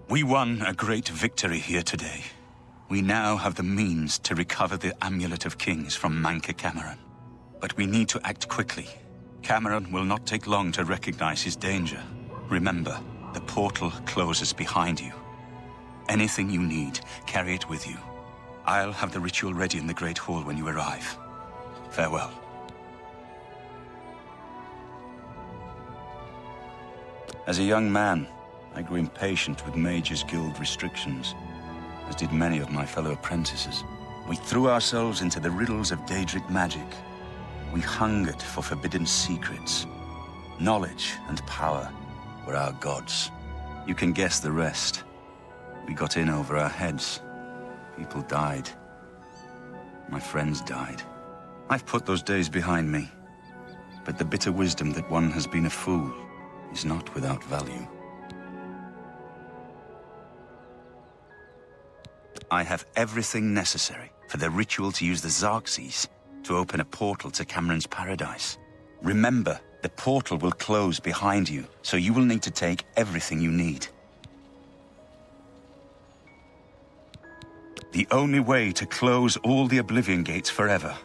We won a great victory here today. We now have the means to recover the Amulet of Kings from Manca Cameron. But we need to act quickly. Cameron will not take long to recognize his danger. Remember, the portal closes behind you. Anything you need, carry it with you. I'll have the ritual ready in the Great Hall when you arrive. Farewell. As a young man, I grew impatient with Mages Guild restrictions, as did many of my fellow apprentices. We threw ourselves into the riddles of Daedric magic. We hungered for forbidden secrets. Knowledge and power were our gods. You can guess the rest. We got in over our heads. People died. My friends died. I've put those days behind me. But the bitter wisdom that one has been a fool is not without value. I have everything necessary for the ritual to use the Xerxes to open a portal to Cameron's paradise. Remember, the portal will close behind you, so you will need to take everything you need. The only way to close all the Oblivion Gates forever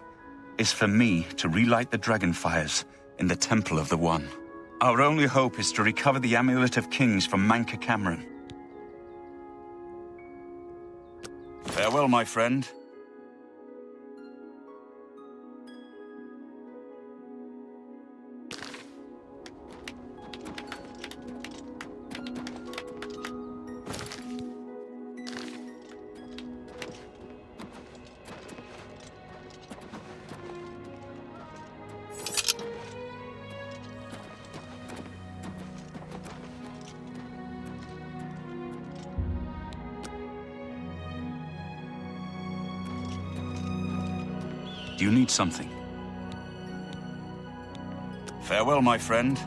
is for me to relight the dragon fires in the Temple of the One. Our only hope is to recover the Amulet of Kings from Manca Cameron. Farewell, my friend. Do you need something? Farewell, my friend.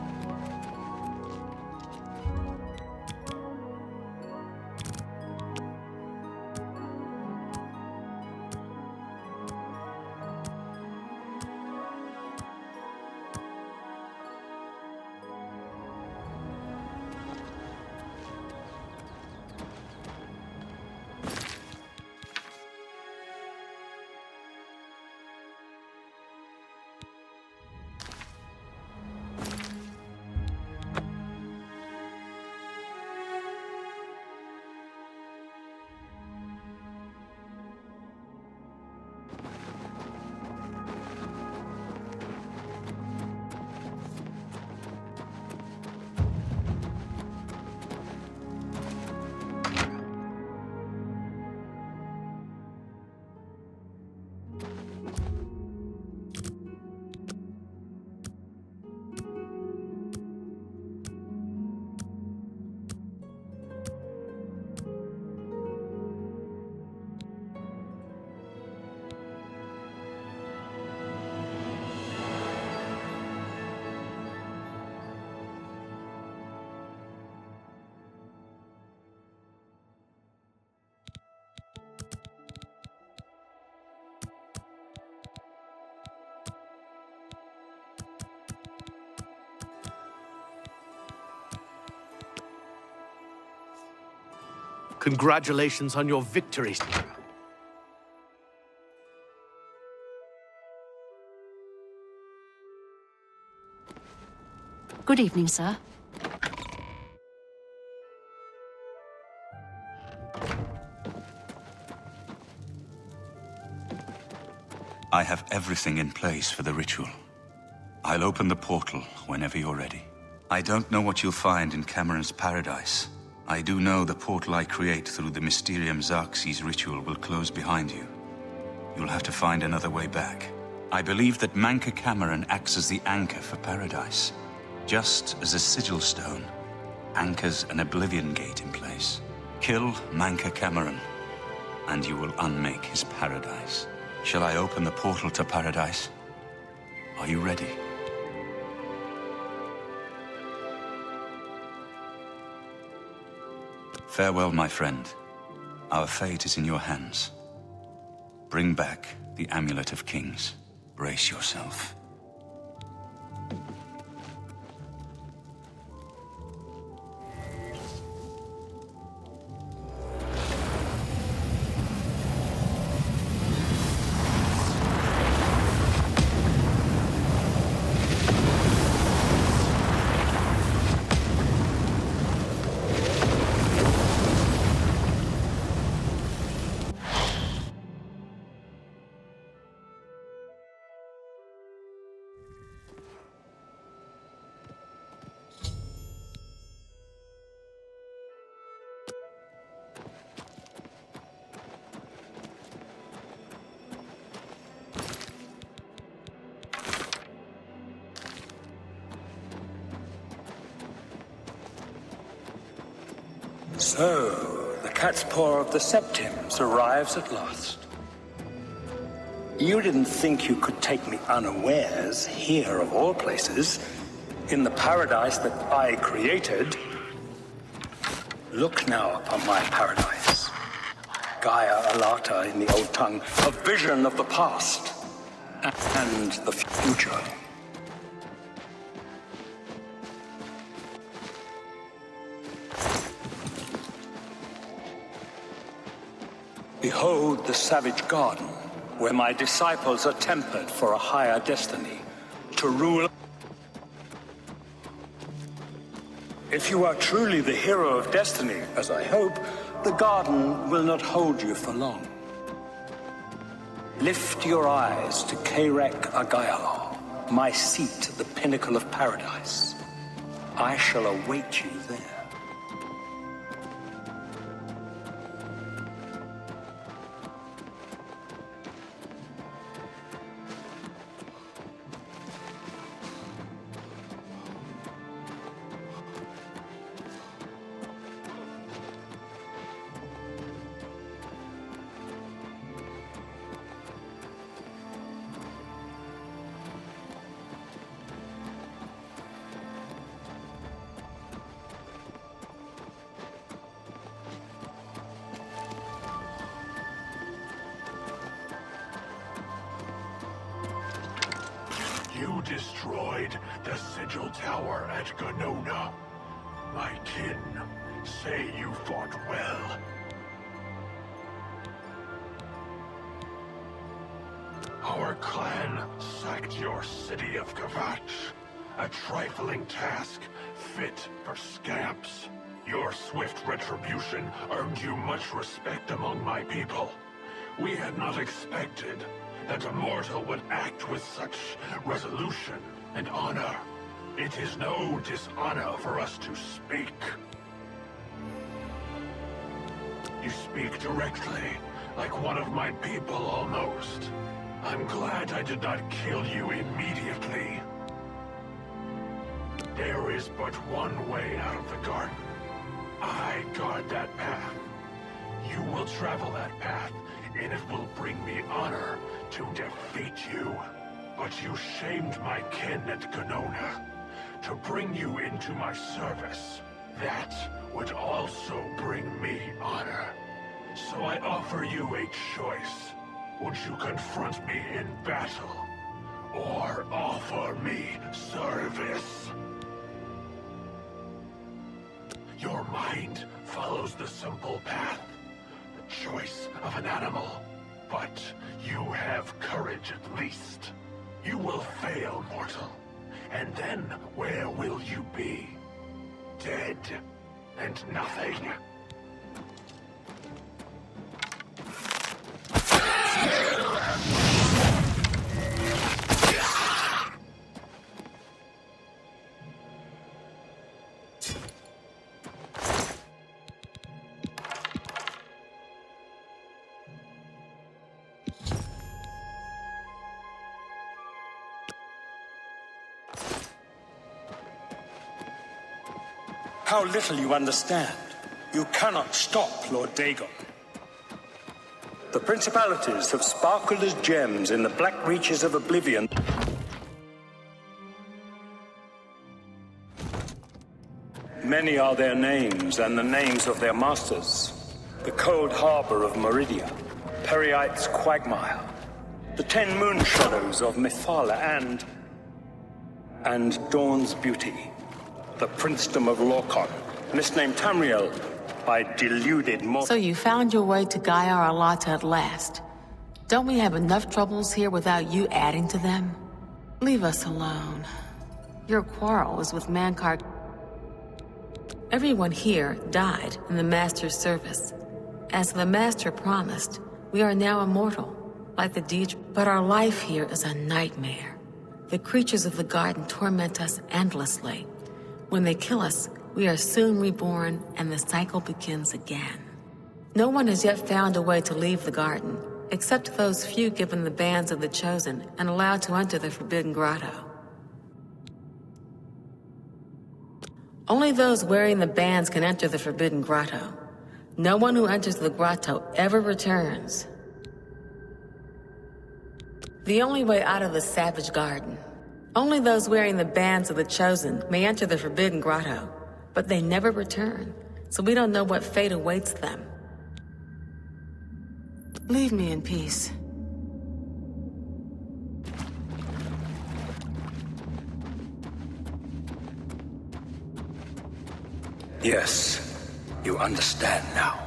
Congratulations on your victories. Good evening, sir. I have everything in place for the ritual. I'll open the portal whenever you're ready. I don't know what you'll find in Cameron's paradise. I do know the portal I create through the Mysterium Xerxes ritual will close behind you. You'll have to find another way back. I believe that Manca Cameron acts as the anchor for paradise. Just as a sigil stone anchors an Oblivion Gate in place. Kill Manca Cameron, and you will unmake his paradise. Shall I open the portal to paradise? Are you ready? Farewell, my friend. Our fate is in your hands. Bring back the Amulet of Kings. Brace yourself. So, the cat's paw of the Septims arrives at last. You didn't think you could take me unawares, here of all places, in the paradise that I created. Look now upon my paradise. Gaia Alata in the old tongue, a vision of the past and the future. Behold the savage garden, where my disciples are tempered for a higher destiny, to rule. If you are truly the hero of destiny, as I hope, the garden will not hold you for long. Lift your eyes to Kairek Agayalo, my seat at the pinnacle of paradise. I shall await you there. You destroyed the Sigil Tower at Ganona. My kin say you fought well. Our clan sacked your city of Kvatch. A trifling task, fit for scamps. Your swift retribution earned you much respect among my people. We had not expected that a mortal would act with such resolution and honor. It is no dishonor for us to speak. You speak directly, like one of my people almost. I'm glad I did not kill you immediately. There is but one way out of the garden. I guard that path. You will travel that path, and it will bring me honor to defeat you. But you shamed my kin at Ganona. To bring you into my service, that would also bring me honor. So I offer you a choice. Would you confront me in battle, or offer me service? Your mind follows the simple path, the choice of an animal. But you have courage at least. You will fail, mortal. And then where will you be? Dead and nothing. How little you understand. You cannot stop Lord Dagon. The principalities have sparkled as gems in the black reaches of Oblivion. Many are their names and the names of their masters. The cold harbor of Meridia, Periite's quagmire, the 10 moon shadows of Mephala and Dawn's beauty. The princedom of Lorcan, misnamed Tamriel by deluded mortals. So you found your way to Gaia Alata at last. Don't we have enough troubles here without you adding to them? Leave us alone. Your quarrel is with Mankar. Everyone here died in the Master's service. As the Master promised, we are now immortal, like the Daedric. But our life here is a nightmare. The creatures of the garden torment us endlessly. When they kill us, we are soon reborn and the cycle begins again. No one has yet found a way to leave the garden, except those few given the bands of the Chosen and allowed to enter the Forbidden Grotto. Only those wearing the bands can enter the Forbidden Grotto. No one who enters the grotto ever returns. The only way out of the Savage Garden. Only those wearing the bands of the Chosen may enter the Forbidden Grotto, but they never return, so we don't know what fate awaits them. Leave me in peace. Yes, you understand now.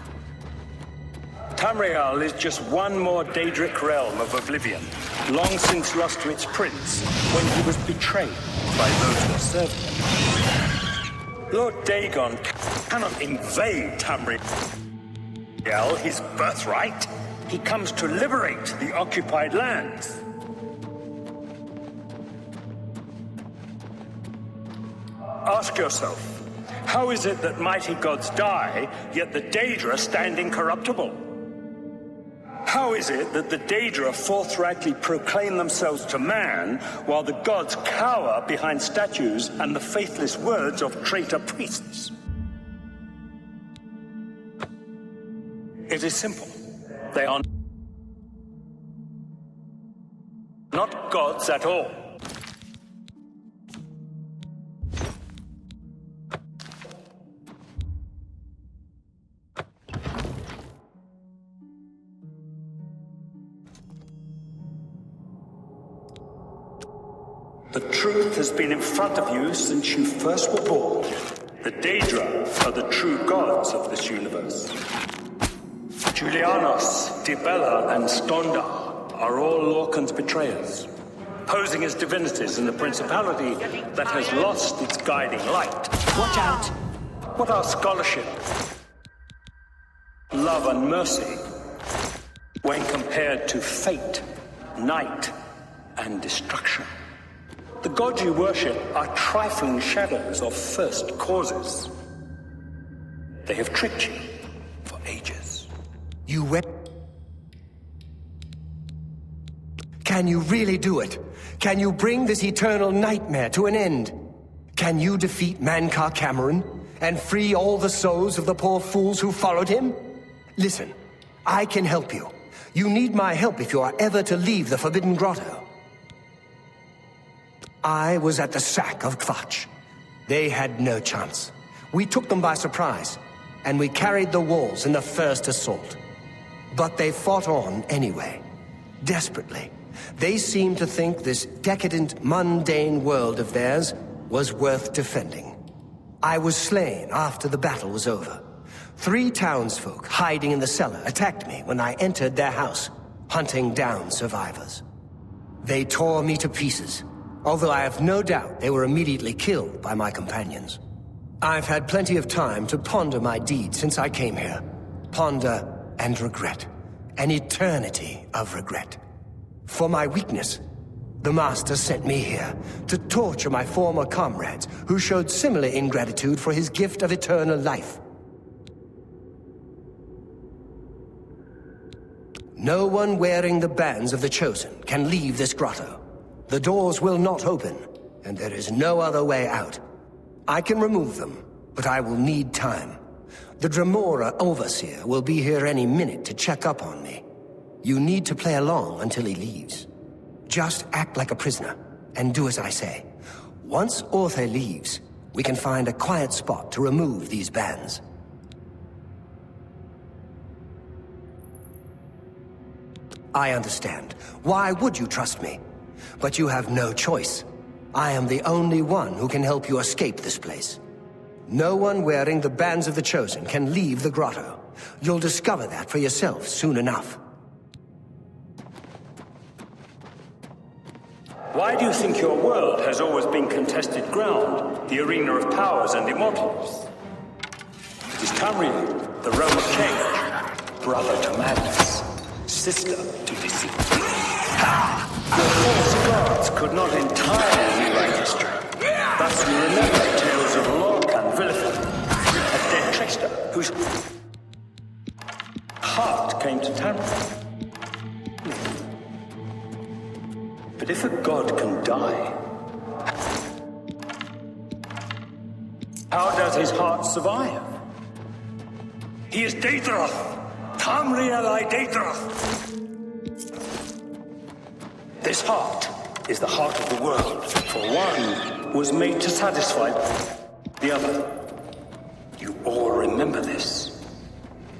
Tamriel is just one more Daedric realm of Oblivion, long since lost to its prince when he was betrayed by those that served him. Lord Dagon cannot invade Tamriel, his birthright. He comes to liberate the occupied lands. Ask yourself, how is it that mighty gods die, yet the Daedra stand incorruptible? How is it that the Daedra forthrightly proclaim themselves to man, while the gods cower behind statues and the faithless words of traitor priests? It is simple. They are not gods at all. The truth has been in front of you since you first were born. The Daedra are the true gods of this universe. Julianos, Dibella, and Stondar are all Lorcan's betrayers, posing as divinities in a principality that has lost its guiding light. Watch out! What are scholarship, love, and mercy when compared to fate, night, and destruction? The gods you worship are trifling shadows of first causes. They have tricked you for ages. You went... Can you really do it? Can you bring this eternal nightmare to an end? Can you defeat Mankar Cameron and free all the souls of the poor fools who followed him? Listen, I can help you. You need my help if you are ever to leave the Forbidden Grotto. I was at the sack of Kvatch. They had no chance. We took them by surprise, and we carried the walls in the first assault. But they fought on anyway, desperately. They seemed to think this decadent, mundane world of theirs was worth defending. I was slain after the battle was over. 3 townsfolk hiding in the cellar attacked me when I entered their house, hunting down survivors. They tore me to pieces, although I have no doubt they were immediately killed by my companions. I've had plenty of time to ponder my deed since I came here. Ponder and regret. An eternity of regret. For my weakness, the Master sent me here to torture my former comrades who showed similar ingratitude for his gift of eternal life. No one wearing the bands of the Chosen can leave this grotto. The doors will not open, and there is no other way out. I can remove them, but I will need time. The Dremora Overseer will be here any minute to check up on me. You need to play along until he leaves. Just act like a prisoner, and do as I say. Once Orthe leaves, we can find a quiet spot to remove these bands. I understand. Why would you trust me? But you have no choice. I am the only one who can help you escape this place. No one wearing the bands of the Chosen can leave the grotto. You'll discover that for yourself soon enough. Why do you think your world has always been contested ground, the arena of powers and immortals? It is Tamriel, the realm of change, brother to madness, sister to deceit. Your false gods could not entirely rewrite history. Thus we remember tales of Lork and Villiford, a dead trickster whose heart came to Tamriel. But if a god can die, How does his heart survive? He is Daedroth! Tamriel I Daedroth! This heart is the heart of the world. For one was made to satisfy the other. You all remember this.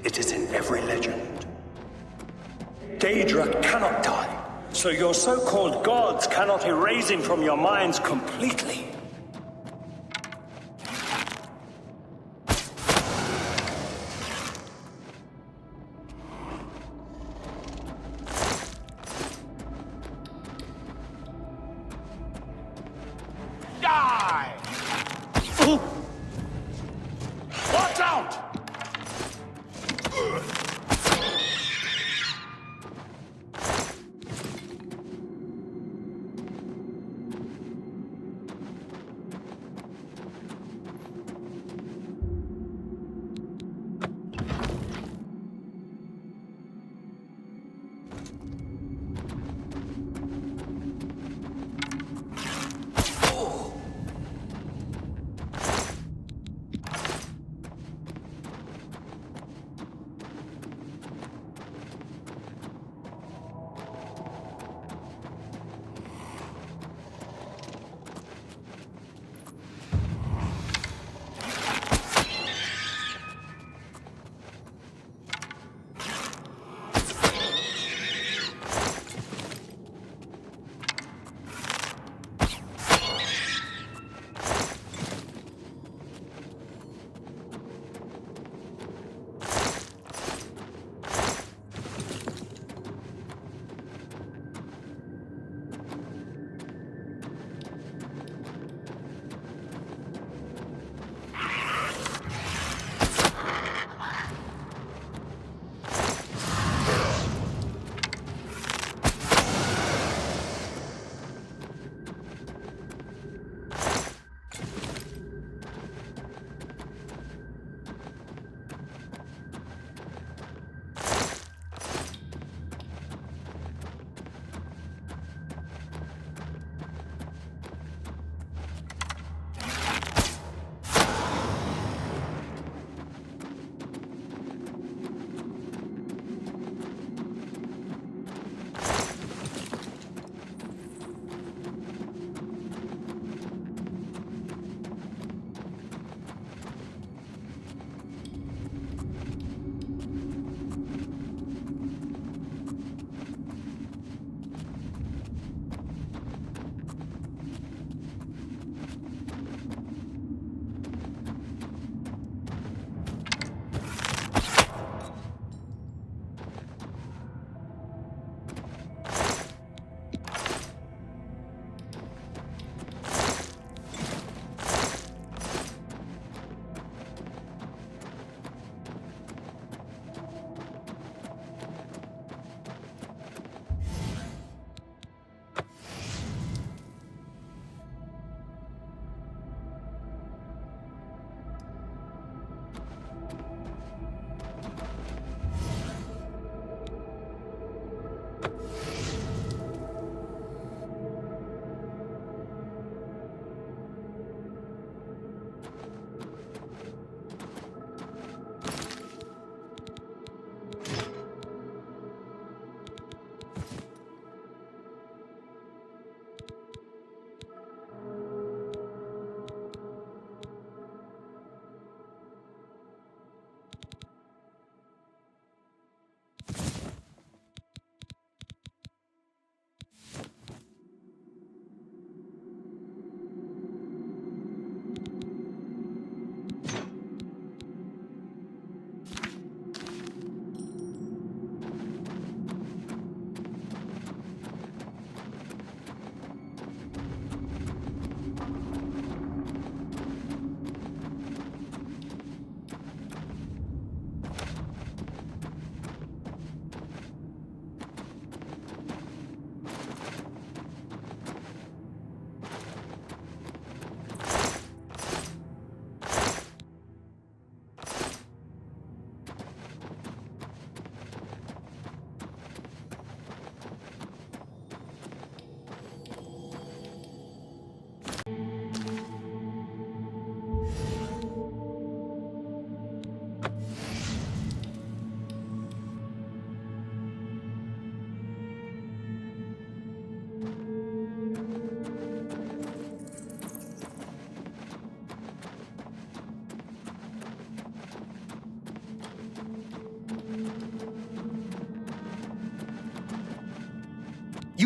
It is in every legend. Daedra cannot die, so your so-called gods cannot erase him from your minds completely. Die! Watch out!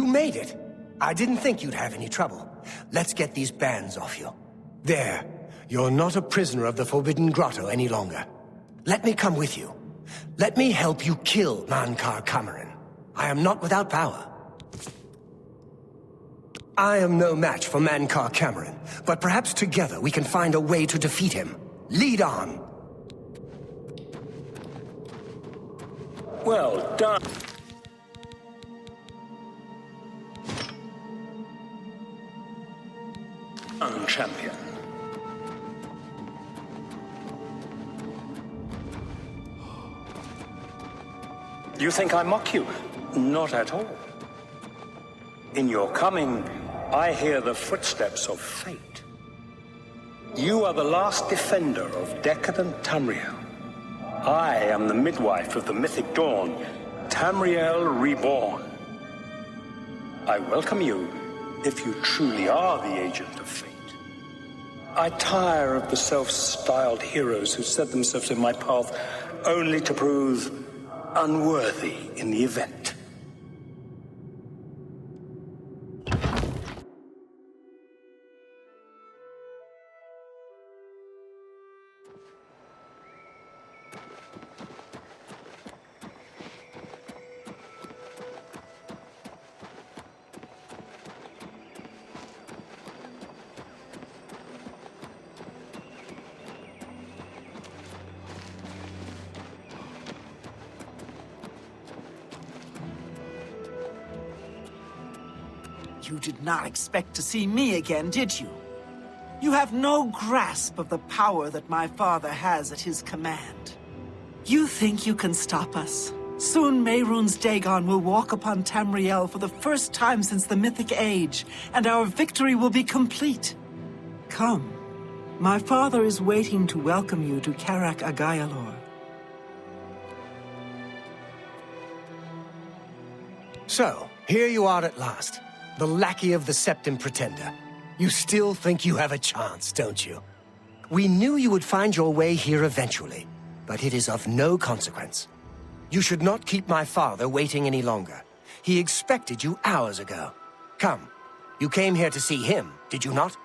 You made it. I didn't think you'd have any trouble. Let's get these bands off you. There. You're not a prisoner of the Forbidden Grotto any longer. Let me come with you. Let me help you kill Mankar Cameron. I am not without power. I am no match for Mankar Cameron, but perhaps together we can find a way to defeat him. Lead on! Well done. Champion. You think I mock you? Not at all. In your coming, I hear the footsteps of fate. You are the last defender of decadent Tamriel. I am the midwife of the mythic dawn, Tamriel reborn. I welcome you, if you truly are the agent of fate. I tire of the self-styled heroes who set themselves in my path only to prove unworthy in the event. You did not expect to see me again, did you? You have no grasp of the power that my father has at his command. You think you can stop us? Soon Mehrunes Dagon will walk upon Tamriel for the first time since the Mythic Age, and our victory will be complete. Come. My father is waiting to welcome you to Karak Agayalor. So, here you are at last. The lackey of the Septim Pretender. You still think you have a chance, don't you? We knew you would find your way here eventually, but it is of no consequence. You should not keep my father waiting any longer. He expected you hours ago. Come, you came here to see him, did you not?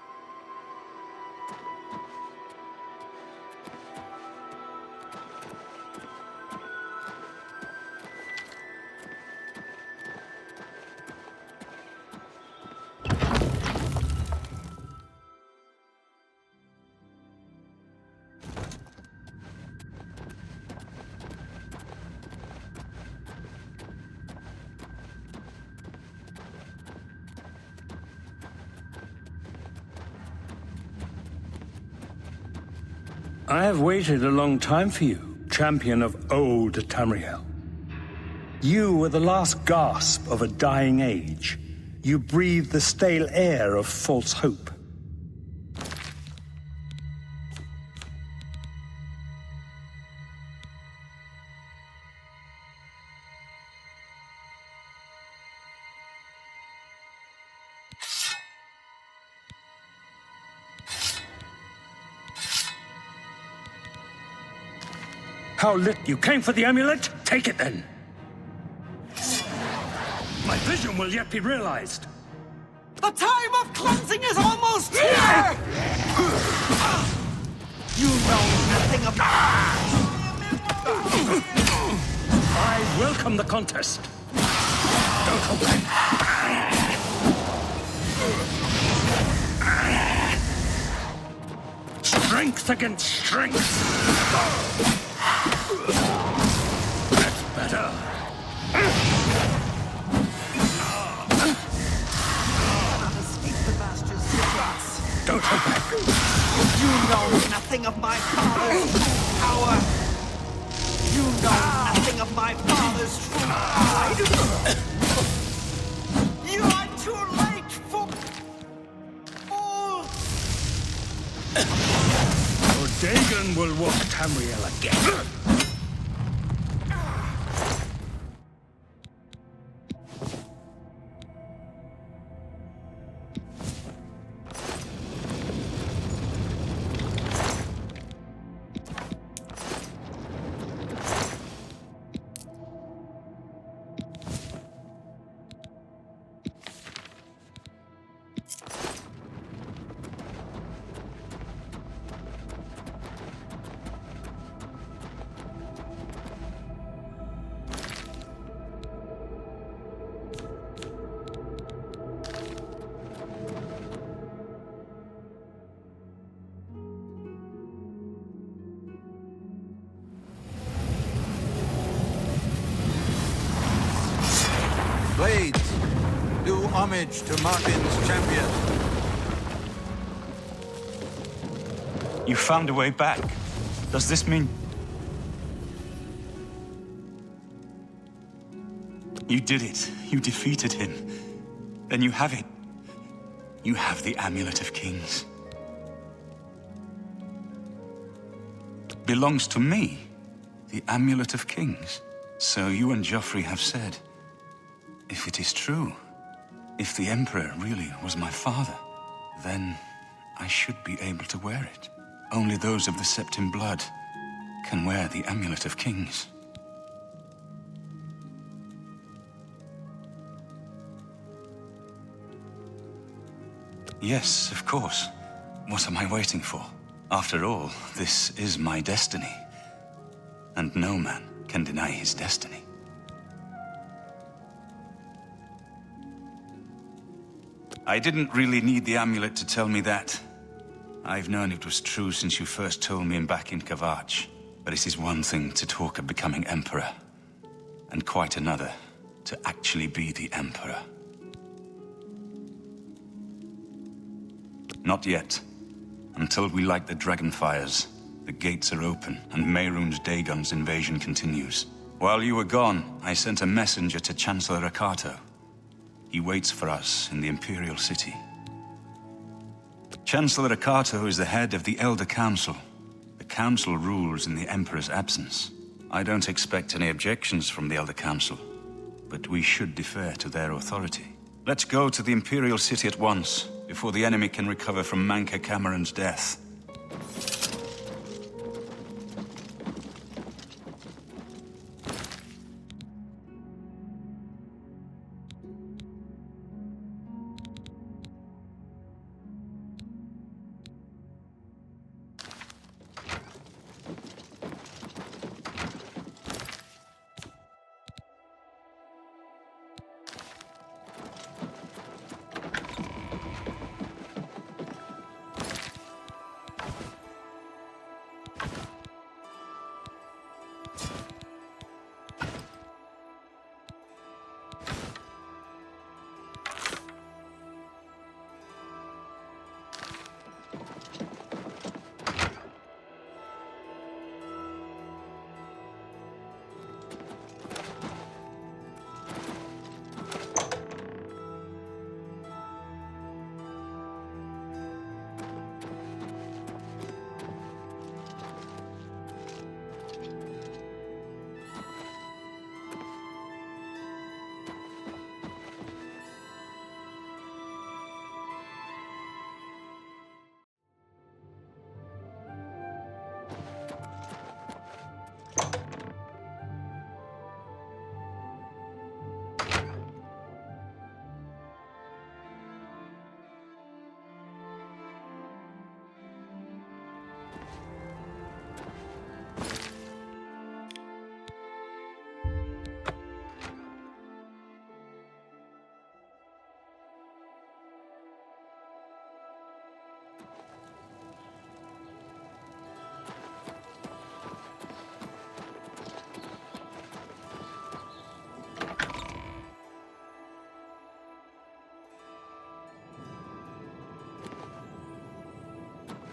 I have waited a long time for you, champion of old Tamriel. You were the last gasp of a dying age. You breathed the stale air of false hope. How lit you came for the amulet? Take it then. My vision will yet be realized. The time of cleansing is almost here! You know nothing of... I welcome the contest. Don't hold back. Strength against strength. That's better. Don't hold back. You know nothing of my father's true power. You know nothing of my father's true pride. You are too late for all. Your Dagon will walk Tamriel again. homage to Martin's champion. You found a way back. Does this mean... You did it. You defeated him. Then you have it. You have the Amulet of Kings. Belongs to me. The Amulet of Kings. So you and Joffrey have said, if it is true, if the Emperor really was my father, then I should be able to wear it. Only those of the Septim blood can wear the Amulet of Kings. Yes, of course. What am I waiting for? After all, this is my destiny. And no man can deny his destiny. I didn't really need the amulet to tell me that. I've known it was true since you first told me back in Kavach. But it is one thing to talk of becoming Emperor, and quite another to actually be the Emperor. Not yet. Until we light the Dragonfires, the gates are open, and Mehrunes Dagon's invasion continues. While you were gone, I sent a messenger to Chancellor Akato. He waits for us in the Imperial City. Chancellor Akato is the head of the Elder Council. The Council rules in the Emperor's absence. I don't expect any objections from the Elder Council, but we should defer to their authority. Let's go to the Imperial City at once, before the enemy can recover from Manca Cameron's death.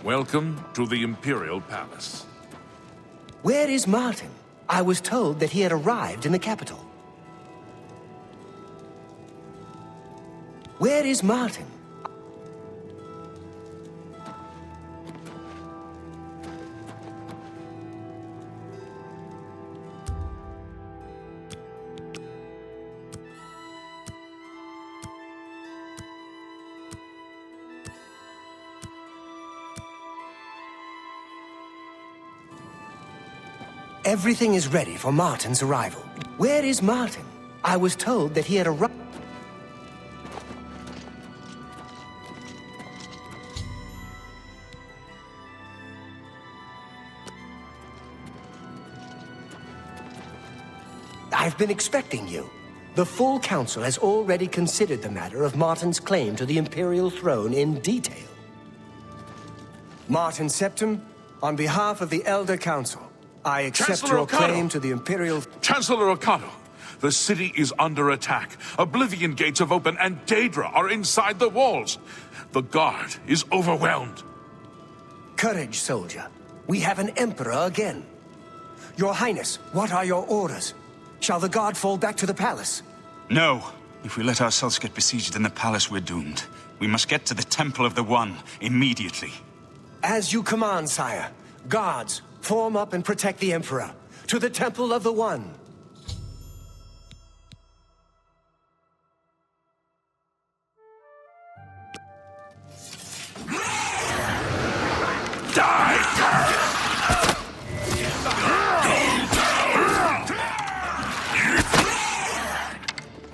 Welcome to the Imperial Palace. Where is Martin? I was told that he had arrived in the capital. Where is Martin? Everything is ready for Martin's arrival. Where is Martin? I was told that he had arrived. I've been expecting you. The full council has already considered the matter of Martin's claim to the Imperial throne in detail. Martin Septim, on behalf of the Elder Council, I accept Chancellor your Okato. claim to the Imperial... Chancellor Okato, The city is under attack. Oblivion gates have opened and Daedra are inside the walls. The guard is overwhelmed. Courage, soldier. We have an emperor again. Your Highness, what are your orders? Shall the guard fall back to the palace? No. If we let ourselves get besieged in the palace, we're doomed. We must get to the Temple of the One immediately. As you command, sire. Guards, form up and protect the Emperor. To the Temple of the One.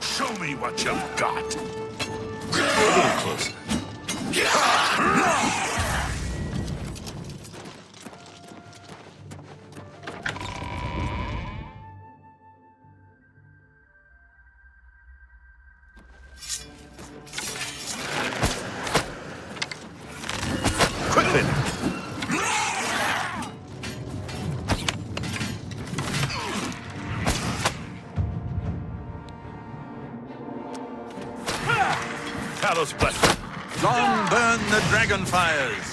Show me what you've got. A little closer. Quickly! Talos blessing. Long burn the dragon fires!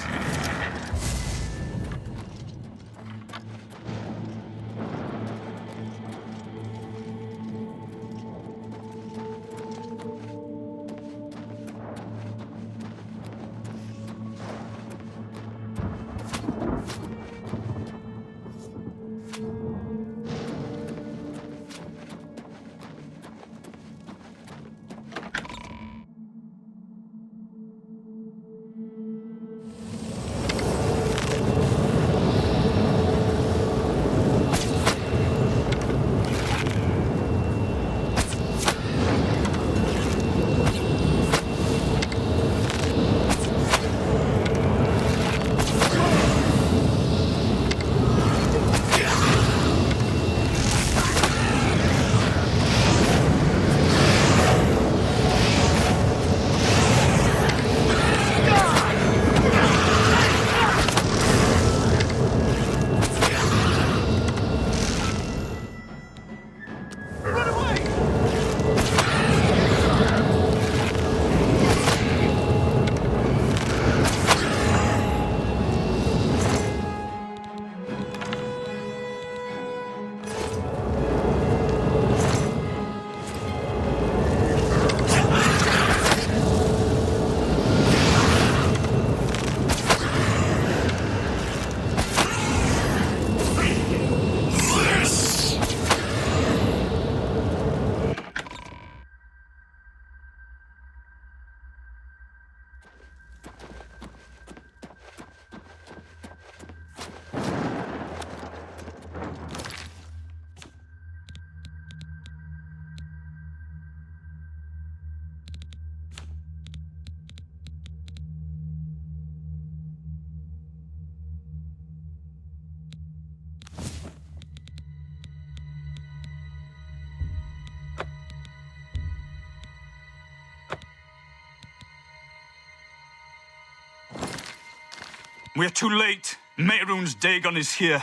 We're too late. Mehrunes Dagon is here.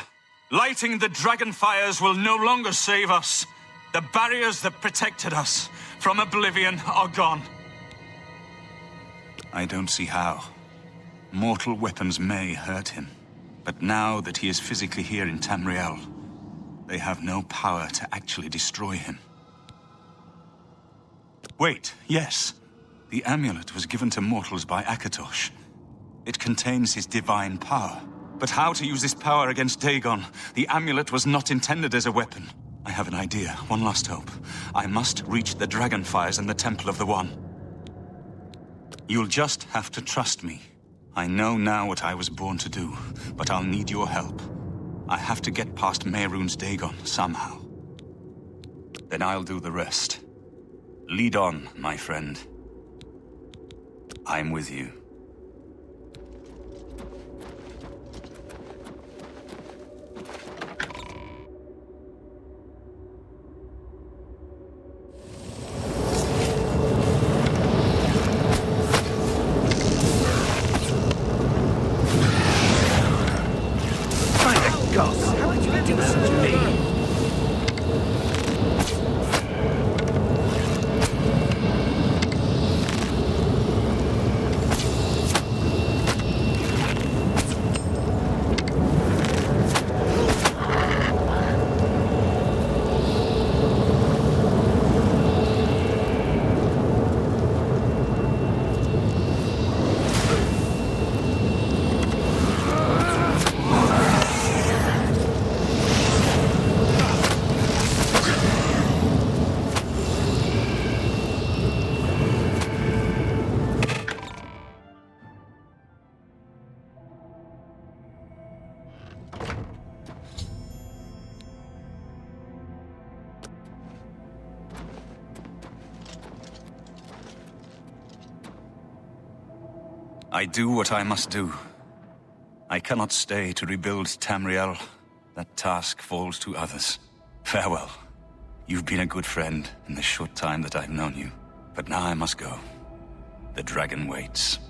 Lighting the dragon fires will no longer save us. The barriers that protected us from Oblivion are gone. I don't see how. Mortal weapons may hurt him. But now that he is physically here in Tamriel, they have no power to actually destroy him. Wait, yes. The amulet was given to mortals by Akatosh. It contains his divine power. But how to use this power against Dagon? The amulet was not intended as a weapon. I have an idea, one last hope. I must reach the dragonfires and the Temple of the One. You'll just have to trust me. I know now what I was born to do, but I'll need your help. I have to get past Mehrunes Dagon somehow. Then I'll do the rest. Lead on, my friend. I'm with you. How would you do this to me? I do what I must do. I cannot stay to rebuild Tamriel. That task falls to others. Farewell. You've been a good friend in the short time that I've known you. But now I must go. The dragon waits.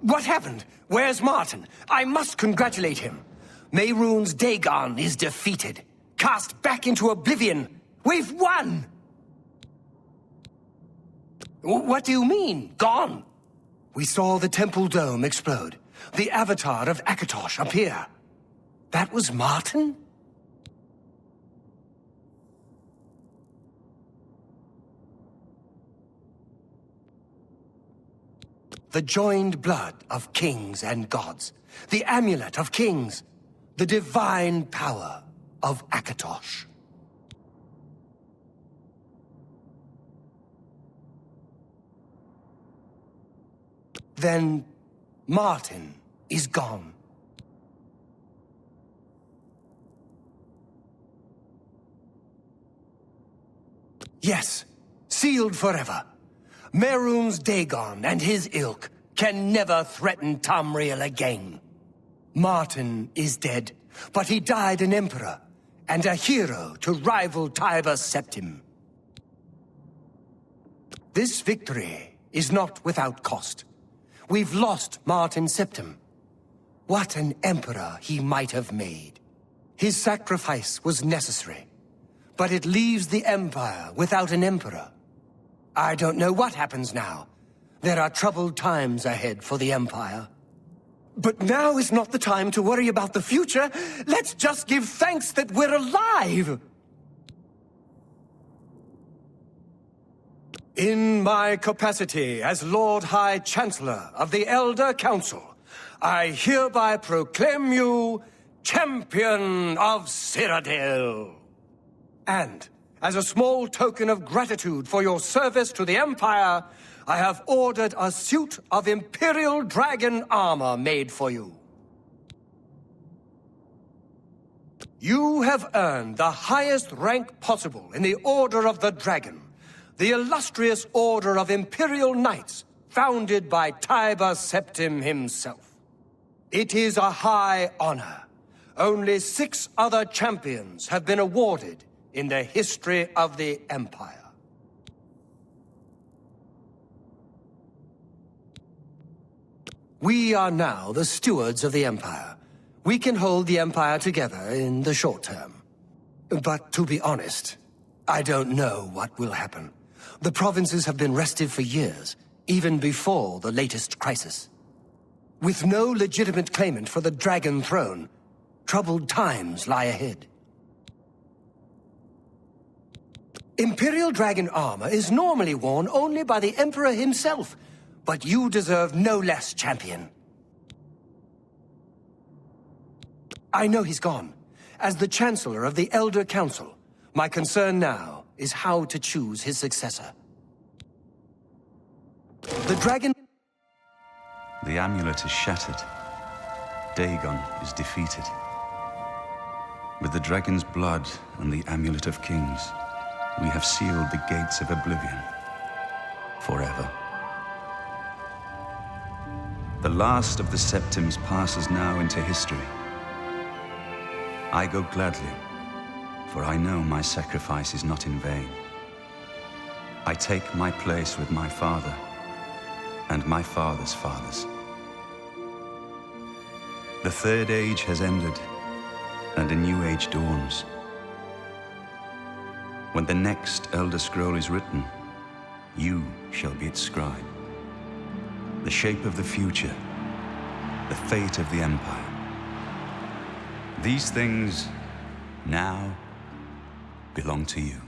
What happened? Where's Martin? I must congratulate him. Mehrunes Dagon is defeated. Cast back into oblivion. We've won! What do you mean, gone? We saw the temple dome explode. The avatar of Akatosh appear. That was Martin? The joined blood of kings and gods. The amulet of kings. The divine power of Akatosh. Then Martin is gone. Yes, sealed forever. Mehrunes Dagon and his ilk can never threaten Tamriel again. Martin is dead, but he died an emperor and a hero to rival Tiber Septim. This victory is not without cost. We've lost Martin Septim. What an emperor he might have made. His sacrifice was necessary, but it leaves the Empire without an emperor. I don't know what happens now. There are troubled times ahead for the Empire. But now is not the time to worry about the future. Let's just give thanks that we're alive! In my capacity as Lord High Chancellor of the Elder Council, I hereby proclaim you Champion of Cyrodiil. And as a small token of gratitude for your service to the Empire, I have ordered a suit of Imperial Dragon armor made for you. You have earned the highest rank possible in the Order of the Dragon, the illustrious Order of Imperial Knights, founded by Tiber Septim himself. It is a high honor. Only 6 other champions have been awarded in the history of the Empire. We are now the stewards of the Empire. We can hold the Empire together in the short term. But to be honest, I don't know what will happen. The provinces have been restive for years, even before the latest crisis. With no legitimate claimant for the Dragon Throne, troubled times lie ahead. Imperial Dragon armor is normally worn only by the Emperor himself, but you deserve no less, champion. I know he's gone. As the Chancellor of the Elder Council, my concern now is how to choose his successor. The dragon... The amulet is shattered. Dagon is defeated. With the dragon's blood and the amulet of kings, we have sealed the gates of Oblivion forever. The last of the Septims passes now into history. I go gladly, for I know my sacrifice is not in vain. I take my place with my father and my father's fathers. The third age has ended, and a new age dawns. When the next Elder Scroll is written, you shall be its scribe. The shape of the future, the fate of the Empire. These things now belong to you.